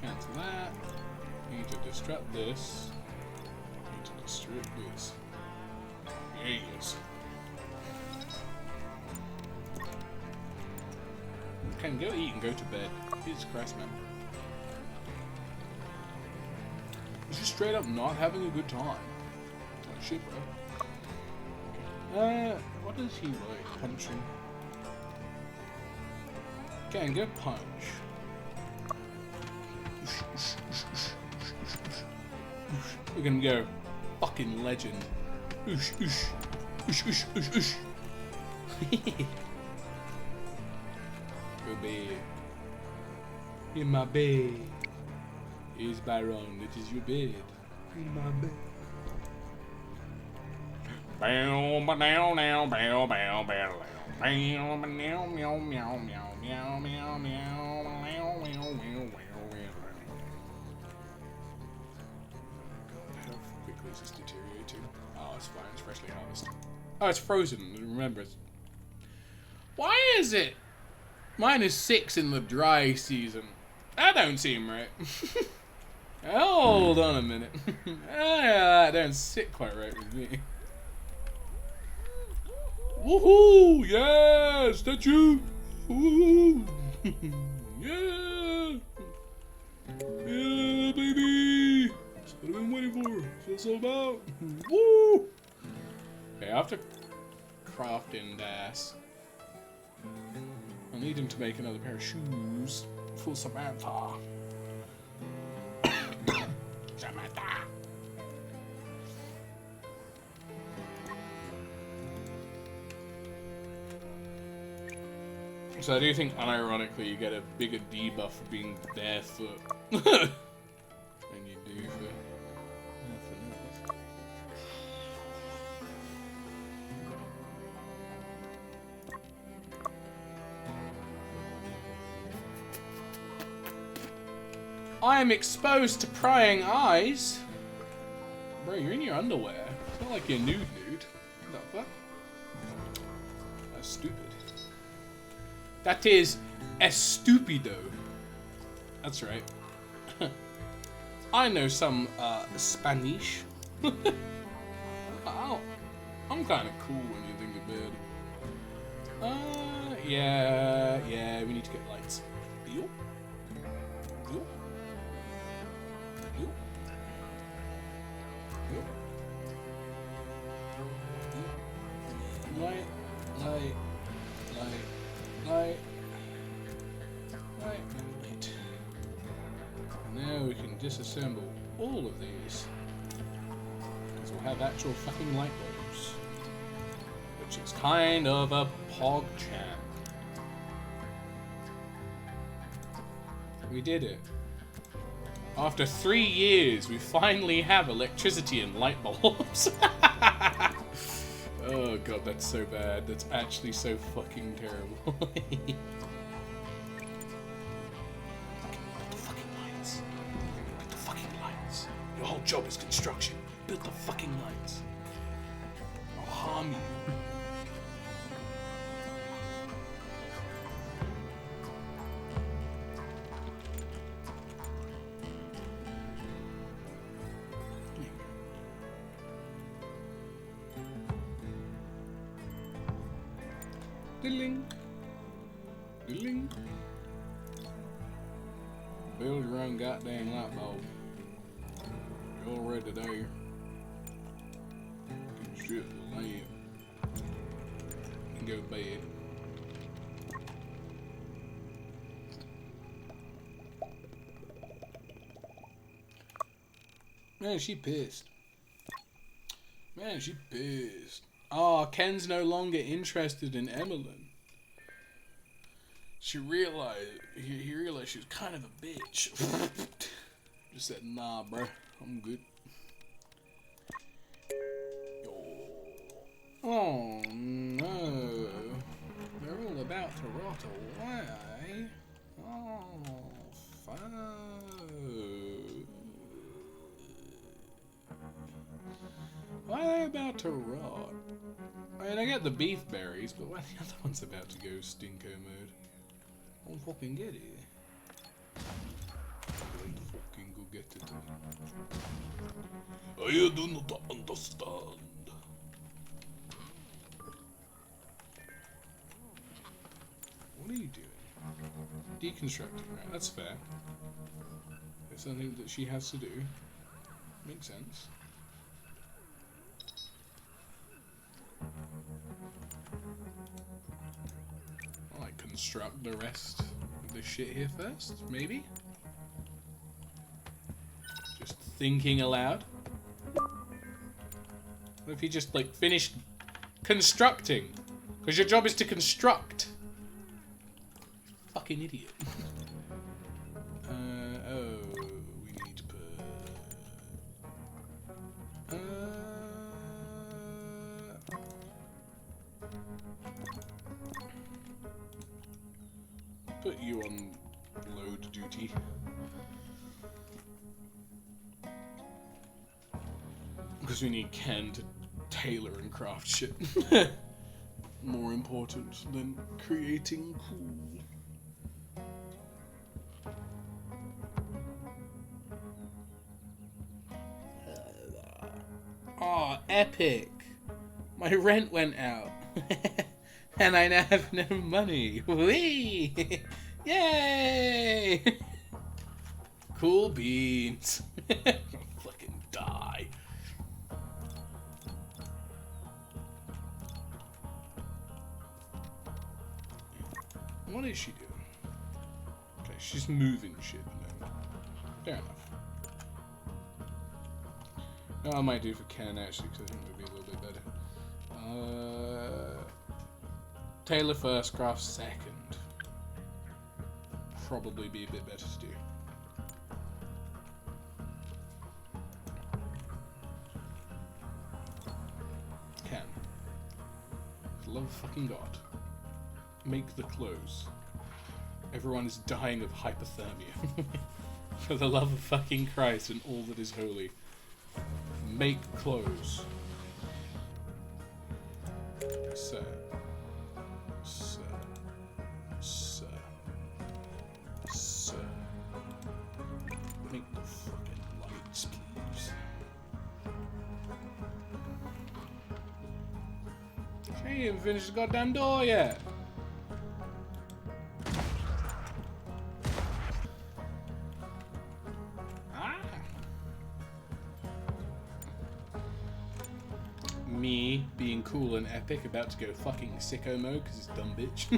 Cancel that. Need to destruct this. Need to destruct this. Yes. Can go eat and go to bed. Jesus Christ, man. He's just straight up not having a good time. Like shit, bro. What does he like? Punching. Can go punch. We're gonna go fucking legend. Oosh, oosh. Oosh, oosh, oosh, oosh. Baby. In my bed. Is Byron, it is your bed. In my bed. Bow, ba now, now, bow, bow, bow, bow, meow, meow, meow, meow, meow, meow, meow, meow, meow, meow, meow. How quickly is this deteriorating? Oh, it's fine. It's freshly harvested. Oh, it's frozen. Remember, it's... Why is it? Mine is 6 in the dry season. That don't seem right. Hold on a minute. That don't sit quite right with me. Woohoo! Yeah! Statue! Woohoo! Yeah! Yeah, baby! That's what I've been waiting for. That's what it's all about. Woo! Okay, after crafting this, I need him to make another pair of shoes for Samantha. Samantha! So I do think, unironically, you get a bigger debuff for being barefoot than you do for nothing else. I am exposed to prying eyes. Bro, you're in your underwear. It's not like you're nude. What the fuck? That's stupid. That is estupido. That's right. I know some Spanish. Oh, I'm kind of cool when you think about it. Yeah, we need to get lights. Deal? Deal? Deal? Deal? Light. Now we can disassemble all of these. Because we'll have actual fucking light bulbs. Which is kind of a pog champ. We did it. After 3 years, we finally have electricity and light bulbs. Oh god, that's so bad. That's actually so fucking terrible. Build the fucking lights. Build the fucking lights. Your whole job is construction. Build the fucking lights. I'll harm you. Diddling. Diddling. Build your own goddamn light bulb. You're all ready today. Get strip the lamp. And go to bed. Man, she pissed. Man, she pissed. Oh, Ken's no longer interested in Emmeline. She realized, he realized she was kind of a bitch. Just said, nah, bro, I'm good. Oh, no. They're all about to rot away. Oh, fuck. Why are they about to rot? I mean, I get the beef berries, but why are the other ones about to go stinko mode? I don't fucking get it. Don't fucking go get it. I do not understand. What are you doing? Deconstructing, right? That's fair. It's something that she has to do. Makes sense. I'll like construct the rest of this shit here first, maybe? Just thinking aloud. What if you just like finished constructing? Because your job is to construct. Fucking idiot. Oh, we need to put... put you on load duty. Because we need Ken to tailor and craft shit. More important than creating cool. Oh, epic! My rent went out. And I now have no money. Whee! Yay! Cool beans. Fucking die. What is she doing? Okay, she's moving shit at the moment. Fair enough. No, I might do for Ken actually, because I think it would be a little bit better. Taylor first, Craft second. Probably be a bit better to do. Ken, for the love of fucking God, make the clothes. Everyone is dying of hypothermia. For the love of fucking Christ and all that is holy. Make clothes. Sir. Sir. Sir. Sir. Make the fucking lights, please. She ain't even finished the goddamn door yet. Me being cool and epic, about to go fucking sicko mode because it's dumb bitch.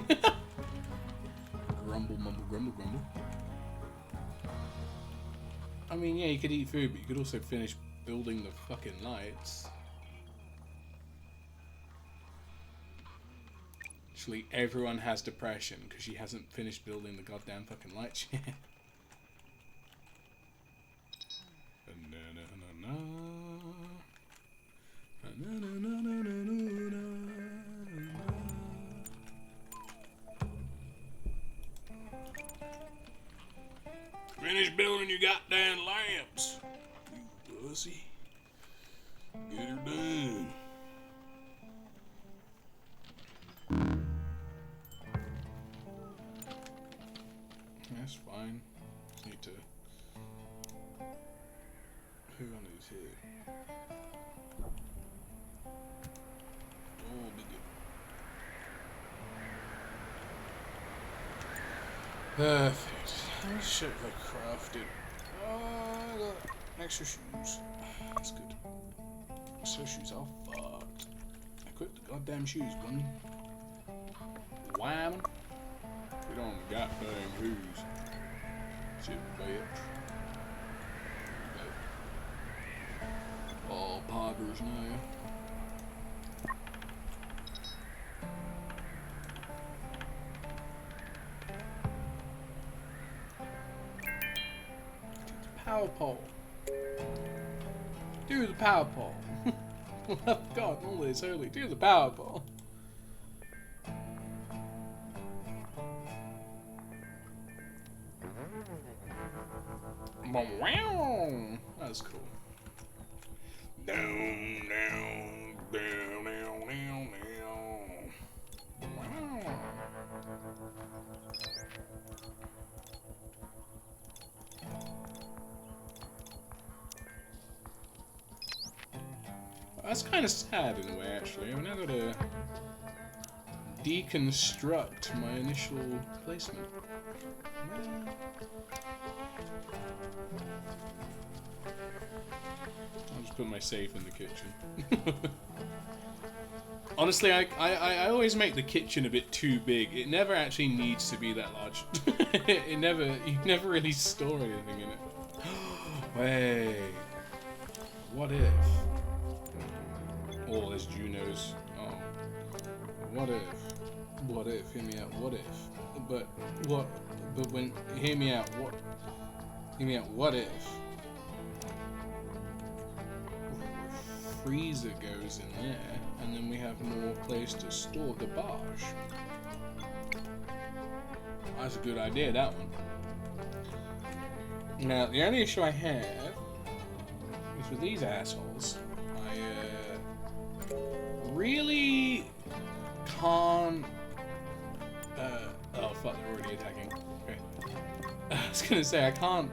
Grumble, mumble, grumble, grumble. I mean, yeah, you could eat food, but you could also finish building the fucking lights. Actually, everyone has depression because she hasn't finished building the goddamn fucking lights yet. Finish building your goddamn lamps, you pussy. Get her done. That's fine. Just need to. Who on is here? Oh, big. Perfect. How much shit have I crafted? I got extra shoes. That's good. Extra shoes are fucked. Equip the goddamn shoes, bunny. Wham! Get on the goddamn shoes. Shit, bitch. All poggers now. Power pole. Do the power pole. God, all this early. Do the power pole. That's cool. Down, down, down, down, down, down. Wow. That's kind of sad in a way, actually. I mean, I've got to deconstruct my initial placement. I'll just put my safe in the kitchen. Honestly, I always make the kitchen a bit too big. It never actually needs to be that large. You never really store anything in it. Wait. What if? Oh, there's Junos. Oh. What if? What if? Hear me out. What if? But what? But when? Hear me out. What? Hear me out. What if? Freezer goes in there, and then we have more place to store garbage. That's a good idea, that one. Now, the only issue I have is with these assholes. Really can't. Oh fuck! They're already attacking. Okay. I was gonna say I can't.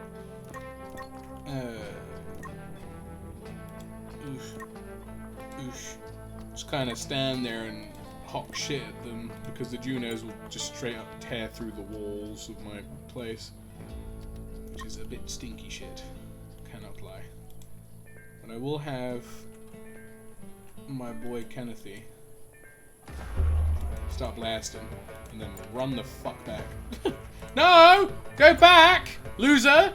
Just kind of stand there and hawk shit at them because the Junos will just straight up tear through the walls of my place, which is a bit stinky shit. Cannot lie. But I will have my boy Kennethy start blasting. and then run the fuck back. No! Go back! Loser!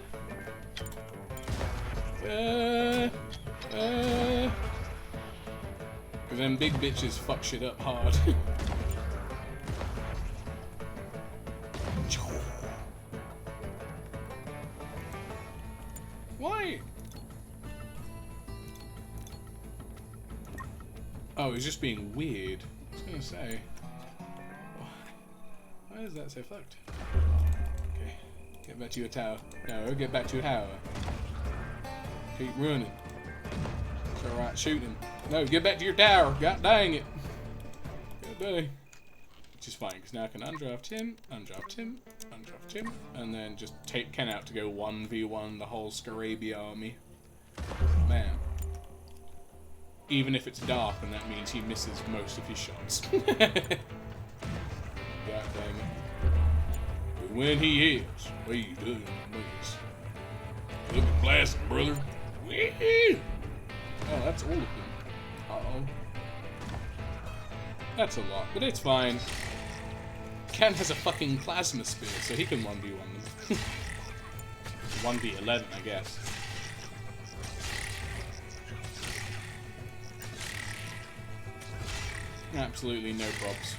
Because them big bitches fuck shit up hard. Why? Oh, he's just being weird. I was gonna say. Why is that so fucked? Okay. Get back to your tower. No, get back to your tower. Keep running. It's alright, shoot him. No, get back to your tower. God dang it. God dang. Which is fine, because now I can undraft him, undraft him, undraft him, and then just take Ken out to go 1v1 the whole Scarabia army. Man. Even if it's dark, and that means he misses most of his shots. God dang it. But when he hits, what are you doing? Look at blasting, brother. Whee! Oh, that's all of them. Uh-oh. That's a lot, but it's fine. Ken has a fucking plasma spear, so he can 1v1 them. 1v11, I guess. Absolutely no probs.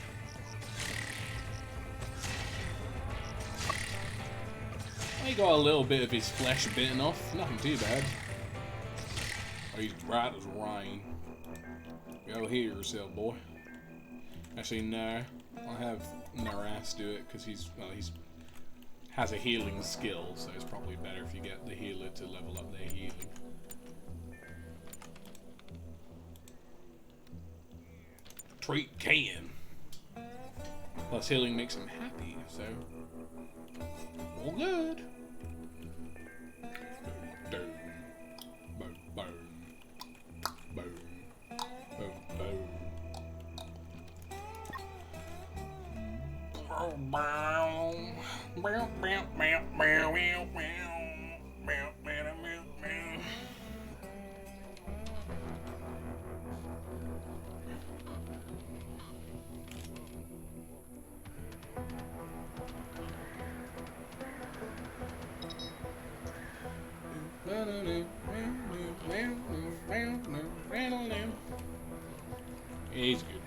He got a little bit of his flesh bitten off. Nothing too bad. Oh, he's bright as rain. Go heal yourself, boy. Actually, no. I'll have Naras do it because he's has a healing skill, so it's probably better if you get the healer to level up their healing. Treat Ken. Plus healing makes him happy, so all good. Boom, boom, boom, boom, boom, boom. He's good.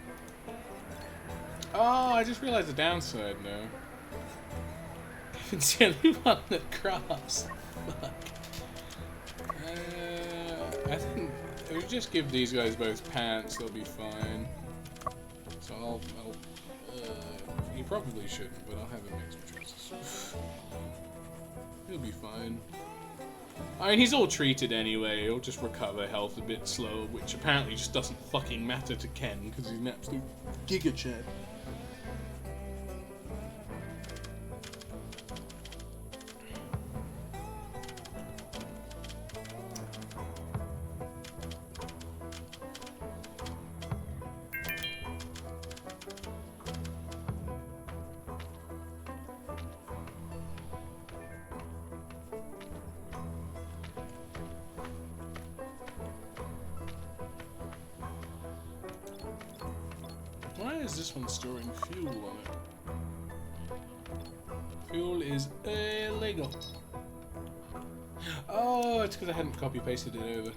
Oh, I just realized the downside now. It's the only one that crafts. Fuck. I think if we just give these guys both pants, they'll be fine. So I'll you probably shouldn't, but I'll have him make some choices. He'll be fine. I mean, he's all treated anyway. He'll just recover health a bit slow, which apparently just doesn't fucking matter to Ken because he's an absolute Giga Chad. Why is this one storing fuel on it? Fuel is illegal. Oh, it's because I hadn't copy pasted it over.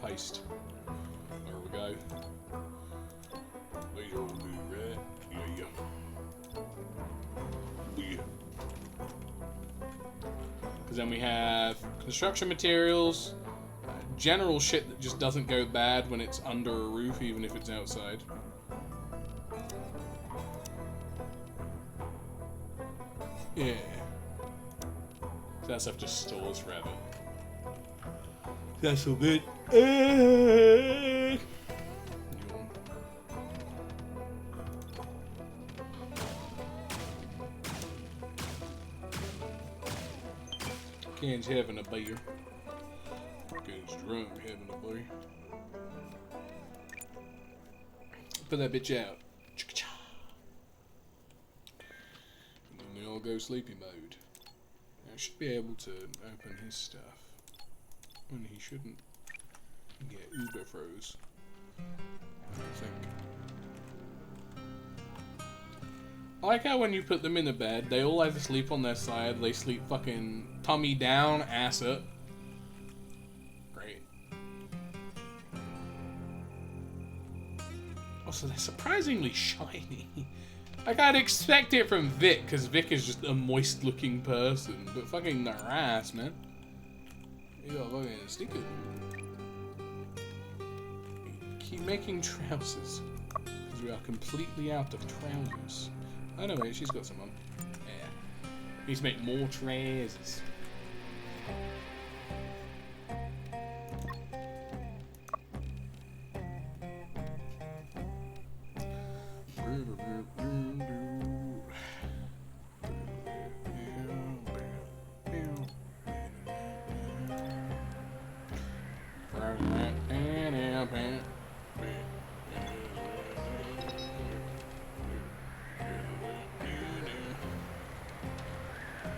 Paste. There we go. These all do, right? Yeah. Because then we have construction materials, general shit that just doesn't go bad when it's under a roof, even if it's outside. Yeah. That stuff just stores forever. That's so good. Ken's having a beer. Ken's drunk having a beer. Put that bitch out. Go sleepy mode. I should be able to open his stuff when he shouldn't get uber froze. I think. I like how when you put them in the bed, they all either sleep on their side, they sleep fucking tummy down, ass up. Great. Also, they're surprisingly shiny. Like, I'd expect it from Vic, because Vic is just a moist-looking person. But fucking their ass, man. You got fucking sticker. Keep making trousers. Because we are completely out of trousers. Oh no, wait, she's got some on. Yeah. Needs to make more trousers.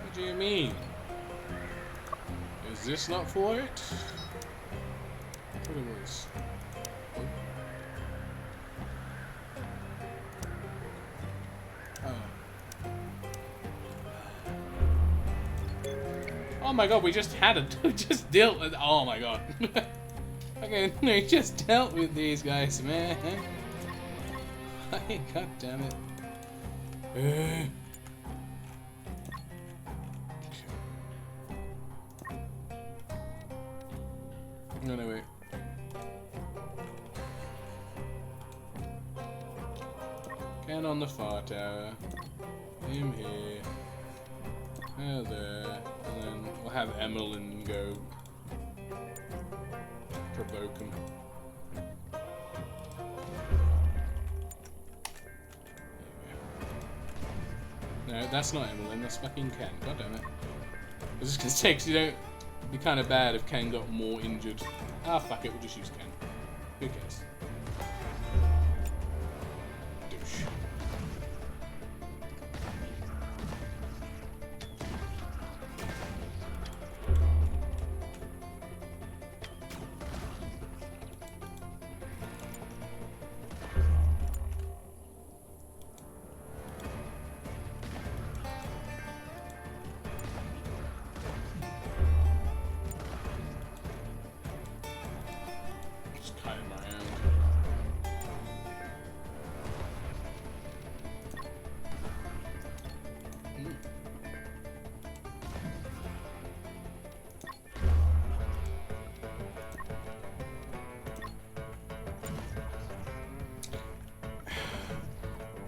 What do you mean? Is this not for it? What it was? Oh my god, we just had it. We just dealt with. Oh my god. Okay, we just dealt with these guys, man. God damn it. No, no, wait. Ken on the far tower. Him here. Her there. And then we'll have Emmeline go provoke him. No, that's not Emmeline, that's fucking Ken. God damn it. I was just gonna say, because you don't. It'd be kind of bad if Ken got more injured. Ah, fuck it, we'll just use Ken. Who cares? Douche.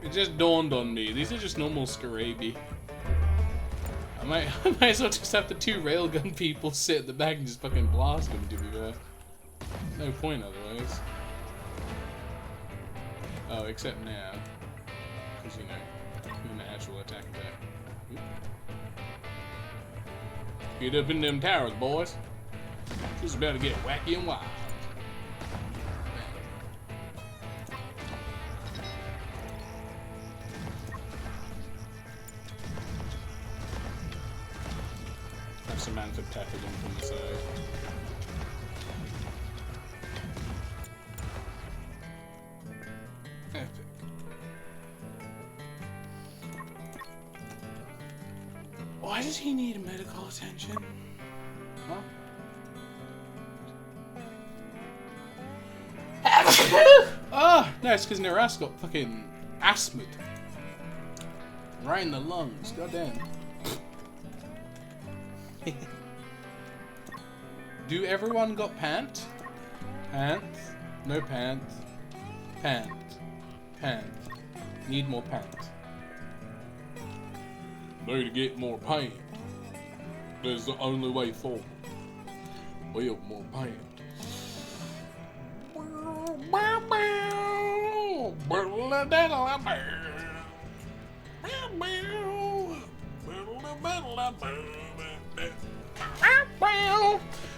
It just dawned on me. These are just normal Scarabi. I might as well just have the two railgun people sit at the back and just fucking blast them, to be fair. No point otherwise. Oh, except now. Because, you know, in the actual attack back. Get up in them towers, boys. Just about to get wacky and wild. Samantha tackled him from the side. Epic. Why does he need medical attention? Huh? Oh, no, it's because Neras got fucking asthma. Right in the lungs, goddamn. Do everyone got pant? Pants? No pants. Pants. Pants. Need more pants. Need to get more pants. That's the only way forward. We have more pants.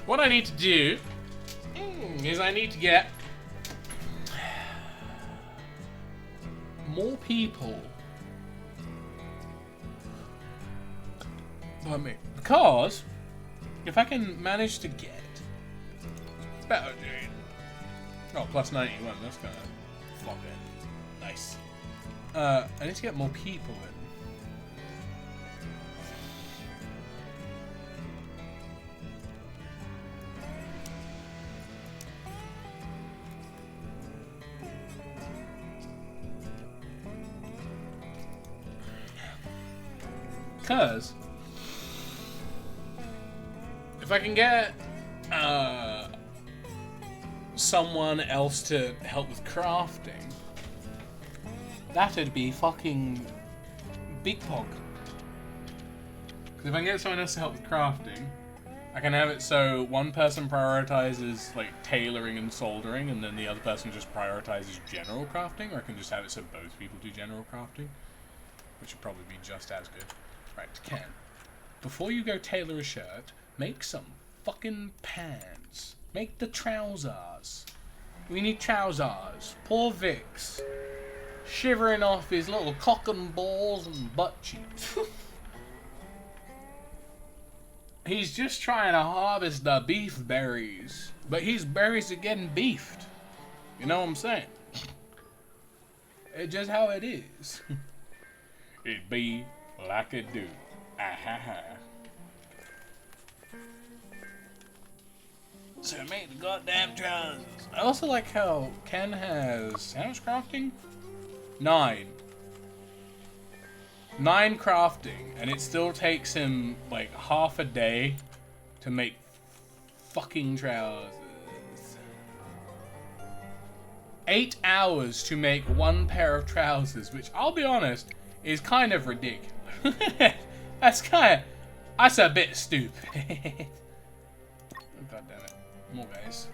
What I need to do is I need to get more people. Pardon me. Because if I can manage to get better, Jane. Oh, plus 91. That's kind of fucking nice. I need to get more people in. Because if I can get someone else to help with crafting, that'd be fucking big pog. Because if I can get someone else to help with crafting, I can have it so one person prioritizes like tailoring and soldering, and then the other person just prioritizes general crafting, or I can just have it so both people do general crafting, which would probably be just as good. Right, Ken, before you go tailor a shirt, make some fucking pants. Make the trousers. We need trousers. Poor Vic's shivering off his little cock and balls and butt cheeks. He's just trying to harvest the beef berries, but his berries are getting beefed. You know what I'm saying? It's just how it is. It be like it do. Ah-ha-ha. So make the goddamn trousers. I also like how Ken has... how much crafting? 9. 9 crafting, and it still takes him like half a day to make fucking trousers. 8 hours to make 1 pair of trousers, which I'll be honest, is kind of ridiculous. That's a bit stupid. Oh, God damn it. More guys.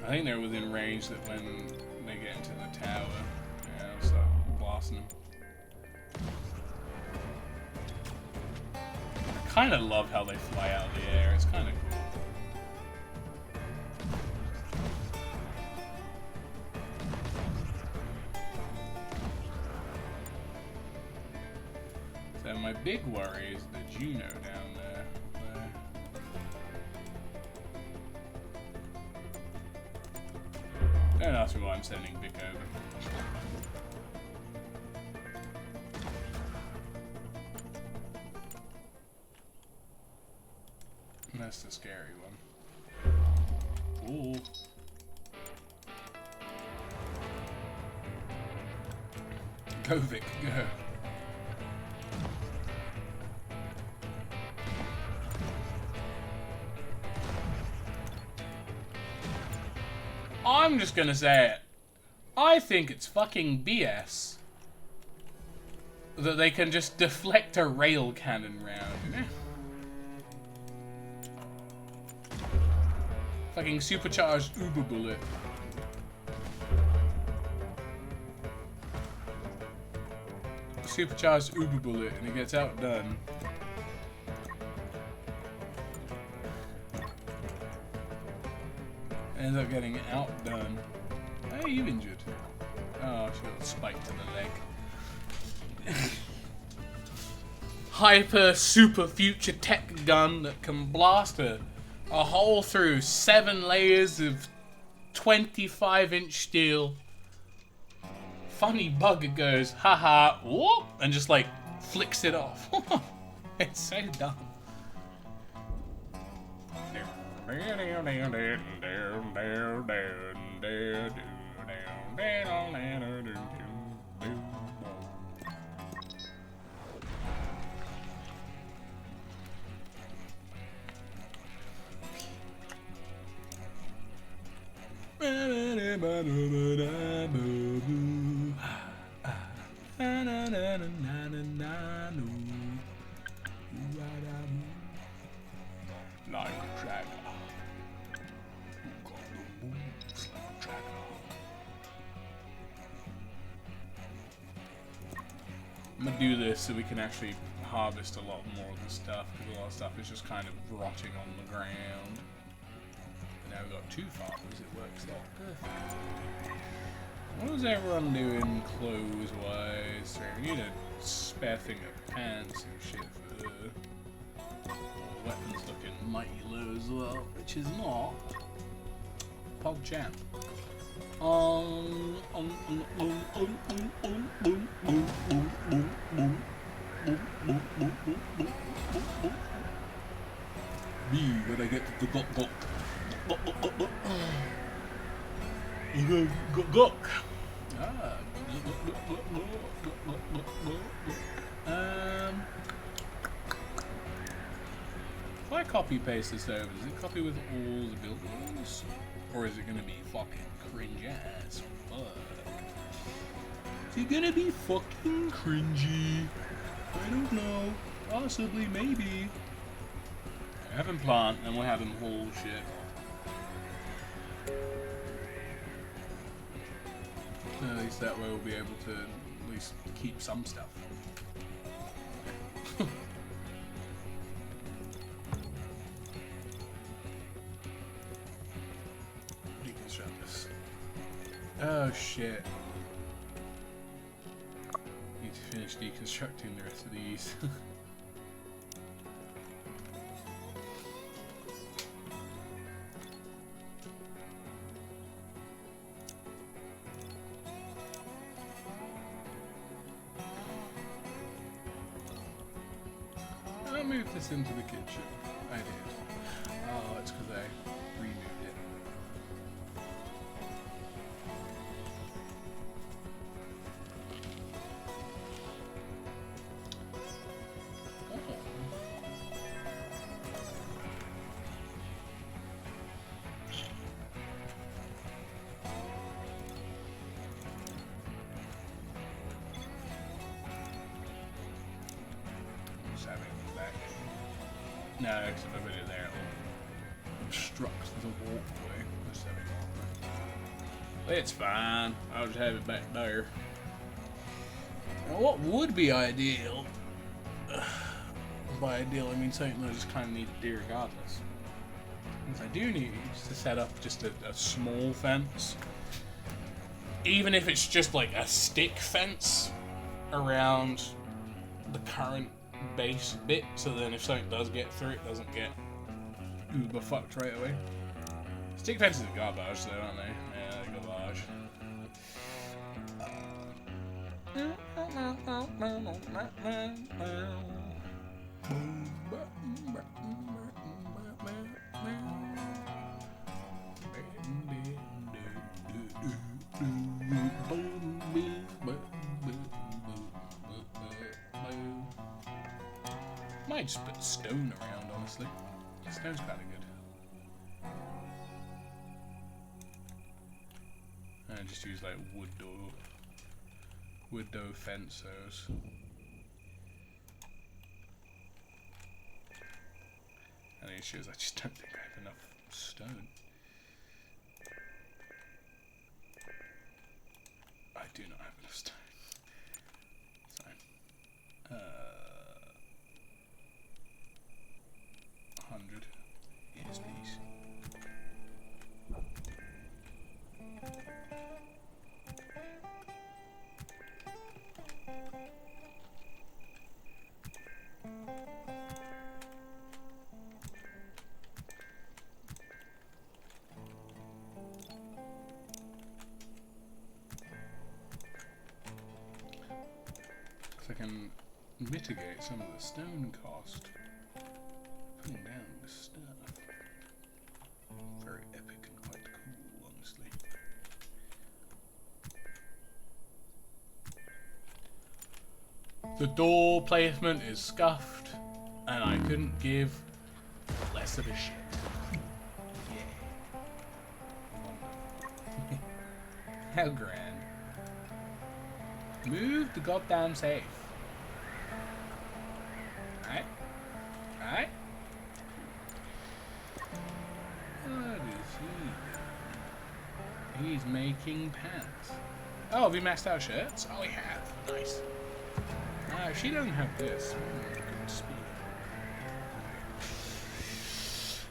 I think they're within range that when they get into the tower, yeah, I'll start blasting them. I kind of love how they fly out of the air. It's kind of cool. So my big worry is the Juno down there. Don't ask me why I'm sending Vic over. That's the scary one. Ooh. Go, Vic, go. I'm just gonna say it. I think it's fucking BS that they can just deflect a rail cannon round, you know? Fucking supercharged Uber bullet. Supercharged Uber bullet and it gets outdone. Ends up getting outdone. How are you injured? Oh, she got a spike to the leg. Hyper super future tech gun that can blast a hole through 7 layers of 25-inch steel. Funny bugger goes, haha, whoop, and just like flicks it off. It's so dumb. Like a dragger. I'm gonna do this so we can actually harvest a lot more of the stuff, because a lot of stuff is just kind of rotting on the ground. And now we've got 2 farmers, it works out perfect. What is everyone doing clothes-wise? We need to spare thing of pants and shit for her. Weapons looking mighty low as well, which is not Pog Jam. Me when I get to the gok. If I copy paste this over, does it copy with all the buildings? Or is it gonna be fucking cringe ass fuck? Is it gonna be fucking cringy? I don't know. Possibly, maybe. Have him plant, and we'll have him haul shit. At least that way we'll be able to at least keep some stuff. Deconstruct this. Oh shit. Need to finish deconstructing the rest of these. Move this into the kitchen. I did. Oh, it's because I removed it. Oh. Just having it back. No, because if I put it there, it'll obstruct the walkway. It's fine. I'll just have it back there. Now, what would be ideal? By ideal, I mean something that I just kind of need to do regardless. Because I do need to set up just a small fence. Even if it's just like a stick fence around the current base bit, so then if something does get through, it doesn't get uber fucked right away. Stick fences are garbage though, aren't they? Yeah, they're garbage. Might just put stone around, honestly. Stone's kind of good. And just use like wood dough fencers. And the issue is I just don't think I have enough stone. I do not have enough stone. It's fine. 100. Yes, please. So I can mitigate some of the stone cost. Putting down this stuff. Very epic and quite cool, honestly. The door placement is scuffed, and I couldn't give less of a shit. Yeah. How grand. Move the goddamn safe. Alright? Alright? What is he doing? He's making pants. Oh, have we maxed out shirts? Oh, we have. Nice. She doesn't have this. Good speed.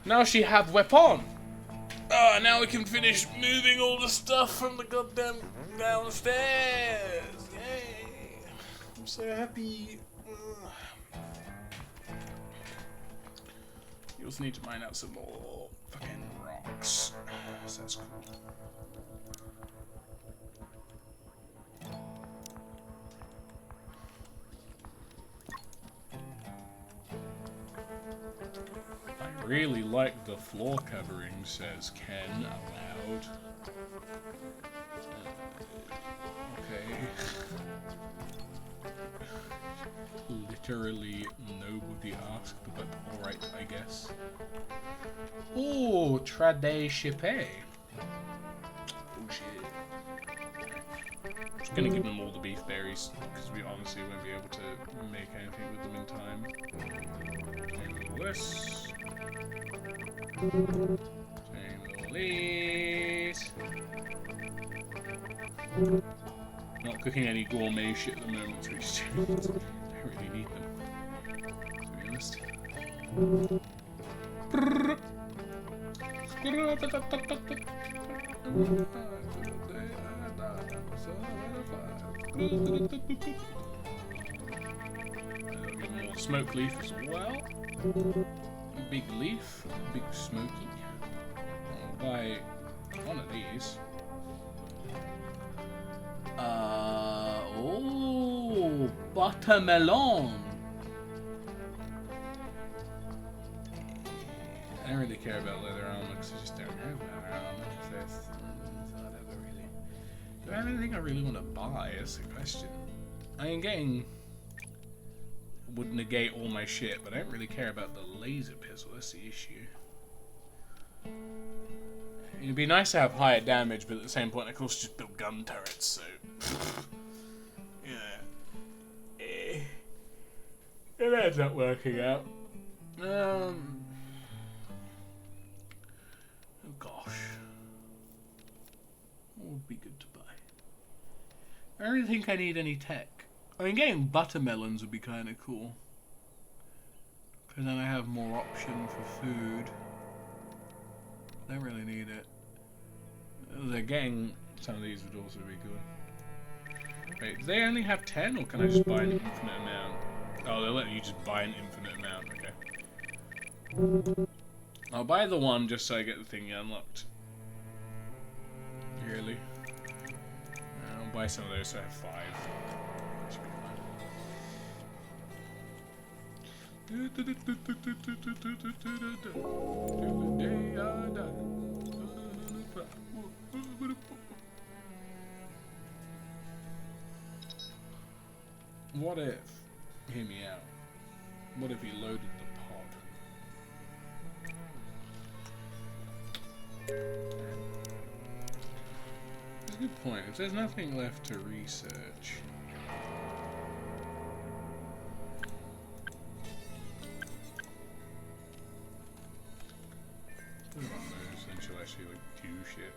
Now she have weapon. Oh, now we can finish moving all the stuff from the goddamn downstairs. Yay. I'm so happy. You also need to mine out some more fucking rocks. So that's cool. I really like the floor covering, says Ken aloud. Okay. Literally nobody asked, but alright, I guess. Oh, Trade Shippé. Oh shit. Just gonna give them all the beef berries, because we honestly won't be able to make anything with them in time. Take all this. Take all these. Not cooking any gourmet shit at the moment, so we just don't really need them, to be honest. More smoke leaf as well. Big leaf, big smoky. I'll buy one of these. Oh, watermelon. I don't really care about leather armor because I just don't have leather armor. Do I have anything I really want to buy? That's the question. I mean, getting would negate all my shit, but I don't really care about the laser pistol. That's the issue. It'd be nice to have higher damage, but at the same point, of course, just build gun turrets. So, yeah, it ends up working out. Oh gosh, what would be good to buy? I don't think I need any tech. I mean, getting buttermelons would be kind of cool, because then I have more option for food. I don't really need it. Getting some of these would also be good. Wait, do they only have 10, or can I just buy an infinite amount? Oh, they're letting you just buy an infinite amount, okay. I'll buy the one just so I get the thing unlocked. Really? I'll buy some of those so I have 5. That should be fine. What if, hear me out, what if he loaded the pod? That's a good point. If there's nothing left to research, put it on those, then she'll actually like do shit.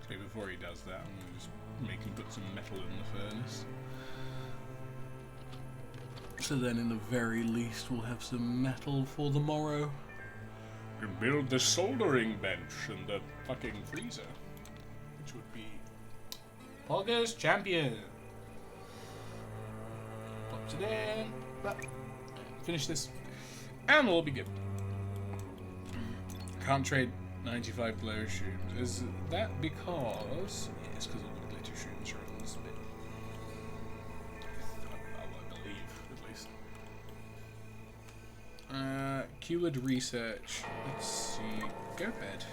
Okay, before he does that, I'm going to just make him put some metal in the furnace. So then in the very least we'll have some metal for the morrow. We can build the soldering bench and the fucking freezer. Which would be Pogger's champion. Pop it in. Finish this. And we'll be good. Can't trade 95 glow shrooms. Is that because... Yeah, it's because of the glitter shrooms are this bit. I believe, at least. Keyword research. Let's see. Go to bed.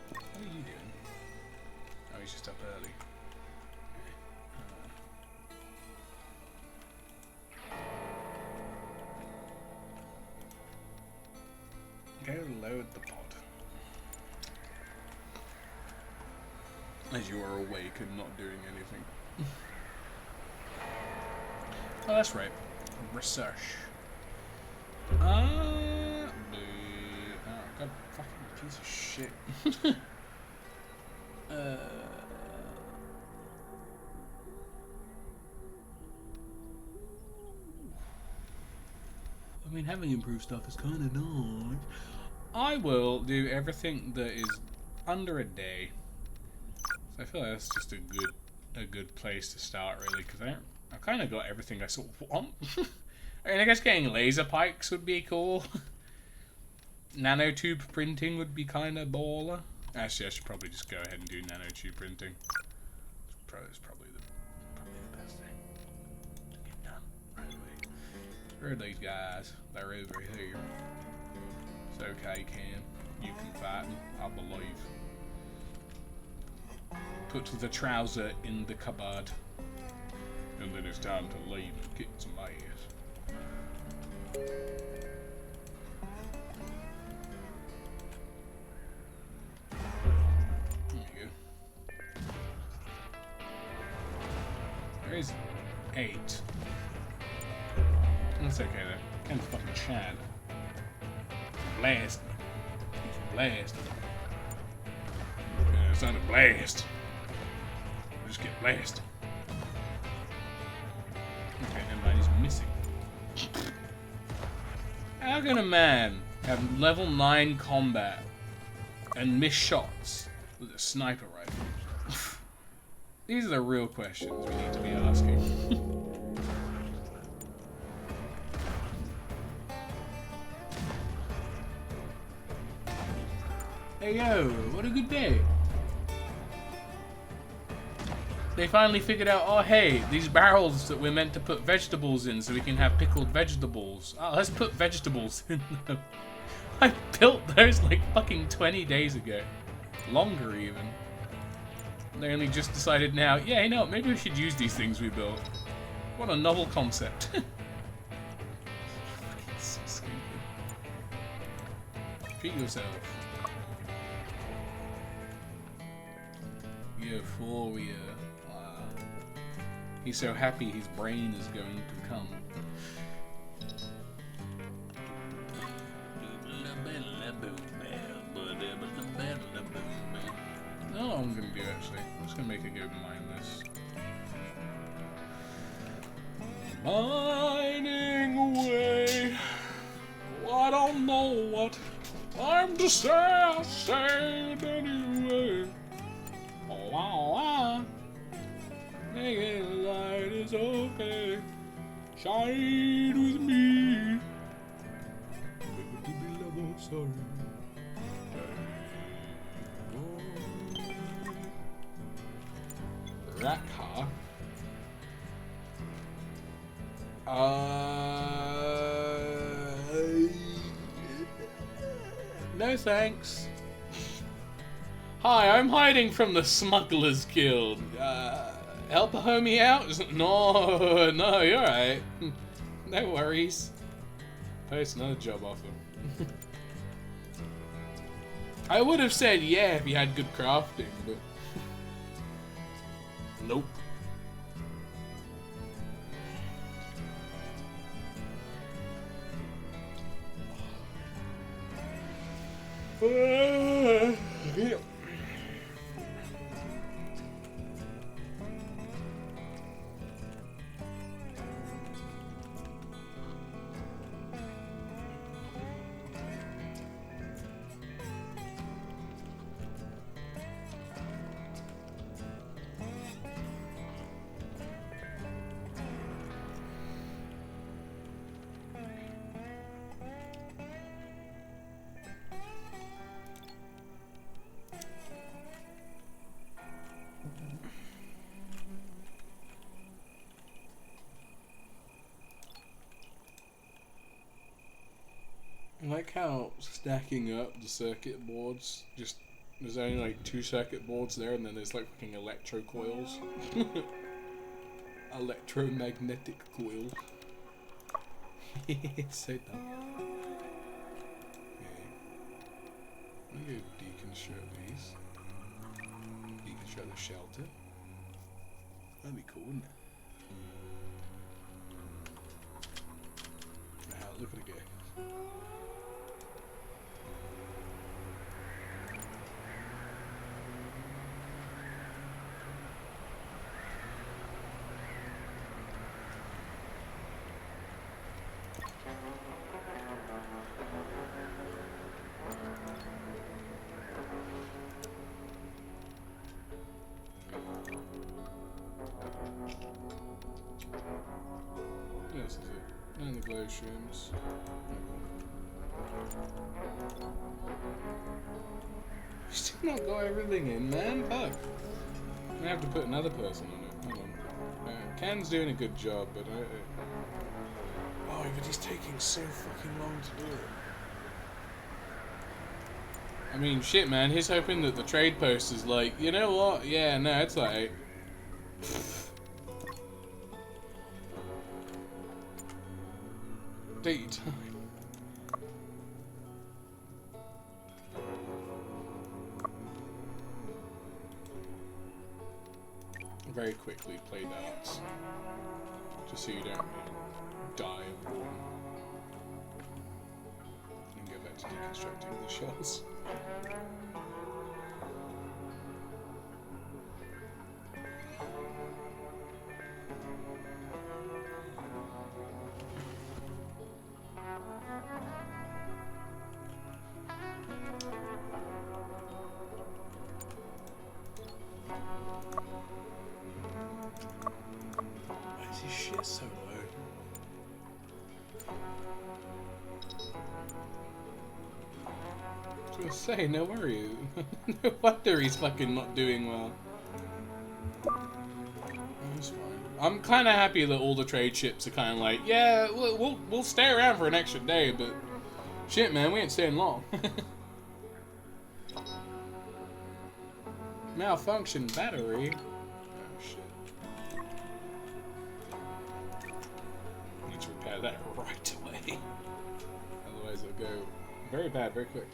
What are you doing? Oh, he's just up early. Go load the pod. As you are awake and not doing anything. Oh, that's right. Research. God, fucking piece of shit. I mean, having improved stuff is kind of nice. I will do everything that is under a day. So I feel like that's just a good place to start, really, because I kind of got everything I sort of want. I mean, I guess getting laser pikes would be cool. Nanotube printing would be kind of baller. Actually, I should probably just go ahead and do nanotube printing. It's probably the best thing to get done right away. Where are these guys? They're over here. It's okay, Cam. You can fight them, I believe. Put the trouser in the cupboard. And then it's time to leave and kick some ass. There you go. There is 8. That's okay though. Ken's fucking Chad. Blast. He's blasted. Yeah, it's not a blast. Just get blasted. Okay, never mind, he's missing. How can a man have level 9 combat and miss shots with a sniper rifle? These are the real questions we need to be asking. Hey yo, what a good day. They finally figured out, oh hey, these barrels that we're meant to put vegetables in so we can have pickled vegetables. Oh, let's put vegetables in them. I built those like fucking 20 days ago. Longer even. They only just decided now, yeah, you know, maybe we should use these things we built. What a novel concept. So stupid. Treat yourself. Euphoria. Wow. He's so happy his brain is going to come. No, I'm gonna do actually. I'm just gonna make a go mindless. Mining away. Oh, I don't know what I'm to say. I'll say it anyway. Oh, making light is okay. Shine with me. Never to be loved, sorry. Rakha. No thanks. Hi, I'm hiding from the Smugglers Guild. Help a homie out? No, no, you're alright. No worries. Post another job offer. I would have said yeah if you had good crafting, but... Nope. Yeah. I like how stacking up the circuit boards, just there's only like 2 circuit boards there, and then there's like fucking electro coils. Electromagnetic coils. It's so dumb. Okay. I'm gonna go deconstruct these. Deconstruct the shelter. That'd be cool, wouldn't it? Look at it go. This is it. And the glow shrooms. Still not got everything in, man. Fuck. I'm gonna have to put another person on it. Hold on. Ken's doing a good job, but oh, but he's taking so fucking long to do it. I mean, shit, man. He's hoping that the trade post is like, you know what? Yeah, no, it's like. Date time. Very quickly play that, just so you don't die of boredom. And go back to deconstructing the shells. So low. I was gonna say, no worries. No wonder he's fucking not doing well. That's fine. I'm kind of happy that all the trade ships are kind of like, yeah, we'll stay around for an extra day, but shit, man, we ain't staying long. Malfunction battery. That right away. Otherwise it'll go very bad very quick.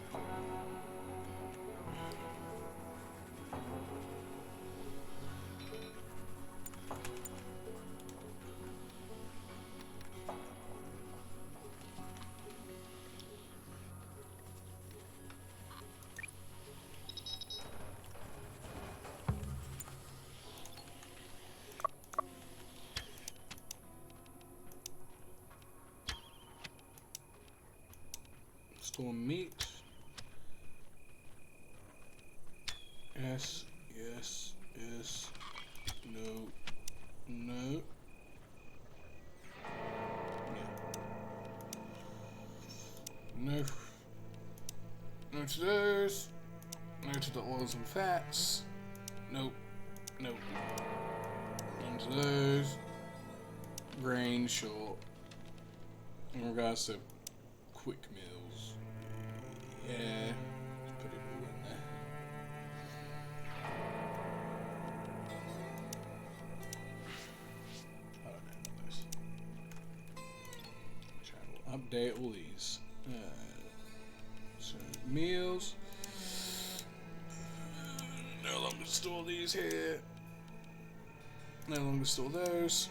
Store meat. Yes, yes, yes. No, no. Yeah. No. No to those. No to the oils and fats. Nope. Nope. None to those. Grain, sure. In regards to quick meals. Yeah, put it all in there. Oh no, not those. Channel update all these. So meals. No longer store these here. No longer store those.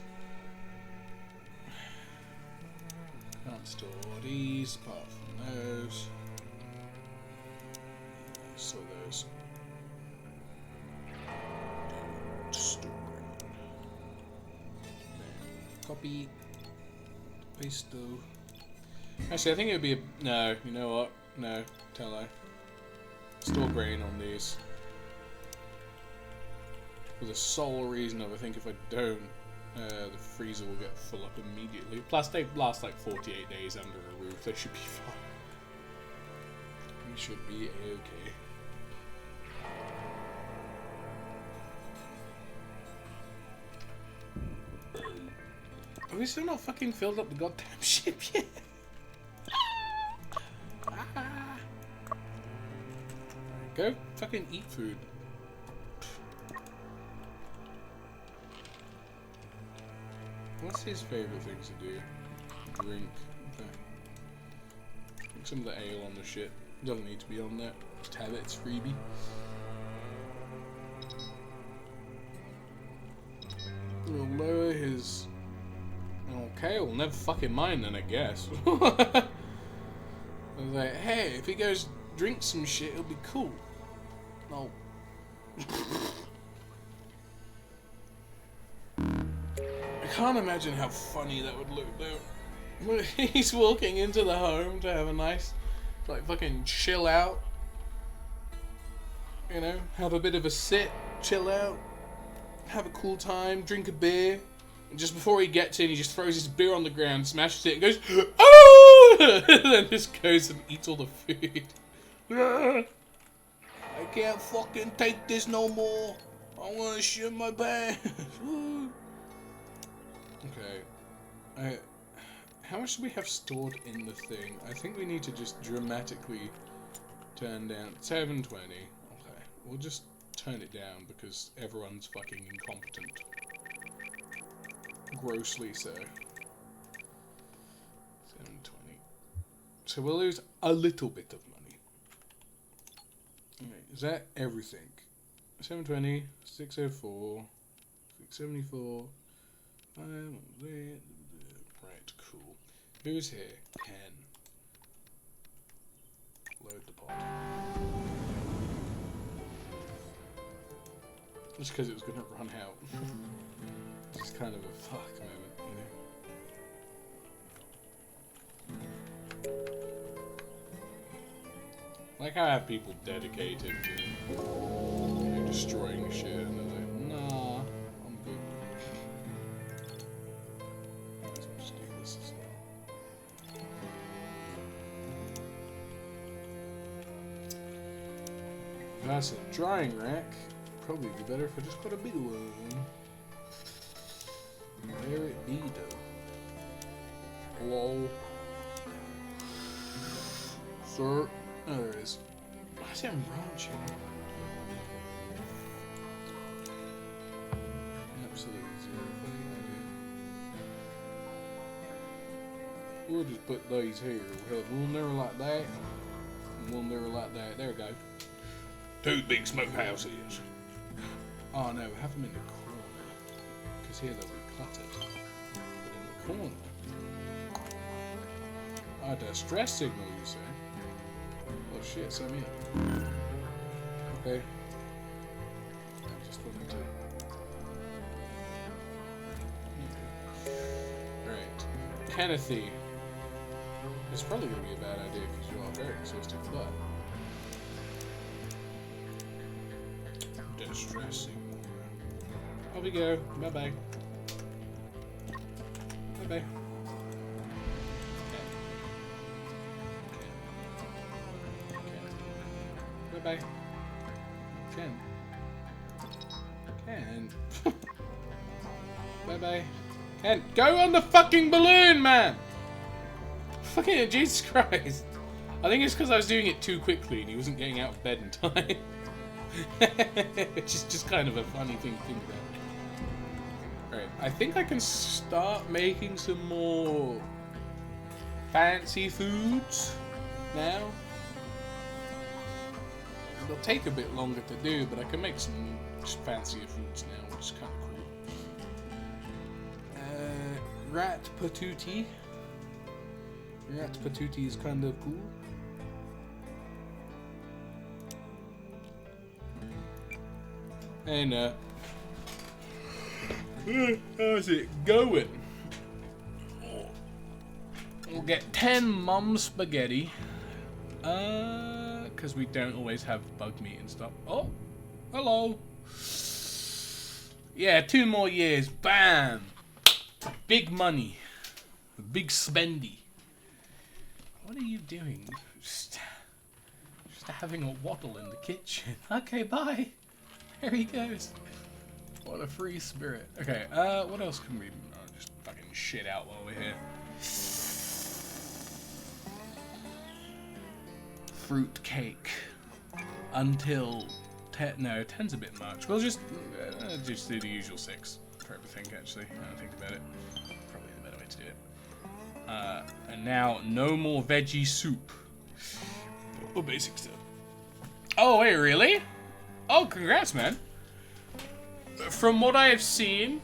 Can't store these apart from those. So those. Store. Copy. Paste though. Actually, I think it would be a... No, you know what? No, tell I. Store grain on these. For the sole reason of, I think if I don't, the freezer will get full up immediately. Plus, they last like 48 days under a roof. They should be fine. We should be okay. Have we still not fucking filled up the goddamn ship yet? Go fucking eat food. What's his favourite things to do? Drink. Okay. Drink some of the ale on the shit. Doesn't need to be on there. Just have it, it's freebie. We'll lower his... Okay, we'll never fucking mind then, I guess. was like, hey, if he goes drink some shit, it'll be cool. No. I can't imagine how funny that would look though. When he's walking into the home to have a nice, like, fucking chill out. You know, have a bit of a sit, chill out, have a cool time, drink a beer. And just before he gets in, he just throws his beer on the ground, smashes it, and goes, "Oh!" And then just goes and eats all the food. I can't fucking take this no more. I want to shit my pants. Okay. How much do we have stored in the thing? I think we need to just dramatically turn down 720. Okay, we'll just turn it down because everyone's fucking incompetent. Grossly so. 720. So we'll lose a little bit of money. Okay, is that everything? 720, 604, 674. Right, cool. Who's here? Ken. Load the pot. Just because it was going to run out. It's kind of a fuck moment, you know? Like how I have people dedicated to, you know, destroying shit, and they're like, nah, I'm good. Let's just do this as well. That's a drying rack. Probably be better if I just got a bigger one. There it be though. Hello. Sir. Oh, there it is. Why is it ranching? Absolutely zero fucking idea. We'll just put these here. We'll have one there like that. And one there like that. There we go. Two big smokehouses. Oh no, have them in the corner. Because here they'll be cluttered. But in the corner. Oh, distress signal, you say? Oh shit, send me up. Okay. I just wanted to. Right. Kennethy. It's probably going to be a bad idea because you are very exhausted, but. Distress signal. Off we go. Bye bye. Bye bye. Bye bye. Ken. Bye bye. Ken, go on the fucking balloon, man! Fucking Jesus Christ. I think it's because I was doing it too quickly and he wasn't getting out of bed in time. Which is just kind of a funny thing to think about. Alright, I think I can start making some more fancy foods now. It'll take a bit longer to do, but I can make some fancier foods now, which is kind of cool. Rat patootie. Rat patootie is kind of cool. And how's it going? We'll get 10 mum spaghetti. Because we don't always have bug meat and stuff. Oh, hello. Yeah, 2 more years. Bam. Big money. Big spendy. What are you doing? Just having a waddle in the kitchen. Okay, bye. There he goes. What a free spirit. Okay, what else can we just fucking shit out while we're here? Fruit cake. Until 10. No, 10's a bit much. We'll just do the usual 6 for everything, actually. I don't think about it. Probably the better way to do it. And now, no more veggie soup. Or basic stuff. Oh, wait, really? Oh, congrats, man. From what I have seen,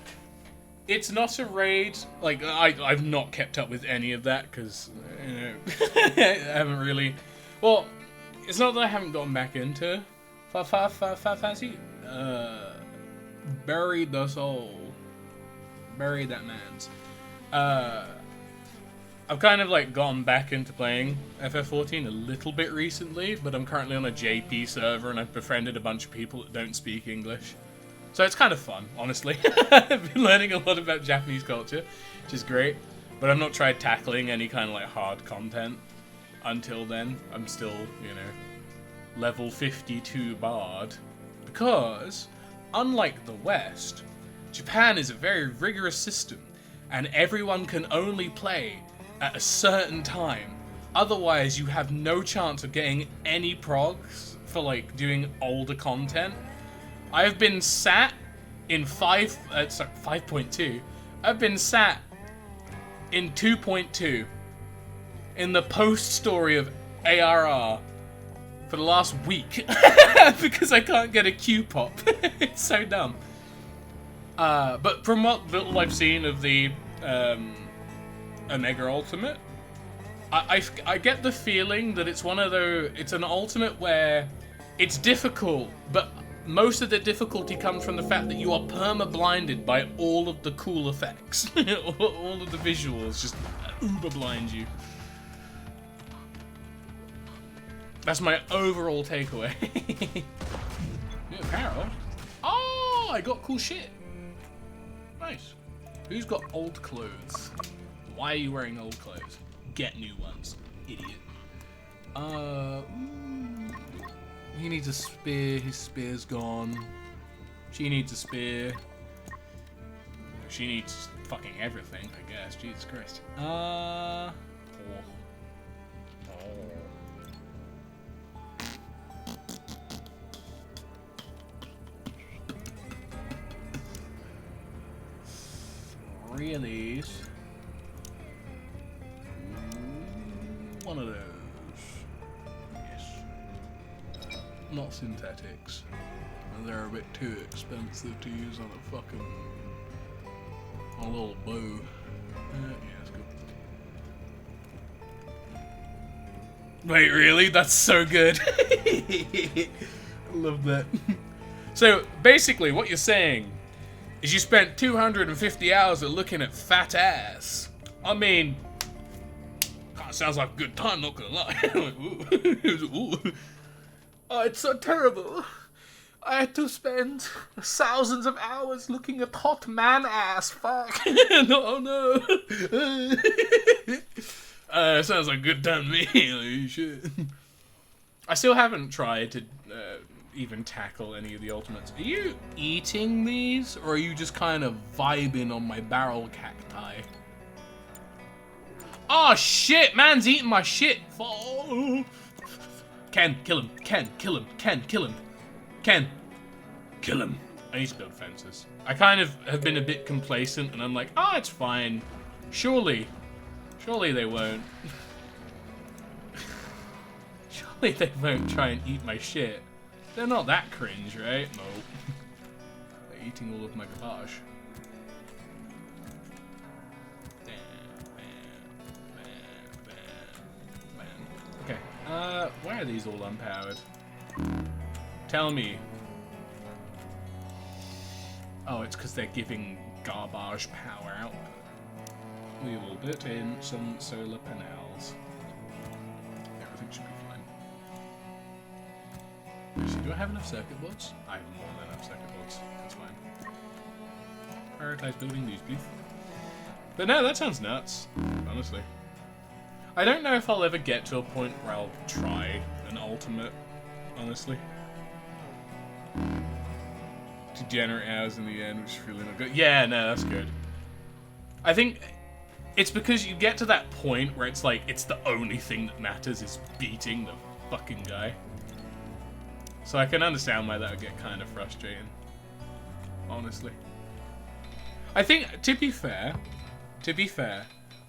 It's not a raid. Like, I've not kept up with any of that because, you know, I haven't really. Well, it's not that I haven't gotten back into Fantasy. Buried the soul. Buried that man's. I've kind of like gone back into playing FF14 a little bit recently, but I'm currently on a JP server and I've befriended a bunch of people that don't speak English. So it's kind of fun, honestly. I've been learning a lot about Japanese culture, which is great, but I've not tried tackling any kind of like hard content until then. I'm still, you know, level 52 bard, because unlike the West, Japan is a very rigorous system, and everyone can only play at a certain time. Otherwise, you have no chance of getting any progs for like doing older content. I've been sat in 5.2. I've been sat in 2.2 in the post story of ARR for the last week because I can't get a Q pop. It's so dumb. But from what little I've seen of the Omega Ultimate, I get the feeling that it's one of those. It's an ultimate where it's difficult, but most of the difficulty comes from the fact that you are perma-blinded by all of the cool effects. All of the visuals just uber-blind you. That's my overall takeaway. Yeah, apparel. Oh, I got cool shit. Nice. Who's got old clothes? Why are you wearing old clothes? Get new ones, idiot. He needs a spear. His spear's gone. She needs a spear. She needs fucking everything, I guess. Jesus Christ. Really? One of those. Yes. Not synthetics. They're a bit too expensive to use on a little bow. Yeah, that's good. Wait, really? That's so good. I love that. So, basically, what you're saying is you spent 250 hours at looking at fat ass. I mean, sounds like a good time, not gonna lie. Ooh. Oh, it's so terrible. I had to spend thousands of hours looking at hot man ass. Fuck. No. Sounds like a good time to me. Holy shit. I still haven't tried to even tackle any of the ultimates. Are you eating these, or are you just kind of vibing on my barrel cacti? Oh shit, man's eating my shit. Ken, kill him. Ken, kill him. Ken, kill him. Ken, kill him. I need to build fences. I kind of have been a bit complacent, and I'm like, oh, it's fine. Surely they won't. Surely they won't try and eat my shit. They're not that cringe, right? No. They're eating all of my garbage. Okay. Why are these all unpowered? Tell me. Oh, it's because they're giving garbage power out. We will put in some solar panels. Everything should be fine. Actually, do I have enough circuit boards? I have more than enough circuit boards. That's fine. Prioritize building these, please. But no, that sounds nuts. Honestly. I don't know if I'll ever get to a point where I'll try an ultimate, honestly. Degenerate hours in the end, which is really not good. Yeah, no, that's good. I think it's because you get to that point where it's like, it's the only thing that matters is beating the fucking guy. So I can understand why that would get kind of frustrating. Honestly. I think, to be fair,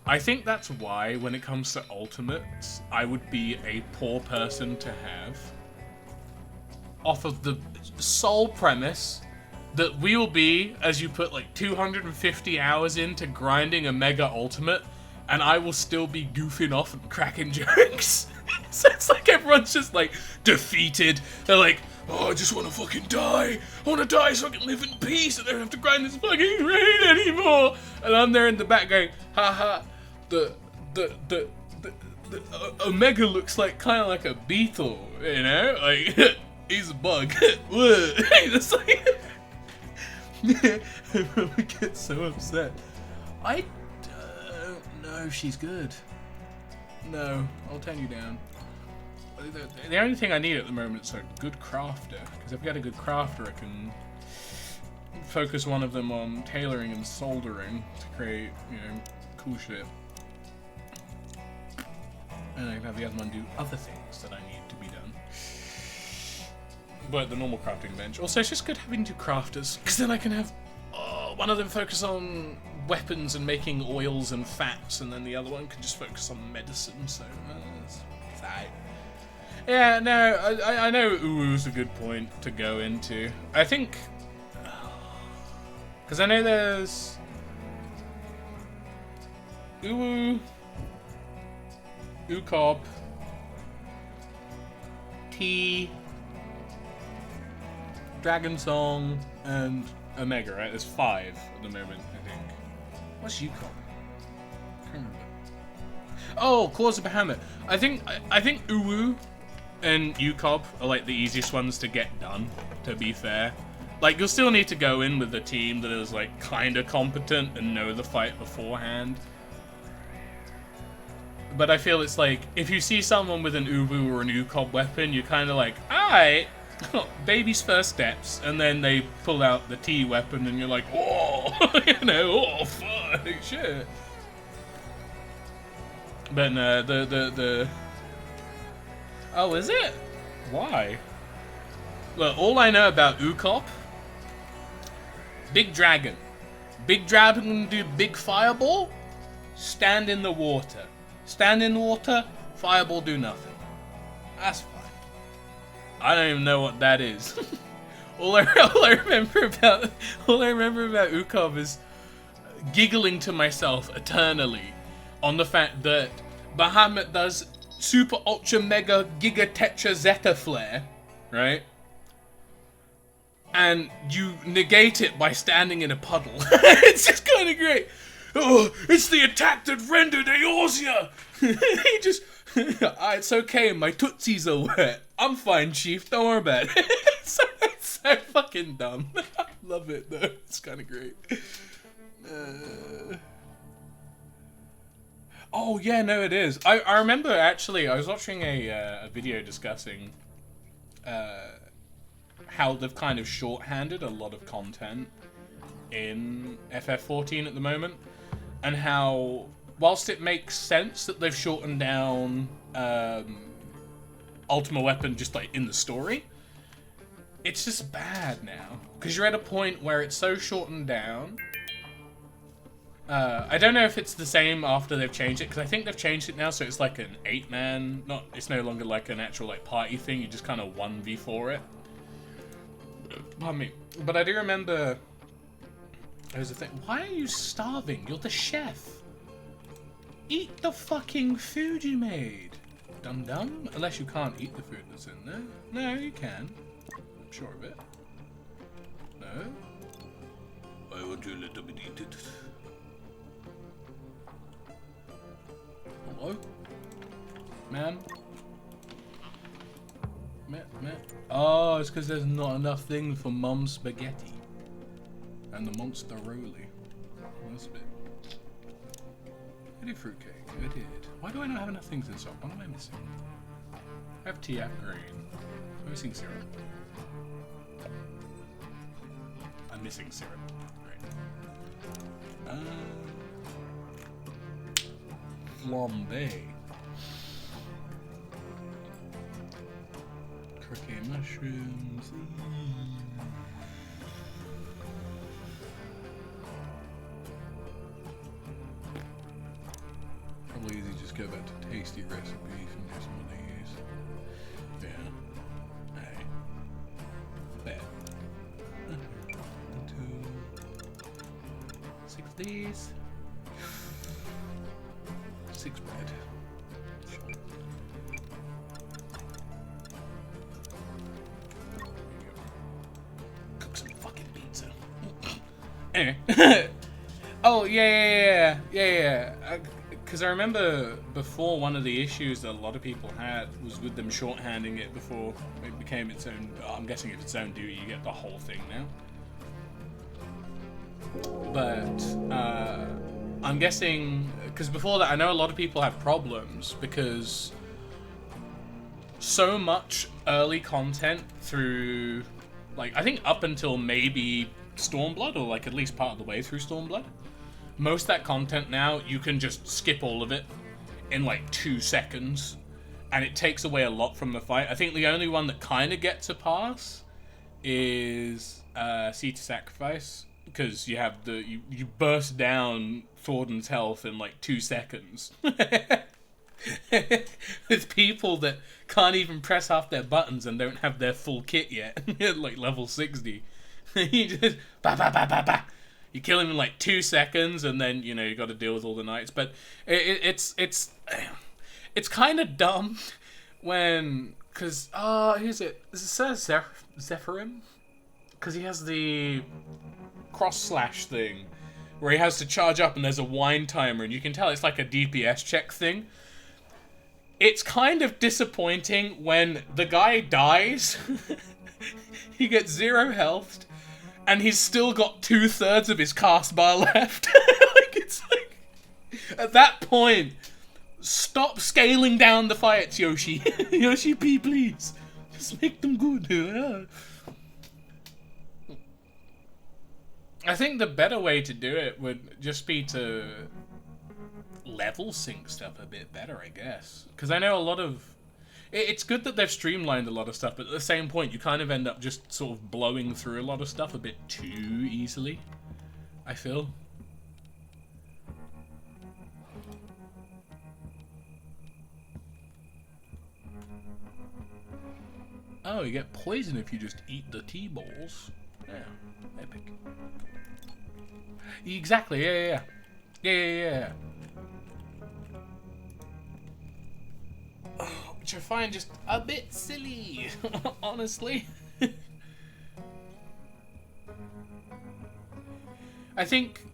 I think that's why, when it comes to ultimates, I would be a poor person to have. Off of the sole premise that we will be, as you put like 250 hours into grinding a Mega Ultimate, and I will still be goofing off and cracking jokes. So it's like everyone's just like defeated. They're like, oh, I just want to fucking die. I want to die so I can live in peace and I don't have to grind this fucking raid anymore. And I'm there in the back going, haha, the Omega looks like kind of like a beetle, you know? Like, he's a bug. It's like, everyone gets so upset. I don't know if she's good. No, I'll turn you down. The only thing I need at the moment is a good crafter, because if I get a good crafter, I can focus one of them on tailoring and soldering to create, you know, cool shit. And I can have the other one do other things that I need to be done. But the normal crafting bench. Also, it's just good having two crafters, because then I can have one of them focus on weapons and making oils and fats, and then the other one can just focus on medicine, so it's alright. Yeah, no, I know Uwu's a good point to go into. I think, because I know there's Uwu, Ukop, T, Dragon Song, and Omega, right? There's 5 at the moment, I think. What's Ukop? I can't remember. Oh, Claws of Bahamut. I think Uwu and Ukop are like the easiest ones to get done, to be fair. Like, you'll still need to go in with a team that is like kinda competent and know the fight beforehand. But I feel it's like, if you see someone with an Uwu or an Ukop weapon, you're kinda like, alright, baby's first steps, and then they pull out the T weapon and you're like, whoa, you know, oh fuck, shit. But no, the oh, is it? Why? Well, all I know about Ukop, big dragon. Big dragon do big fireball, stand in the water. Stand in the water, fireball do nothing. That's fine. I don't even know what that is. all I remember about Ukop is giggling to myself eternally on the fact that Bahamut does Super Ultra Mega Giga Tetra Zeta Flare, right? And you negate it by standing in a puddle. It's just kind of great. Oh, it's the attack that rendered Eorzea! He just... it's okay, my tootsies are wet. I'm fine, Chief, don't worry about it. It's so fucking dumb. I love it, though. It's kind of great. Oh, yeah, no, it is. I remember, actually, I was watching a video discussing how they've kind of shorthanded a lot of content in FF14 at the moment, and how, whilst it makes sense that they've shortened down Ultima Weapon just, like, in the story, it's just bad now. Because you're at a point where it's so shortened down. I don't know if it's the same after they've changed it, because I think they've changed it now, so it's like an 8-man, it's no longer like an actual like party thing, you just kind of 1v4 it. Pardon me. But I do remember, there's a thing, why are you starving? You're the chef. Eat the fucking food you made, dum-dum. Unless you can't eat the food that's in there. No, you can. I'm sure of it. No? I want you a little bit eat it. Hello? Man? Oh, it's because there's not enough things for Mum's spaghetti. And the monster roly. That's a bit. I did fruitcake. I did. Why do I not have enough things in stock? What am I missing? I have tea, I have grain. I'm missing syrup. I'm missing syrup. Great. Flambe. Croquet mushrooms. Probably easy just go back to tasty recipes and just what they use. Yeah. Hey. Bet. of these. 6 bread. Sure. Cook some fucking pizza. Anyway. Oh, yeah. Because I remember before, one of the issues that a lot of people had was with them shorthanding it before it became its own. I'm guessing if it's its own duty, you get the whole thing now. But I'm guessing, because before that, I know a lot of people have problems because so much early content through, like, I think up until maybe Stormblood, or like at least part of the way through Stormblood, most of that content now, you can just skip all of it in like 2 seconds, and it takes away a lot from the fight. I think the only one that kind of gets a pass is Sea to Sacrifice, because you have you burst down Thornton's health in like 2 seconds. With people that can't even press half their buttons and don't have their full kit yet, like level 60. You just ba. You kill him in like 2 seconds, and then you got to deal with all the knights. But it's kind of dumb when, because who's it? Is it Sir Zephyrim? Because he has the cross slash thing where he has to charge up, and there's a wine timer, and you can tell it's like a DPS check thing. It's kind of disappointing when the guy dies. He gets 0 health. And he's still got 2/3 of his cast bar left. It's like, at that point, stop scaling down the fights, Yoshi. Yoshi P, please. Just make them good. I think the better way to do it would just be to level sync stuff a bit better, I guess. Because I know a lot of... It's good that they've streamlined a lot of stuff, but at the same point, you kind of end up just sort of blowing through a lot of stuff a bit too easily, I feel. Oh, you get poison if you just eat the T-balls. Yeah, epic. Exactly, yeah. Which I find just a bit silly, honestly. I think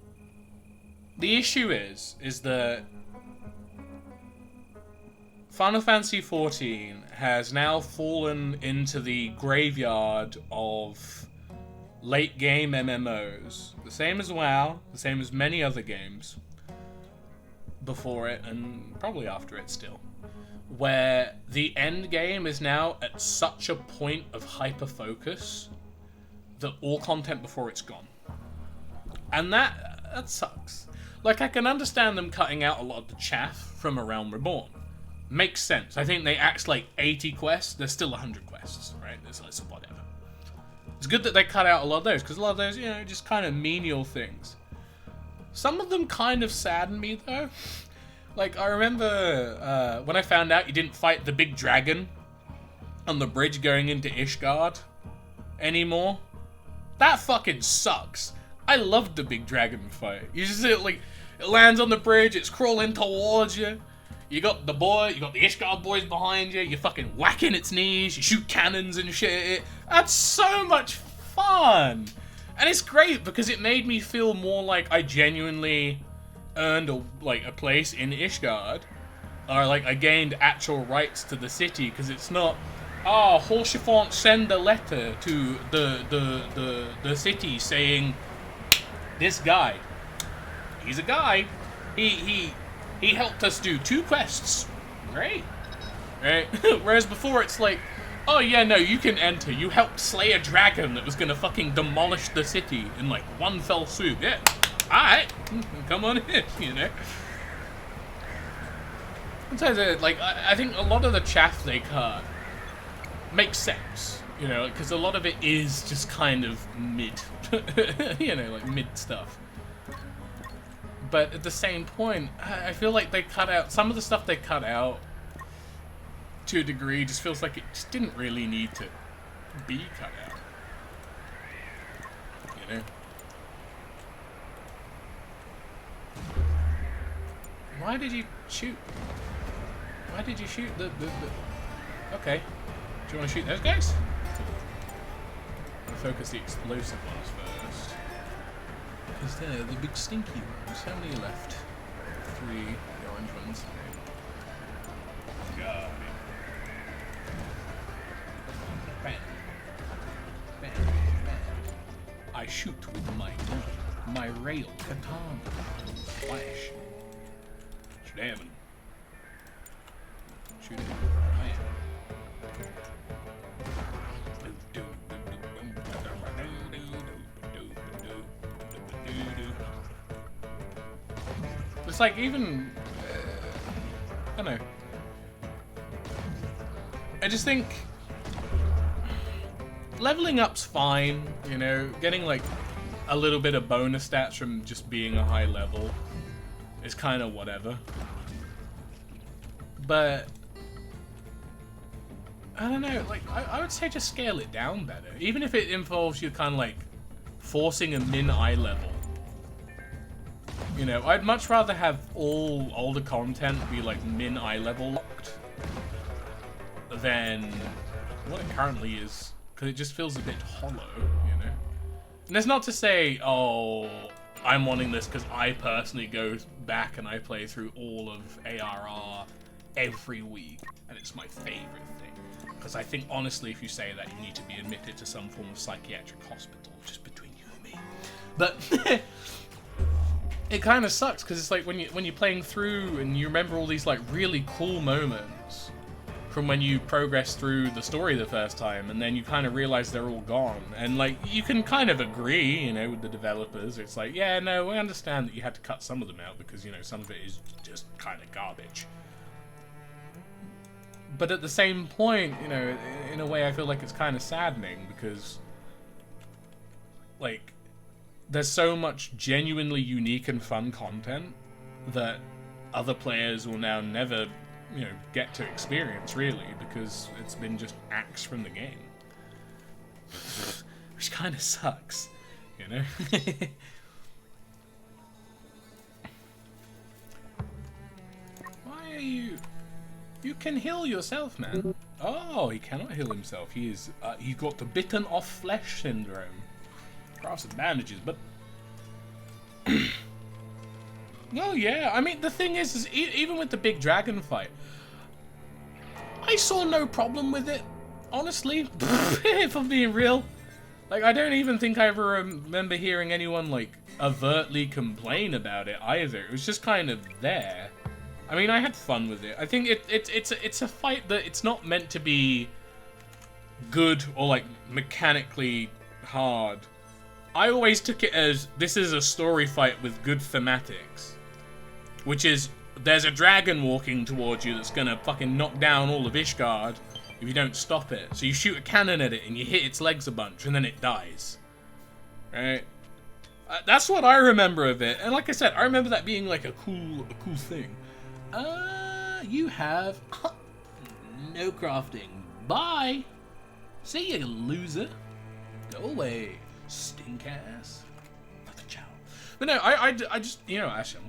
the issue is that Final Fantasy XIV has now fallen into the graveyard of late game MMOs. The same as WoW, the same as many other games before it, and probably after it still. Where the end game is now at such a point of hyper-focus that all content before it's gone. And that sucks. Like, I can understand them cutting out a lot of the chaff from A Realm Reborn. Makes sense. I think they axed like 80 quests. There's still 100 quests, right? There's whatever. It's good that they cut out a lot of those, because a lot of those, just kind of menial things. Some of them kind of sadden me, though. Like, I remember when I found out you didn't fight the big dragon on the bridge going into Ishgard anymore. That fucking sucks. I loved the big dragon fight. You just see it, like, it lands on the bridge, it's crawling towards you. You got the Ishgard boys behind you, you're fucking whacking its knees, you shoot cannons and shit. That's so much fun. And it's great because it made me feel more like I genuinely earned a place in Ishgard, or like I gained actual rights to the city, because it's not, Haurchefant send a letter to the city saying, this guy, he's a guy, he helped us do 2 quests, great, right? Whereas before it's like, oh yeah, no, you can enter, you helped slay a dragon that was gonna fucking demolish the city in like one fell swoop, yeah. Alright, come on in, Sometimes, like, I think a lot of the chaff they cut makes sense, because a lot of it is just kind of mid, like mid stuff. But at the same point, I feel like they cut out, some of the stuff they cut out, to a degree, just feels like it just didn't really need to be cut out, Why did you shoot? Why did you shoot the... Okay. Do you want to shoot those guys? Focus the explosive ones first. Because they're the big stinky ones. How many left? 3. The orange ones. Got it. Bam. Bam. Bam. I shoot with my gun. My rail katana. Flash. Shoot him. Shoot him. It's like even, I don't know. I just think leveling up's fine, you know, getting like a little bit of bonus stats from just being a high level is kind of whatever. But I don't know, like I would say just scale it down better, even if it involves you kind of like forcing a min eye level. You know, I'd much rather have all older content be like min eye level locked than what it currently is, because it just feels a bit hollow, you know. And that's not to say, oh, I'm wanting this because I personally go back and I play through all of ARR every week, and it's my favorite thing. Because I think, honestly, if you say that, you need to be admitted to some form of psychiatric hospital, just between you and me. But it kind of sucks, because it's like when you're playing through and you remember all these like really cool moments from when you progress through the story the first time, and then you kind of realize they're all gone. And like, you can kind of agree, you know, with the developers. It's like, yeah, no, we understand that you had to cut some of them out because, you know, some of it is just kind of garbage. But at the same point, you know, in a way I feel like it's kind of saddening, because like there's so much genuinely unique and fun content that other players will now never, you know, get to experience, really, because it's been just axed from the game. Which kind of sucks, you know? Why are you... You can heal yourself, man. Oh, he cannot heal himself. He is, he's got the bitten off flesh syndrome. Cross and bandages, but... Oh yeah, I mean, the thing is even with the big dragon fight, I saw no problem with it, honestly, if I'm being real. Like, I don't even think I ever remember hearing anyone, like, overtly complain about it either. It was just kind of there. I mean, I had fun with it. I think it's a fight that it's not meant to be good or, like, mechanically hard. I always took it as, this is a story fight with good thematics. Which is, there's a dragon walking towards you that's gonna fucking knock down all of Ishgard if you don't stop it. So you shoot a cannon at it and you hit its legs a bunch and then it dies. Right? That's what I remember of it. And like I said, I remember that being like a cool thing. You have no crafting. Bye! See you, loser. Go away. Stink ass. Ciao. But no, I just, you know, Asham,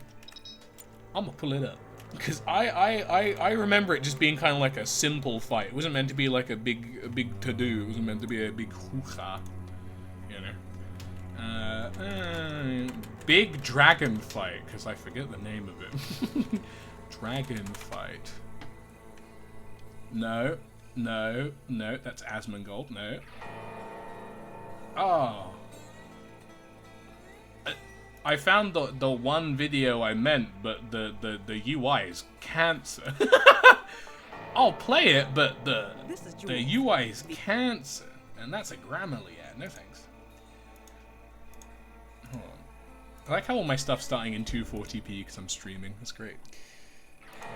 I'm gonna pull it up, because I remember it just being kind of like a simple fight. It wasn't meant to be like a big to do. It wasn't meant to be a big hoo-ha, you know. Big dragon fight, because I forget the name of it. Dragon fight. No, that's Asmongold. No. Oh. I found the one video I meant, but the UI is cancer. I'll play it, but the UI is cancer, and that's a Grammarly ad. No thanks. Hold on. I like how all my stuff's starting in 240p because I'm streaming. That's great.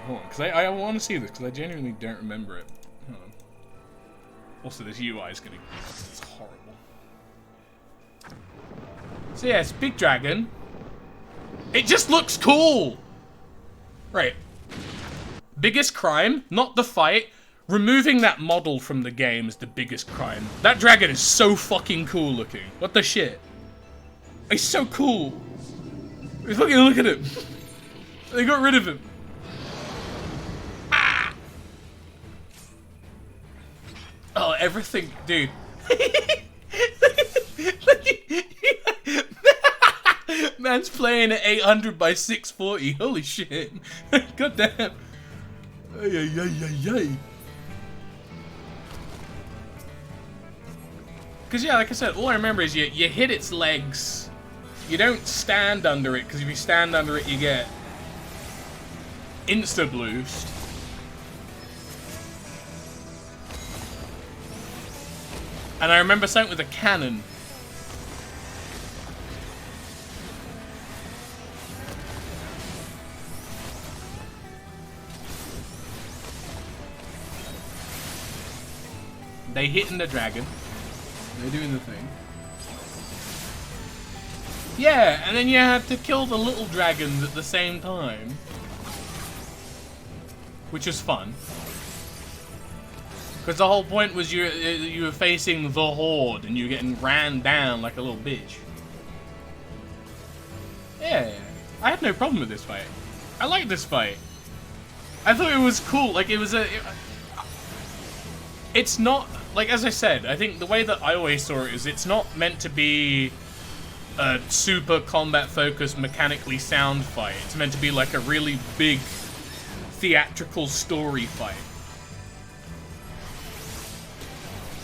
Hold on, because I want to see this, because I genuinely don't remember it. Hold on. Also, this UI is gonna... It's horrible. So yeah, it's Big Dragon. It just looks cool! Right. Biggest crime, not the fight. Removing that model from the game is the biggest crime. That dragon is so fucking cool looking. What the shit? He's so cool. Fucking look at him. They got rid of him. Oh, everything, dude. Man's playing at 800 by 640. Holy shit. God damn. Ay, ay, ay, ay, ay. Because, yeah, like I said, all I remember is you hit its legs. You don't stand under it, because if you stand under it, you get insta-boost. And I remember something with a cannon. They hitting the dragon. They're doing the thing. Yeah, and then you have to kill the little dragons at the same time. Which is fun. Because the whole point was you were facing the horde and you were getting ran down like a little bitch. Yeah, I had no problem with this fight. I liked this fight. I thought it was cool. Like, it was it's not, like, as I said, I think the way that I always saw it is it's not meant to be a super combat-focused, mechanically sound fight. It's meant to be like a really big theatrical story fight.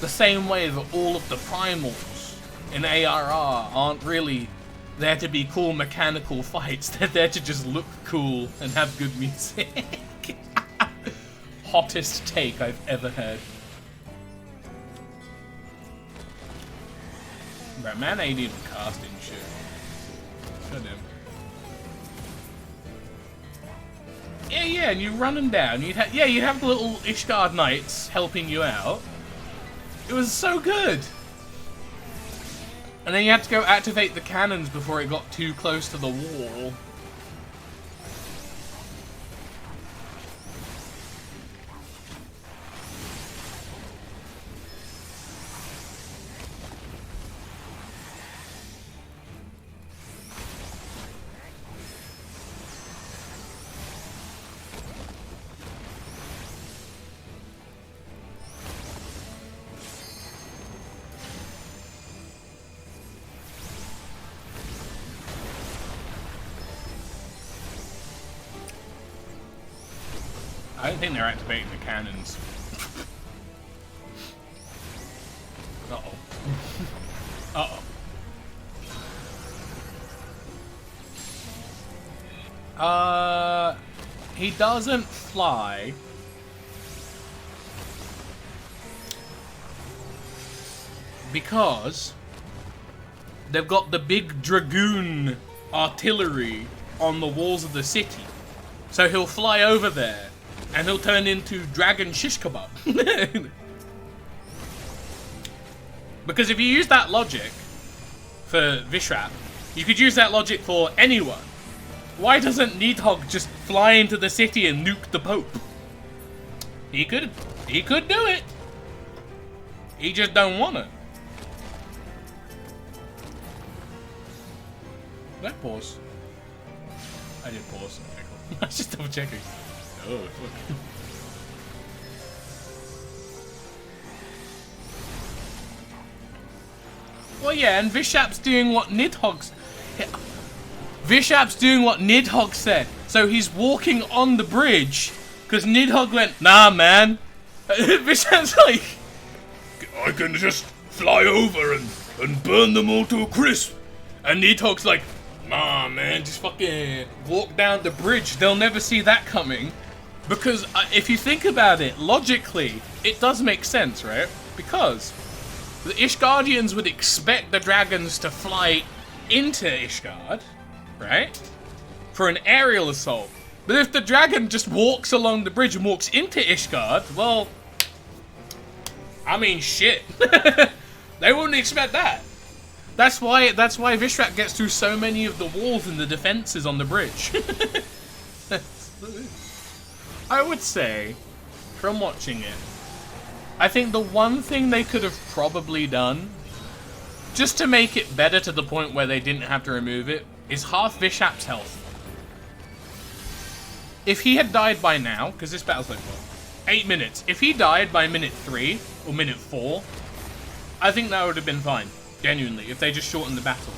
The same way that all of the primals in ARR aren't really there to be cool mechanical fights. They're there to just look cool and have good music. Hottest take I've ever heard. But man ain't even casting shit. Goddamn. Yeah, and you run them down. You'd have the little Ishgard Knights helping you out. It was so good. And then you had to go activate the cannons before it got too close to the wall. I don't think they're activating the cannons. Uh-oh. Uh-oh. He doesn't fly. Because they've got the big dragoon artillery on the walls of the city. So he'll fly over there. And he'll turn into Dragon Shish Kebab. Because if you use that logic for Vishrap, you could use that logic for anyone. Why doesn't Nidhogg just fly into the city and nuke the Pope? He could do it. He just don't want to. Did I pause? I did pause. Okay, cool. I was just double checking. Oh, fuck. Well, yeah, and Vishrap's doing what Nidhogg's... Vishrap's doing what Nidhogg said. So he's walking on the bridge, because Nidhogg went, nah, man. Vishrap's like, I can just fly over and burn them all to a crisp. And Nidhogg's like, nah, man, just fucking walk down the bridge. They'll never see that coming. Because if you think about it, logically, it does make sense, right? Because the Ishgardians would expect the dragons to fly into Ishgard, right? For an aerial assault. But if the dragon just walks along the bridge and walks into Ishgard, well, I mean, shit. They wouldn't expect that. That's why Vishrap gets through so many of the walls and the defenses on the bridge. I would say, from watching it, I think the one thing they could have probably done, just to make it better to the point where they didn't have to remove it, is half Vishrap's health. If he had died by now, because this battle's like, what, 8 minutes. If he died by minute 3, or minute 4, I think that would have been fine, genuinely, if they just shortened the battle.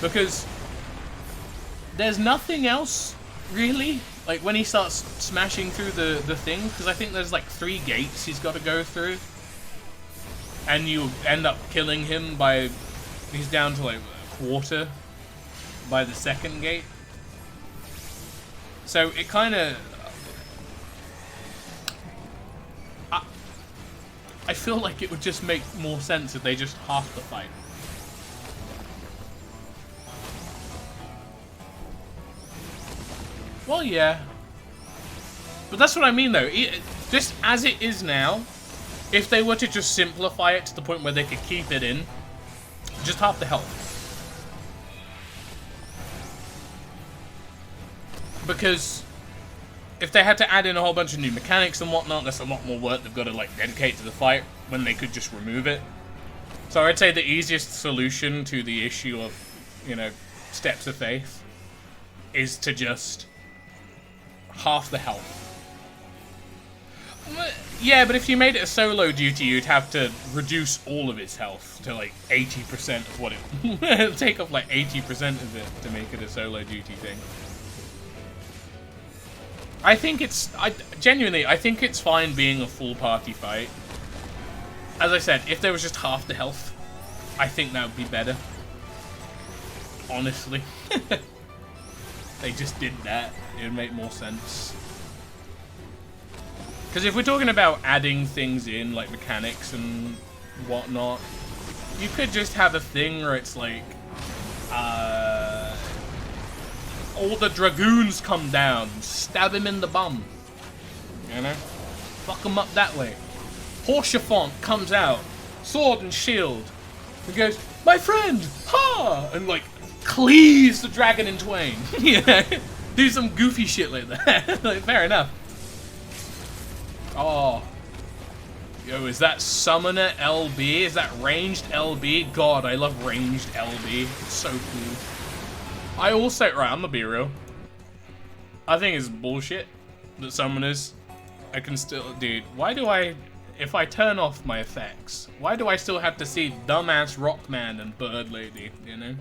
Because there's nothing else, really, like when he starts smashing through the thing, because I think there's like 3 gates he's got to go through. And you end up killing him by, he's down to like a quarter by the 2nd gate. So it kind of, I feel like it would just make more sense if they just half the fight. Well, yeah. But that's what I mean, though. Just as it is now, if they were to just simplify it to the point where they could keep it in, just half the health. Because if they had to add in a whole bunch of new mechanics and whatnot, that's a lot more work they've got to like dedicate to the fight when they could just remove it. So I'd say the easiest solution to the issue of, you know, Steps of Faith is to just half the health. Yeah, but if you made it a solo duty, you'd have to reduce all of its health to like 80% of what it... it'll take off like 80% of it to make it a solo duty thing. I think it's... genuinely, I think it's fine being a full party fight. As I said, if there was just half the health, I think that would be better. Honestly. They just did that. It would make more sense. Because if we're talking about adding things in, like mechanics and whatnot, you could just have a thing where it's like, all the dragoons come down, stab him in the bum, you know? Fuck him up that way. Horsefant comes out, sword and shield, and goes, "My friend, ha!" and like, cleaves the dragon in twain, you know? Do some goofy shit like that. Like, fair enough. Oh. Yo, is that Summoner LB? Is that Ranged LB? God, I love Ranged LB. It's so cool. I also... Right, I'm gonna be real. I think it's bullshit that Summoners... I can still... Dude, why do I... If I turn off my effects, why do I still have to see Dumbass Rockman and Bird Lady, you know?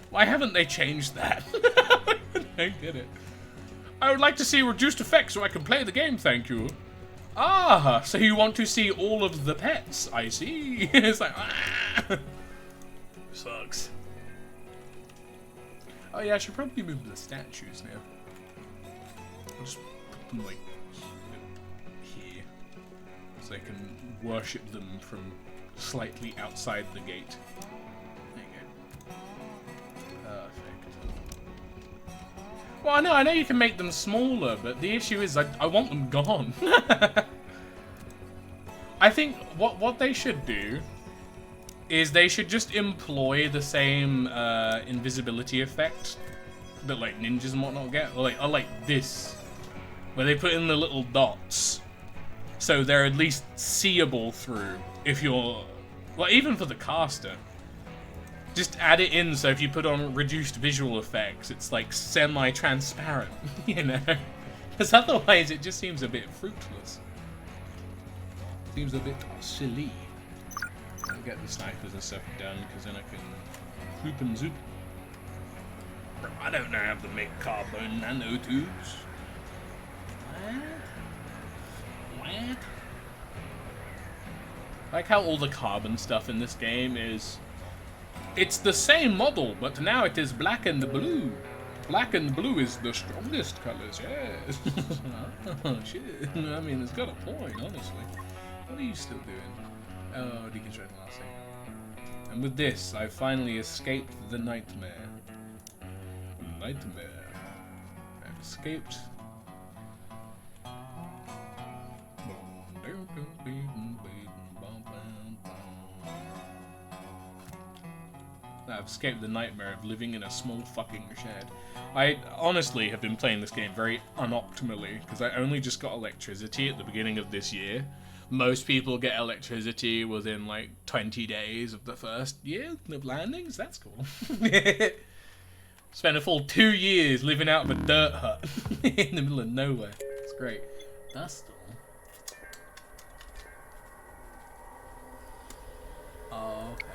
Why haven't they changed that? I don't get it. I would like to see reduced effects so I can play the game, thank you. Ah, so you want to see all of the pets? I see. It's like, ah. Sucks. Oh yeah, I should probably move the statues now. I'll just put them like here, so I can worship them from slightly outside the gate. There you go. Perfect. Well, I know you can make them smaller, but the issue is I want them gone. I think what they should do is they should just employ the same invisibility effect that like ninjas and whatnot get, or like this, where they put in the little dots, so they're at least seeable through. If you're, well, even for the caster, just add it in so if you put on reduced visual effects, it's like semi-transparent, you know? Because otherwise it just seems a bit fruitless. Seems a bit silly. I'll get the snipers and stuff done, because then I can hoop and zoop. I don't know how to make carbon nanotubes. What? I like how all the carbon stuff in this game is... It's the same model, but now it is black and blue. Black and blue is the strongest colors, yes. Oh, shit. I mean, it's got a point, honestly. What are you still doing? Oh, deconstruct the last thing. And with this, I finally escaped the nightmare. Nightmare. I've escaped. I've escaped the nightmare of living in a small fucking shed. I honestly have been playing this game very unoptimally, because I only just got electricity at the beginning of this year. Most people get electricity within like 20 days of the first year of landings. That's cool. Spent a full 2 years living out of a dirt hut in the middle of nowhere. It's great. Dust storm. Oh, okay.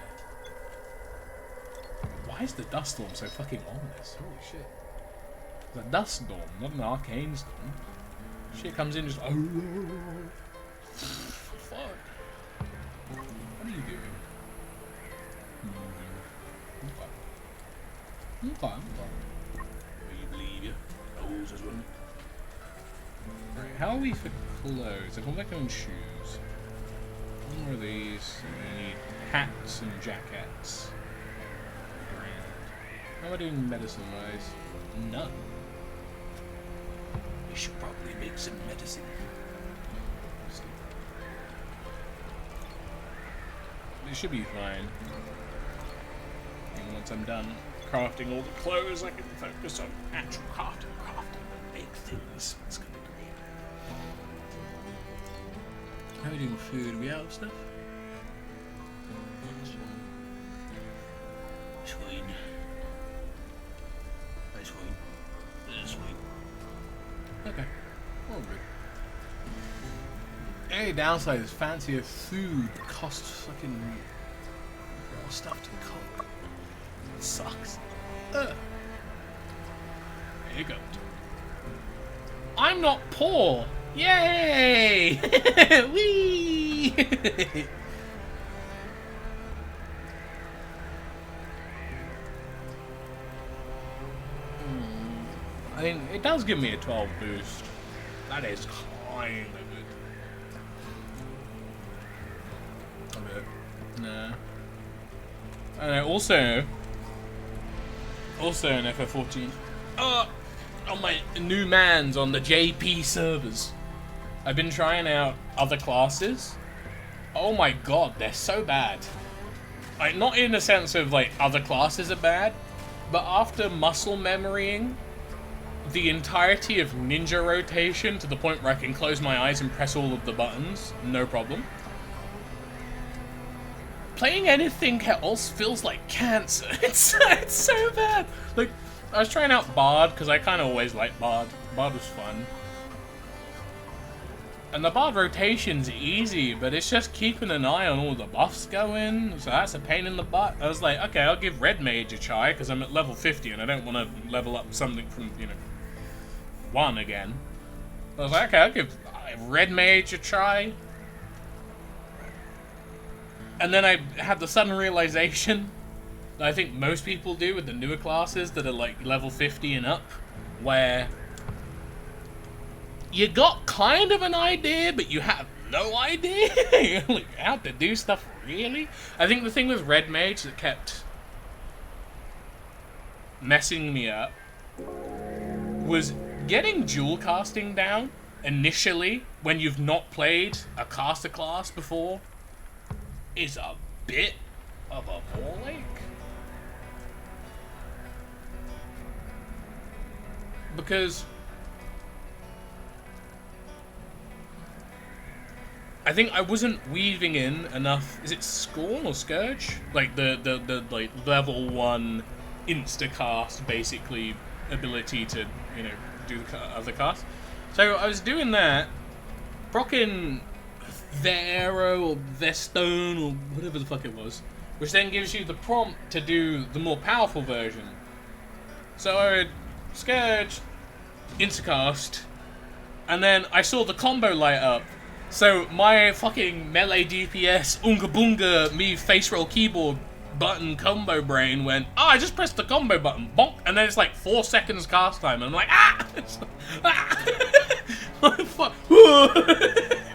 Why is the dust storm so fucking ominous? Holy shit. It's a dust storm, not an arcane storm. Shit comes in just. Oh, fuck. What are you doing? Okay. We believe you. Nose as well. Right, how are we for clothes? I've got my own shoes. One more of these. We need hats and jackets. Grand. How am I doing medicine wise? None. We should probably make some medicine. It should be fine. And once I'm done crafting all the clothes, I can focus on actual crafting the big things. It's gonna be great. How are we doing food? Are we out of stuff? It's fine. It's fine. It's fine. Okay. All good. Any downside is fancier food costs fucking more stuff to cook. It sucks. There you go. I'm not poor! Yay! Whee! I mean, it does give me a 12 boost. That is kind of good. A bit. Nah. I don't know, also in FF14. On my new mans on the JP servers, I've been trying out other classes. Oh my god, they're so bad. Like, not in the sense of like other classes are bad, but after muscle memorying the entirety of ninja rotation to the point where I can close my eyes and press all of the buttons, no problem. Playing anything else feels like cancer. It's so bad. Like, I was trying out Bard because I kind of always liked Bard. Bard was fun. And the Bard rotation's easy, but it's just keeping an eye on all the buffs going, so that's a pain in the butt. I was like, okay, I'll give Red Mage a try because I'm at level 50 and I don't want to level up something from, 1 again. I was like, okay, I'll give Red Mage a try. And then I had the sudden realization that I think most people do with the newer classes that are like level 50 and up, where you got kind of an idea, but you have no idea like how to do stuff really. I think the thing with Red Mage that kept messing me up was getting dual casting down initially when you've not played a caster class before is a bit of a ball ache. Because I think I wasn't weaving in enough. Is it Scorn or Scourge? Like the like level 1 insta-cast basically ability to, do the other cast. So I was doing that, rocking Vero or Vestone or whatever the fuck it was, which then gives you the prompt to do the more powerful version. So I would Scourge, Instacast, and then I saw the combo light up. So my fucking melee DPS, Unga Boonga, me face roll keyboard button combo brain went, I just pressed the combo button, bonk, and then it's like 4 seconds cast time, and I'm like, ah!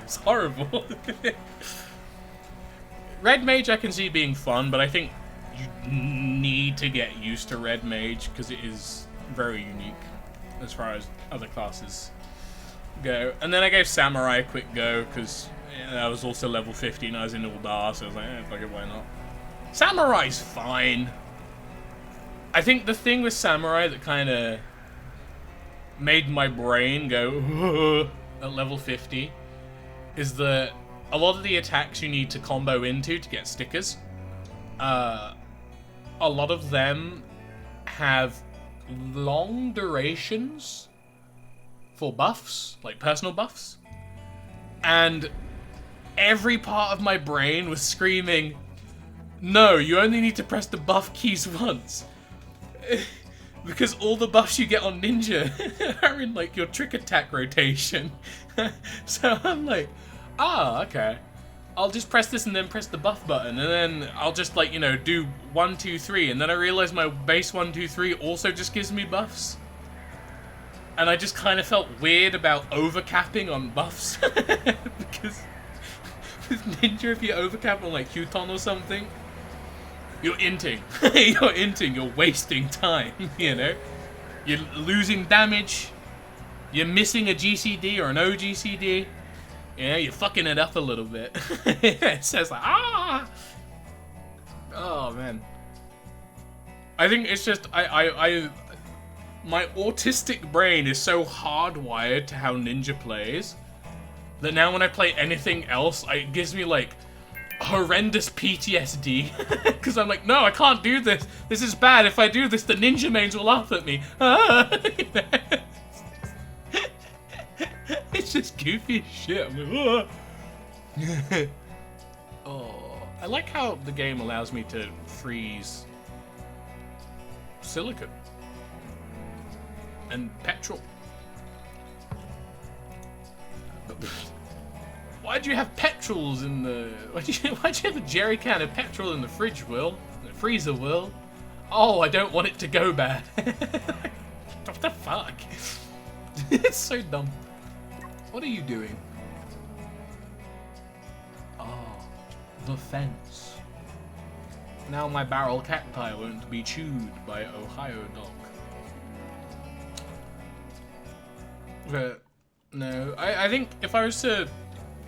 It's horrible. Red Mage I can see being fun, but I think you need to get used to Red Mage because it is very unique as far as other classes go. And then I gave Samurai a quick go because I was also level 50 and I was in Uldar, so I was like, fuck it, why not? Samurai's fine. I think the thing with Samurai that kind of made my brain go at level 50 is that a lot of the attacks you need to combo into to get stickers, a lot of them have long durations for buffs, like personal buffs, and every part of my brain was screaming, No, you only need to press the buff keys once. Because all the buffs you get on Ninja are in like your trick attack rotation. So I'm like, okay. I'll just press this and then press the buff button, and then I'll just like, you know, do 1, 2, 3, and then I realize my base 1, 2, 3 also just gives me buffs. And I just kind of felt weird about overcapping on buffs. Because with Ninja, if you overcap on like Huton or something, you're inting. You're inting. You're wasting time, you know? You're losing damage. You're missing a GCD or an OGCD. Yeah, you're fucking it up a little bit. It says like, Oh, man. I think it's just, my autistic brain is so hardwired to how Ninja plays that now when I play anything else, it gives me like horrendous PTSD. Because I'm like, no, I can't do this. This is bad. If I do this, the ninja mains will laugh at me. It's just goofy as shit. I'm like, oh, I like how the game allows me to freeze silicon and petrol. Why'd you have petrols in the... Why'd you have a jerry can of petrol in the fridge, Will? The freezer, Will? Oh, I don't want it to go bad. What the fuck? It's so dumb. What are you doing? Oh, the fence. Now my barrel cacti won't be chewed by Ohio dog. But, no, I think if I was to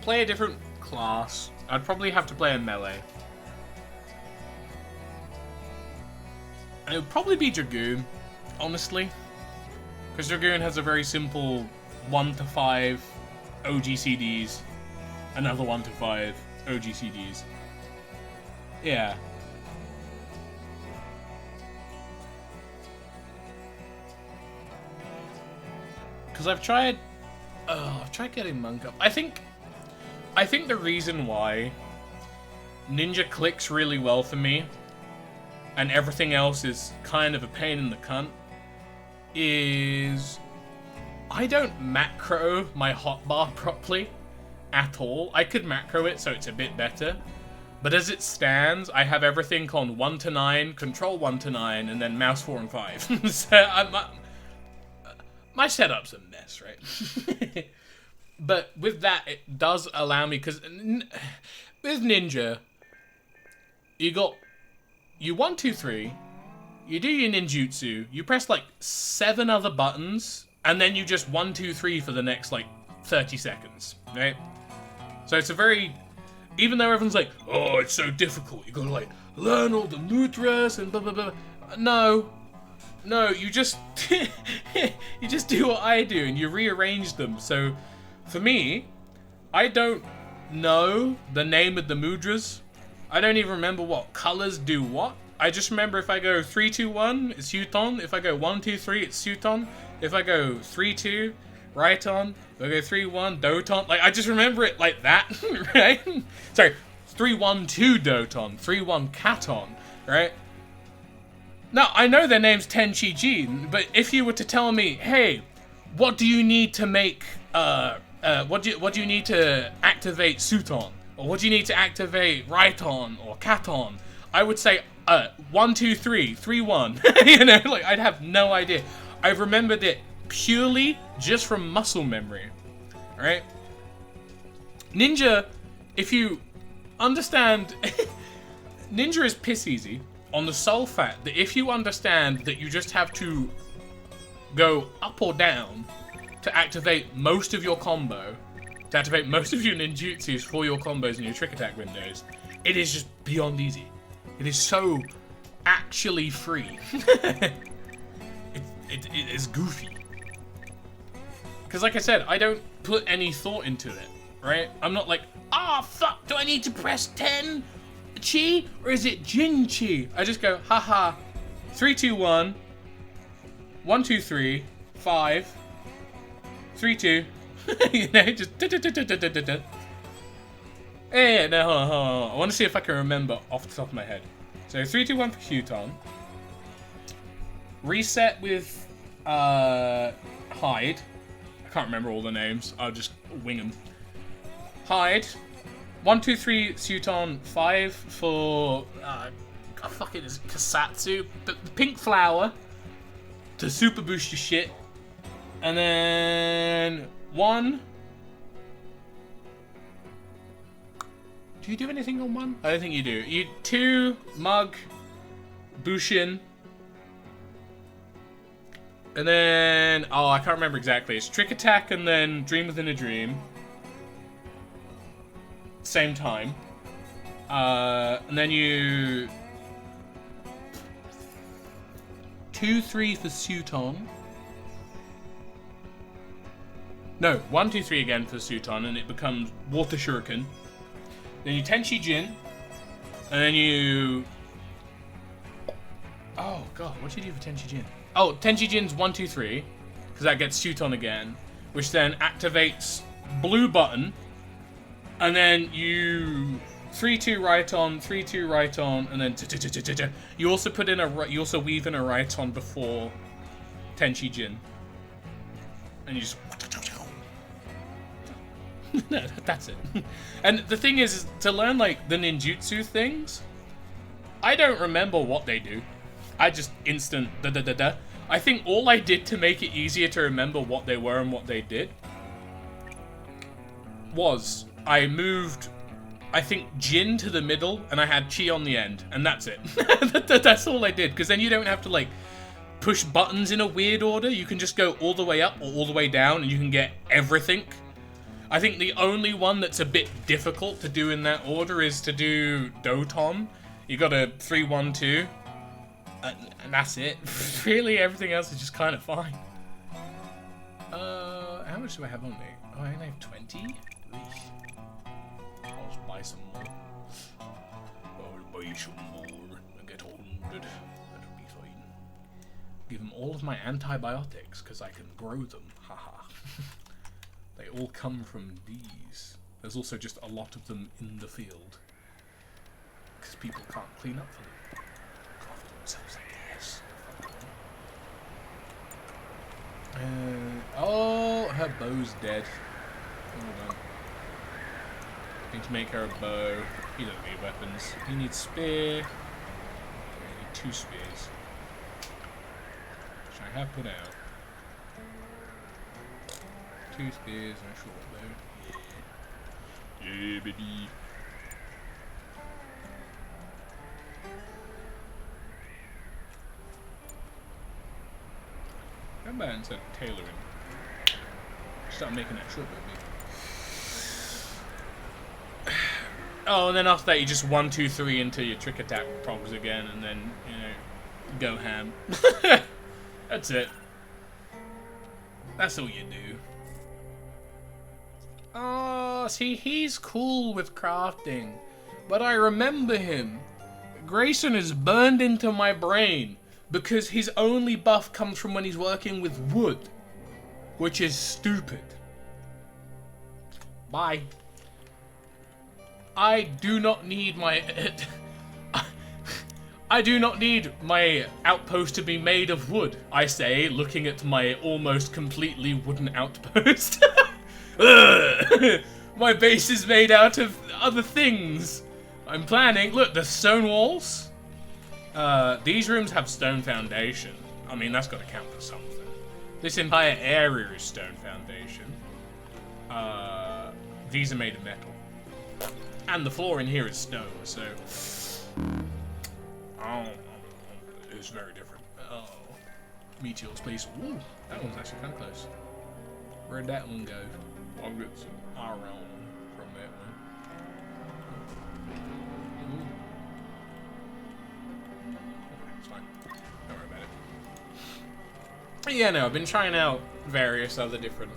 play a different class, I'd probably have to play a melee. And it would probably be Dragoon, honestly. Because Dragoon has a very simple 1 to 5 OGCDs, another 1 to 5 OGCDs. Yeah. Because I've tried getting Monk up. I think the reason why Ninja clicks really well for me, and everything else is kind of a pain in the cunt, is I don't macro my hotbar properly at all. I could macro it so it's a bit better, but as it stands, I have everything on 1 to 9, control 1 to 9, and then mouse 4 and 5. So my setup's a mess, right? But with that, it does allow me, because with Ninja, you 1, 2, 3, you do your ninjutsu, you press like 7 other buttons, and then you just 1, 2, 3 for the next like 30 seconds, right? So it's a very, even though everyone's like, oh, it's so difficult, you gotta like learn all the mudras and blah blah blah. No, you just you just do what I do and you rearrange them. So for me, I don't know the name of the mudras. I don't even remember what colors do what. I just remember if I go 3, 2, 1, it's Huton. If I go 1, 2, 3, it's Suton. If I go 3, 2, Raiton. If I go 3, 1, Doton. Like, I just remember it like that, right? Sorry, 3, 1, 2, Doton. 3, 1, Katon, right? Now, I know their name's Tenchi Jin, but if you were to tell me, hey, what do you need to make, what do you need to activate Suton? Or what do you need to activate Raiton or Katon? I would say, 1, 2, 3, 3, 1. You know, like, I'd have no idea. I've remembered it purely just from muscle memory, right? Ninja, if you understand, Ninja is piss easy on the sole fact that if you understand that you just have to go up or down to activate most of your combo, to activate most of your ninjutsus for your combos and your trick attack windows, it is just beyond easy. It is so actually free. It is goofy. Because like I said, I don't put any thought into it, right? I'm not like, fuck, do I need to press 10 chi? Or is it Jin chi? I just go, haha, 3, 2, 1, 1, 2, 3, 5, 3, 2, you know, just Yeah, no, hold on, hold on, hold on. I want to see if I can remember off the top of my head. So 3, 2, 1 for Huton. Reset with Hyde. I can't remember all the names. I'll just wing them. Hyde. 1, 2, 3 Suton. 5 for fucking is it Kasatsu. The pink flower to super boost your shit. And then 1. Do you do anything on 1? I don't think you do. You 2 Mug, Bushin. And then, oh, I can't remember exactly. It's Trick Attack and then Dream Within a Dream. Same time. And then you 2, 3 for Suton. No, 1, 2, 3 again for Suton, and it becomes Water Shuriken. Then you Tenchi Jin, and then you... Oh god, what do you do for Tenchi Jin? Oh, Tenchi Jin's 1, 2, 3, because that gets Suton again, which then activates Blue Button, and then you 3, 2 right on, 3, 2 right on, and then you also put in a you also weave in a right on before Tenchi Jin, and you just. No, that's it. And the thing is, to learn like the ninjutsu things, I don't remember what they do. I just instant da-da-da-da. I think all I did to make it easier to remember what they were and what they did was I moved, I think, Jin to the middle and I had Chi on the end, and that's it. That's all I did, because then you don't have to like push buttons in a weird order. You can just go all the way up or all the way down and you can get everything. I think the only one that's a bit difficult to do in that order is to do Doton. You got a 3, 1, 2, and that's it. Really, everything else is just kind of fine. How much do I have on me? Oh, I only have 20? I'll just buy some more. I'll buy some more and get 100. That'll be fine. Give them all of my antibiotics, because I can grow them. Haha. They all come from these. There's also just a lot of them in the field. Because people can't clean up for them. Craft themselves, I guess. Oh, her bow's dead. Hold on. Need to make her a bow. He doesn't need weapons. He needs spear. I need 2 spears. Which I have put out. 2 spears and a short bow. Yeah, baby. How about instead of tailoring? Start making that short bow. Oh, and then after that you just 1, 2, 3 into your trick attack progs again, and then, you know, go ham. That's it. That's all you do. Oh, see, he's cool with crafting, but I remember him. Grayson is burned into my brain because his only buff comes from when he's working with wood, which is stupid. Bye. I do not need my... I do not need my outpost to be made of wood, I say, looking at my almost completely wooden outpost. My base is made out of other things. I'm planning. Look, the stone walls. These rooms have stone foundation. I mean, that's got to count for something. This entire area is stone foundation. These are made of metal, and the floor in here is stone. So, oh, it's very different. Oh, meteors, please. Ooh, that one's actually kind of close. Where'd that one go? I'll get some iron from that one. Ooh. It's fine. Don't worry about it. Yeah, no, I've been trying out various other different...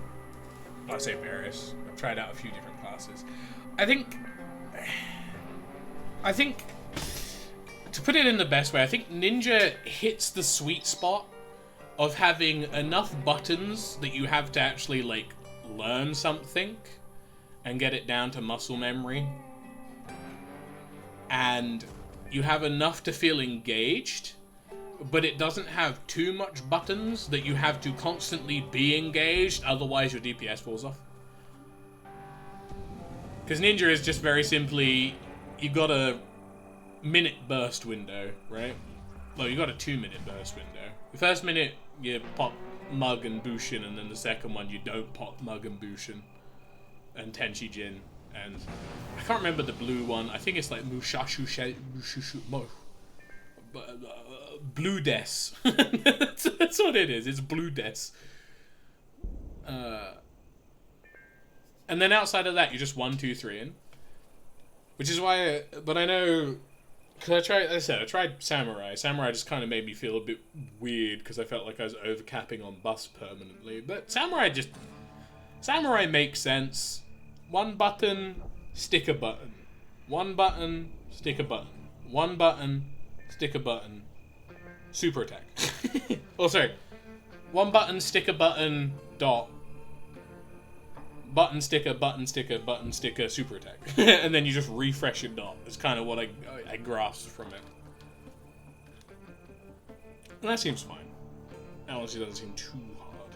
I say various. I've tried out a few different classes. I think, to put it in the best way, I think Ninja hits the sweet spot of having enough buttons that you have to actually, like, learn something and get it down to muscle memory. and you have enough to feel engaged, but it doesn't have too much buttons that you have to constantly be engaged, otherwise your DPS falls off. Because Ninja is just very simply, you got a minute burst window, right? Well, you got a 2-minute burst window. The first minute, you pop Mug and Bushin, and then the second one, you don't pop Mug and Bushin. And Tenchi Jin. And I can't remember the blue one. I think it's like Mushashu Blue Des. That's what it is. It's Blue Des. And then outside of that, you're just 1, 2, 3 in. Which is why, but I know, because I tried Samurai. Samurai just kind of made me feel a bit weird because I felt like I was overcapping on bus permanently. But Samurai makes sense. 1 button, stick a button. 1 button, stick a button. 1 button, stick a button. Super attack. Oh, sorry. 1 button, stick a button, dot. Button, sticker, super attack. And then you just refresh your dot. That's kind of what I grasped from it. And that seems fine. That honestly doesn't seem too hard.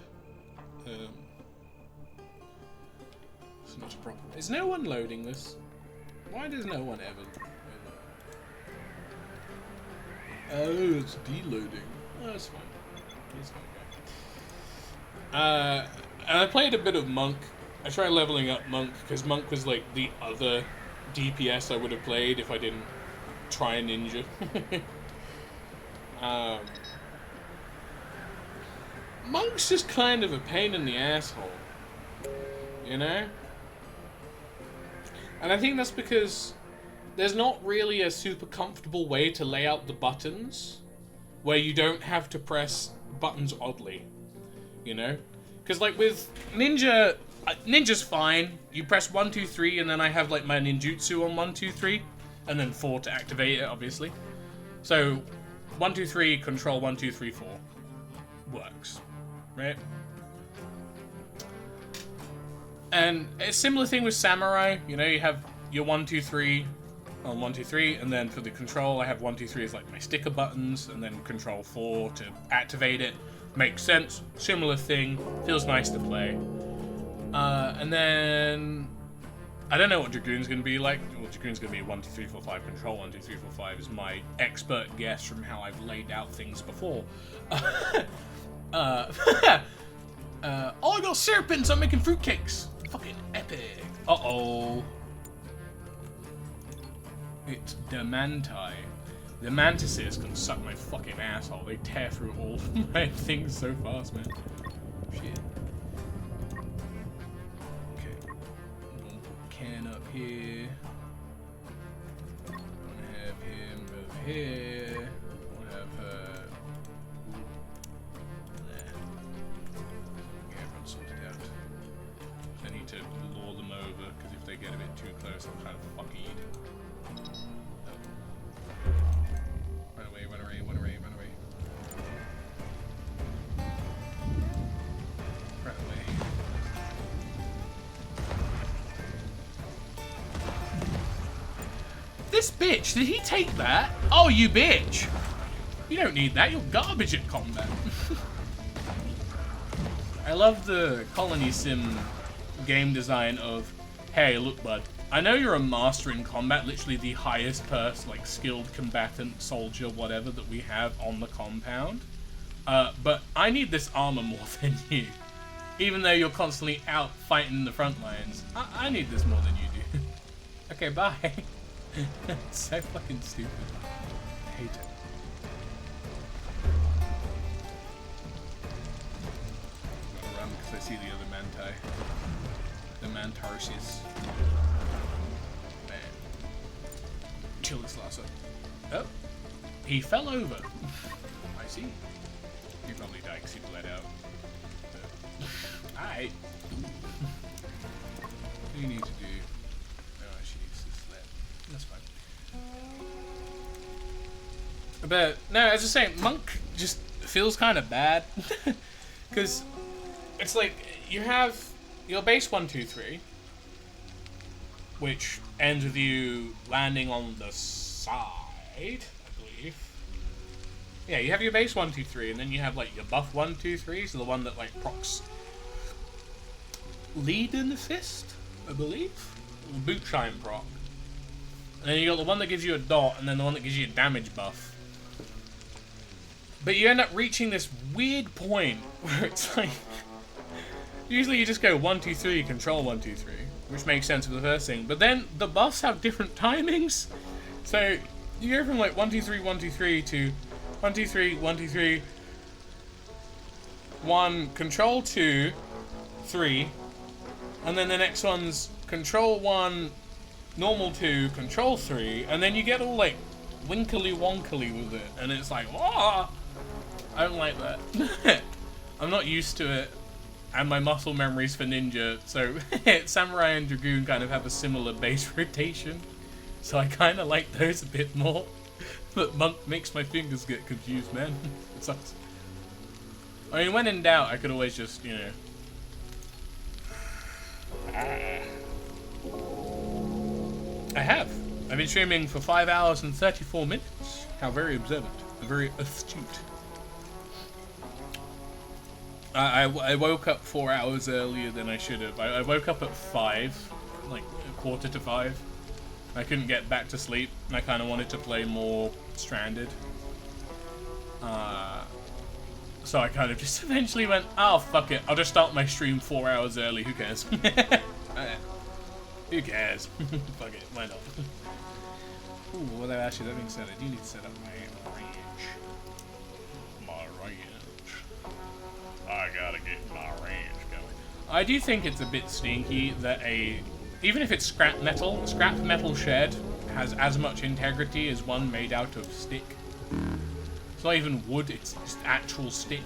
It's not a problem. Is no one loading this? Why does no one ever? Oh, it's deloading. Oh, that's fine. It's fine. And I played a bit of Monk. I tried leveling up Monk, because Monk was like the other DPS I would have played if I didn't try a Ninja. Monk's just kind of a pain in the asshole. You know? And I think that's because there's not really a super comfortable way to lay out the buttons where you don't have to press buttons oddly. You know? Because like with Ninja... Ninja's fine. You press 1, 2, 3, and then I have like my ninjutsu on 1, 2, 3, and then 4 to activate it, obviously. So 1, 2, 3, control 1, 2, 3, 4 works, right? And a similar thing with Samurai. You know, you have your 1, 2, 3 on 1, 2, 3, and then for the control, I have 1, 2, 3 as like my sticker buttons, and then control 4 to activate it. Makes sense. Similar thing. Feels nice to play. And then I don't know what Dragoon's going to be like. Well, Dragoon's going to be 1, 2, 3, 4, 5 control. 1, 2, 3, 4, 5 is my expert guess from how I've laid out things before. Oh, I got serpents. I'm making fruitcakes. Fucking epic. Uh-oh. It's the Manti. The Mantises can suck my fucking asshole. They tear through all of my things so fast, man. Shit. Can up here. Wanna have him over here. Wanna have her. There. Okay, everyone's sorted out. I need to lure them over because if they get a bit too close, I'm kind of fucking. Run away, run away, run away, run away. Run away. This bitch, did he take that? Oh, you bitch. You don't need that, you're garbage at combat. I love the Colony Sim game design of, hey, look bud, I know you're a master in combat, literally the highest like skilled combatant, soldier, whatever that we have on the compound. But I need this armor more than you. Even though you're constantly out fighting the front lines, I need this more than you do. Okay, bye. It's so fucking stupid. I hate it. I'm gonna run because I see the other Manti. The Mantarsius. Man. Kill this Lasso. Oh. He fell over. I see. He probably died because he bled out. Alright. What do you need to do? Oh, she needs to slip. That's fine. But, no, as I was saying, Monk just feels kind of bad. Because it's like, you have your base 1, 2, 3, which ends with you landing on the side, I believe. Yeah, you have your base 1, 2, 3, and then you have like your buff 1, 2, 3, so the one that like procs lead in the fist, I believe? Or boot shine proc. And then you got the one that gives you a dot, and then the one that gives you a damage buff. But you end up reaching this weird point where it's like... Usually you just go 1, 2, 3, control 1, 2, 3, which makes sense for the first thing. But then the buffs have different timings. So you go from like 1, 2, 3, 1, 2, 3 to 1, 2, 3, 1, 2, 3, 1, control 2, 3, and then the next one's control 1, normal 2, control 3, and then you get all like winkly wonkly with it, and it's like, whoa! I don't like that. I'm not used to it, and my muscle memory's for ninja, so Samurai and Dragoon kind of have a similar base rotation, so I kind of like those a bit more. But Monk makes my fingers get confused, man. It sucks. I mean, when in doubt, I could always just, you know... I have. I've been streaming for 5 hours and 34 minutes. How very observant. Very astute. I woke up 4 hours earlier than I should have. I woke up at 5, like a quarter to 5. I couldn't get back to sleep, and I kind of wanted to play more Stranded. So I kind of just eventually went, oh, fuck it, I'll just start my stream 4 hours early, who cares? Who cares? Fuck it, why not? Ooh, well, actually, that being said, I do need to set up my range. My range. I gotta get my range going. I do think it's a bit stinky that even if it's scrap metal shed has as much integrity as one made out of stick. It's not even wood, it's just actual stick.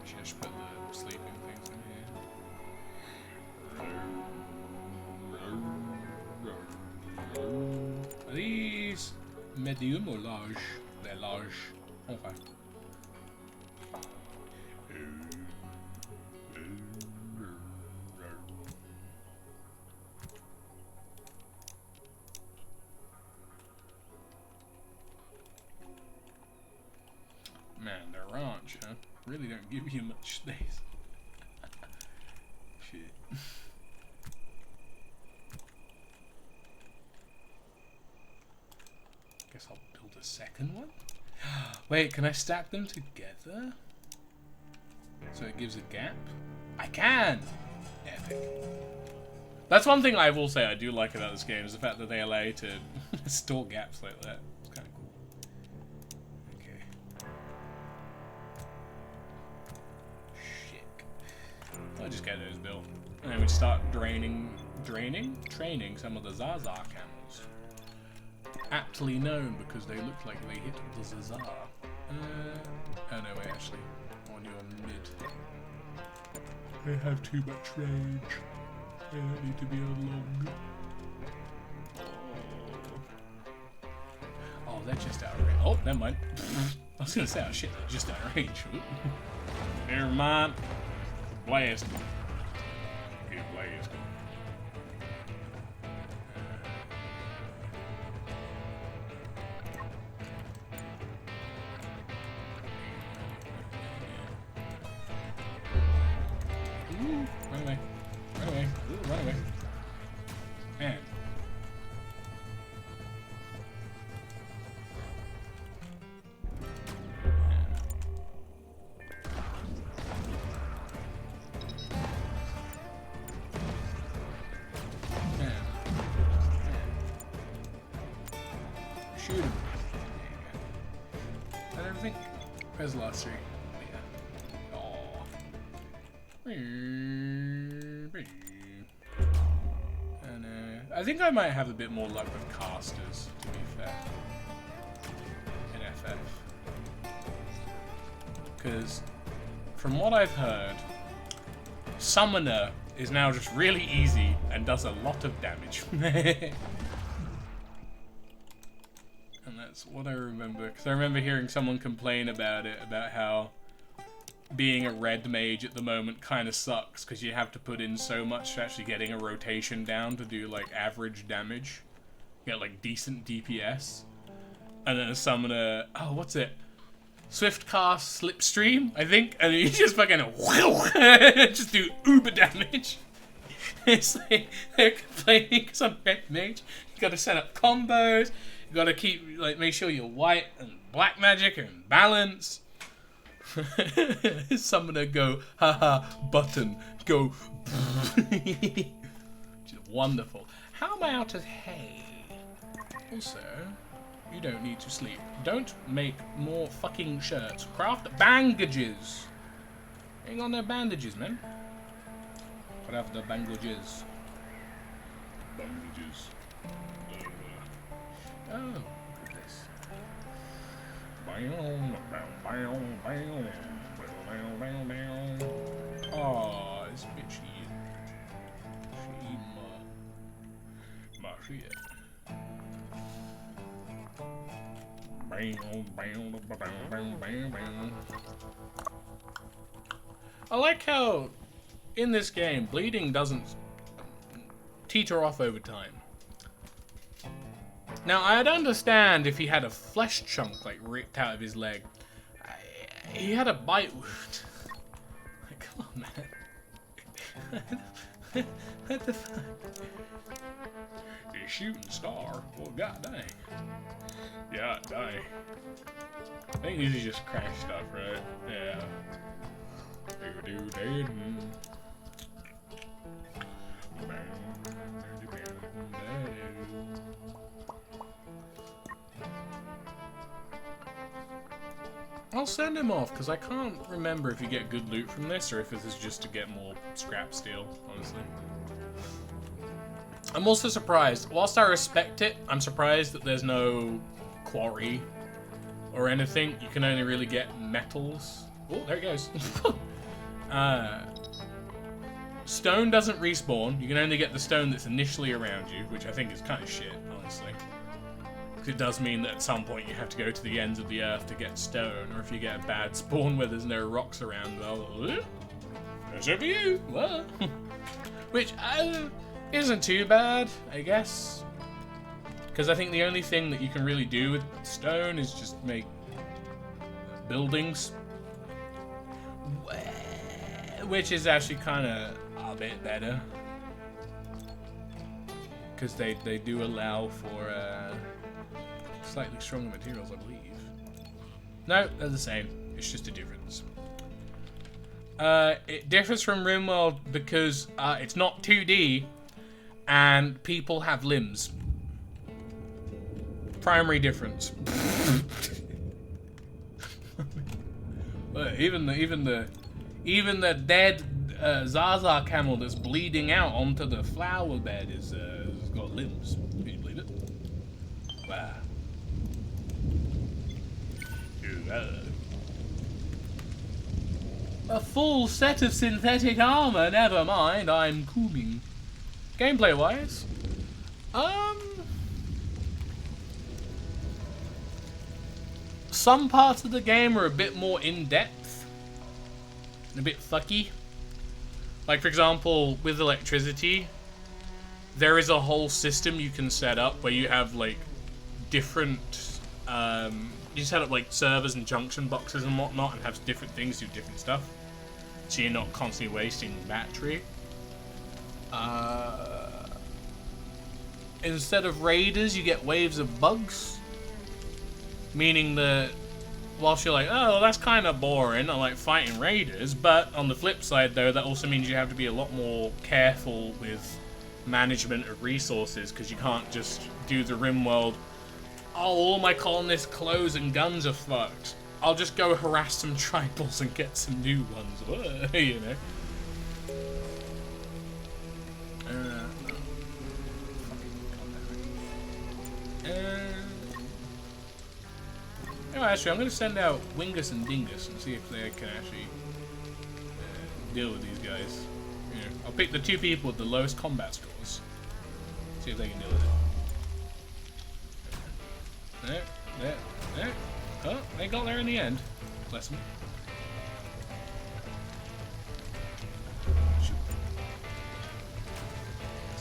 Just put the sleeping things in here. Are these medium or large? They're large. Okay. Man, the ranch, huh? Really don't give you much space. Shit. Guess I'll build a second one? Wait, can I stack them together? So it gives a gap? I can! Epic. That's one thing I will say I do like about this game, is the fact that they allow you to store gaps like that. It's kind of cool. Okay. Shit. I'll just get those built. And then we start training some of the Zaza camels. Aptly known because they look like they hit the Zaza. Oh no, wait, actually. On your mid. They have too much range. They don't need to be on long. Oh, they're just out of range. Oh, never mind. I was gonna say, oh shit, they're just out of range. Never mind. Blast. Get blast. Ooh, run away. Run away. Ooh, run away. Man. Shoot him. I don't think. Where's the last three? Yeah. Aww. And I think I might have a bit more luck with casters, to be fair. In FF. Because, from what I've heard, Summoner is now just really easy and does a lot of damage. And That's what I remember. Because I remember hearing someone complain about it, about how being a red mage at the moment kind of sucks because you have to put in so much to actually getting a rotation down to do like average damage, get like decent DPS, and then a summoner, oh what's it, Swift Cast Slipstream I think, and you just fucking just do uber damage. It's like they're complaining because I'm red mage. You gotta set up combos, you gotta keep like make sure you're white and black magic are in balance. Summoner go, haha, button, go. Just wonderful. How am I out of hay? Also, you don't need to sleep. Don't make more fucking shirts. Craft bandages. Ain't got no bandages, man. Craft the bandages. Bandages. Oh, look at this. Oh, this bitch she my shit. I like how in this game bleeding doesn't teeter off over time. Now, I'd understand if he had a flesh chunk, like, ripped out of his leg. He had a bite wound. Like, come on, man. What the fuck? The shooting star? Well, god dang. God dang. I think these are just crash stuff, right? Yeah. I'll send him off, because I can't remember if you get good loot from this, or if this is just to get more scrap steel, honestly. I'm also surprised, whilst I respect it, I'm surprised that there's no quarry or anything. You can only really get metals. Oh, there it goes. Stone doesn't respawn. You can only get the stone that's initially around you, which I think is kind of shit, honestly. It does mean that at some point you have to go to the ends of the earth to get stone, or if you get a bad spawn where there's no rocks around, well, that's up to you. Well, which isn't too bad, I guess, because I think the only thing that you can really do with stone is just make buildings, which is actually kind of a bit better, because they do allow for slightly stronger materials, I believe. No, they're the same. It's just a difference. It differs from RimWorld because it's not 2D and people have limbs. Primary difference. even the dead Zaza camel that's bleeding out onto the flower bed has got limbs. Can you believe it? Wow. A full set of synthetic armor, never mind, I'm cooming. Gameplay wise, some parts of the game are a bit more in-depth, and a bit fucky. Like for example, with electricity, there is a whole system you can set up where you have like different, you set up like servers and junction boxes and whatnot, and have different things do different stuff, so you're not constantly wasting battery. Instead of raiders, you get waves of bugs, meaning that whilst you're like, oh, that's kind of boring, I like fighting raiders, but on the flip side though, that also means you have to be a lot more careful with management of resources, because you can't just do the RimWorld, oh, all my colonists' clothes and guns are fucked, I'll just go harass some tribals and get some new ones, you know. Oh, actually, I'm going to send out Wingus and Dingus and see if they can actually deal with these guys. You know, I'll pick the two people with the lowest combat scores. See if they can deal with it. There. Oh, they got there in the end. Bless them.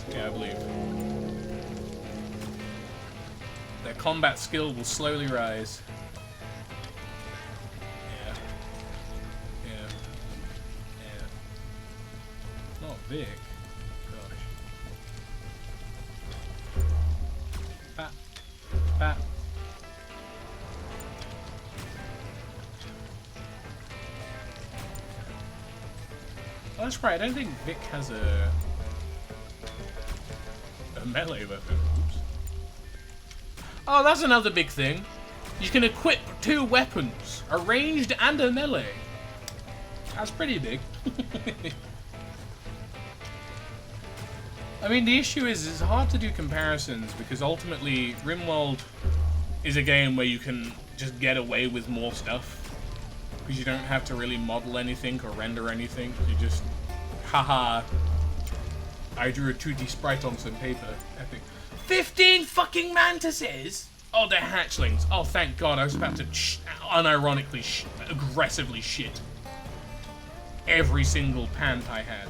Yeah, I believe. Their combat skill will slowly rise. Yeah. Yeah. Yeah. Not Vic. Gosh. Pat. Pat. Oh, that's right. I don't think Vic has a melee weapon. Oops. Oh, that's another big thing. You can equip 2 weapons, a ranged and a melee. That's pretty big. I mean, the issue is it's hard to do comparisons because ultimately RimWorld is a game where you can just get away with more stuff because you don't have to really model anything or render anything. You just, haha, I drew a 2D sprite on some paper. Epic. 15 fucking mantises! Oh, they're hatchlings. Oh, thank God. I was about to unironically aggressively shit every single pant I had.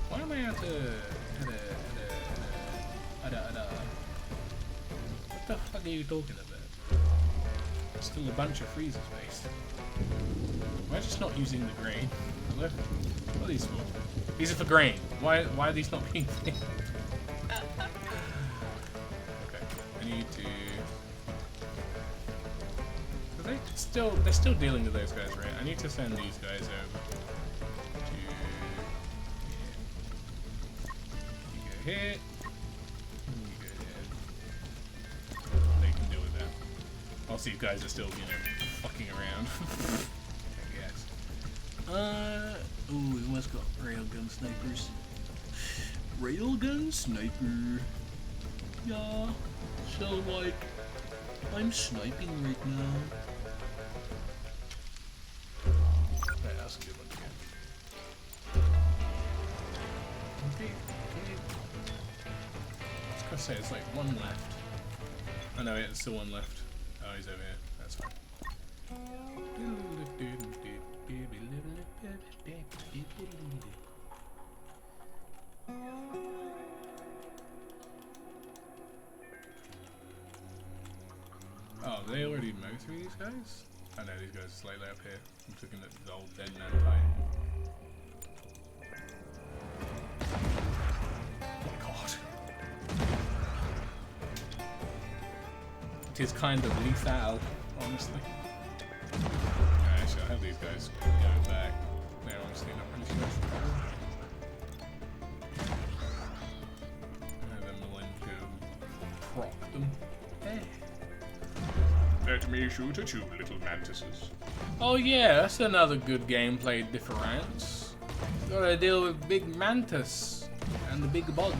Why am I at What the fuck are you talking about? There's still a bunch of freezer space. Why just not using the grain? What are these for? These are for grain. Why are these not being things? Okay, I need to. They're still dealing with those guys, right? I need to send these guys over to. You go here. You go there. They can deal with that. Whilst these guys are still, fucking around. Ooh, we almost got railgun snipers. Railgun sniper. Yeah. So, like, I'm sniping right now. Okay, that's a good one again. Okay. I was gonna say, it's like one left. Oh no, it's still one left. Oh, he's over here. That's fine. Oh, they already mow through these guys? I know these guys are slightly up here. I'm looking at the old dead man fight. Oh my God. It is kind of lethal, honestly. Actually, I'll have these guys go back. They're honestly not really supposed to go. And then we'll go prop them. Let me shoot at you, little mantises. Oh yeah, that's another good gameplay difference. Gotta deal with big mantis and the big bug.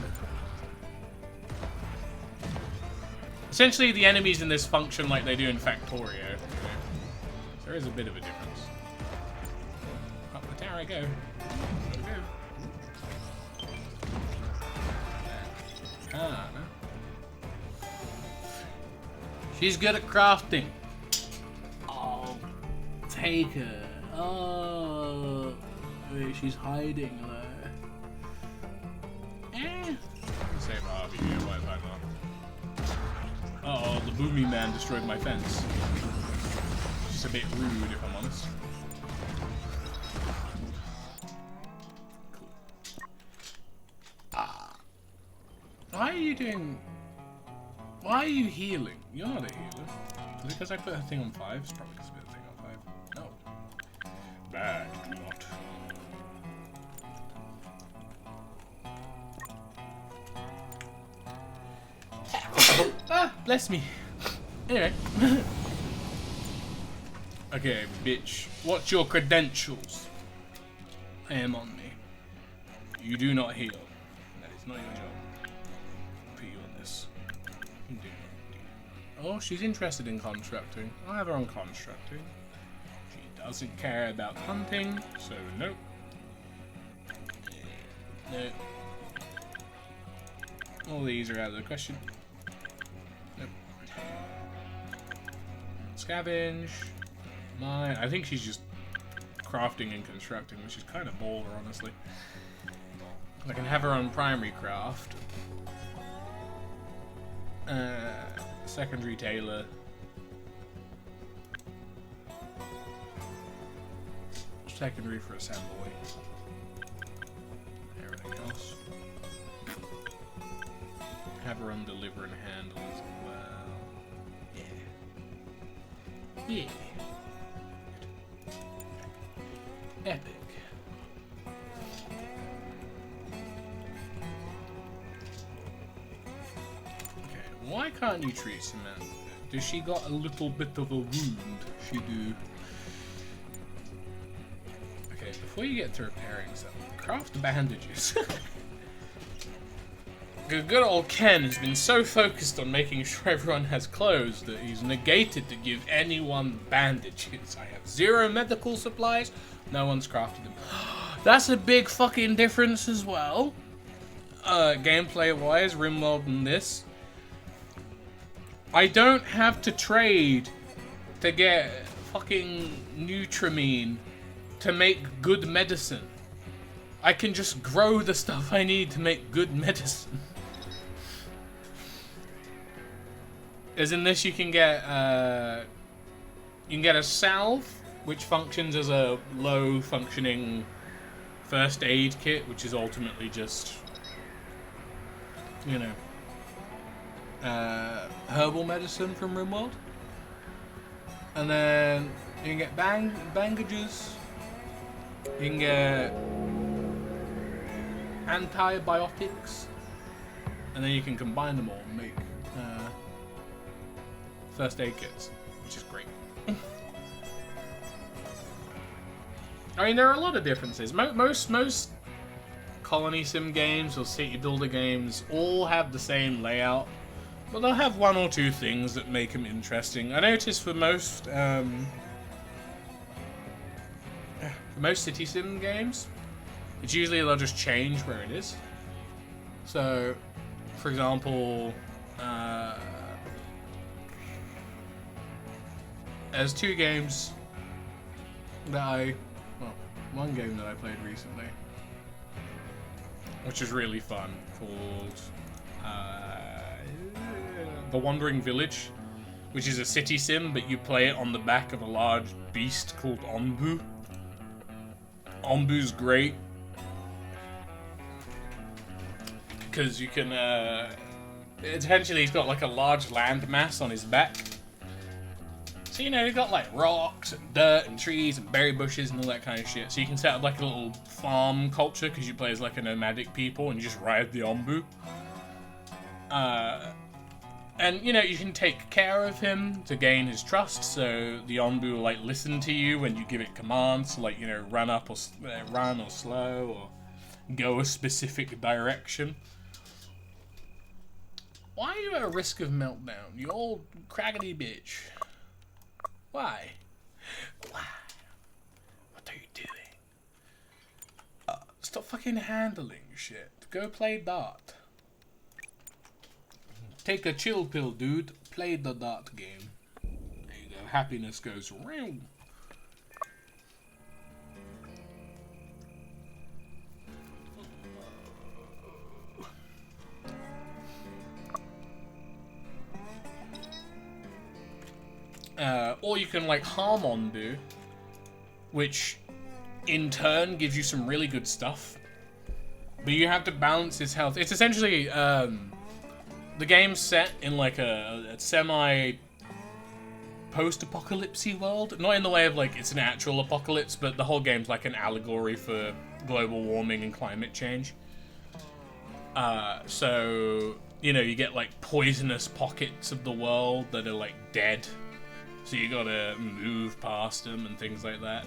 Essentially, the enemies in this function like they do in Factorio. So there is a bit of a difference. Up the tower I go. Ah, no. She's good at crafting. Oh, take her. Oh, wait, she's hiding there. Same hobby here, why not? Uh oh, the boomy man destroyed my fence. Just a bit rude, if I'm honest. Cool. Why are you doing? Why are you healing? You're not a healer. Is it because I put a thing on 5? It's probably because I put a thing on 5. No. Bad, not. Ah, bless me. Anyway. Okay, bitch. What's your credentials? I am on me. You do not heal. That is not your job. Put you on this. Oh, she's interested in constructing. I'll have her on constructing. She doesn't care about hunting, so nope. No. All these are out of the question. Nope. Scavenge. Mine. I think she's just crafting and constructing, which is kind of baller, honestly. I can have her on primary craft. Secondary tailor. Secondary for assembly. Everything else. Have her on deliver and handle as well. Yeah. Yeah. Epic. Okay, why can't you treat Samantha? Does she got a little bit of a wound? She do. Okay, before you get to repairing something, craft bandages. Good old Ken has been so focused on making sure everyone has clothes that he's negated to give anyone bandages. I have 0 medical supplies. No one's crafted them. That's a big fucking difference as well. Gameplay-wise, RimWorld and this. I don't have to trade to get fucking Nutrimine to make good medicine. I can just grow the stuff I need to make good medicine. As in this, you can get a salve, which functions as a low-functioning first aid kit, which is ultimately just, you know, herbal medicine from RimWorld. And then you can get bandages. You can get antibiotics, and then you can combine them all and make first aid kits, which is great. I mean, there are a lot of differences. Most colony sim games or city builder games all have the same layout, but they'll have 1 or 2 things that make them interesting. I noticed for most city sim games, it's usually they'll just change where it is. So, for example, there's 2 games that one game that I played recently, which is really fun, called The Wandering Village, which is a city sim, but you play it on the back of a large beast called Onbu. Onbu's great because you can essentially he's got like a large land mass on his back, so you know he's got like rocks and dirt and trees and berry bushes and all that kind of shit, so you can set up like a little farm culture because you play as like a nomadic people and you just ride the Onbu, and you know you can take care of him to gain his trust, so the Onbu will like listen to you when you give it commands, like, you know, run or slow or go a specific direction. Why are you at a risk of meltdown, you old craggedy bitch? Why? Why? What are you doing? Stop fucking handling shit. Go play dart. Take a chill pill, dude. Play the dart game. There you go. Happiness goes round. Or you can like harm Onbu, which in turn gives you some really good stuff. But you have to balance his health. It's essentially the game's set in like a semi post-apocalypse-y world. Not in the way of like it's an actual apocalypse, but the whole game's like an allegory for global warming and climate change. So, you know, you get like poisonous pockets of the world that are like dead. So you gotta move past them and things like that.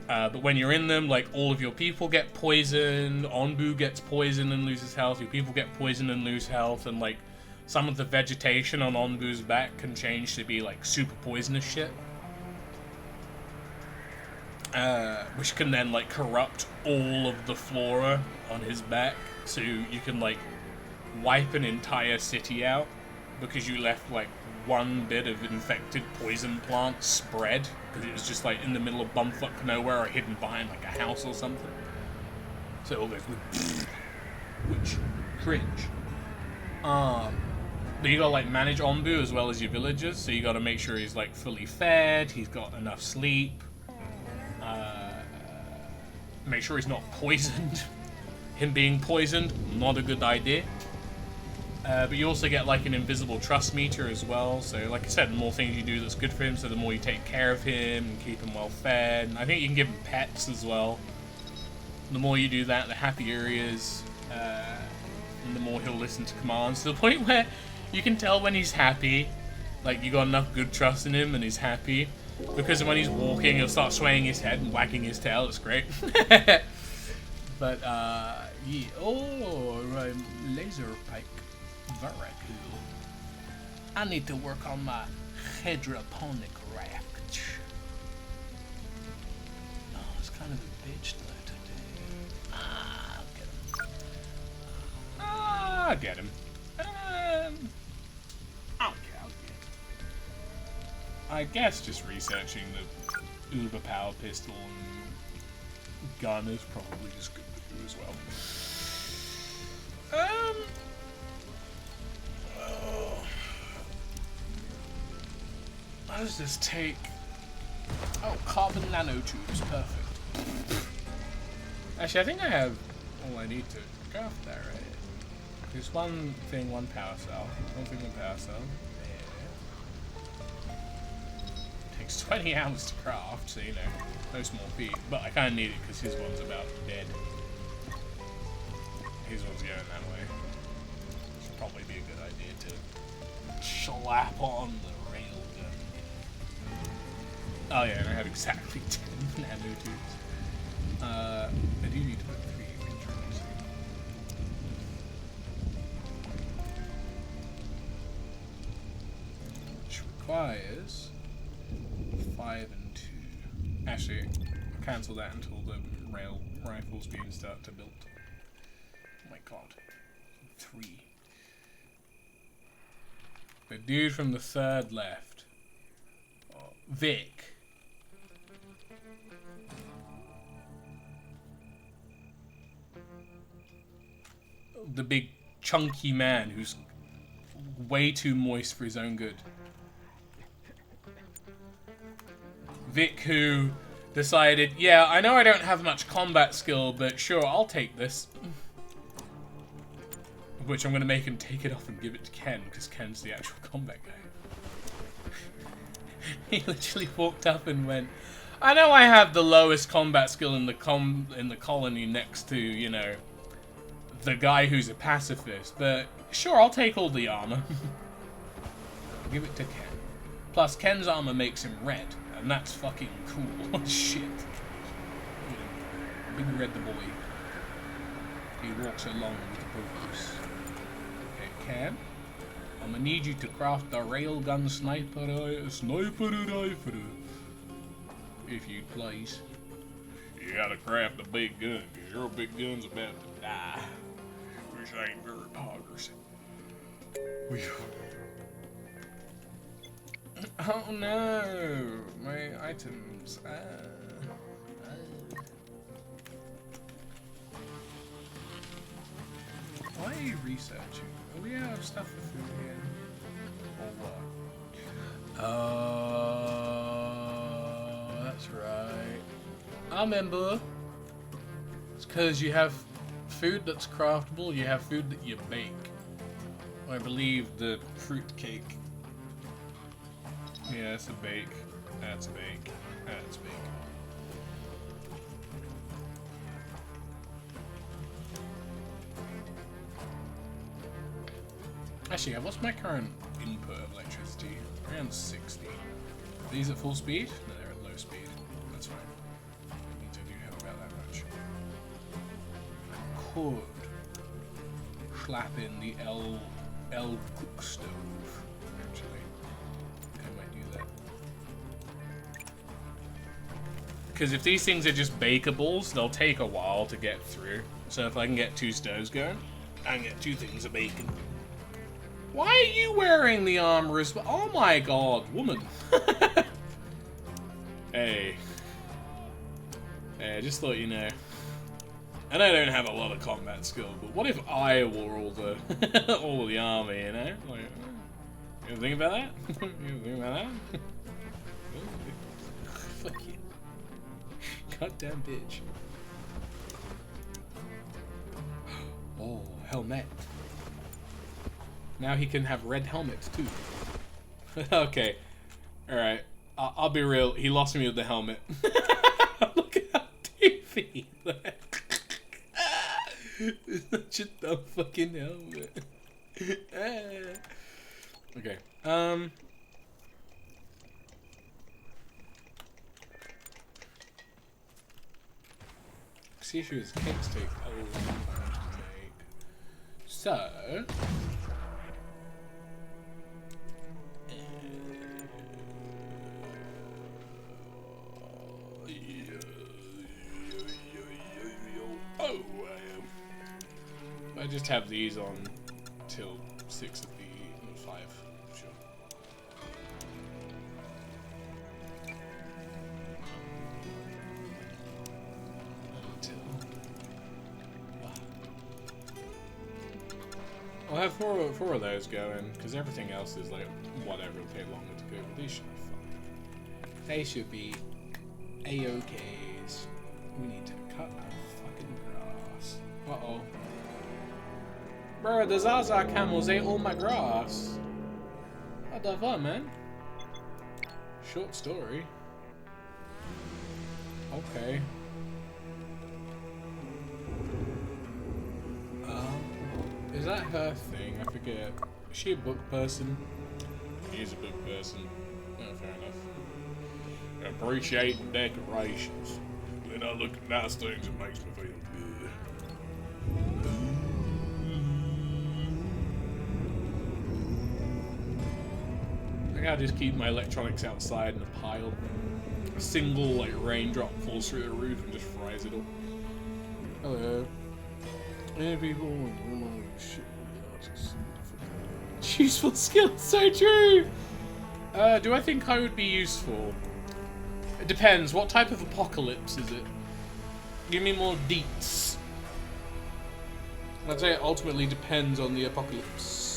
But when you're in them, like, all of your people get poisoned, Onbu gets poisoned and loses health, your people get poisoned and lose health, and like, some of the vegetation on Onbu's back can change to be like super poisonous shit. Which can then like corrupt all of the flora on his back, so you can like wipe an entire city out because you left like one bit of infected poison plant spread, because it was just like in the middle of bumfuck nowhere or hidden behind like a house or something. So it all goes with which cringe. But you gotta like manage Onbu as well as your villagers, so you gotta make sure he's like fully fed, he's got enough sleep, make sure he's not poisoned. Him being poisoned, not a good idea. But you also get like an invisible trust meter as well, so like I said, the more things you do that's good for him, so the more you take care of him and keep him well fed. And I think you can give him pets as well. The more you do that, the happier he is, and the more he'll listen to commands, to the point where you can tell when he's happy, like you got enough good trust in him and he's happy, because when he's walking he'll start swaying his head and wagging his tail. It's great. But yeah. Oh, right. Laser pike. Very cool. I need to work on my hydroponic raft. Oh, it's kind of a bitch though today. I'll get him. I'll get him. I guess just researching the Uber Power Pistol and gun is probably just good to do as well. How does this take? Oh, carbon nanotubes, perfect. Actually, I think I have all I need to craft that, right? There's one thing, one power cell. One thing, one power cell. Yeah. Takes 20 hours to craft, so you know, no small feat. But I kind of need it because his one's about dead. His one's going that way. Should probably be a good idea to slap on the railgun. Oh yeah, and I have exactly 10 nanotubes. I do need to put 3 inventories. Which requires 5 and 2. Actually, I'll cancel that until the rail rifles being start to build. Oh my god. 3. The dude from the third left. Oh, Vic. The big chunky man who's way too moist for his own good. Vic, who decided, yeah, I know I don't have much combat skill, but sure, I'll take this. Which I'm going to make him take it off and give it to Ken, because Ken's the actual combat guy. He literally walked up and went, I know I have the lowest combat skill in the colony next to, you know, the guy who's a pacifist, but sure, I'll take all the armor. I'll give it to Ken. Plus, Ken's armor makes him red, and that's fucking cool. Shit. Big red the boy. He walks along with the purpose. Okay, Ken, I'm gonna need you to craft a railgun sniper rifle. If you'd please. You gotta craft a big gun, because your big gun's about to die. Which ain't very poggers. Oh no! My items. Why are you researching? Oh, we have stuff for food here. Or what? Oh, that's right. I remember. It's because you have food that's craftable, you have food that you bake. I believe the fruit cake. Yeah, that's a bake. That's a bake. That's bake. Actually, what's my current input of electricity? Around 60. Are these at full speed? No, they're at low speed. That's fine. That means I do have about that much. I could slap in the L cook stove. Actually, I might do that. Because if these things are just bakables, they'll take a while to get through. So if I can get 2 stoves going, I can get 2 things of bacon. Why are you wearing the armor as well? Oh my god, woman. Hey. Hey, I just thought you know. And I don't have a lot of combat skill, but what if I wore all the all the armor, you know? Like, you ever think about that? You ever think about that? Fuck you. Goddamn bitch. Oh, helmet. Now he can have red helmets too. Okay. Alright. I'll be real. He lost me with the helmet. Look at how doofy. It's such a dumb fucking helmet. Okay. See, cakes take a long time to make. So. I just have these on till 6 of the 5, sure. Until I'll have four of those going, because everything else is like whatever, it'll take longer to go, but these should be fine. They should be A-OKs. We need to cut our fucking grass. Uh-oh. Bro, the Zaza camels ate all my grass. What the fuck, man? Short story. Okay. Is that her thing? I forget. Is she a book person? She is a book person. Oh, fair enough. Appreciating decorations. When I look at nice things, it makes me feel good. I gotta just keep my electronics outside in a pile. A single like raindrop falls through the roof and just fries it all. Hello. Any people? Useful skill, so true. Do I think I would be useful? It depends. What type of apocalypse is it? Give me more deets. I'd say it ultimately depends on the apocalypse.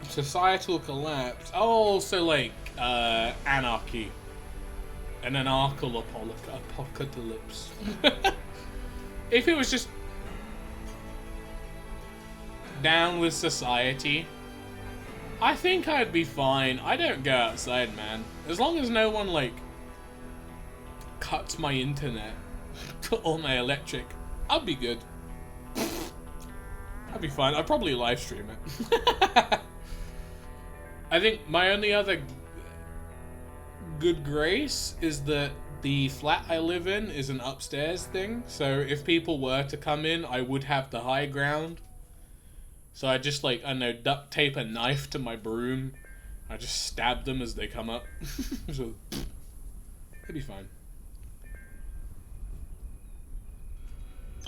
Societal collapse. Oh, so like anarchy. An anarchal apocalypse. If it was just down with society, I think I'd be fine. I don't go outside, man. As long as no one like cuts my internet or my electric, I'll be good. I'd be fine. I'd probably live stream it. I think my only other good grace is that the flat I live in is an upstairs thing, so if people were to come in, I would have the high ground. So I just like, I don't know, duct tape a knife to my broom. I just stab them as they come up. So, it'd be fine.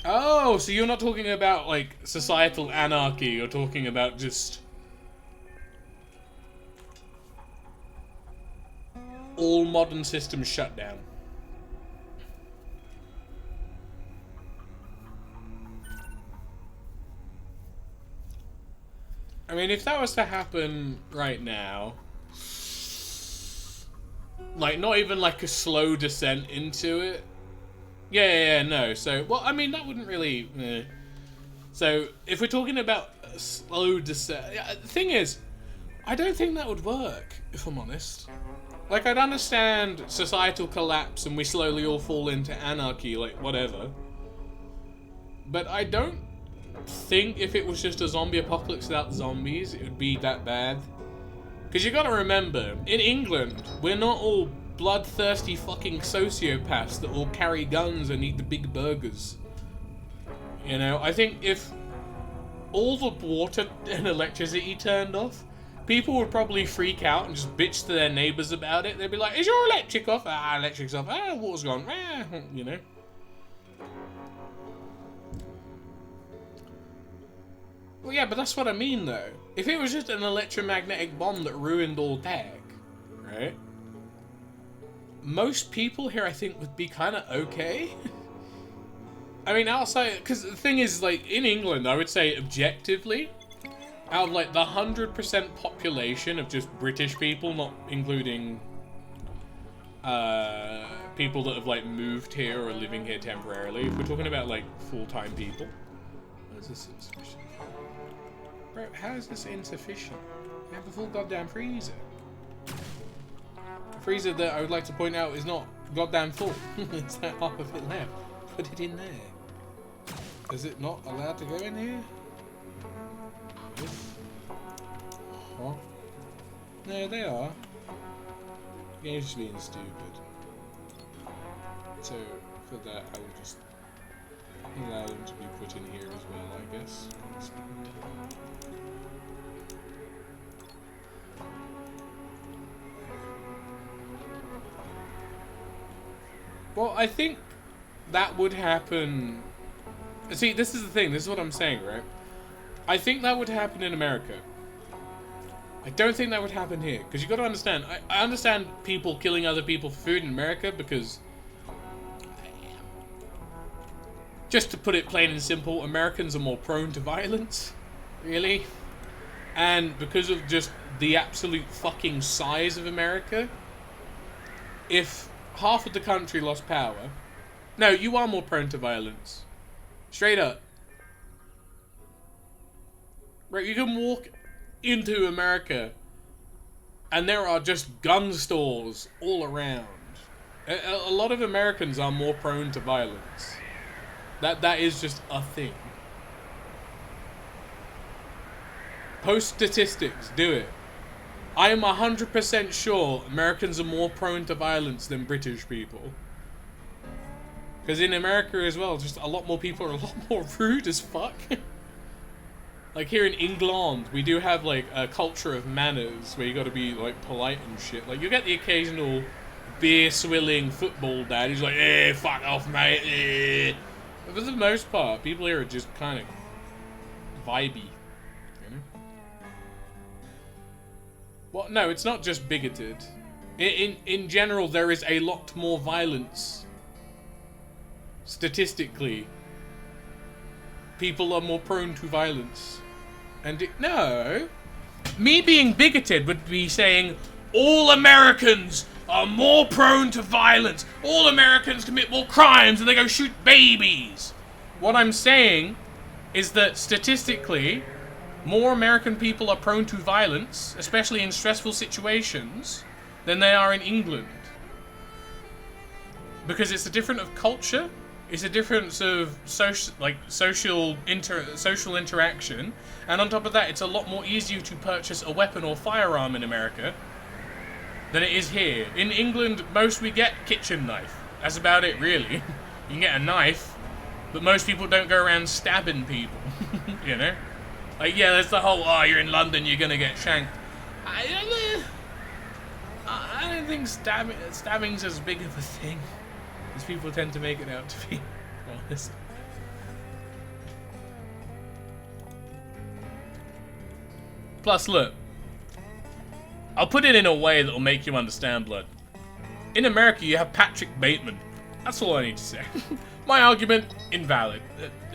Oh, so you're not talking about like societal anarchy, you're talking about just all modern systems shut down. I mean, if that was to happen right now, like not even like a slow descent into it. Yeah, no. So, well, I mean, that wouldn't really. So, if we're talking about a slow descent, the thing is, I don't think that would work. If I'm honest. Like, I'd understand societal collapse and we slowly all fall into anarchy, like, whatever. But I don't think if it was just a zombie apocalypse without zombies, it would be that bad. Because you gotta remember, in England, we're not all bloodthirsty fucking sociopaths that all carry guns and eat the big burgers. You know, I think if all the water and electricity turned off, people would probably freak out and just bitch to their neighbours about it. They'd be like, is your electric off? Ah, electric's off. Ah, water's gone. Ah, you know. Well, yeah, but that's what I mean, though. If it was just an electromagnetic bomb that ruined all tech, right? Most people here, I think, would be kind of okay. I mean, outside... Because the thing is, like, in England, I would say, objectively, out of, like, the 100% population of just British people, not including people that have, like, moved here or are living here temporarily, if we're talking about, like, full-time people... What is this insufficient? Bro, how is this insufficient? I have a full goddamn freezer. A freezer that I would like to point out is not goddamn full. It's that half of it left. Put it in there. Is it not allowed to go in here? Huh? No, they are. Game's just being stupid. So, for that, I will just allow them to be put in here as well, I guess. Well, I think that would happen... See, this is the thing. This is what I'm saying, right? I think that would happen in America. I don't think that would happen here. Because you got to understand. I understand people killing other people for food in America because... Just to put it plain and simple, Americans are more prone to violence. Really. And because of just the absolute fucking size of America, if half of the country lost power... No, you are more prone to violence. Straight up. Right, you can walk into America and there are just gun stores all around. A lot of Americans are more prone to violence. That is just a thing. Post statistics, do it. I am 100% sure Americans are more prone to violence than British people. Because in America as well, just a lot more people are a lot more rude as fuck. Like here in England, we do have like a culture of manners where you gotta be like polite and shit. Like you get the occasional beer swilling football dad who's like, fuck off mate, But for the most part, people here are just kind of vibey, you know? Well, no, it's not just bigoted. In general, there is a lot more violence. Statistically, people are more prone to violence. And no, me being bigoted would be saying all Americans are more prone to violence. All Americans commit more crimes and they go shoot babies. What I'm saying is that statistically, more American people are prone to violence, especially in stressful situations, than they are in England. Because it's a difference of culture. It's a difference of social interaction, and on top of that, it's a lot more easier to purchase a weapon or firearm in America than it is here. In England, most we get kitchen knife. That's about it, really. You can get a knife, but most people don't go around stabbing people. You know, like yeah, there's the whole you're in London, you're gonna get shanked. I don't think stabbing's as big of a thing as people tend to make it out to be, honest. Plus, look. I'll put it in a way that'll make you understand, Blood. In America, you have Patrick Bateman. That's all I need to say. My argument, invalid.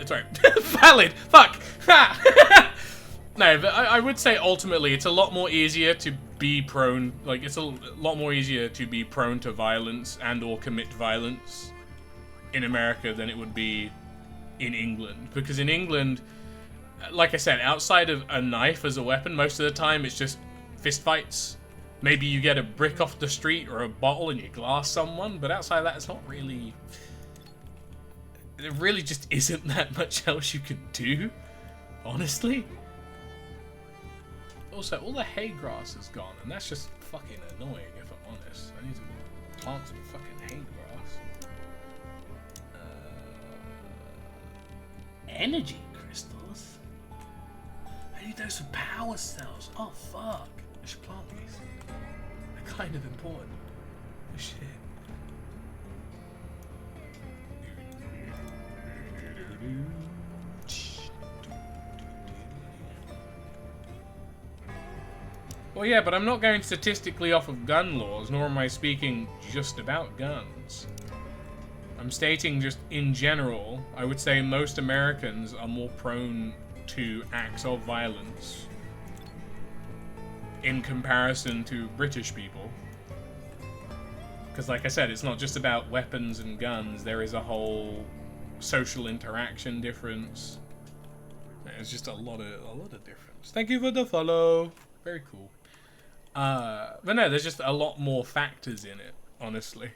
Sorry. Valid. Fuck. No, but I would say ultimately it's a lot more easier to be prone, like it's a lot more easier to be prone to violence and or commit violence in America than it would be in England. Because in England, like I said, outside of a knife as a weapon, most of the time it's just fist fights. Maybe you get a brick off the street or a bottle and you glass someone, but outside of that it's not really... There really just isn't that much else you can do, honestly. also all the hay grass is gone, and that's just fucking annoying if I'm honest. I need to plant some fucking hay grass. Energy crystals? I need those for power cells. Oh fuck. I should plant these. They're kind of important. Oh shit. Well, yeah, but I'm not going statistically off of gun laws, nor am I speaking just about guns. I'm stating just in general, I would say most Americans are more prone to acts of violence in comparison to British people. Because like I said, it's not just about weapons and guns, there is a whole social interaction difference. There's just a lot of difference. Thank you for the follow. Very cool. But no, there's just a lot more factors in it, honestly.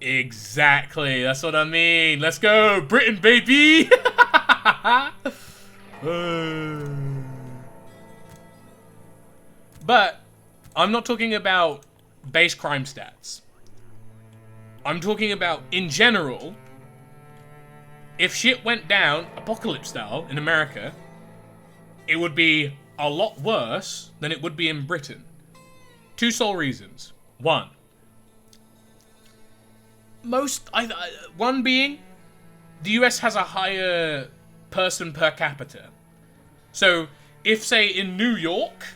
Exactly, that's what I mean. Let's go, Britain, baby! But I'm not talking about base crime stats. I'm talking about, in general, if shit went down, apocalypse style, in America, it would be a lot worse than it would be in Britain. Two sole reasons. One being, the US has a higher person per capita. So, if, say, in New York,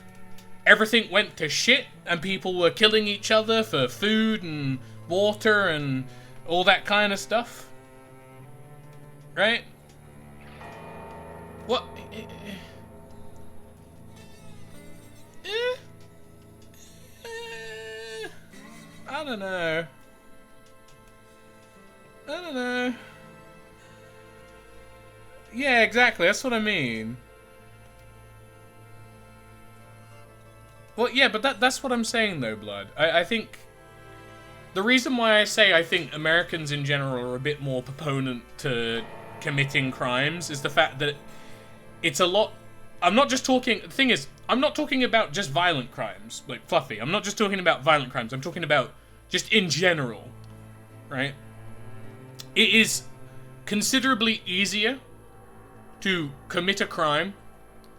everything went to shit, and people were killing each other for food and water and all that kind of stuff, right? What? I don't know. Yeah, exactly. That's what I mean. Well, yeah, but that's what I'm saying, though, Blood. I think the reason why I say I think Americans in general are a bit more proponent to committing crimes is the fact that it's a lot. I'm not just talking. The thing is, I'm not talking about just violent crimes, like Fluffy. I'm not just talking about violent crimes. I'm talking about just in general, right? It is considerably easier to commit a crime,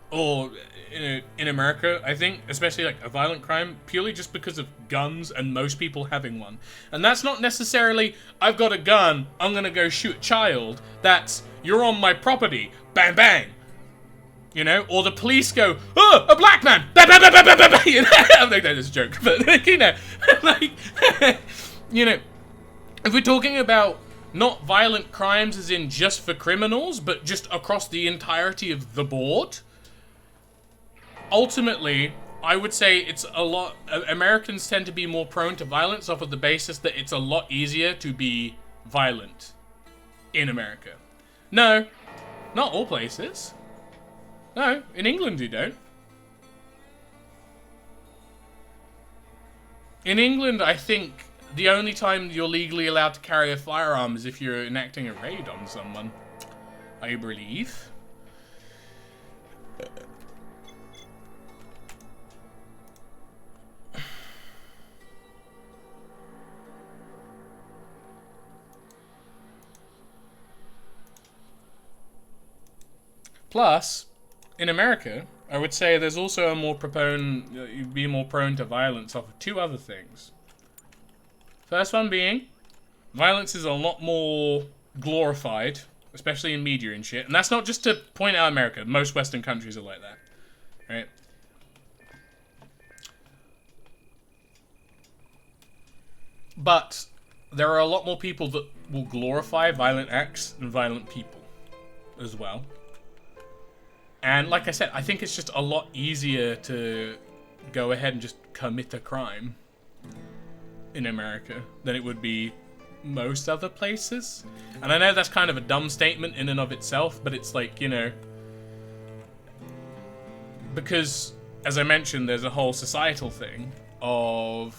or in America, I think, especially like a violent crime, purely just because of guns and most people having one. And that's not necessarily, I've got a gun, I'm gonna go shoot a child. That's, you're on my property, bang bang. You know, or the police go, oh, a black man, bang bang bang bang bang bang. You know, I think that is a joke, but you know, like, you know, if we're talking about not violent crimes as in just for criminals, but just across the entirety of the board, ultimately, I would say it's a lot. Americans tend to be more prone to violence off of the basis that it's a lot easier to be violent in America. No, not all places. No, in England you don't. In England, I think the only time you're legally allowed to carry a firearm is if you're enacting a raid on someone, I believe. Plus, in America, I would say there's also a more you'd be more prone to violence off of two other things. First one being, violence is a lot more glorified, especially in media and shit. And that's not just to point out America. Most Western countries are like that, right? But there are a lot more people that will glorify violent acts and violent people as well. And like I said, I think it's just a lot easier to go ahead and just commit a crime in America than it would be most other places. And I know that's kind of a dumb statement in and of itself, but it's like, you know, because, as I mentioned, there's a whole societal thing of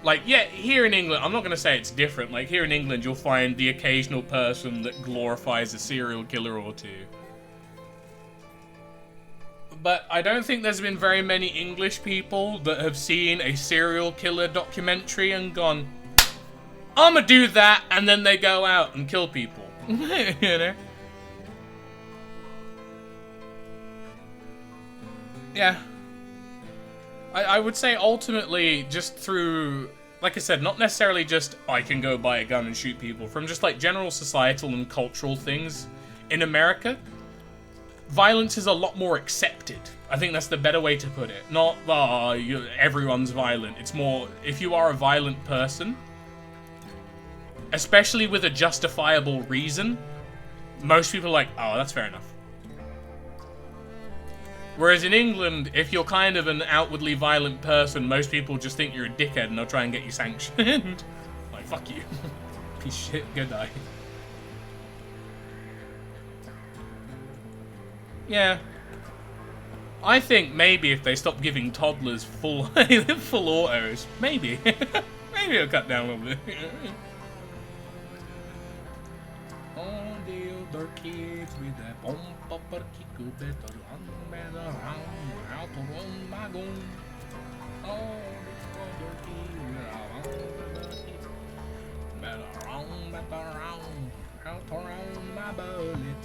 Like, yeah, here in England, I'm not going to say it's different. Like, here in England, you'll find the occasional person that glorifies a serial killer or two. But I don't think there's been very many English people that have seen a serial killer documentary and gone, I'ma do that, and then they go out and kill people. You know? Yeah. I would say ultimately just through, like I said, not necessarily just I can go buy a gun and shoot people, from just like general societal and cultural things in America, violence is a lot more accepted. I think that's the better way to put it. Not, everyone's violent. It's more, if you are a violent person, especially with a justifiable reason, most people are like, oh, that's fair enough. Whereas in England, if you're kind of an outwardly violent person, most people just think you're a dickhead and they'll try and get you sanctioned. Like, fuck you. Piece of shit, go die. Yeah. I think maybe if they stop giving toddlers full full autos, maybe. Maybe it'll cut down a little bit. Oh, the older kids with that better around how to run my gun. Oh, the older kids better around how to run my bullet.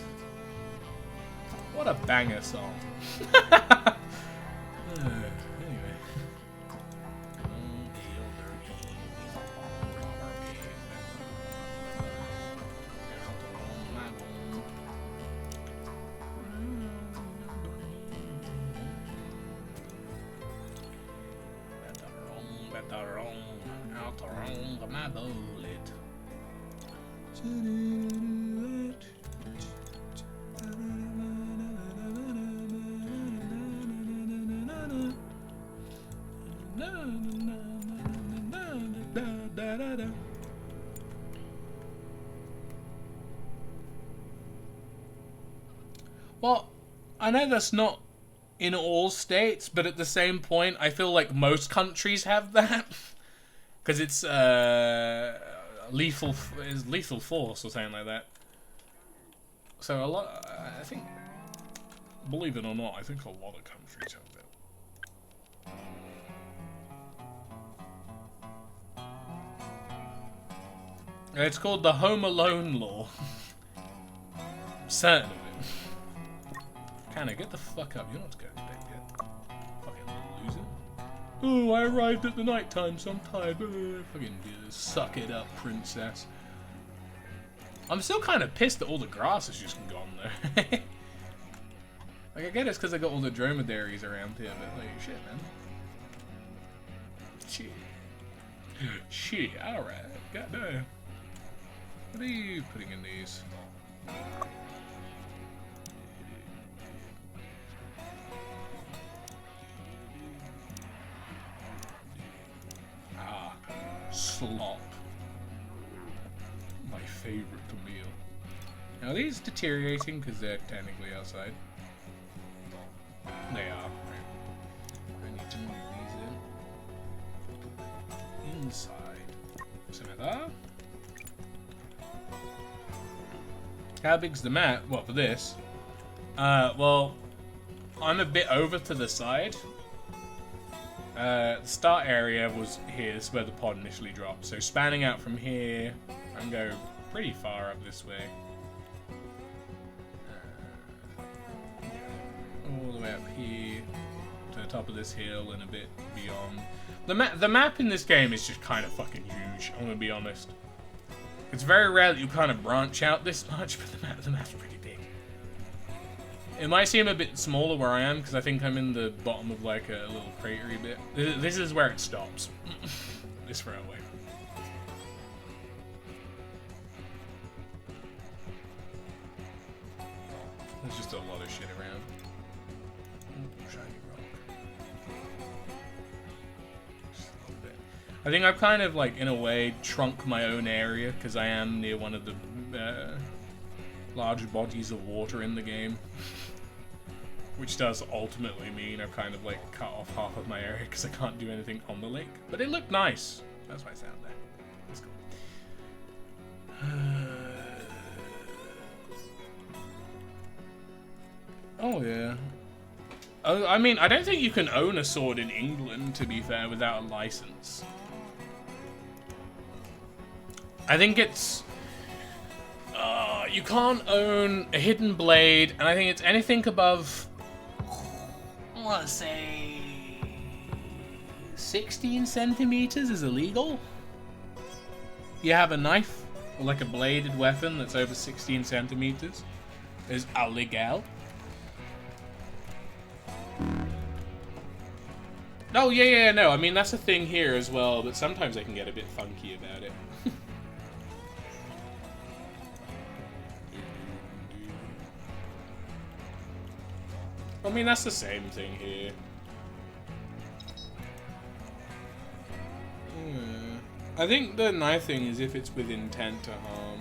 What a banger song. Anyway. My bullet. Well, I know that's not in all states, but at the same point, I feel like most countries have that. Because it's lethal force or something like that. So a lot, I think, believe it or not, I think a lot of countries have that. It's called the Home Alone law. I'm certain of it. Kinda, get the fuck up. You're not going to bed yet. Fucking loser. Oh, I arrived at the night time, so I'm tired. Fucking suck it up, princess. I'm still kind of pissed that all the grass is just gone, though. Like, I get it's because I got all the dromedaries around here, but like, shit, man. Shit. Shit, alright. Goddamn. What are you putting in these? Slop. My favorite meal. Now, are these deteriorating because they're technically outside? They are. I need to move these in. Inside. Something like that. How big's the map? Well, for this. Well, I'm a bit over to the side. The start area was here, this is where the pod initially dropped. So spanning out from here, I can go pretty far up this way. All the way up here, to the top of this hill and a bit beyond. The map in this game is just kind of fucking huge, I'm gonna be honest. It's very rare that you kind of branch out this much, but the map's pretty big. It might seem a bit smaller where I am, because I think I'm in the bottom of like a little cratery bit. This is where it stops. This far away. There's just a lot of shit around. Ooh, shiny rock. Just a little bit. I think I've kind of like, in a way, shrunk my own area, because I am near one of the large bodies of water in the game. Which does ultimately mean I've kind of like cut off half of my area because I can't do anything on the lake. But it looked nice. That's my sound there. That's cool. Oh, yeah. Oh, I mean, I don't think you can own a sword in England, to be fair, without a license. I think it's... you can't own a hidden blade, and I think it's anything above... I want to say... 16 centimeters is illegal. You have a knife, or like a bladed weapon that's over 16 centimeters, is illegal. Oh, yeah, no, I mean, that's a thing here as well, but sometimes they can get a bit funky about it. I mean, that's the same thing here. I think the knife thing is if it's with intent to harm.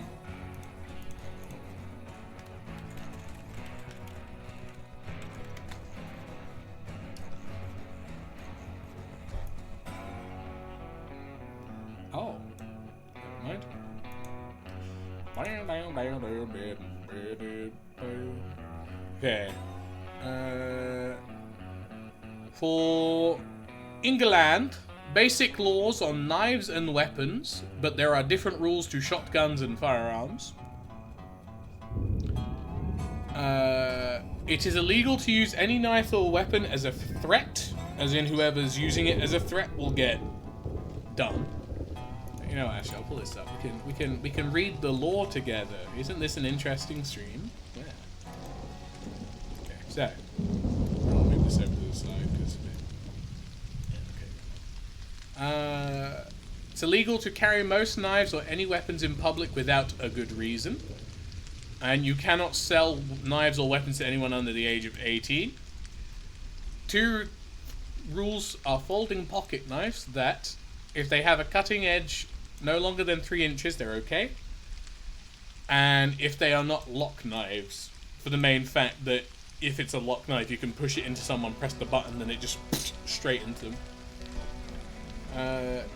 Oh, never mind. Okay. For England, basic laws on knives and weapons, but there are different rules to shotguns and firearms. It is illegal to use any knife or weapon as a threat, as in whoever's using it as a threat will get done. You know, actually, I'll pull this up. We can read the law together. Isn't this an interesting stream? Yeah. Okay, so I'll move this over to the side because it's illegal to carry most knives or any weapons in public without a good reason. And you cannot sell knives or weapons to anyone under the age of 18. 2 rules are folding pocket knives that, if they have a cutting edge no longer than 3 inches, they're okay. And if they are not lock knives, for the main fact that if it's a lock knife, you can push it into someone, press the button, and it just straight into them.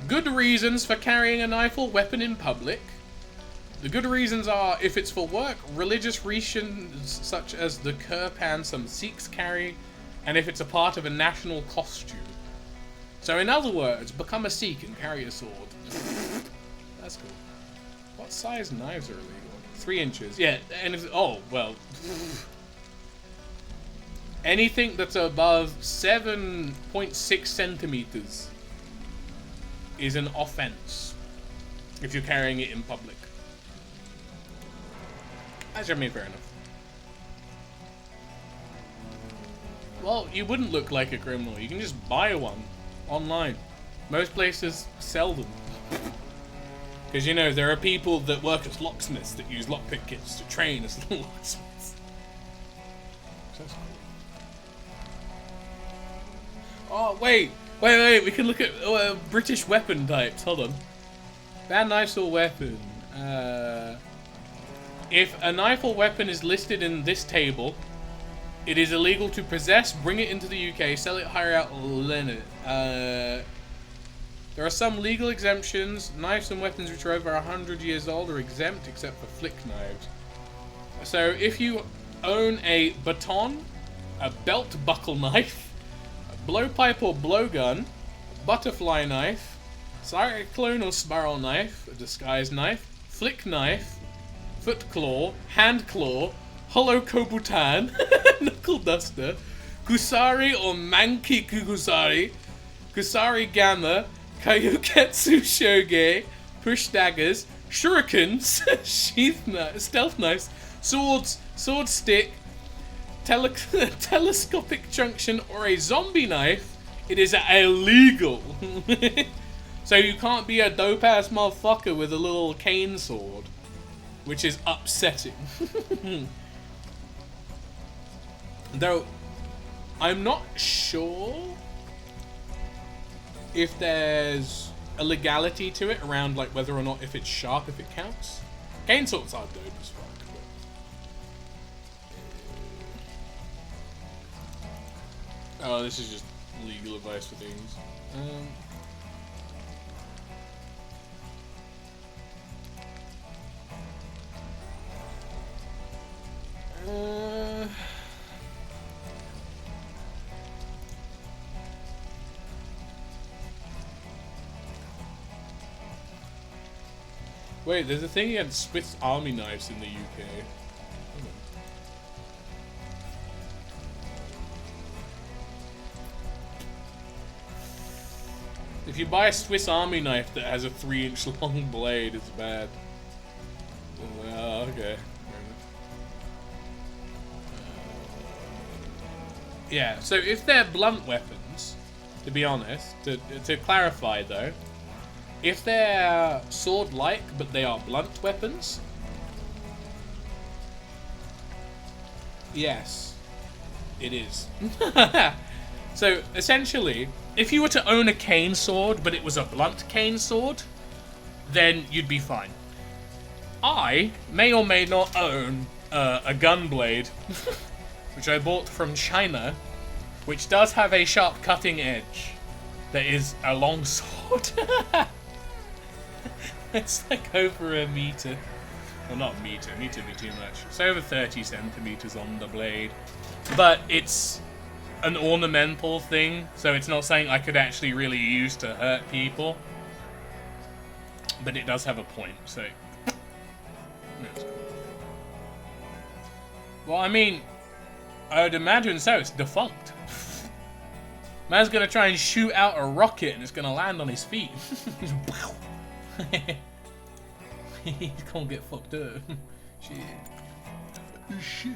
Good reasons for carrying a knife or weapon in public. The good reasons are if it's for work, religious reasons such as the kirpan some Sikhs carry, and if it's a part of a national costume. So in other words, become a Sikh and carry a sword. That's cool. What size knives are illegal? 3 inches. Yeah, and if, oh, well. Anything that's above 7.6 centimeters is an offense if you're carrying it in public. I mean, fair enough. Well, you wouldn't look like a criminal. You can just buy one online. Most places sell them. Because, you know, there are people that work as locksmiths that use lockpick kits to train as locksmiths. That's cool. Oh, wait, we can look at British weapon types. Hold on. Banned knives or weapon. If a knife or weapon is listed in this table, it is illegal to possess, bring it into the UK, sell it, hire out, lend it. There are some legal exemptions. Knives and weapons which are over 100 years old are exempt, except for flick knives. So if you own a baton, a belt buckle knife, a blowpipe or blowgun, a butterfly knife, cyclone or spiral knife, a disguised knife, flick knife, foot claw, hand claw, hollow kobutan, knuckle duster, kusari or manki kusari, kusari gamma, kayoketsu shoge, push daggers, shurikens, sheath knives, stealth knives, swords, sword stick, telescopic junction, or a zombie knife, it is illegal. So you can't be a dope-ass motherfucker with a little cane sword, which is upsetting. Though, I'm not sure if there's a legality to it around like whether or not if it's sharp, if it counts. Cane swords are dope as fuck. Oh, this is just legal advice for things. Wait, there's a thing against Swiss Army knives in the UK. If you buy a Swiss Army knife that has a 3-inch long blade, it's bad. Okay. Yeah, so if they're blunt weapons, to be honest, to clarify though, if they're sword-like but they are blunt weapons, yes, it is. So essentially, if you were to own a cane sword but it was a blunt cane sword, then you'd be fine. I may or may not own a gun blade, which I bought from China, which does have a sharp cutting edge that is a long sword. It's like over a meter. Well, not meter would be too much. It's over 30 centimeters on the blade. But it's an ornamental thing, so it's not something I could actually really use to hurt people. But it does have a point, so... That's cool. Well, I mean, I would imagine so. It's defunct. Man's gonna try and shoot out a rocket and it's gonna land on his feet. He's gonna get fucked up. Shit. Shit.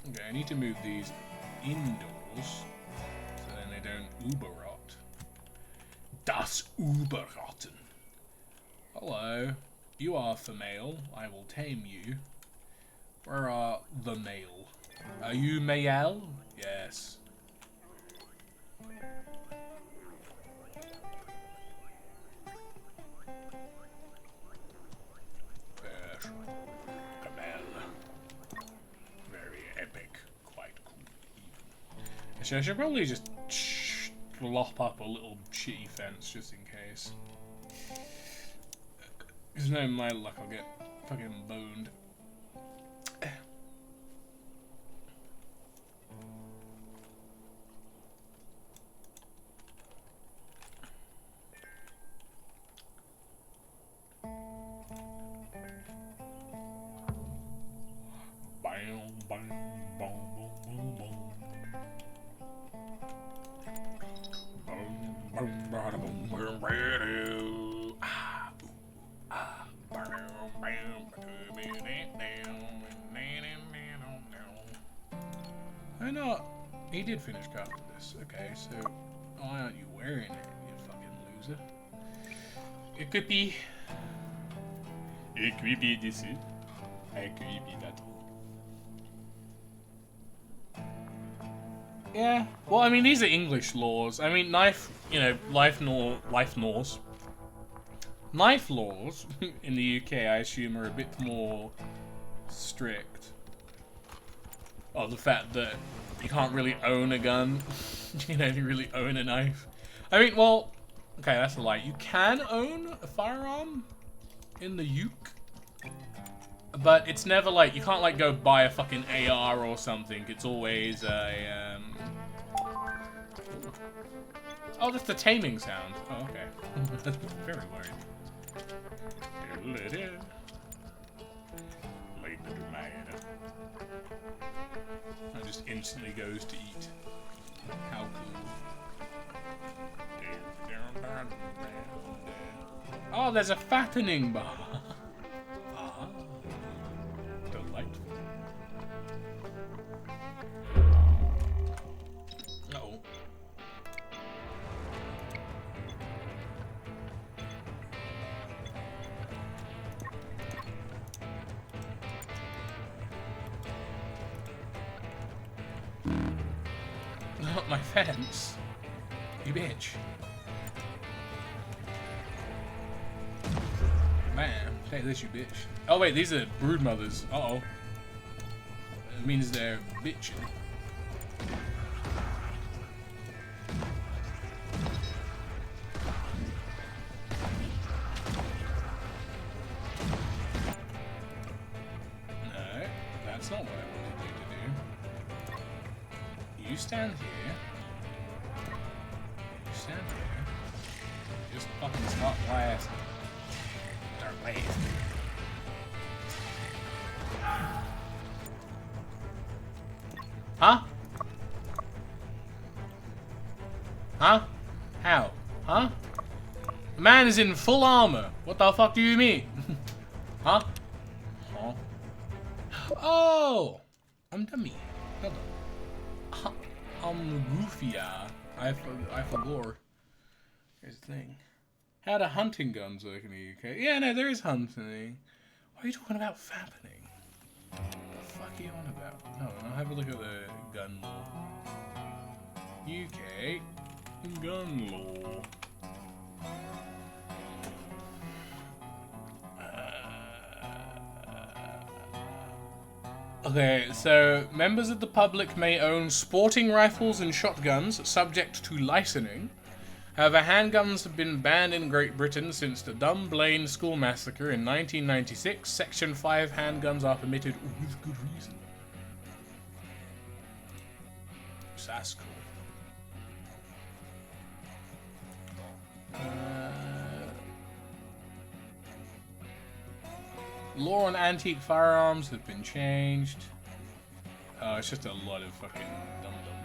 Okay, I need to move these indoors so then they don't Uberrot. Das Uberrotten. Hello. You are female. I will tame you. Where are the male? Are you male? Yes. Very epic. Quite cool. Actually, I should probably just lop up a little shitty fence just in case. Because no my luck, I'll get fucking boned. I know he did finish crafting this. Okay, so why aren't you wearing it, you fucking loser? It could be this. It could be that. Yeah. Well, I mean, these are English laws. I mean, life laws. Knife laws in the UK, I assume, are a bit more strict. Of the fact that you can't really own a gun. You can only really own a knife. I mean, well, okay, that's a lie. You can own a firearm in the UK, but it's never like, you can't like go buy a fucking AR or something. It's always a, Oh, that's the taming sound. Oh, okay. Very worried. That just instantly goes to eat. How cool. Oh, there's a fattening bar. Ah, delightful. Uh-oh. Not my fence. You bitch. Man, take this, you bitch. Oh wait, these are brood mothers. Uh-oh. It means they're bitching. You stand here. You stand here. Just fucking start blasting. Start blasting. Huh? Huh? How? Huh? The man is in full armor. What the fuck do you mean? Huh? Huh? Oh! I'm dummy. Hold on. I'm Goofia. I forgot. Here's the thing. How do hunting guns work in the UK? Yeah, no, there is hunting. What are you talking about fappening? What the fuck are you on about? No, I'll have a look at the gun law. UK gun law. Okay, so members of the public may own sporting rifles and shotguns subject to licensing. However, handguns have been banned in Great Britain since the Dunblane school massacre in 1996. Section 5 handguns are permitted with good reason. So that's cool. Law on antique firearms have been changed. Oh, it's just a lot of fucking dum-dum.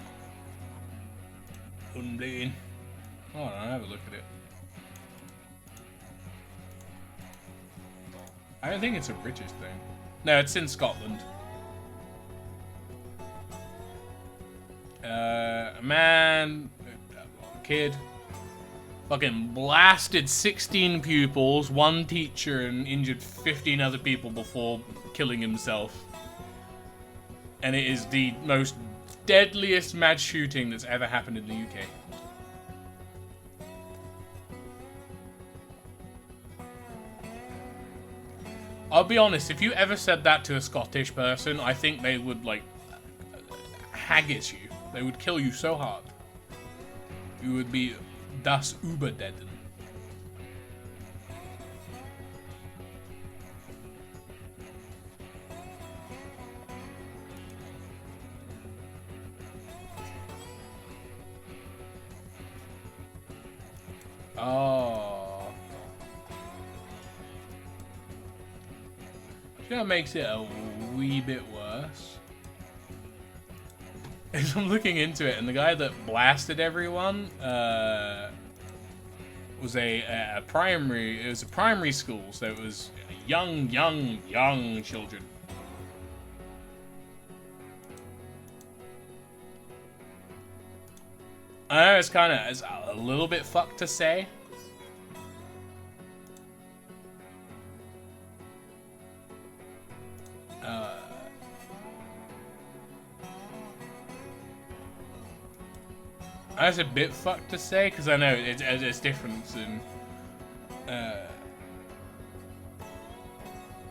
Unblain. Hold on, I'll have a look at it. I don't think it's a British thing. No, it's in Scotland. A man, a kid, fucking blasted 16 pupils, 1 teacher, and injured 15 other people before killing himself. And it is the most deadliest mass shooting that's ever happened in the UK. I'll be honest, if you ever said that to a Scottish person, I think they would, like, haggis you. They would kill you so hard. You would be das Überdeaden. Oh. That makes it a wee bit worse. As I'm looking into it, and the guy that blasted everyone was a primary. It was a primary school, so it was young children. I know it's a little bit fucked to say. That's a bit fucked to say, because I know it's different in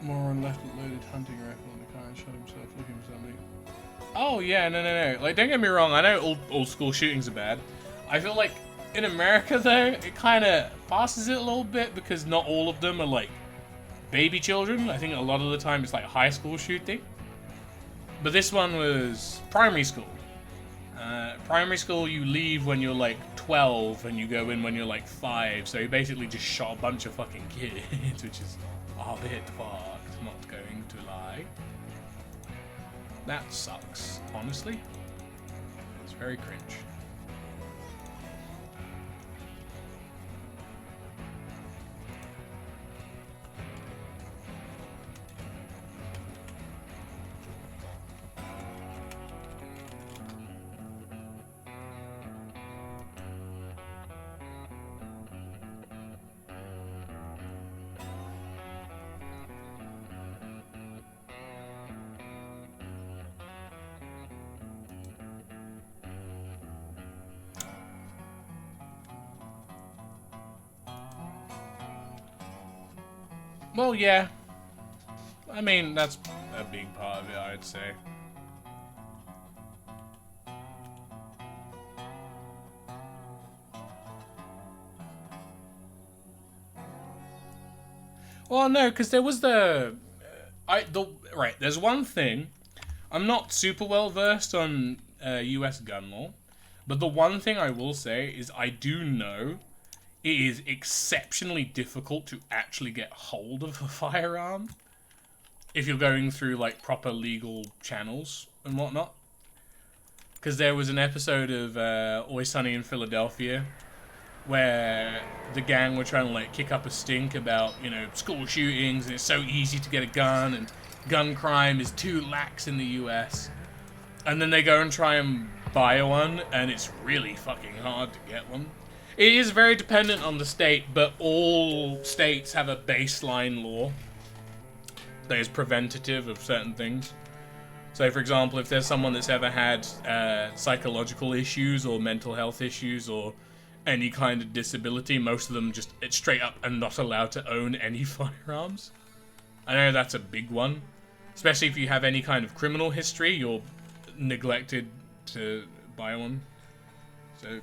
Moron left loaded hunting rifle in the car and shot himself looking for something. Oh yeah, no. Like, don't get me wrong, I know old school shootings are bad. I feel like in America though, it kind of passes it a little bit because not all of them are like baby children. I think a lot of the time it's like high school shooting. But this one was primary school. Primary school, you leave when you're like 12 and you go in when you're like 5. So he basically just shot a bunch of fucking kids, which is a bit fucked, not going to lie. That sucks, honestly. It's very cringe. Well, yeah. I mean, that's a big part of it, I'd say. Well, no, because there was right, there's one thing. I'm not super well versed on US gun law. But the one thing I will say is I do know it is exceptionally difficult to actually get hold of a firearm if you're going through like proper legal channels and whatnot. Because there was an episode of Always Sunny in Philadelphia where the gang were trying to like kick up a stink about, you know, school shootings and it's so easy to get a gun and gun crime is too lax in the US. And then they go and try and buy one and it's really fucking hard to get one. It is very dependent on the state, but all states have a baseline law that is preventative of certain things. So, for example, if there's someone that's ever had psychological issues or mental health issues or any kind of disability, most of them just straight up are not allowed to own any firearms. I know that's a big one. Especially if you have any kind of criminal history, you're neglected to buy one. So,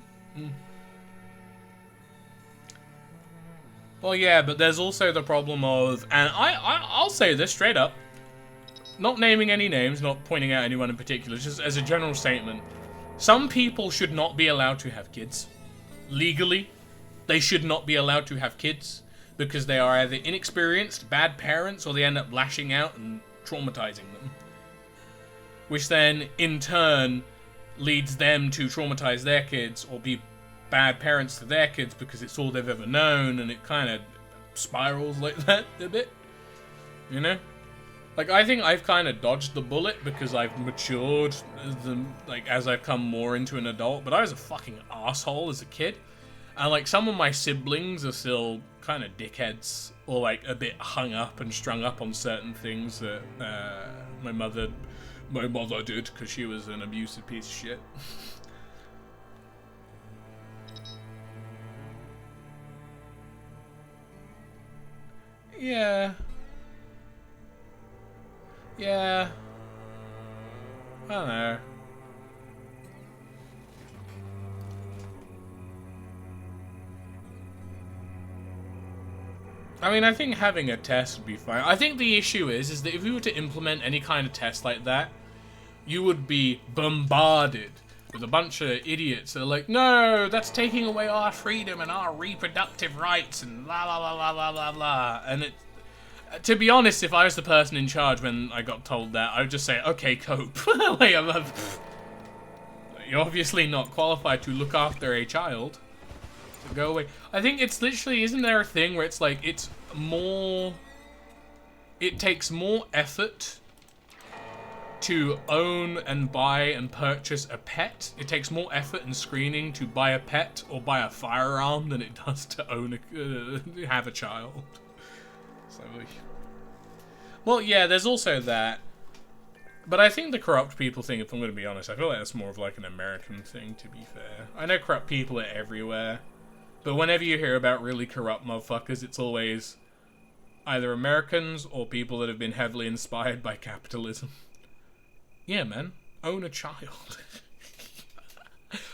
Well, yeah, but there's also the problem of, and I'll say this straight up, not naming any names, not pointing out anyone in particular, just as a general statement, some people should not be allowed to have kids. Legally, they should not be allowed to have kids because they are either inexperienced, bad parents, or they end up lashing out and traumatizing them. Which then, in turn, leads them to traumatize their kids or be bad parents to their kids because it's all they've ever known, and it kind of spirals like that a bit. You know? Like, I think I've kind of dodged the bullet because I've matured as I've come more into an adult, but I was a fucking asshole as a kid. And, like, some of my siblings are still kind of dickheads or, like, a bit hung up and strung up on certain things that my mother did because she was an abusive piece of shit. Yeah. Yeah. I don't know. I mean, I think having a test would be fine. I think the issue is that if we were to implement any kind of test like that, you would be bombarded with a bunch of idiots that are like, no, that's taking away our freedom and our reproductive rights and blah, blah, blah, blah, blah, blah, blah. And it, to be honest, if I was the person in charge when I got told that, I would just say, okay, cope. Like, you're obviously not qualified to look after a child. So go away. I think it's literally, isn't there a thing where it's like, it takes more effort to own and buy and purchase a pet. It takes more effort and screening to buy a pet or buy a firearm than it does to own have a child. So, well, yeah, there's also that. But I think the corrupt people thing, if I'm going to be honest, I feel like that's more of like an American thing, to be fair. I know corrupt people are everywhere, but whenever you hear about really corrupt motherfuckers, it's always either Americans or people that have been heavily inspired by capitalism. Yeah, man, own a child.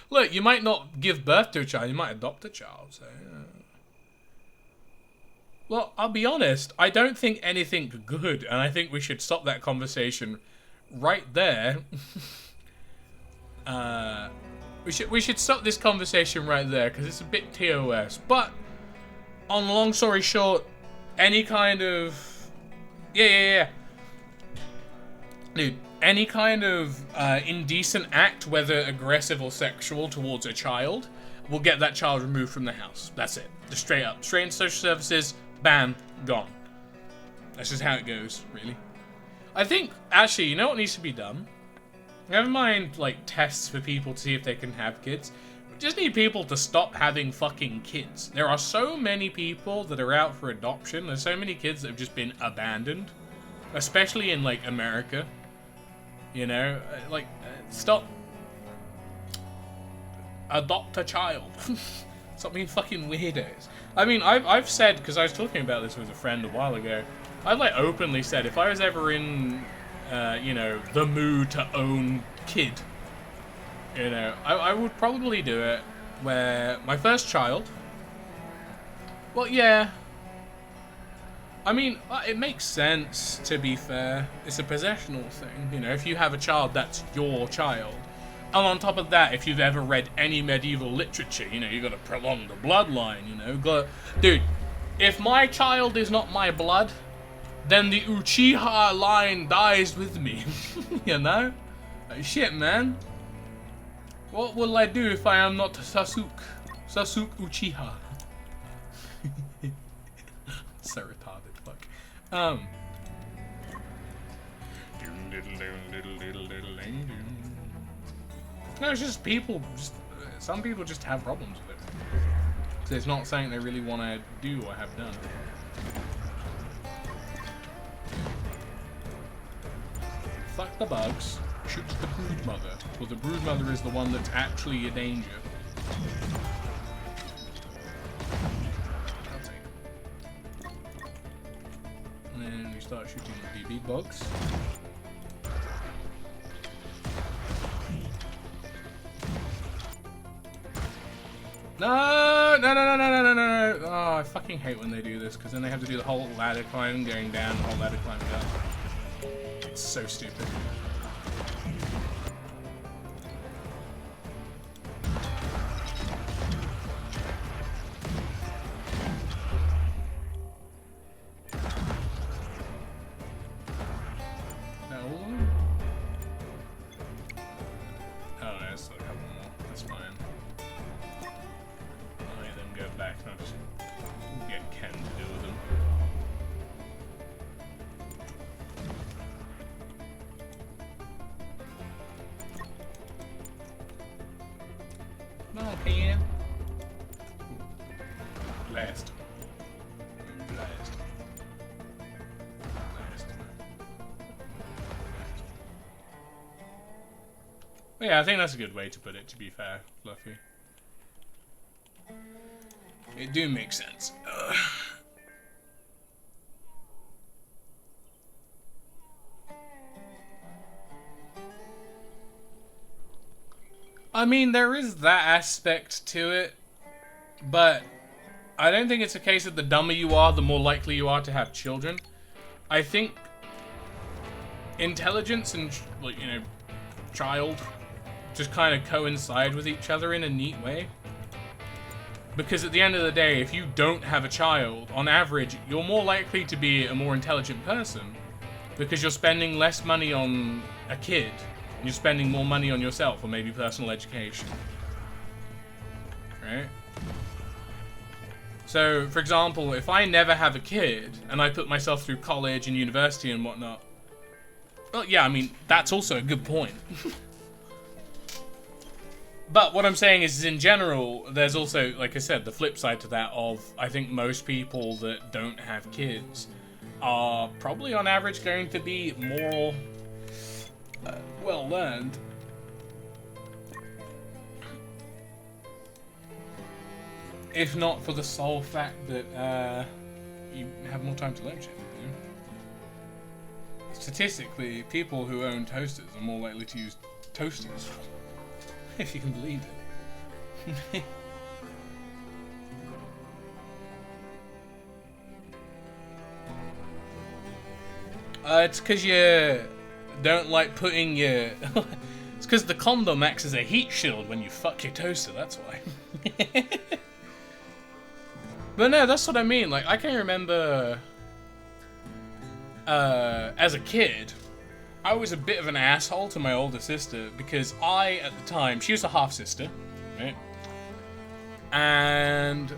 Look, you might not give birth to a child, you might adopt a child, so yeah. Well, I'll be honest, I don't think anything good, and I think we should stop that conversation right there. We should stop this conversation right there, because it's a bit TOS. But, on long story short, any kind of... Yeah. Dude, any kind of indecent act, whether aggressive or sexual, towards a child, will get that child removed from the house. That's it. Just straight up. Straight into social services, bam, gone. That's just how it goes, really. I think, actually, you know what needs to be done? Never mind, like, tests for people to see if they can have kids. We just need people to stop having fucking kids. There are so many people that are out for adoption. There's so many kids that have just been abandoned. Especially in, like, America. You know? Like, stop. Adopt a child. Stop being fucking weirdos. I mean, I've said, because I was talking about this with a friend a while ago, I've, like, openly said, if I was ever in... you know, the mood to own kid. You know, I would probably do it where my first child... Well, yeah. I mean, it makes sense, to be fair. It's a possessional thing. You know, if you have a child, that's your child. And on top of that, if you've ever read any medieval literature, you know, you gotta prolong the bloodline, you know. Dude, if my child is not my blood, then the Uchiha line dies with me. You know? Like, shit, man. What will I do if I am not Sasuke Uchiha? So retarded, fuck. No, it's just people. Some people just have problems with it. So it's not something they really want to do or have done. Fuck the bugs. Shoot the brood mother. Well, the brood mother is the one that's actually a danger. I'll take it. And then we start shooting the big bugs. No! Oh, I fucking hate when they do this, because then they have to do the whole ladder climbing, going down, the whole ladder climbing up. It's so stupid. Yeah, I think that's a good way to put it, to be fair, Fluffy. It do make sense. Ugh. I mean, there is that aspect to it, but I don't think it's a case of the dumber you are, the more likely you are to have children. I think intelligence and, like, you know, child just kind of coincide with each other in a neat way. Because at the end of the day, if you don't have a child, on average, you're more likely to be a more intelligent person because you're spending less money on a kid and you're spending more money on yourself or maybe personal education. Right? So, for example, if I never have a kid and I put myself through college and university and whatnot, well, yeah, I mean, that's also a good point. But what I'm saying is, in general, there's also, like I said, the flip side to that of, I think most people that don't have kids are probably on average going to be more well-learned. If not for the sole fact that you have more time to learn shit. You know? Statistically, people who own toasters are more likely to use toasters. If you can believe it. It's because you don't like putting your... It's because the condom acts as a heat shield when you fuck your toaster, that's why. But no, that's what I mean. Like, I can remember... as a kid... I was a bit of an asshole to my older sister because I, at the time, she was a half-sister, right? And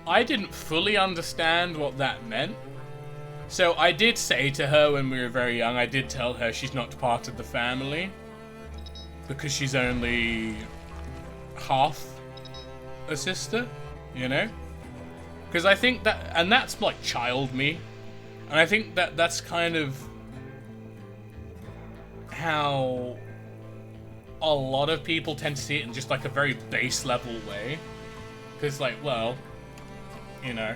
I didn't fully understand what that meant. So I did say to her when we were very young, I did tell her she's not part of the family because she's only half a sister, you know? Because I think that, and that's like child me, and I think that that's kind of how a lot of people tend to see it in just like a very base level way. Because like, well, you know,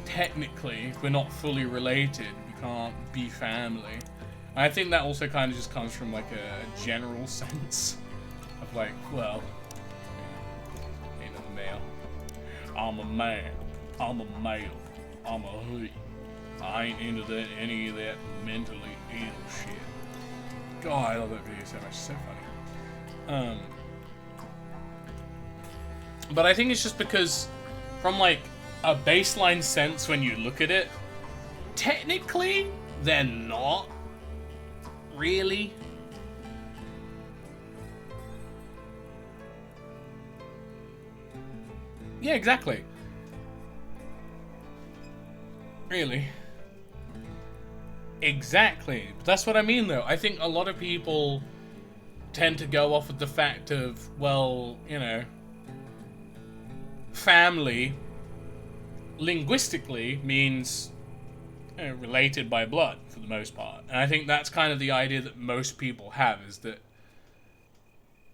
technically we're not fully related, we can't be family. And I think that also kind of just comes from like a general sense of like, well, you know, male. I'm a man, I'm a male, I'm a he. I ain't into that, any of that mentally ill shit. God, I love that video so much. It's so funny. But I think it's just because, from like a baseline sense, when you look at it, technically they're not really. Yeah, exactly. Really. Exactly. But that's what I mean, though. I think a lot of people tend to go off with the fact of, well, you know, family linguistically means, you know, related by blood for the most part. And I think that's kind of the idea that most people have, is that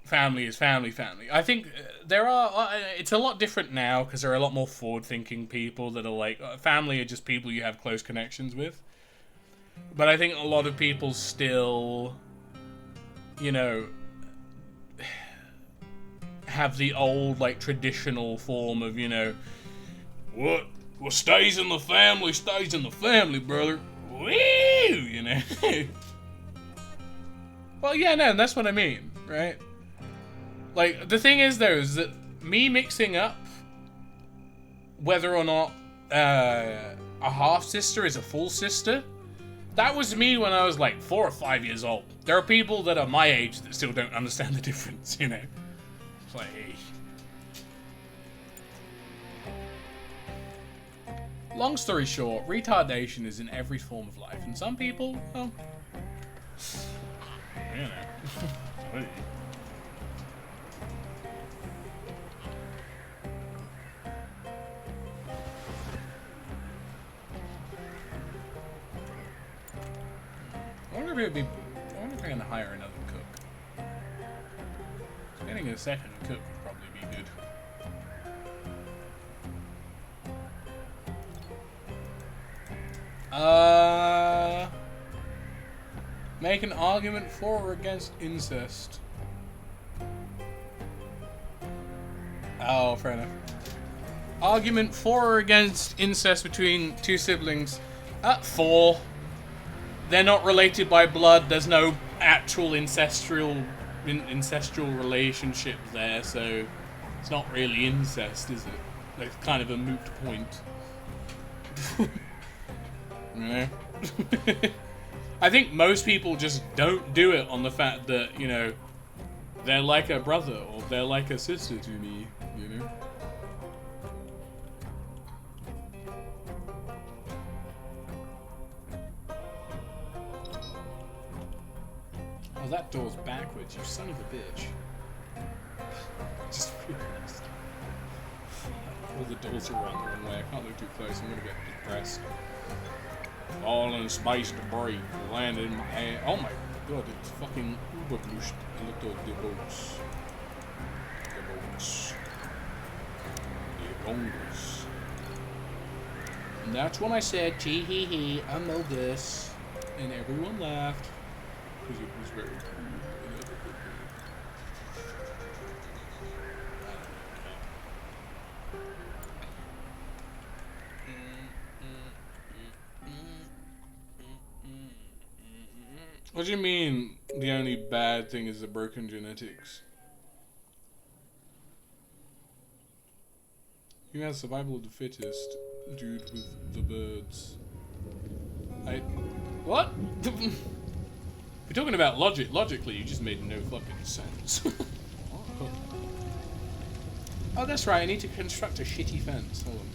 family is family. I think there are, it's a lot different now because there are a lot more forward-thinking people that are like, family are just people you have close connections with. But I think a lot of people still, you know, have the old, like, traditional form of, you know, what stays in the family, brother. Woo! You know? Well, yeah, no, that's what I mean, right? Like, the thing is, though, is that me mixing up whether or not a half-sister is a full sister, that was me when I was, like, 4 or 5 years old. There are people that are my age that still don't understand the difference, you know? It's like, hey. Long story short, retardation is in every form of life, and some people, well, you know. I wonder if I can hire another cook. Getting a second cook would probably be good. Make an argument for or against incest. Oh, fair enough. Argument for or against incest between two siblings. For. They're not related by blood. There's no actual incestual relationship there, so it's not really incest, is it? Like, kind of a moot point. Yeah. I think most people just don't do it on the fact that, you know, they're like a brother or they're like a sister to me, you know? Oh, that door's backwards, you son of a bitch. Just realized. All the doors are around the wrong way. I can't look too close, I'm gonna get depressed. All in space debris landed in my hand. Oh my god, it's fucking überblushed. Look at the boats. The bongs. And that's when I said, tee hee hee, I know this. And everyone laughed. Because it was very cool. What do you mean the only bad thing is the broken genetics? You have survival of the fittest, dude, with the birds. What? If you're talking about logically, you just made no fucking sense. Oh, that's right, I need to construct a shitty fence. Hold on.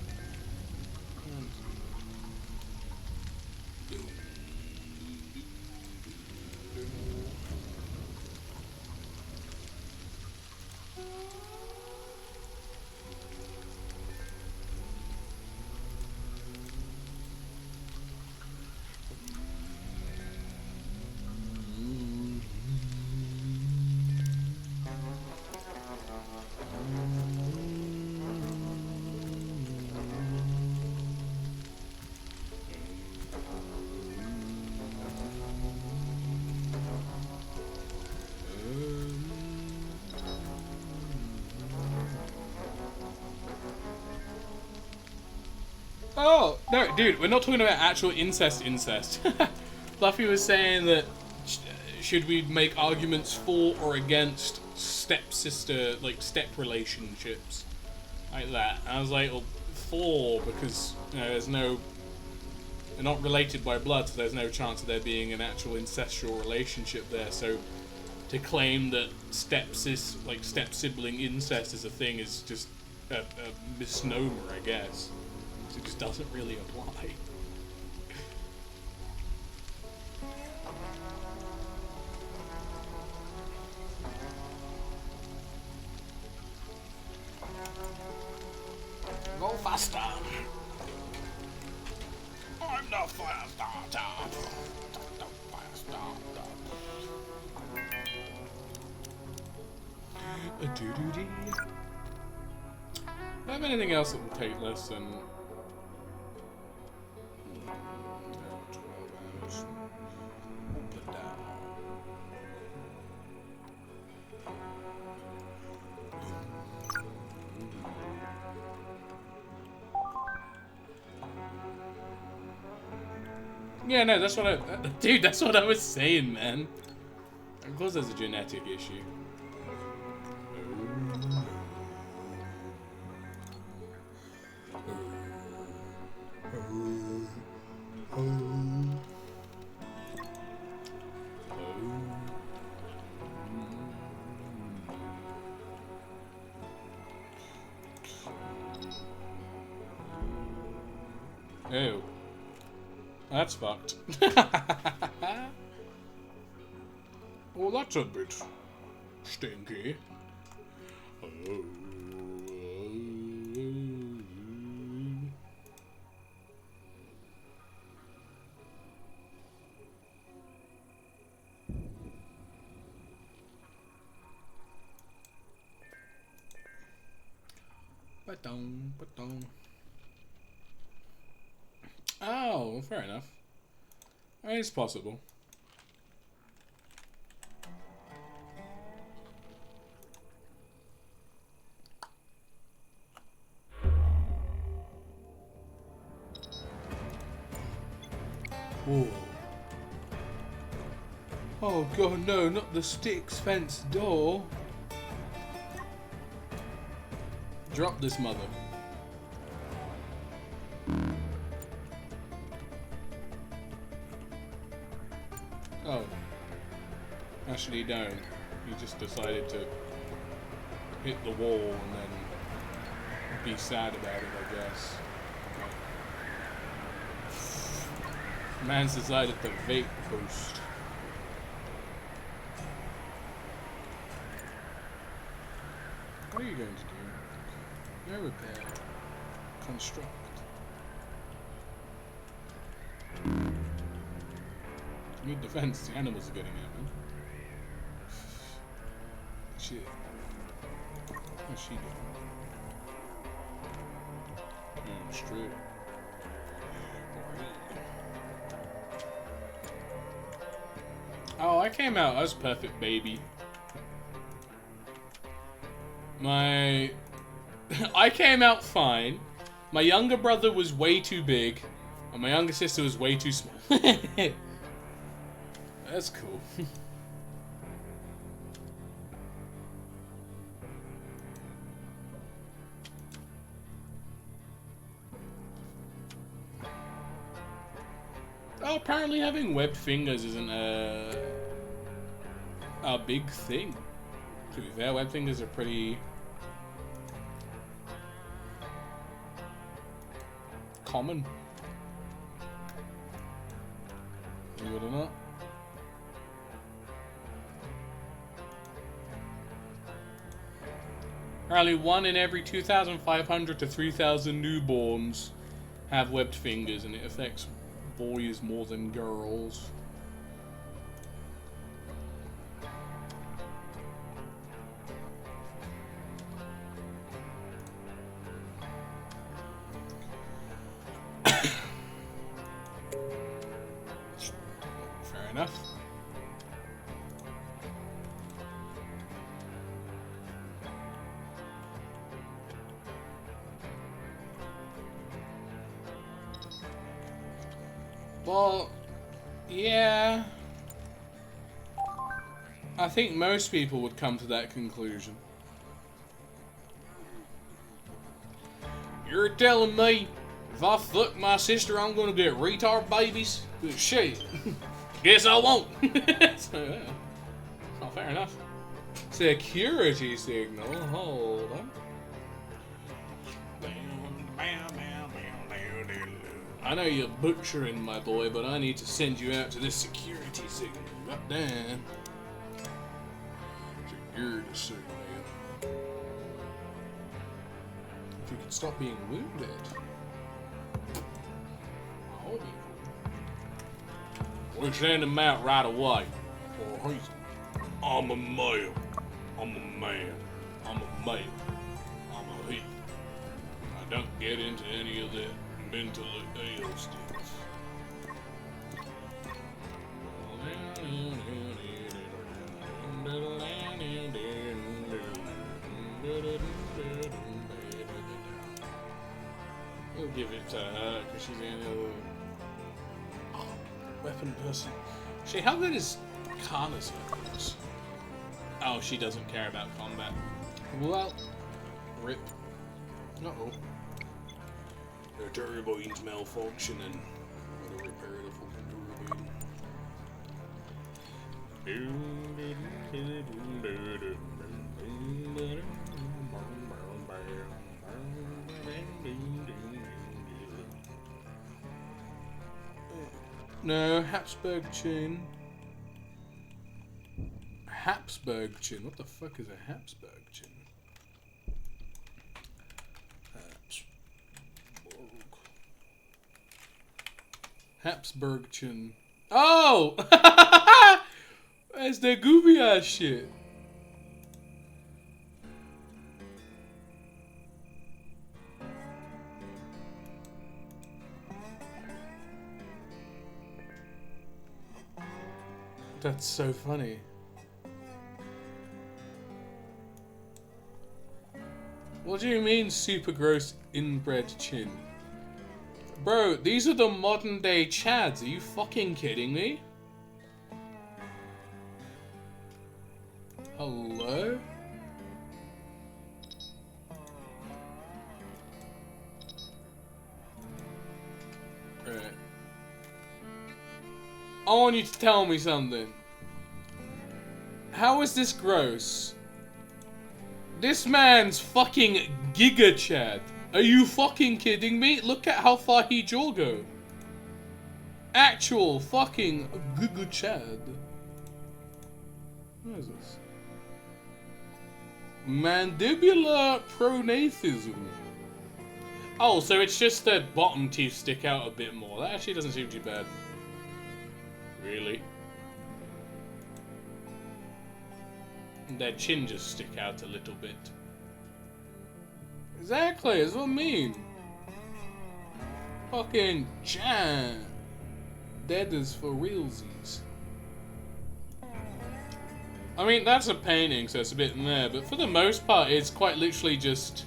Oh, no, dude, we're not talking about actual incest. Fluffy was saying that should we make arguments for or against stepsister, like step relationships, like that. And I was like, well, 4 because you know they're not related by blood, so there's no chance of there being an actual incestual relationship there. So to claim that step sibling incest is a thing is just a misnomer, I guess. It just doesn't really apply. Go faster! I'm the fire starter! The fire starter! Do-do-dee. Do I have anything else that will take less than 12 hours? Put it down. Yeah, no, that's what dude, that's what I was saying, man. Of course there's a genetic issue. Ew. That's fucked. Well, that's a bit stinky. Ba-dum. Oh, fair enough. I mean, it's possible. Whoa. Oh god, no, not the sticks fence door. Drop this mother. Oh. Actually, don't. You just decided to hit the wall and then be sad about it, I guess. Man's decided to vape post. What are you going to do? No repair. Construct. You need defense. The animals are getting at me. Shit. What's she doing? Straight. Oh, I came out as perfect baby. I came out fine. My younger brother was way too big, and my younger sister was way too small. That's cool. Oh, apparently having webbed fingers isn't a big thing. To be fair, webbed fingers are pretty common. Believe it or not. Apparently 1 in every 2,500 to 3,000 newborns have webbed fingers, and it affects boys more than girls. Fair enough. Well, yeah. I think most people would come to that conclusion. You're telling me if I fuck my sister, I'm gonna get retard babies? Good shit. Guess I won't. So, yeah. Oh, fair enough. Security signal. Hold on. I know you're butchering, my boy, but I need to send you out to this security signal. Right down. Security signal. If you could stop being wounded. That would be cool. We're sending him out right away. Or he's... I'm a male. I'm a man. I'm a male. I'm a he. I don't get into any of that mentally ill stuff. We'll give it to her because she's in a weapon person. Actually, how good is Kana's weapons? Oh, she doesn't care about combat. Well, rip. Uh-oh. Their turbine's malfunctioning. Gotta repair the fucking No, Habsburg chin. Habsburg chin? What the fuck is a Habsburg chin? Habsburg chin. Oh! That's that goofy ass shit. That's so funny. What do you mean super gross inbred chin? Bro, these are the modern day Chads. Are you fucking kidding me? Hello? Right. I want you to tell me something. How is this gross? This man's fucking Giga Chad. Are you fucking kidding me? Look at how far he jaw go. Actual fucking Giga Chad. What is this? Mandibular pronathism. Oh, so it's just that bottom teeth stick out a bit more. That actually doesn't seem too bad. Really? And their chin just stick out a little bit. Exactly, that's what I mean. Fucking Jan. That is for realsies. I mean, that's a painting, so it's a bit in there, but for the most part, it's quite literally just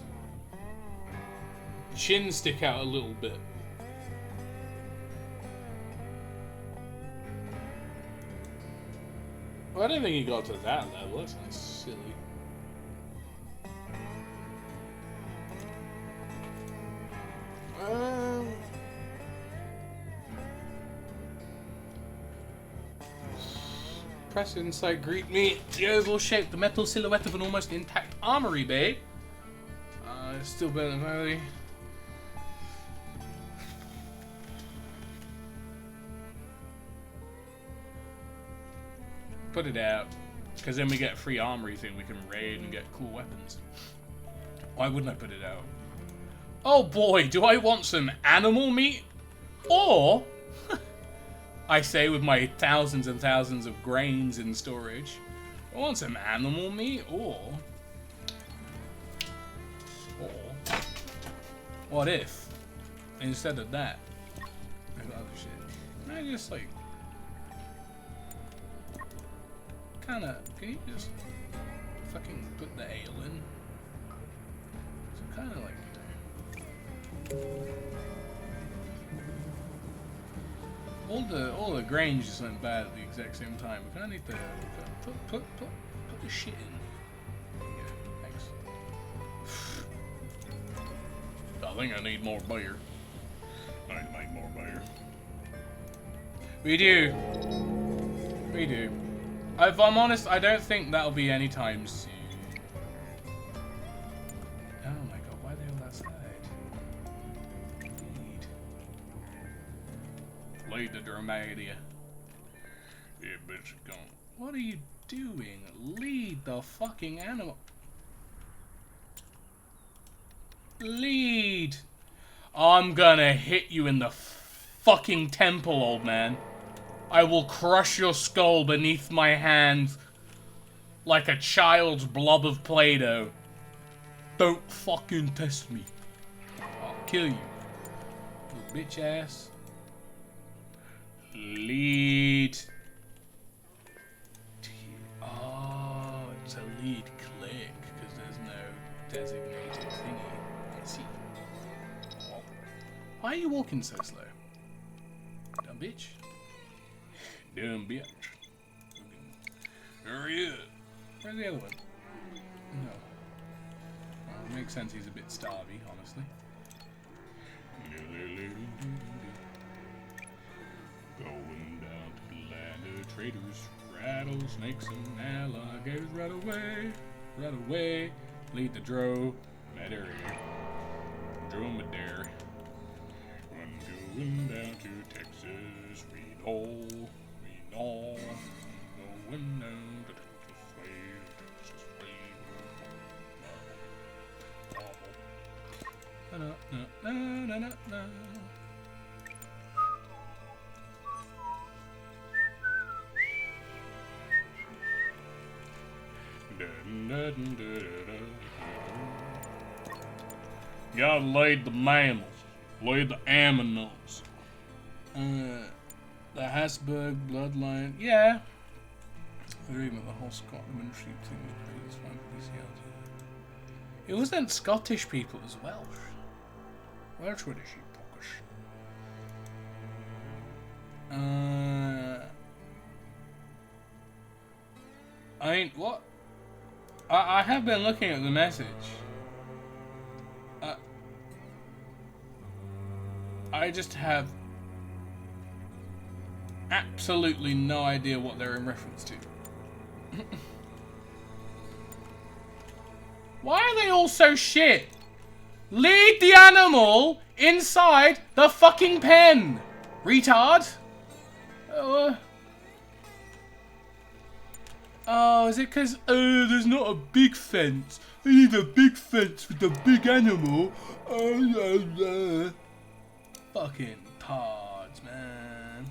chin stick out a little bit. Well, I don't think he got to that level. That sounds silly. Press inside, greet me. The oval shape, the metal silhouette of an almost intact armory bay. It's still better than Valley. Put it out, because then we get a free armory thing. We can raid and get cool weapons. Why wouldn't I put it out? Oh boy, do I want some animal meat? Or, I say with my thousands and thousands of grains in storage, I want some animal meat, or what if, instead of that, I got other shit? Can I just like, kinda, can you just fucking put the ale in? So kinda like, All the grain just went bad at the exact same time. We kind of need to put the shit in. There you go. Thanks. I think I need more beer. I need to make more beer. We do. We do. If I'm honest, I don't think that'll be anytime soon. Oh my god, why are they all outside? Lead the Dromadia. Yeah, bitch, gone. What are you doing? Lead the fucking animal. Lead. I'm gonna hit you in the fucking temple, old man. I will crush your skull beneath my hands like a child's blob of Play-Doh. Don't fucking test me. I'll kill you. Little bitch ass. Lead. Oh, it's a lead click because there's no designated thingy. I see. Why are you walking so slow? Dumb bitch. Dumb bitch. Hurry up. Where's the other one? No. Well, it makes sense he's a bit starvy, honestly. Going down to the land of traders, rattlesnakes and alligators. Right away, right away. Lead the dromedary. Dromedary. I'm going down to Texas. We know. Going down to Texas. Na. Gotta lead the mammals, lead the aminals. The Habsburg bloodline, yeah. Or even the whole Scotland sheep thing. It wasn't Scottish people as well. Welsh were the sheep pockers. I mean, what? I have been looking at the message. I just have absolutely no idea what they're in reference to. Why are they all so shit? Lead the animal inside the fucking pen! Retard! Oh, is it because there's not a big fence? I need a big fence for the big animal. Fucking tards, man.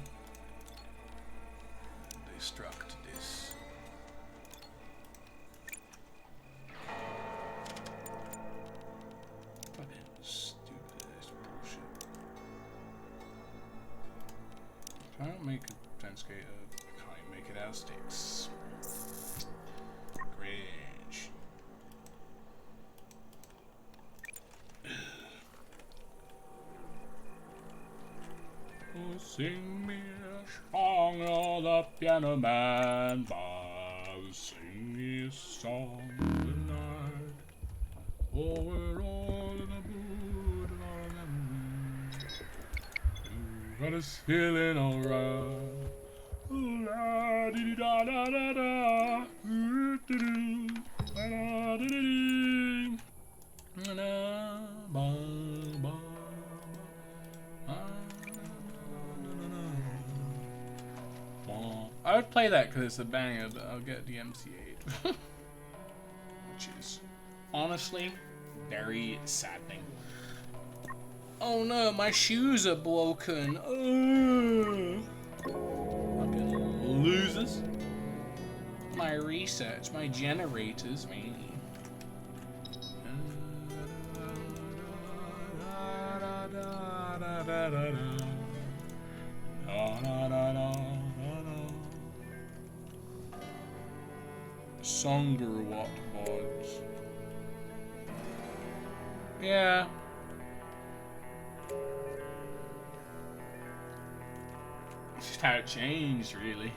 Destruct this. Fucking stupid ass bullshit. Can't make a fence gate. Can't make it out of sticks. Cringe. Sing me a song, oh, the piano man. Sing me a song tonight. Oh, we're all in a mood. Got us feeling alright. La di da da da da. I would play that because it's a banger, but I'll get the MC8. Which is honestly very saddening. Oh no, my shoes are broken. Oh. Fucking losers. My research, my generators, man. Songerwatt mods. Yeah. Just how it changed, really.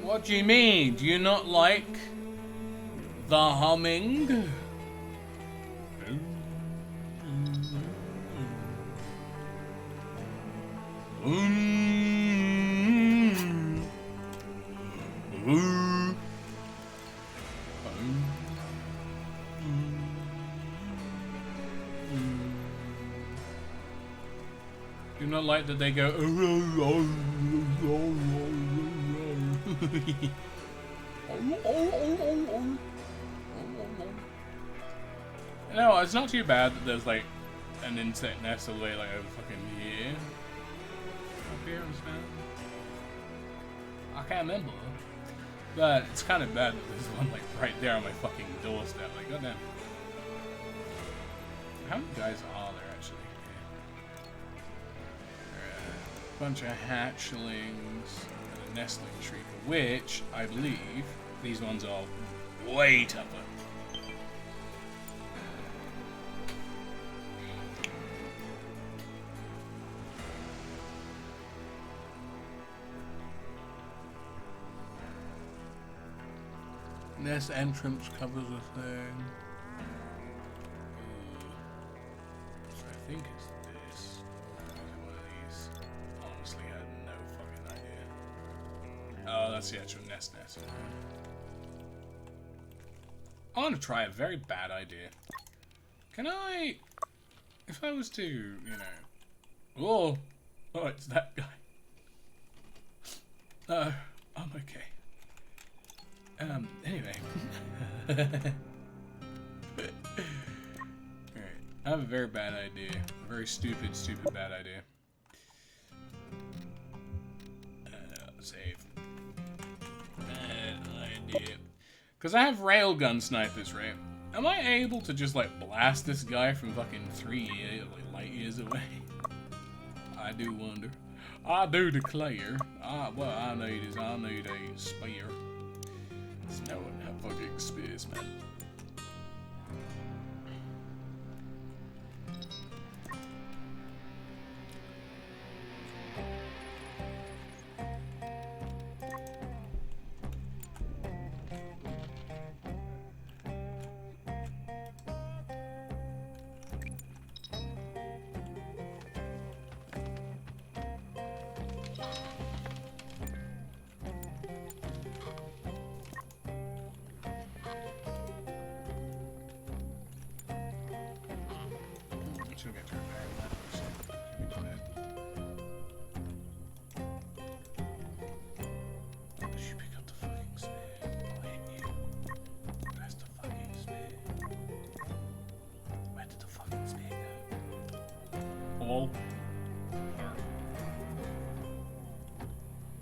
What do you mean? Do you not like the humming? Do you not like that they go? No, it's not too bad that there's like an insect nest all the way like over fucking here. Up here, understand? I can't remember. But it's kind of bad that there's one like right there on my fucking doorstep. Like, goddamn. How many guys are there actually? A bunch of hatchlings and a nestling shrieker, which I believe these ones are way tougher. Nest entrance covers a thing. So I think it's this. One of these. Honestly, I had no fucking idea. Oh, that's the actual nest. I want to try a very bad idea. Can I, if I was to, you know, oh, it's that guy. I'm okay. Anyway. Alright, I have a very bad idea. A very stupid bad idea. Save. Bad idea. Because I have railgun snipers, right? Am I able to just, like, blast this guy from fucking 3 light years away? I do wonder. I do declare. Well, I need a spear. There's no one have fucking spears, man.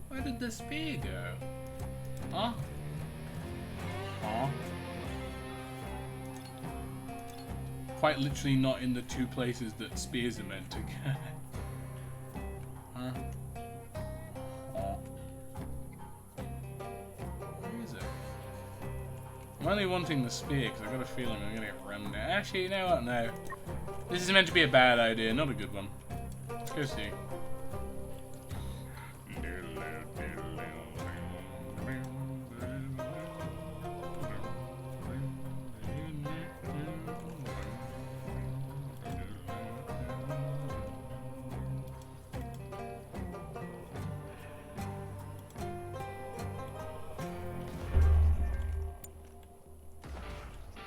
Where did the spear go? Huh? Huh? Quite literally not in the 2 places that spears are meant to go. Huh? Huh? Where is it? I'm only wanting the spear because I've got a feeling I'm gonna get run down. Actually, you know what? No. This is meant to be a bad idea, not a good one. Let's go see.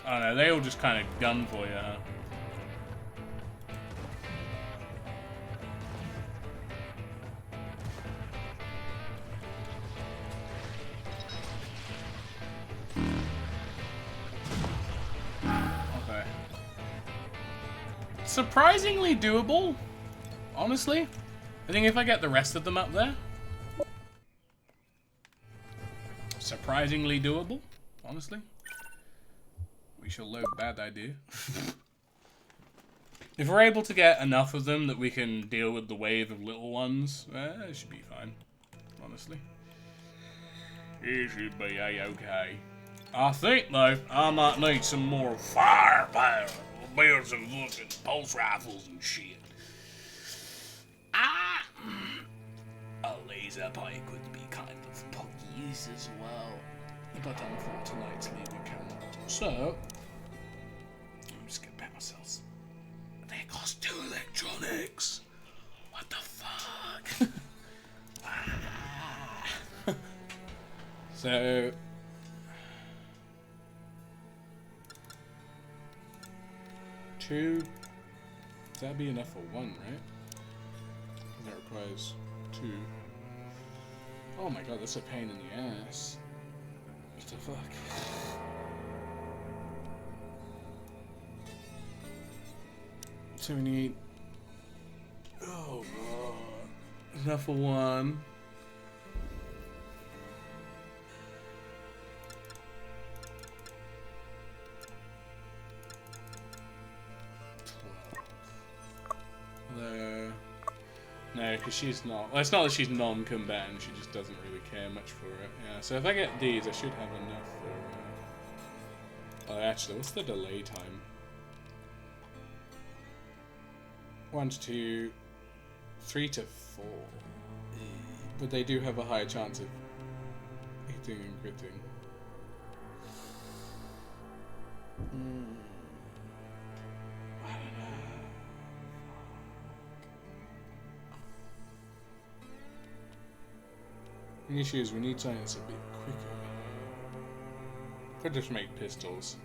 I don't know, they all just kind of gun for you, huh? Okay. Surprisingly doable, honestly. I think if I get the rest of them up there, surprisingly doable, honestly. We shall load bad idea. If we're able to get enough of them that we can deal with the wave of little ones, it should be fine, honestly. It should be a-okay. I think, though, I might need some more firepower, bears and fucking pulse rifles and shit. A laser pike would be kind of poky use as well, but unfortunately we cannot. So, I'm just gonna pat ourselves. They cost 2 electronics. What the fuck? So, two. That'd be enough for one, right? That requires 2. Oh my god, that's a pain in the ass. What the fuck? $78. Oh god. Enough for one. No, because she's not. Well, it's not that she's non-combatant. She just doesn't really care much for it. Yeah. So if I get these, I should have enough for. Oh, actually, what's the delay time? 1 to 2, 3 to 4. But they do have a higher chance of hitting and critting. I don't know. The issue is we need something that's a bit quicker. Could just make pistols.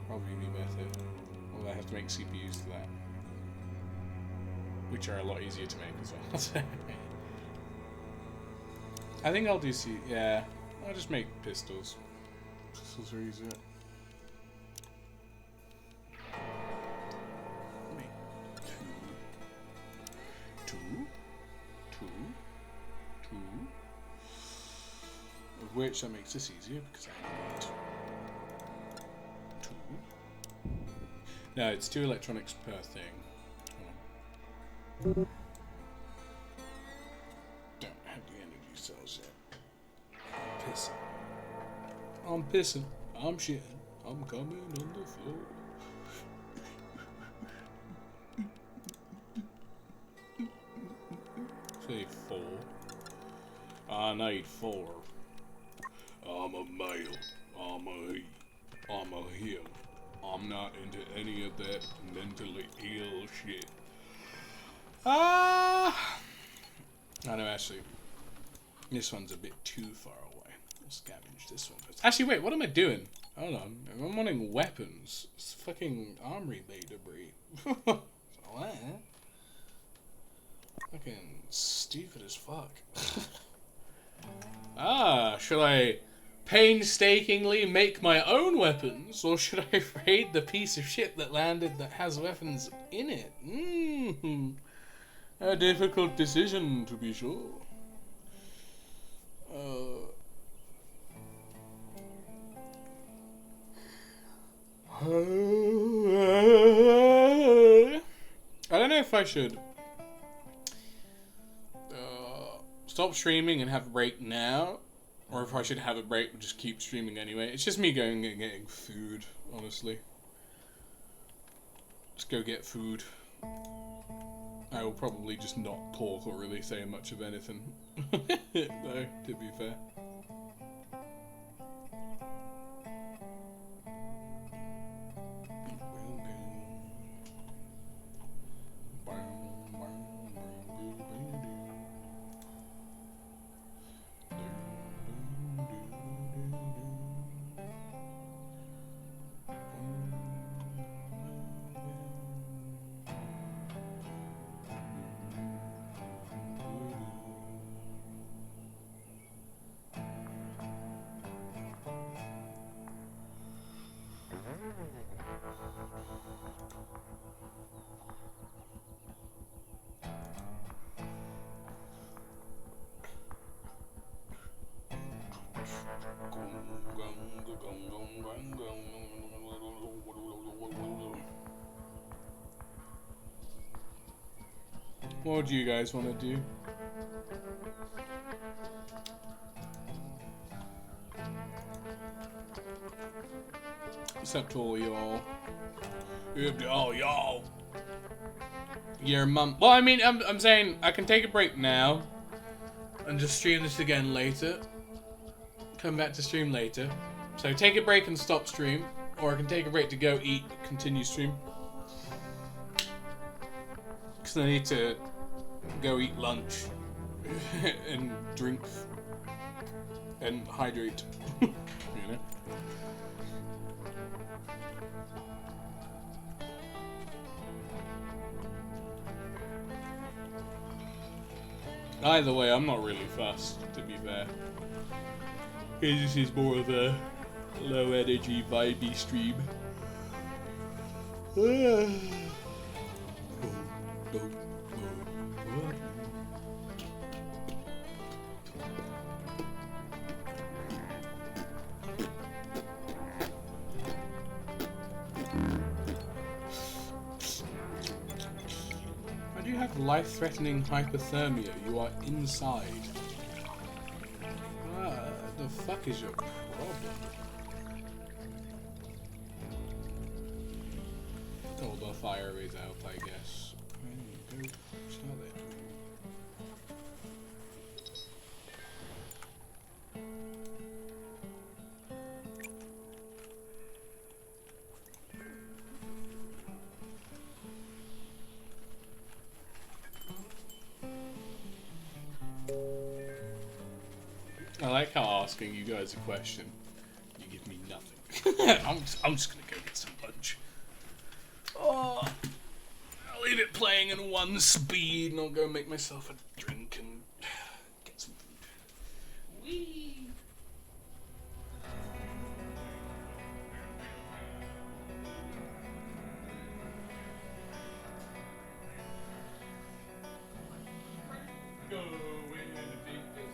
Probably be better. Although I have to make CPUs to that. Which are a lot easier to make as well. I think I'll do yeah. I'll just make pistols. Pistols are easier. Make two. Of which that makes this easier because I need 2. No, it's 2 electronics per thing. Don't have the energy cells yet. I'm pissing. I'm shitting. I'm coming on the floor. Say 4. I need 4. I'm a male. I'm a he. I'm a him. I'm not into any of that mentally ill shit. I know, actually. This one's a bit too far away. We'll scavenge this one first. Actually, wait, what am I doing? Hold on. I'm wanting weapons. It's fucking armory bay debris. What? Fucking stupid as fuck. Should I painstakingly make my own weapons, or should I raid the piece of shit that landed that has weapons in it? A difficult decision, to be sure. I don't know if I should stop streaming and have a break now, or if I should have a break and just keep streaming anyway. It's just me going and getting food, honestly. Just go get food. I will probably just not talk or really say much of anything. Though, to be fair. What do you guys want to do? Except all y'all. Oh, y'all. Your mum. Well, I mean, I'm saying I can take a break now and just stream this again later. Come back to stream later. So take a break and stop stream, or I can take a break to go eat, continue stream. Because I need to go eat lunch and drink and hydrate. You know. Either way, I'm not really fussed, to be fair. This is more of a low energy, vibey stream. Why do you have life-threatening hypothermia? You are inside. The fuck is your problem? Oh, the fire is out, I guess. Go sell it. I like how asking you guys a question, you give me nothing. I'm just gonna go get some lunch. Oh, I'll leave it playing in one speed and I'll go make myself a drink and get some food. Whee! Go in and take this.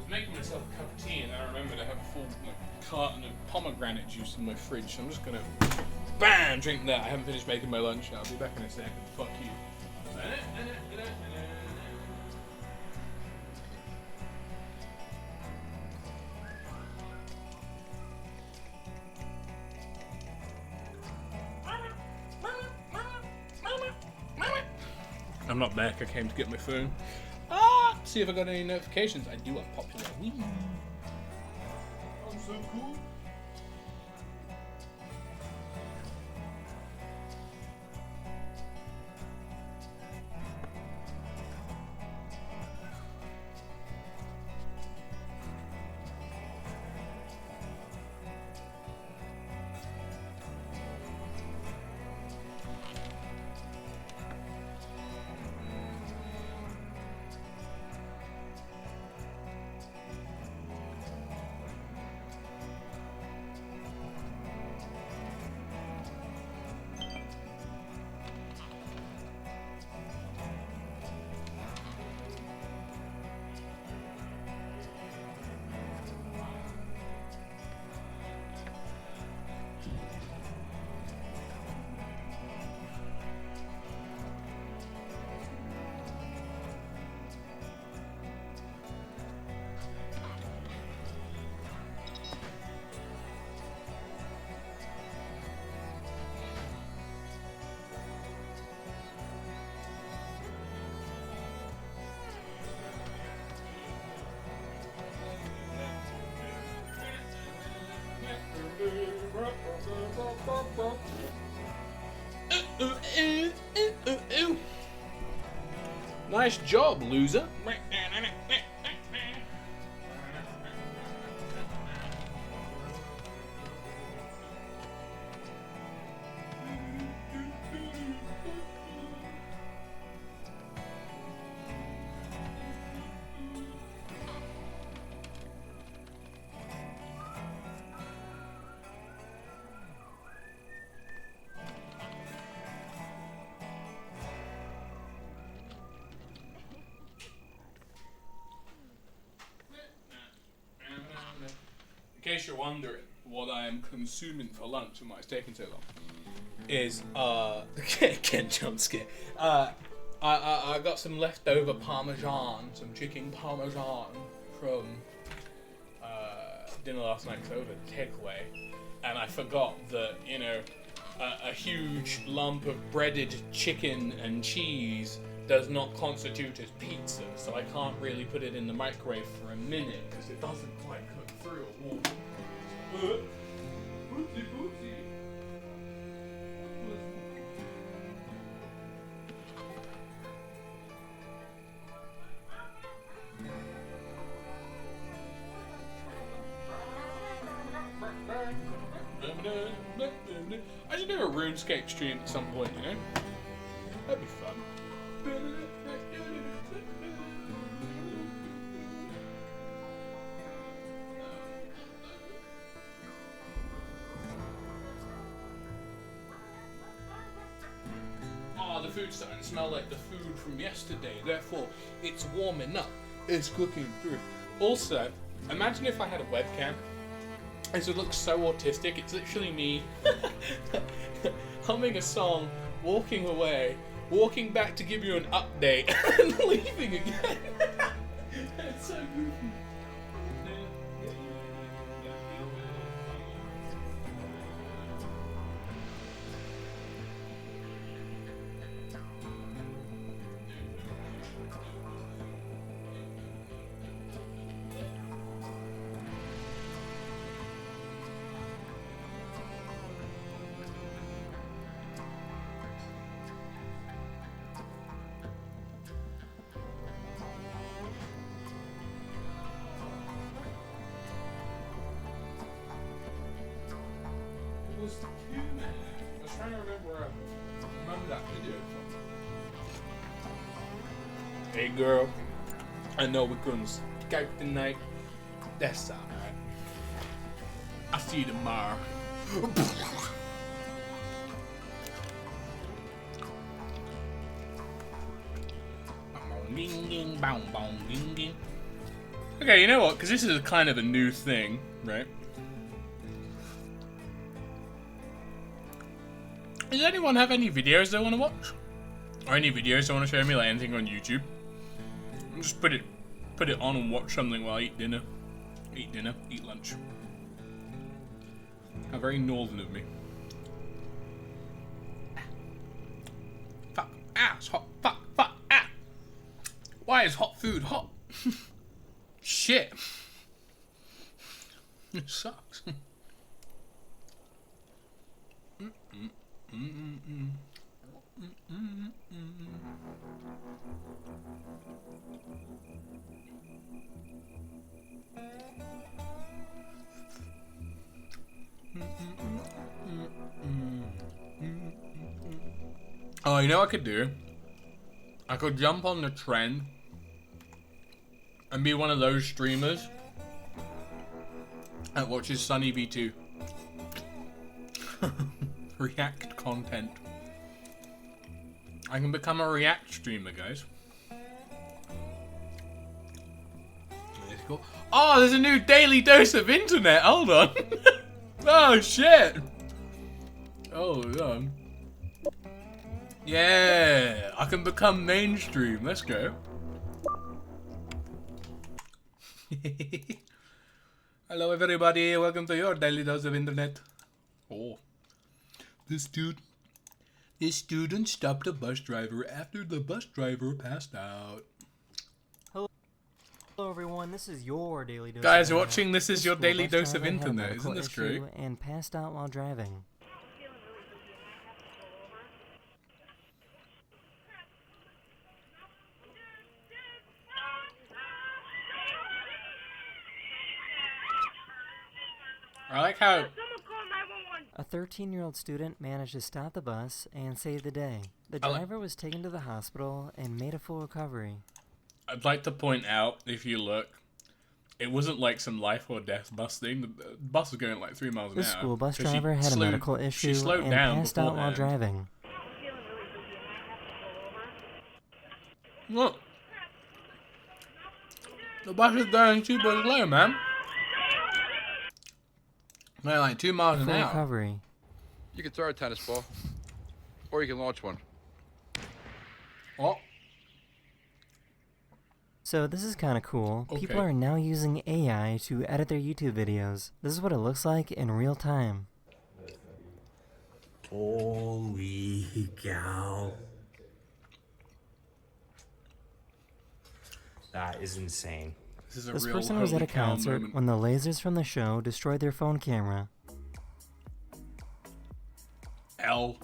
Making myself a cup of tea and I remember to have a full carton of pomegranate juice in my fridge, so I'm just gonna BAM! Drink that. I haven't finished making my lunch. I'll be back in a second. Fuck you. I'm not back. I came to get my phone. See if I got any notifications. I do have popular. Whee! I'm so cool. Nice job, loser. In case you're wondering what I am consuming for lunch and why it's taking so long, is again jump scare. I got some leftover parmesan, some chicken parmesan from dinner last night because I ordered a takeaway, and I forgot that a huge lump of breaded chicken and cheese does not constitute as pizza, so I can't really put it in the microwave for a minute because it doesn't quite cook through or warm. Oopsie boopsie. I should do a RuneScape stream at some point, That'd be fun. Oh, the food's starting to smell like the food from yesterday, therefore it's warming up. It's cooking through. Also, imagine if I had a webcam. This would look so autistic. It's literally me humming a song, walking away, walking back to give you an update, and leaving again. It's so goofy. Was the cue, man? I was trying to remember where I remember that video from. Hey girl, I know we couldn't Skype tonight. That's alright. I'll see you tomorrow. Okay, you know what? Because this is kind of a new thing, right? Does anyone have any videos they want to watch? Or any videos they want to show me, like anything on YouTube? I'll just put it on and watch something while I eat dinner. Eat lunch. How very northern of me. Fuck, it's hot. Fuck, Why is hot food hot? Shit. It sucks. Oh, you know what I could do? I could jump on the trend and be one of those streamers that watches Sunny V2. React content. I can become a React streamer, guys. That's cool. Oh, there's a new daily dose of internet. Hold on. Oh shit. Oh yeah. Yeah, I can become mainstream. Let's go. Hello everybody, welcome to your daily dose of internet. Oh. This student stopped a bus driver after the bus driver passed out. Hello everyone, this is your daily dose. Guys, watching this is your daily dose of internet. Isn't this great? And passed out while driving. I like how A 13-year-old student managed to stop the bus and save the day. The I like- driver was taken to the hospital and made a full recovery. I'd like to point out, if you look, it wasn't like some life or death bus thing. The bus was going like 3 miles an The hour. school bus So she driver had a slowed- medical she issue slowed and down passed out while beforehand. driving. Look. The bus is going super slow, man. They're like 2 miles an Full hour. recovery. You can throw a tennis ball, or you can launch one. Oh, So this is kind of cool. People Okay. are now using AI to edit their YouTube videos. This is what it looks like in real time. Holy cow. That is insane. this is a This real person was at holy a cow concert moment. when the lasers from the show destroyed their phone camera. L.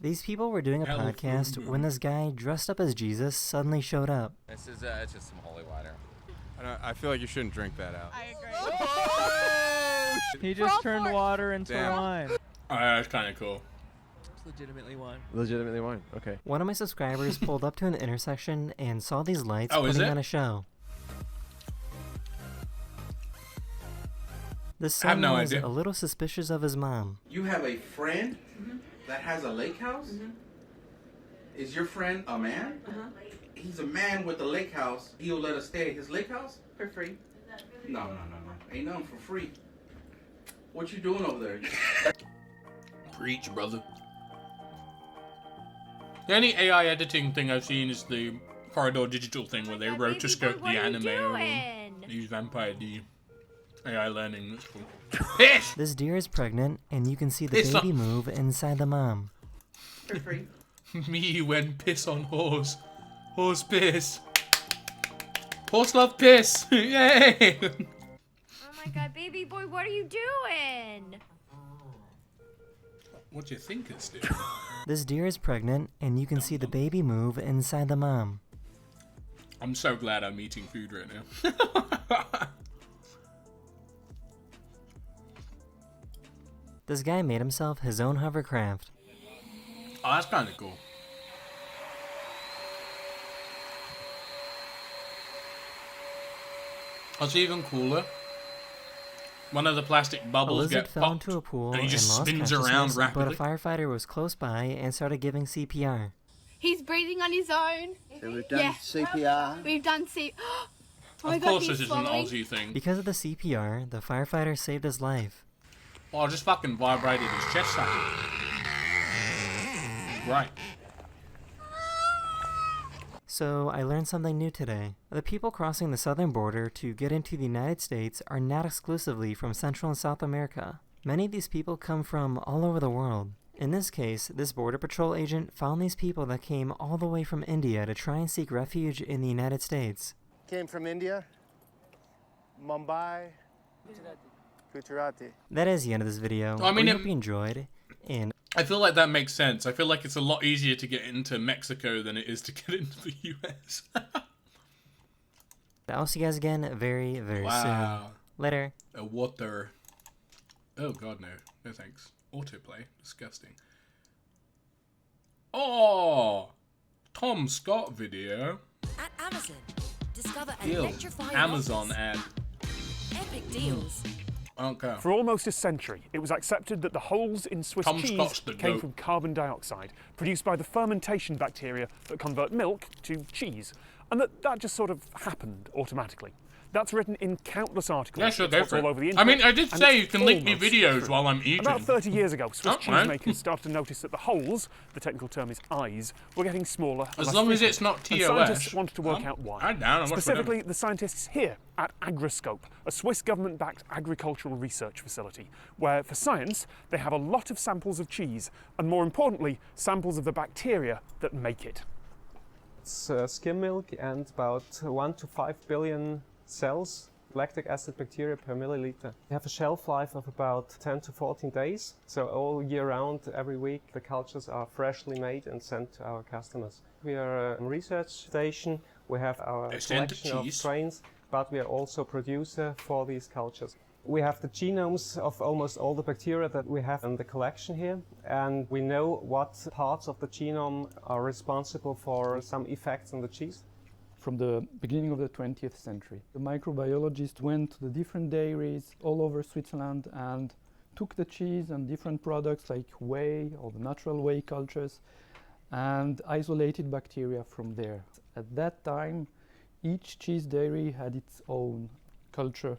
These people were doing a Hell, podcast food. when this guy dressed up as Jesus suddenly showed up. This is it's just some holy water. I feel like you shouldn't drink that out. I agree. He just turned water into Damn. wine. Oh, that's kind of cool. It's legitimately wine. Legitimately wine. Okay. One of my subscribers pulled up to an intersection and saw these lights Oh, is putting it? on a show. This I have son no was idea. a little suspicious of his mom. You have a friend that has a lake house? Is your friend a man? He's a man with a lake house. He'll let us stay at his lake house for free? No. Ain't nothing for free. What you doing over there? Preach, brother. The only AI editing thing I've seen is the Corridor Digital thing where they rotoscope the anime and use Vampire D. AI learning, that's cool. Piss! This deer is pregnant, and you can see the Piss baby off. move inside the mom. For free. Me when piss on horse. Horse piss. Horse love piss! Yay! Oh my god, baby boy, what are you doing? What do you think it's doing? This deer is pregnant, and you can see the baby move inside the mom. I'm so glad I'm eating food right now. This guy made himself his own hovercraft. Oh, that's kind of cool. What's even cooler? One of the plastic A bubbles lizard get fell popped, into a pool and he and just lost spins around consciousness, but rapidly. a firefighter was close by and started giving CPR. He's breathing on his own. So we've done Yeah. CPR. We've done Oh my Of god, course he's this is an swallowing. Aussie thing. Because of the CPR, the firefighter saved his life. Oh, I just fucking vibrated his chest socket. Right. So I learned something new today. The people crossing the southern border to get into the United States are not exclusively from Central and South America. Many of these people come from all over the world. In this case, this Border Patrol agent found these people that came all the way from India to try and seek refuge in the United States. Came from India, Mumbai, Gujarati. That is the end of this video. I mean, we it- hope you enjoyed, and I feel like that makes sense. I feel like it's a lot easier to get into Mexico than it is to get into the US. I'll see you guys again very, very soon. Wow. Later. A water. Oh god, no. No thanks. Autoplay. Disgusting. Oh! Tom Scott video. At Amazon, discover Deal. electrifying Amazon offers, ad. epic deals. Okay. For almost a century, it was accepted that the holes in Swiss Tom cheese Scott's the came goat. from carbon dioxide, produced by the fermentation bacteria that convert milk to cheese, and that just sort of happened automatically. That's written in countless articles. Yeah, sure, It's go what's for it. all over the I internet, mean, I did and say it's you can link me almost videos true. while I'm eating. About 30 years ago, Swiss Oh, right. cheesemakers started to notice that the holes, the technical term is eyes, were getting smaller. and As less long as frequent. it's not And TOS. scientists wanted to work I'm- out why. I'm down, I'm up for them. Specifically, the scientists here at Agroscope, a Swiss government-backed agricultural research facility, where for science they have a lot of samples of cheese, and more importantly, samples of the bacteria that make it. It's skim milk and about 1 to 5 billion cells, lactic acid bacteria per milliliter. They have a shelf life of about 10 to 14 days, so all year round, every week, the cultures are freshly made and sent to our customers. We are a research station. We have our They send collection of cheese. strains but we are also producer for these cultures. We have the genomes of almost all the bacteria that we have in the collection here, and we know what parts of the genome are responsible for some effects on the cheese. From the beginning of the 20th century, the microbiologists went to the different dairies all over Switzerland and took the cheese and different products like whey or the natural whey cultures and isolated bacteria from there. At that time, each cheese dairy had its own culture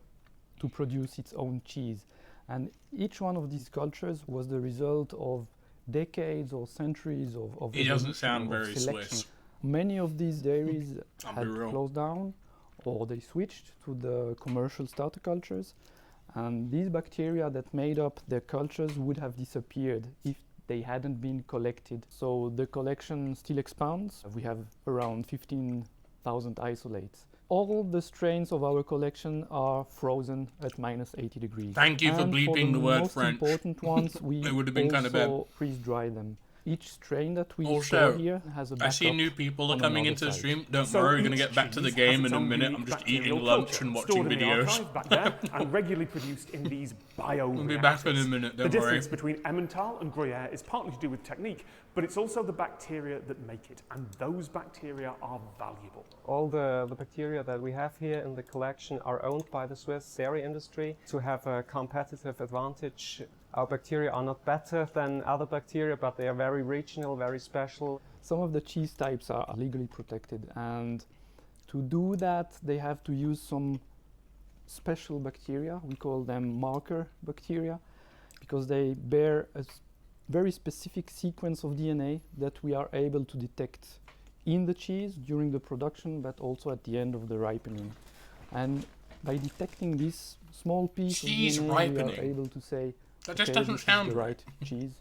to produce its own cheese. And each one of these cultures was the result of decades or centuries of It doesn't evolution, sound of very selection. Swiss. Many of these dairies I'll had be real. closed down or they switched to the commercial starter cultures. And these bacteria that made up their cultures would have disappeared if they hadn't been collected. So the collection still expands. We have around 15,000 isolates. All the strains of our collection are frozen at -80 degrees. Thank you for And bleeping the word most French. important ones, we It would have been kind of also bad. freeze dry them. Each strain that we Also, store here has a I see backup new people are on coming another into the site. stream. Don't So worry, we're going to each get back to the cheese game has in its a own minute. unique I'm just bacterial eating lunch culture, and watching stored in the videos. archive back there and regularly produced in these bioreactors. We'll be back in a minute, The don't worry. difference between Emmental and Gruyere is partly to do with technique, but it's also the bacteria that make it, and those bacteria are valuable. All the bacteria that we have here in the collection are owned by the Swiss dairy industry to have a competitive advantage. Our bacteria are not better than other bacteria, but they are very regional, very special. Some of the cheese types are legally protected, and to do that they have to use some special bacteria. We call them marker bacteria because they bear a very specific sequence of DNA that we are able to detect in the cheese during the production, but also at the end of the ripening. And by detecting this small piece Cheese of DNA, ripening. we are able to say, That just okay, doesn't this is sound the right. right cheese.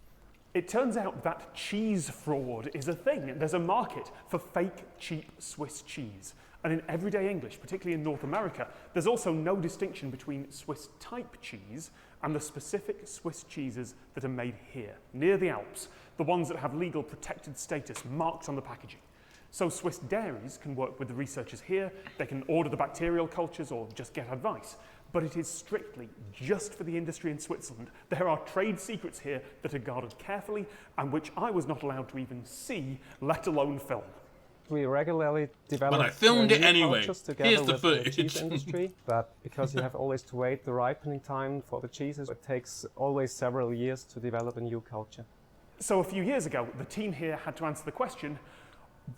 It turns out that cheese fraud is a thing. There's a market for fake, cheap Swiss cheese. And in everyday English, particularly in North America, there's also no distinction between Swiss type cheese and the specific Swiss cheeses that are made here, near the Alps, the ones that have legal protected status marked on the packaging. So Swiss dairies can work with the researchers here, they can order the bacterial cultures or just get advice. But it is strictly just for the industry in Switzerland. There are trade secrets here that are guarded carefully and which I was not allowed to even see, let alone film. We regularly develop Well, I filmed it new anyway. cultures together Here's the with footage. the cheese industry, but because you have always to wait the ripening time for the cheeses, it takes always several years to develop a new culture. So a few years ago, the team here had to answer the question,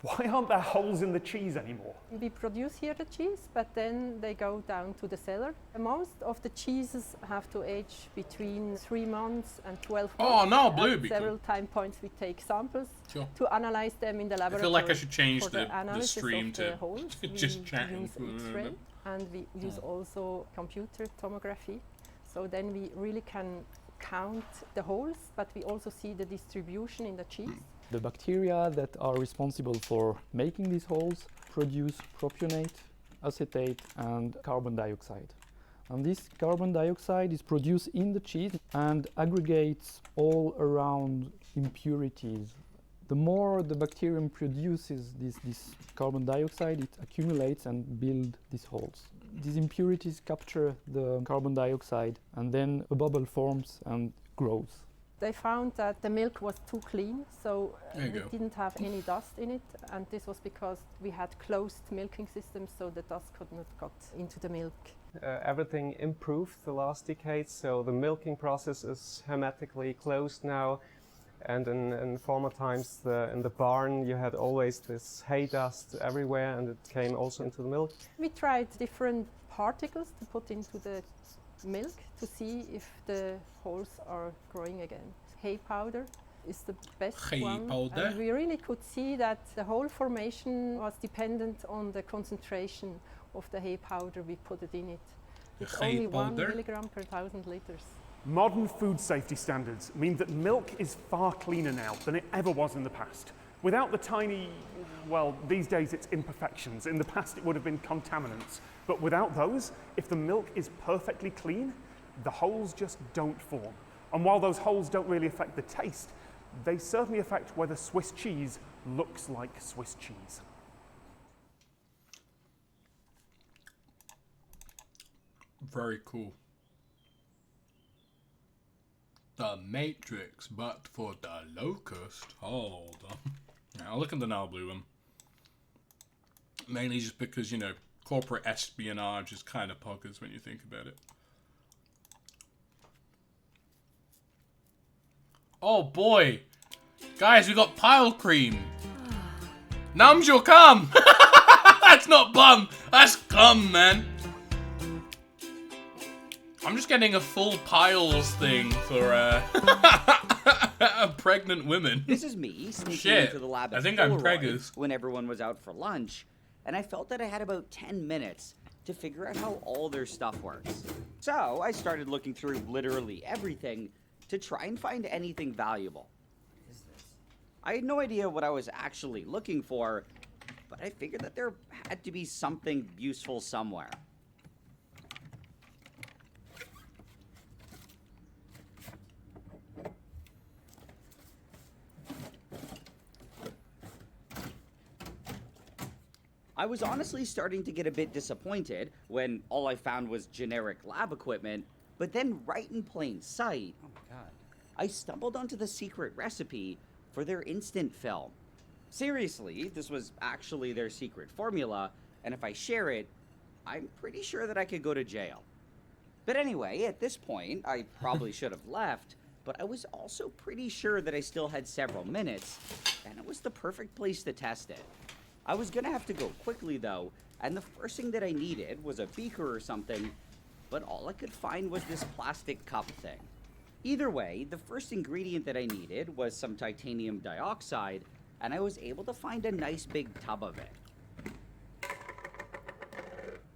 why aren't there holes in the cheese anymore? We produce here the cheese, but then they go down to the cellar. Most of the cheeses have to age between 3 months and 12 months. Oh, no, blue At be several time points we take samples Sure. to analyze them in the I laboratory. feel like I should change for the analysis stream of the to holes. just we chatting use for a X-ray, moment. and we use also computer tomography. So then we really can count the holes, but we also see the distribution in the cheese. The bacteria that are responsible for making these holes produce propionate, acetate, and carbon dioxide. And this carbon dioxide is produced in the cheese and aggregates all around impurities. The more the bacterium produces this carbon dioxide, it accumulates and builds these holes. These impurities capture the carbon dioxide, and then a bubble forms and grows. They found that the milk was too clean, so There you we go. didn't have any dust in it, and this was because we had closed milking systems, so the dust could not get into the milk. Everything improved the last decade, so the milking process is hermetically closed now. And in former times, in the barn, you had always this hay dust everywhere, and it came also into the milk. We tried different particles to put into the milk to see if the holes are growing again. Hay powder is the best Hay one, powder. and we really could see that the hole formation was dependent on the concentration of the hay powder we put it in it. It's Hay only 1 powder? milligram per 1,000 liters. Modern food safety standards mean that milk is far cleaner now than it ever was in the past. Without the tiny, well, these days it's imperfections. In the past it would have been contaminants. But without those, if the milk is perfectly clean, the holes just don't form. And while those holes don't really affect the taste, they certainly affect whether Swiss cheese looks like Swiss cheese. Very cool. The Matrix, but for the Locust. Hold on. Yeah, I'll look at the Nile Blue one. Mainly just because, you know, corporate espionage is kind of poggers when you think about it. Oh boy! Guys, we got pile cream! Nums your cum! That's not bum! That's cum, man! I'm just getting a full piles thing for pregnant women. This is me sneaking Shit. into the lab I at think I'm Polaroid preggers. when everyone was out for lunch, and I felt that I had about 10 minutes to figure out how all their stuff works. So I started looking through literally everything to try and find anything valuable. I had no idea what I was actually looking for, but I figured that there had to be something useful somewhere. I was honestly starting to get a bit disappointed when all I found was generic lab equipment, but then right in plain sight, oh my god, I stumbled onto the secret recipe for their instant film. Seriously, this was actually their secret formula, and if I share it, I'm pretty sure that I could go to jail. But anyway, at this point, I probably should have left, but I was also pretty sure that I still had several minutes, and it was the perfect place to test it. I was gonna have to go quickly though, and the first thing that I needed was a beaker or something, but all I could find was this plastic cup thing. Either way, the first ingredient that I needed was some titanium dioxide, and I was able to find a nice big tub of it.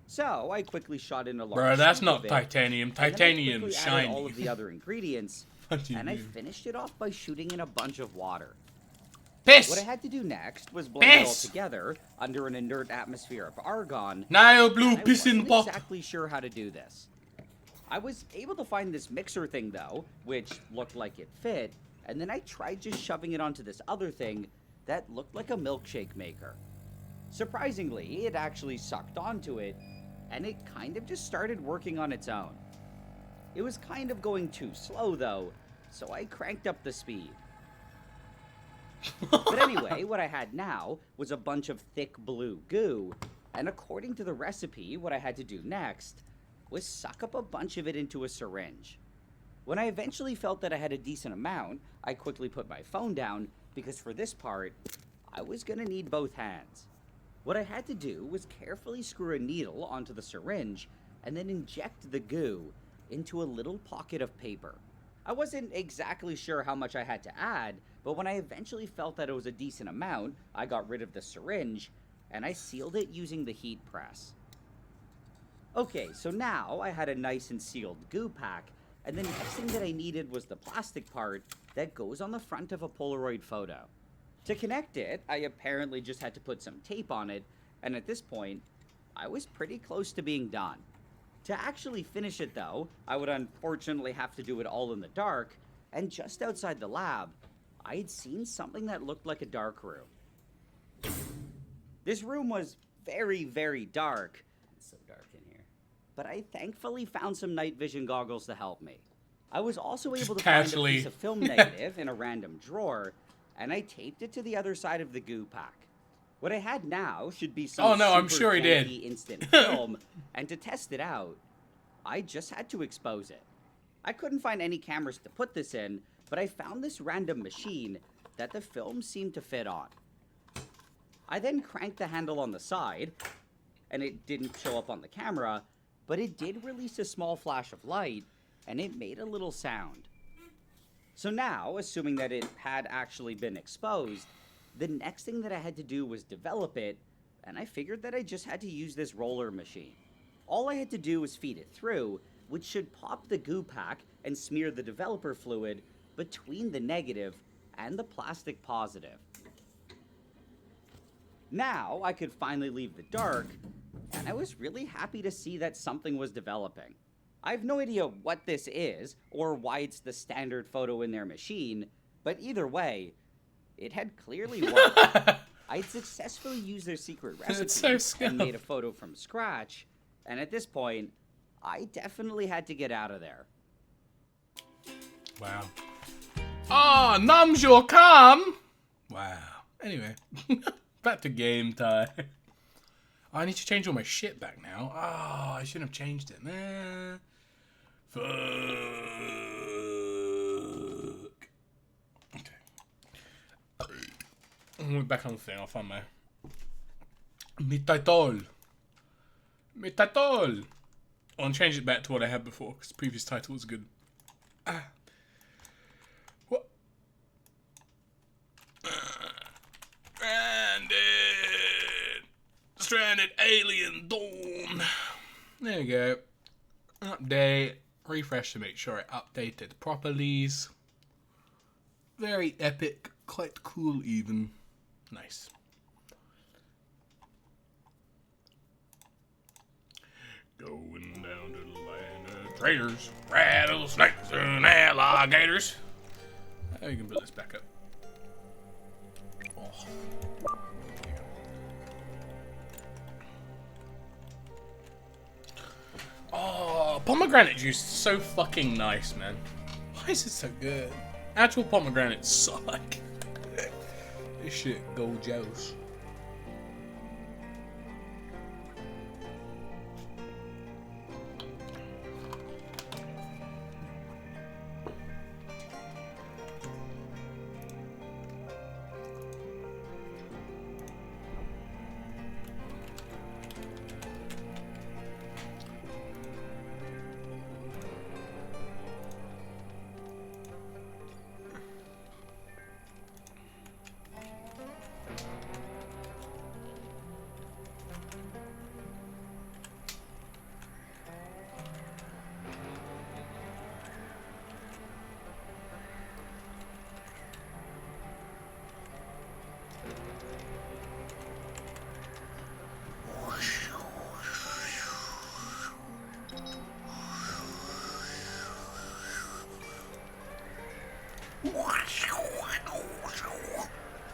So I quickly shot in a large Bro, that's scoop not of it, titanium. and then I Titanium quickly added shiny. all of the other ingredients, What do you and I mean? finished it off by shooting in a bunch of water. Piss! What I had to do next was blend it all Piss! together under an inert atmosphere of argon. Nile blue and I pissin' wasn't pop. exactly sure how to do this. I was able to find this mixer thing though, which looked like it fit, and then I tried just shoving it onto this other thing that looked like a milkshake maker. Surprisingly, it actually sucked onto it, and it kind of just started working on its own. It was kind of going too slow though, so I cranked up the speed. But anyway, what I had now was a bunch of thick blue goo, and according to the recipe, what I had to do next was suck up a bunch of it into a syringe. When I eventually felt that I had a decent amount, I quickly put my phone down, because for this part, I was gonna need both hands. What I had to do was carefully screw a needle onto the syringe, and then inject the goo into a little pocket of paper. I wasn't exactly sure how much I had to add, but when I eventually felt that it was a decent amount, I got rid of the syringe, and I sealed it using the heat press. Okay, so now I had a nice and sealed goo pack, and the next thing that I needed was the plastic part that goes on the front of a Polaroid photo. To connect it, I apparently just had to put some tape on it, and at this point, I was pretty close to being done. To actually finish it though, I would unfortunately have to do it all in the dark, and just outside the lab, I had seen something that looked like a dark room. This room was very, very dark. It's so dark in here. But I thankfully found some night vision goggles to help me. I was also able to find a piece of film negative in a random drawer, and I taped it to the other side of the goo pack. What I had now should be some Oh, no, I'm super sure he did. janky instant film, and to test it out, I just had to expose it. I couldn't find any cameras to put this in, but I found this random machine that the film seemed to fit on. I then cranked the handle on the side, and it didn't show up on the camera, but it did release a small flash of light, and it made a little sound. So now, assuming that it had actually been exposed, the next thing that I had to do was develop it, and I figured that I just had to use this roller machine. All I had to do was feed it through, which should pop the goo pack and smear the developer fluid between the negative and the plastic positive. Now I could finally leave the dark, and I was really happy to see that something was developing. I have no idea what this is, or why it's the standard photo in their machine, but either way, it had clearly worked. I had successfully used their secret recipe It's so scum. and made a photo from scratch, and at this point, I definitely had to get out of there. Wow. Ah, numbs your cum! Wow. Anyway, back to game time. I need to change all my shit back now. Ah, I shouldn't have changed it, man. Fuck. Okay. I'm back on the thing. I'll find my title. My title. I'll change it back to what I had before because the previous title was good. What? Stranded Alien Dawn. There you go. Update. Refresh to make sure it updated properly. Very epic. Quite cool even. Nice. Going down to the land of traitors, rattlesnakes, and alligators. Oh, you can build this back up. Oh. Oh, pomegranate juice is so fucking nice, man. Why is it so good? Actual pomegranates suck. This shit gold juice.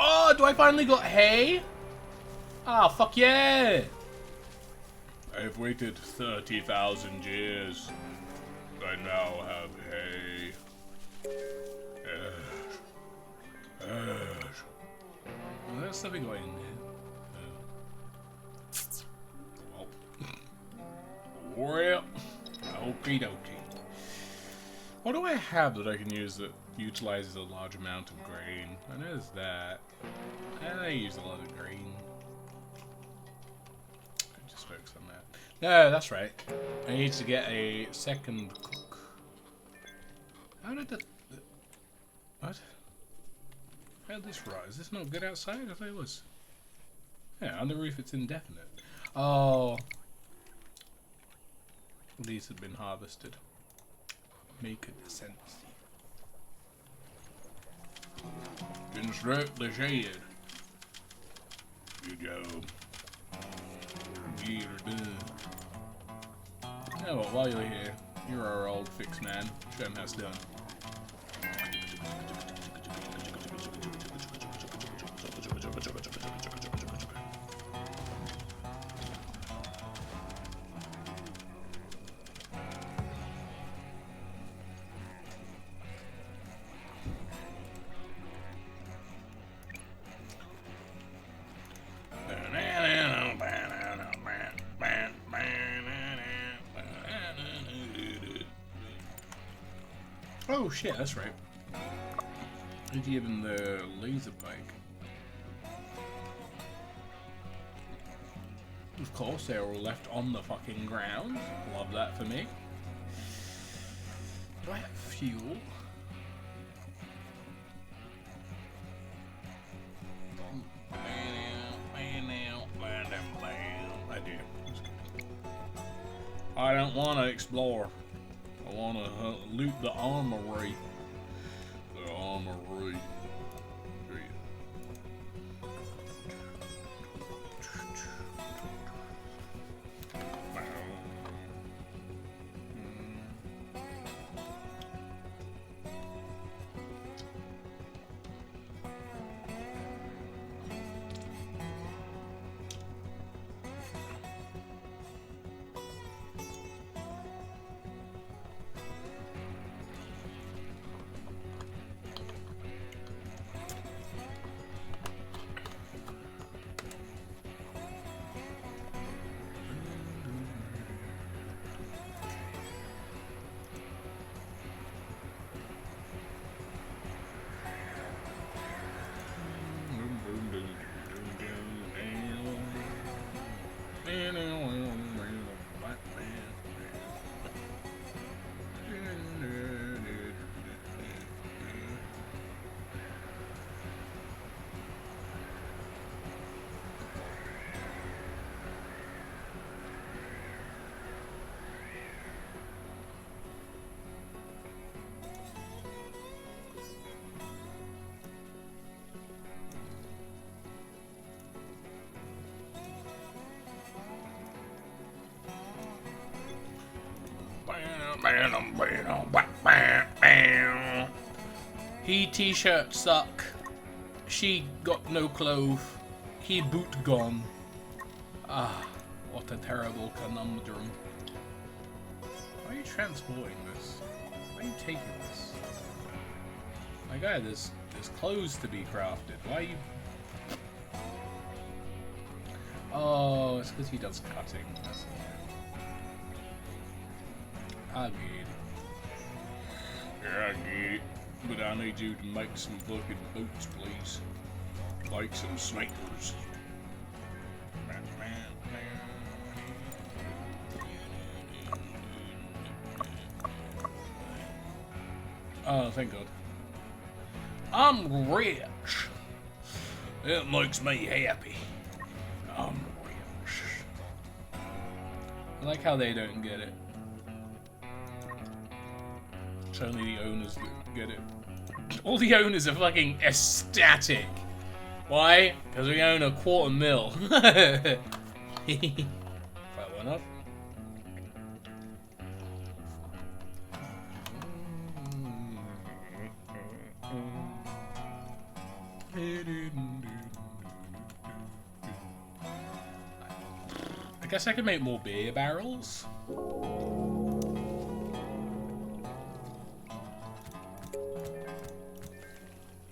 Oh, do I finally got hay? Ah, fuck yeah! I've waited 30,000 years. I now have hay. Well, there's something going in there. Well, okie dokie. What do I have that I can use that utilizes a large amount of grain? I know there's that. And I use a lot of grain. Just focus on that. No, that's right. I need to get a second cook. How did that... What? How did this rise? Is this not good outside? I thought it was. Yeah, on the roof it's indefinite. Oh. These have been harvested. Make a sense. Construct the shed. Good job. Get her done. Oh, while you're here, you're our old fix man. Show him how it's done. Oh shit, that's right. I need to give him the laser pike. Of course, they're all left on the fucking ground. Love that for me. Do I have fuel? I do. I don't want to explore. I want to loot the armory. The armory. t-shirt suck. She got no clothes. He boot gone. Ah, what a terrible conundrum. Why are you transporting this? Why are you taking this? My guy, there's clothes to be crafted. Why are you... Oh, it's because he does cutting. That's I get it. Yeah, I get it. But I need you to make some fucking boots, please. Like some snipers. Oh, thank God. I'm rich. It makes me happy. I'm rich. I like how they don't get it. It's only the owners that get it. All the owners are fucking ecstatic. Why? Because we own $250,000. If I went up. I guess I could make more beer barrels.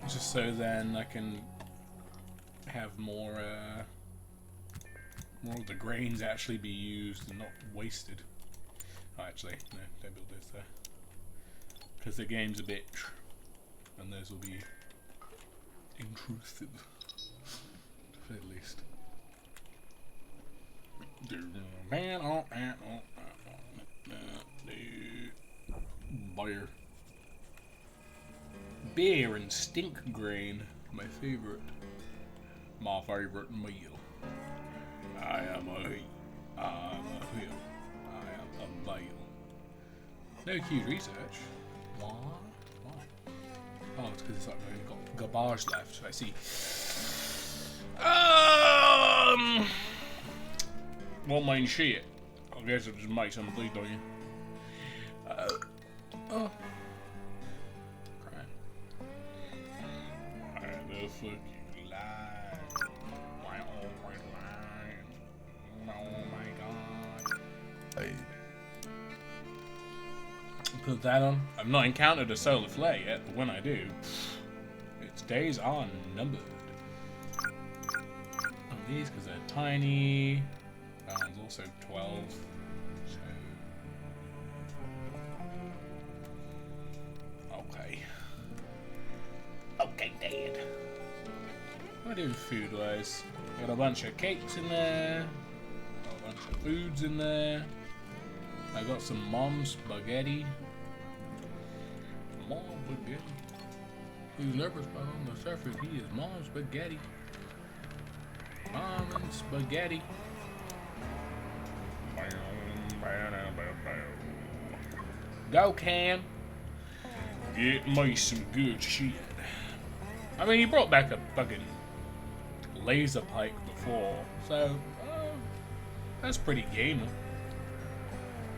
Just so then I can have more of the grains actually be used and not wasted. Oh, actually, no, don't build this there. Because the game's a bitch. And those will be intrusive. To say the least. Beer. Beer and stink grain, my favorite. My favorite meal. I am a hill. I am a hill. I am a bale. No cute research. Why? Why? Oh, it's because it's like we've only got garbage left. I see. Won't mind shit. I guess I'll just make some bleed on you. Oh. Why the fuck you lie? Why always lie? Oh my god. Hey. Put that on. I've not encountered a solar flare yet, but when I do, its days are numbered. Oh, these because they're tiny. That one's also 12. So. Okay. Okay, Dad. What do food wise? Got a bunch of cakes in there. Got a bunch of foods in there. I got some mom spaghetti. Mom spaghetti. Who's never spun on the surface? He is mom spaghetti. Mom and spaghetti. Go, Cam. Get me some good shit. I mean, he brought back a fucking laser pike before, so that's pretty gamer.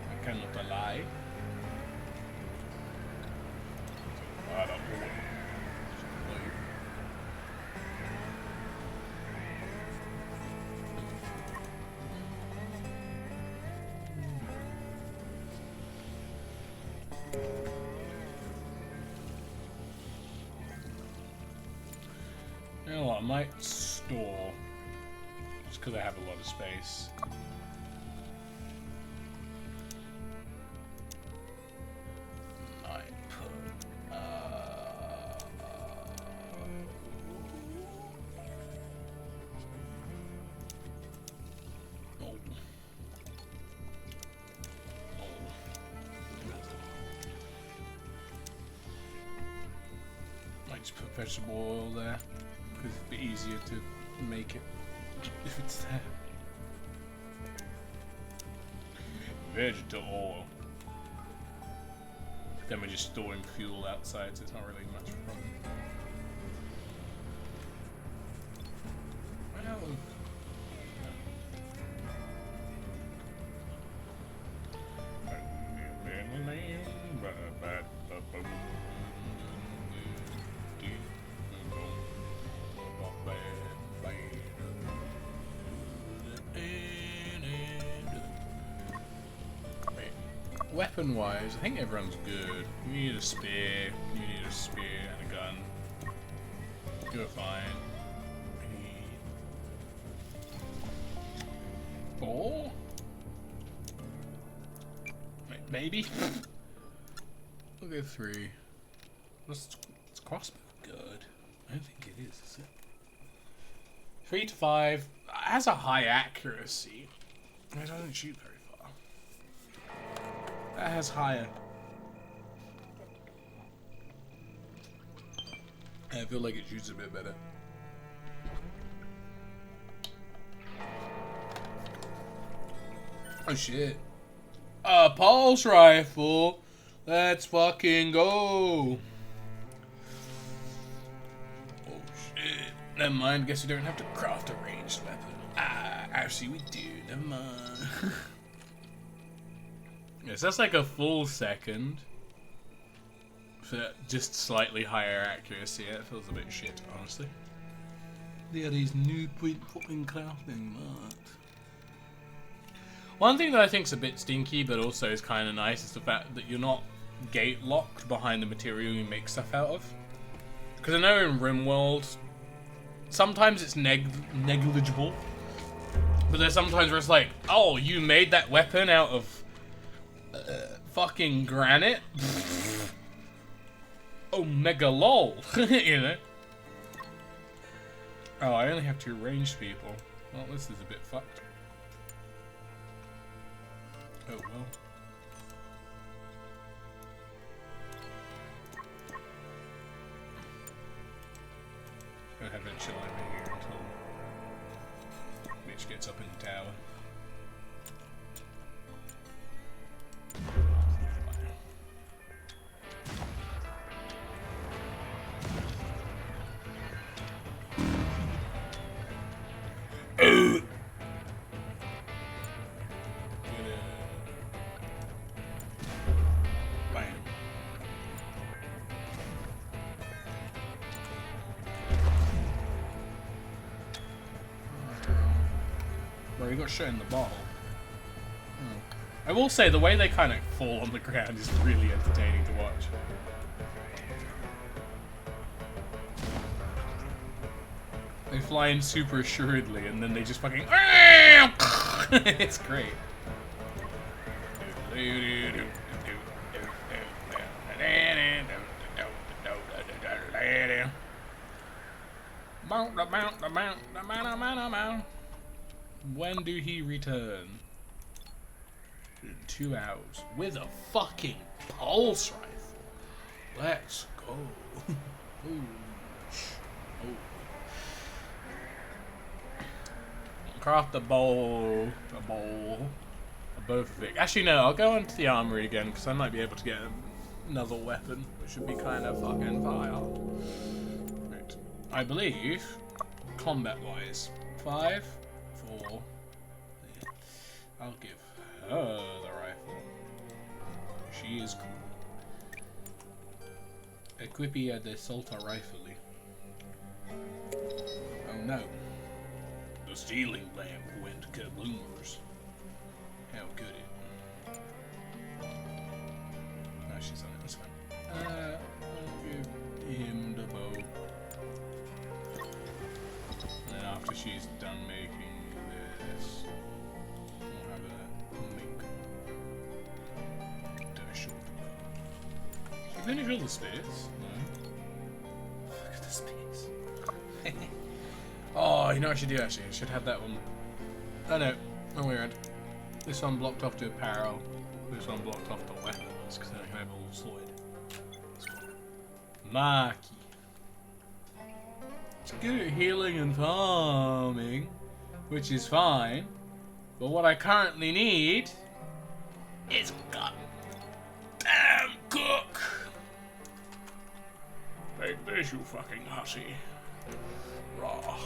I cannot lie. I don't know. You know what, I might store, just because I have a lot of space. Might put, might just put vegetable oil there. It's a bit easier to make it if it's there. Vegetable oil. Then we're just storing fuel outside, so it's not really much of a problem. Well, weapon-wise, I think everyone's good. You need a spear, you need a spear and a gun. You're fine. Four? Maybe? We'll go 3. Is crossbow good? I don't think it is it? 3 to 5. It has a high accuracy. It doesn't shoot very far. That has higher. I feel like it shoots a bit better. Oh shit. A pulse rifle. Let's fucking go. Oh shit. Never mind. Guess we don't have to craft a ranged weapon. Ah, actually we do. Never mind. Yes, that's like a full second. For just slightly higher accuracy. It feels a bit shit, honestly. There is no point fucking crafting that. One thing that I think is a bit stinky, but also is kind of nice, is the fact that you're not gate locked behind the material you make stuff out of. Because I know in RimWorld, sometimes it's negligible, but there's sometimes where it's like, oh, you made that weapon out of fucking granite? Oh, mega lol, you know? Oh, I only have 2 ranged people. Well, this is a bit fucked. Oh well. Gonna have that chill over here until Mitch gets up in the tower. He got shot in the bottle. I will say the way they kind of fall on the ground is really entertaining to watch. They fly in super assuredly and then they just fucking it's great. When do he return? In 2 hours. With a fucking pulse rifle. Let's go. Ooh. Oh. Craft the bowl. A bowl. A both of it. Actually, no, I'll go into the armory again because I might be able to get another weapon, which should be kind of fucking fire. Right. I believe, combat-wise, 5, 4. I'll give her the rifle. She is cool. Equipia de Solta Rifle. Oh no. The ceiling lamp went kabloomers. How could it? No, she's on it, that's fine. I'll give him the bow. And then after she's done making this, we'll have a make the short bow. She finished all the space? No. Look at the space. Oh, you know what I should do actually? I should have that one. Oh no, wrong way around. This one blocked off to apparel. This one blocked off to weapons, because then I can have it all sorted. Maki. It's good at healing and farming, which is fine. But what I currently need is goddamn cook. Take this, you fucking hussy. Raw.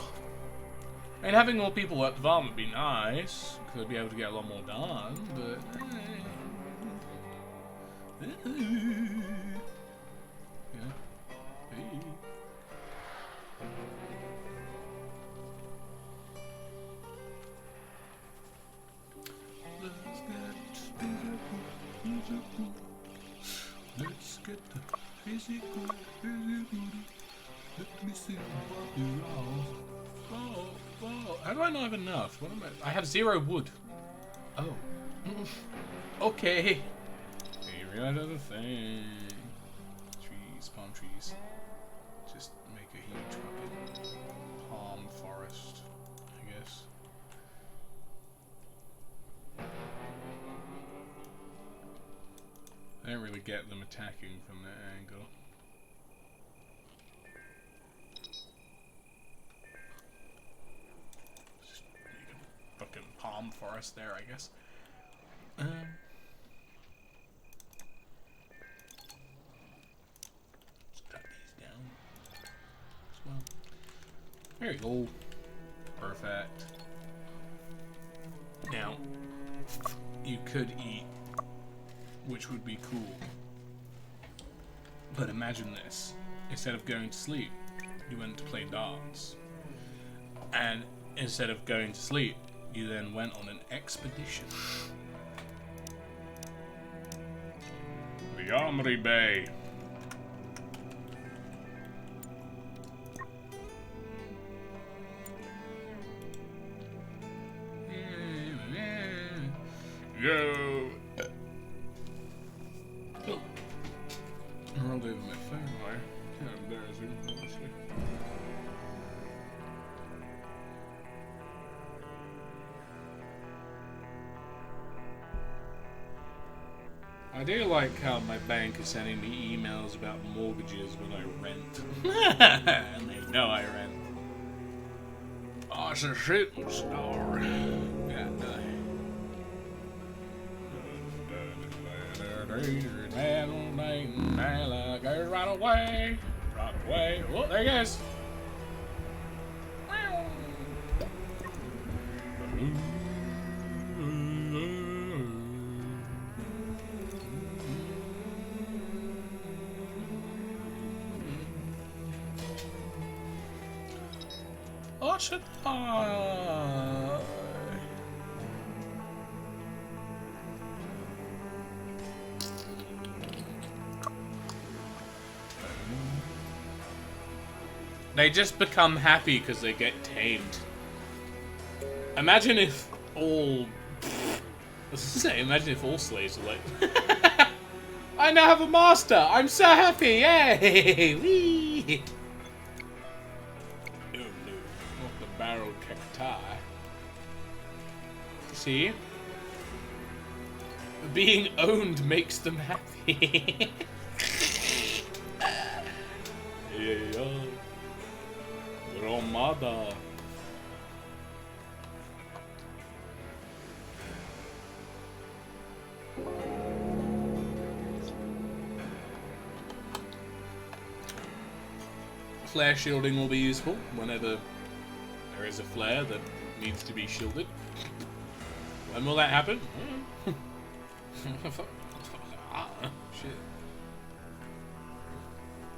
And having more people work the farm would be nice, because I'd be able to get a lot more done, but... yeah. Hey. Let's get Is it good? Is it good? Let me see what you are. Oh, how do I not have enough? What am I have 0 wood. Oh. Okay. You realize other thing. Trees, palm trees. Just make a huge fucking palm forest, I guess. I don't really get them attacking from that angle. Just make a fucking palm forest there, I guess. Just cut these down as well. There you go. Perfect. Now, you could eat, which would be cool. But imagine this. Instead of going to sleep, you went to play dance. And instead of going to sleep, you then went on an expedition. The Armory Bay. Go. Oh. I rolled over my phone. Kind of embarrassing, honestly. I do like how my bank is sending me emails about mortgages when I rent. And they know I rent. Oh, it's a shooting star. Yeah, right away. Right away. Oh, there he goes. Oh, shit. They just become happy because they get tamed. Imagine if all... imagine if all slaves were like... I now have a master! I'm so happy! Yay! Whee! Oh no, not the barrel cacti. See? Being owned makes them happy. Yeah. Romada. Flare shielding will be useful whenever there is a flare that needs to be shielded. When will that happen? Shit.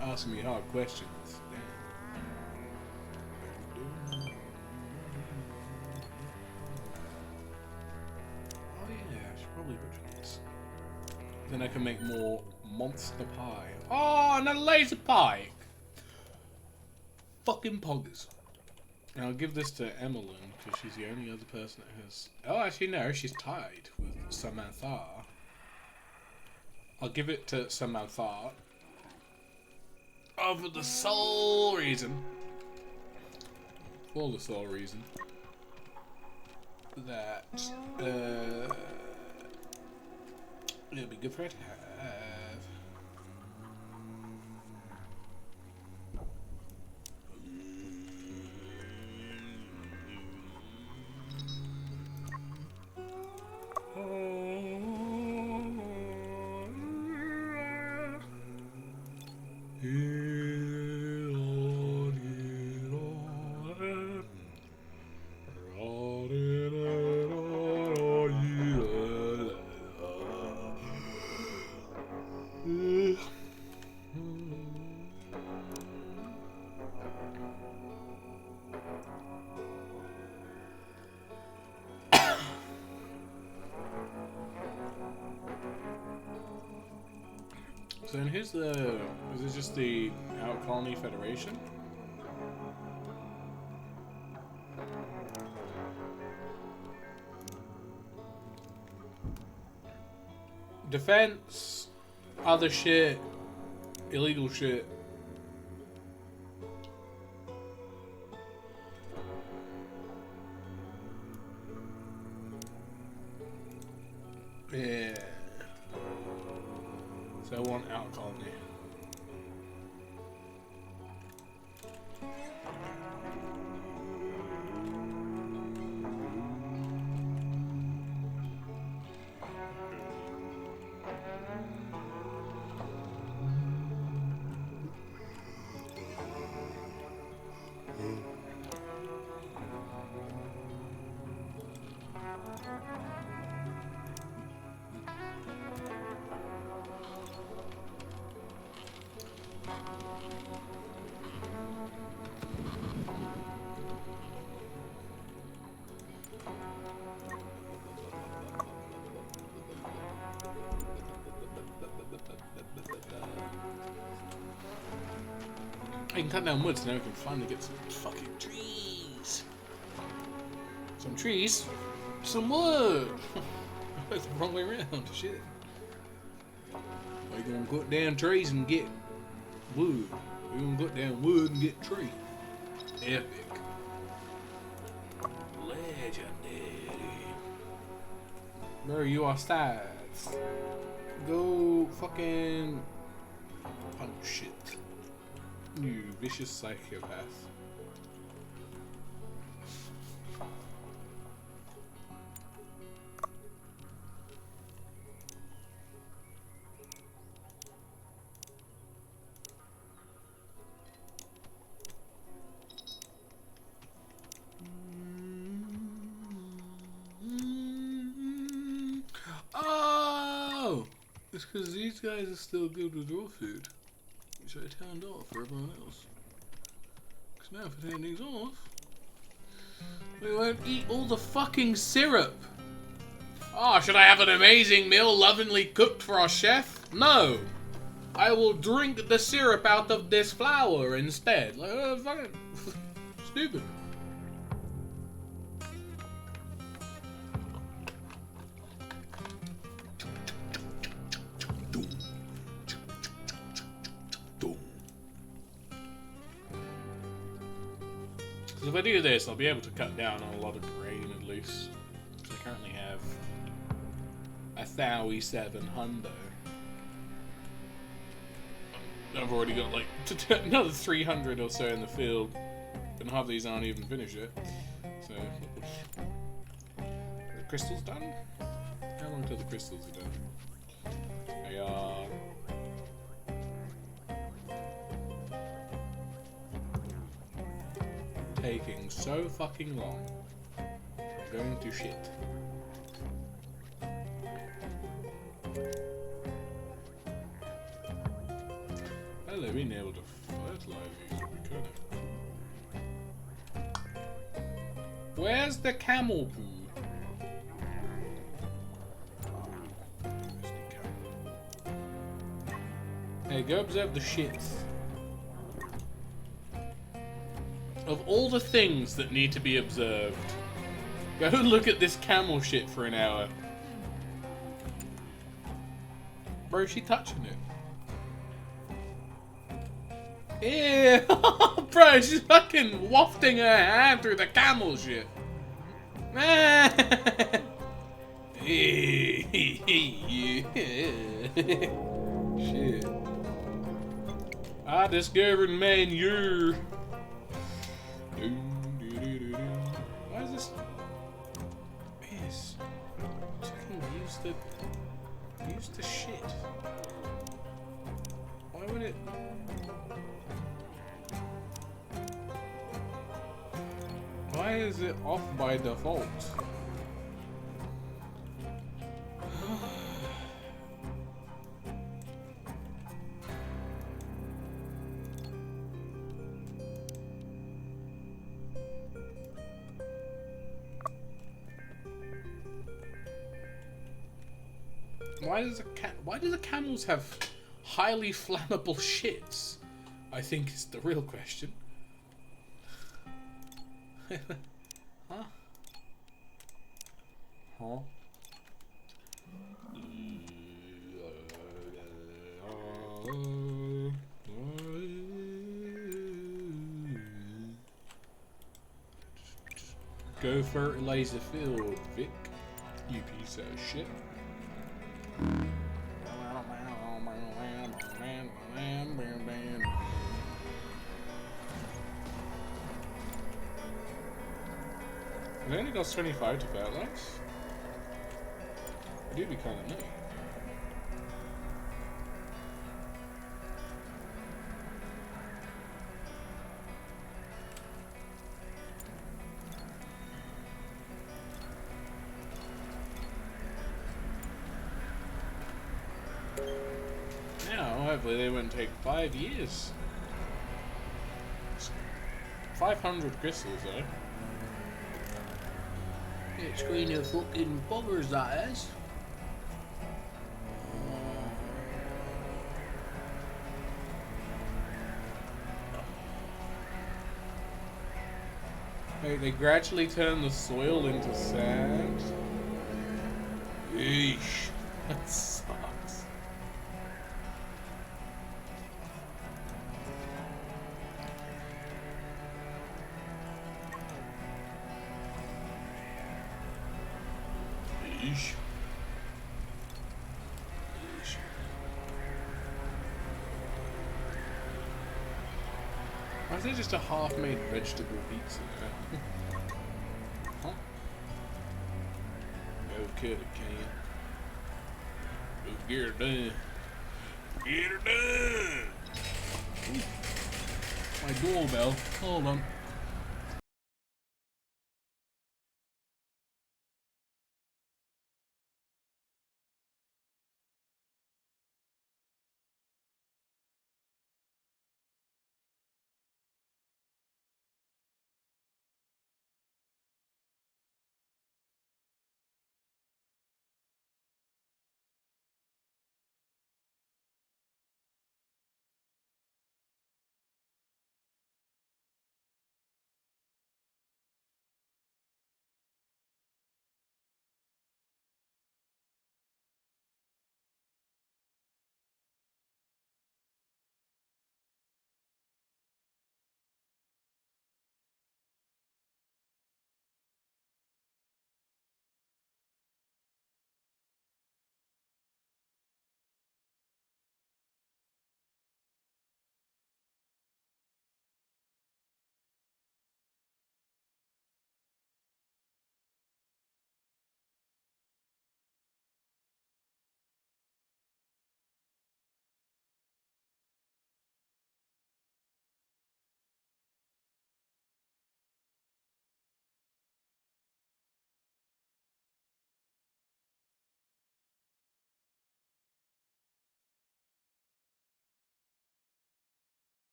Asking me hard questions. Oh yeah, I should probably butcher this. Then I can make more monster pie. Oh, and a laser pie! Fucking poggers. And I'll give this to Emmeline, because she's the only other person that has... Oh, actually no, she's tied with Samantha. I'll give it to Samantha. Oh, for the sole reason. For the sole reason. That... it'll be good for her to have. So then who's the... Is this just the Out Colony Federation? Defense, other shit, illegal shit. Yeah. So I want Out Colony. I can cut down wood so now we can finally get some fucking trees. Some trees? Some wood! That's the wrong way around, shit. We're gonna cut down trees and get wood. We're gonna cut down wood and get tree. Epic. Legendary. Bro, you are stats. Go fucking punch shit. You vicious psychopath. Oh! It's because these guys are still good with raw food. Which I turned off for everyone else. Because now if I turn these off, we won't eat all the fucking syrup. Oh, should I have an amazing meal lovingly cooked for our chef? No! I will drink the syrup out of this flour instead. Like, fucking stupid. If I do this, I'll be able to cut down on a lot of grain at least. Because I currently have 1,700. I've already got like another 300 or so in the field, and half these aren't even finished yet. So, are the crystals done? How long till the crystals are done? They are. Taking so fucking long. I'm going to shit. Hell, they've been able to fertilize these if we could. Where's the camel poo? Hey, go observe the shits. Of all the things that need to be observed, go look at this camel shit for an hour. Bro, is she touching it? Ew! Bro, she's fucking wafting her hand through the camel shit. Shit. I discovered manure. Why is this? Yes. Use the shit. Why would it? Why is it off by default? Why do the camels have highly flammable shits? I think is the real question. Huh? Huh? Go fertilize the field, Vic. You piece of shit. It only costs 25 to fertilize. It do be kind of neat. Now, hopefully they wouldn't take 5 years. 500 crystals though. It's kind of fucking buggers, that is. Wait, they gradually turn the soil into sand? Yeesh. That sucks. Yeesh. Yeesh. Why is there just a half-made vegetable pizza there? Huh? Go cut it, can. Go get her done. Get her done! Ooh. My doorbell. Hold on.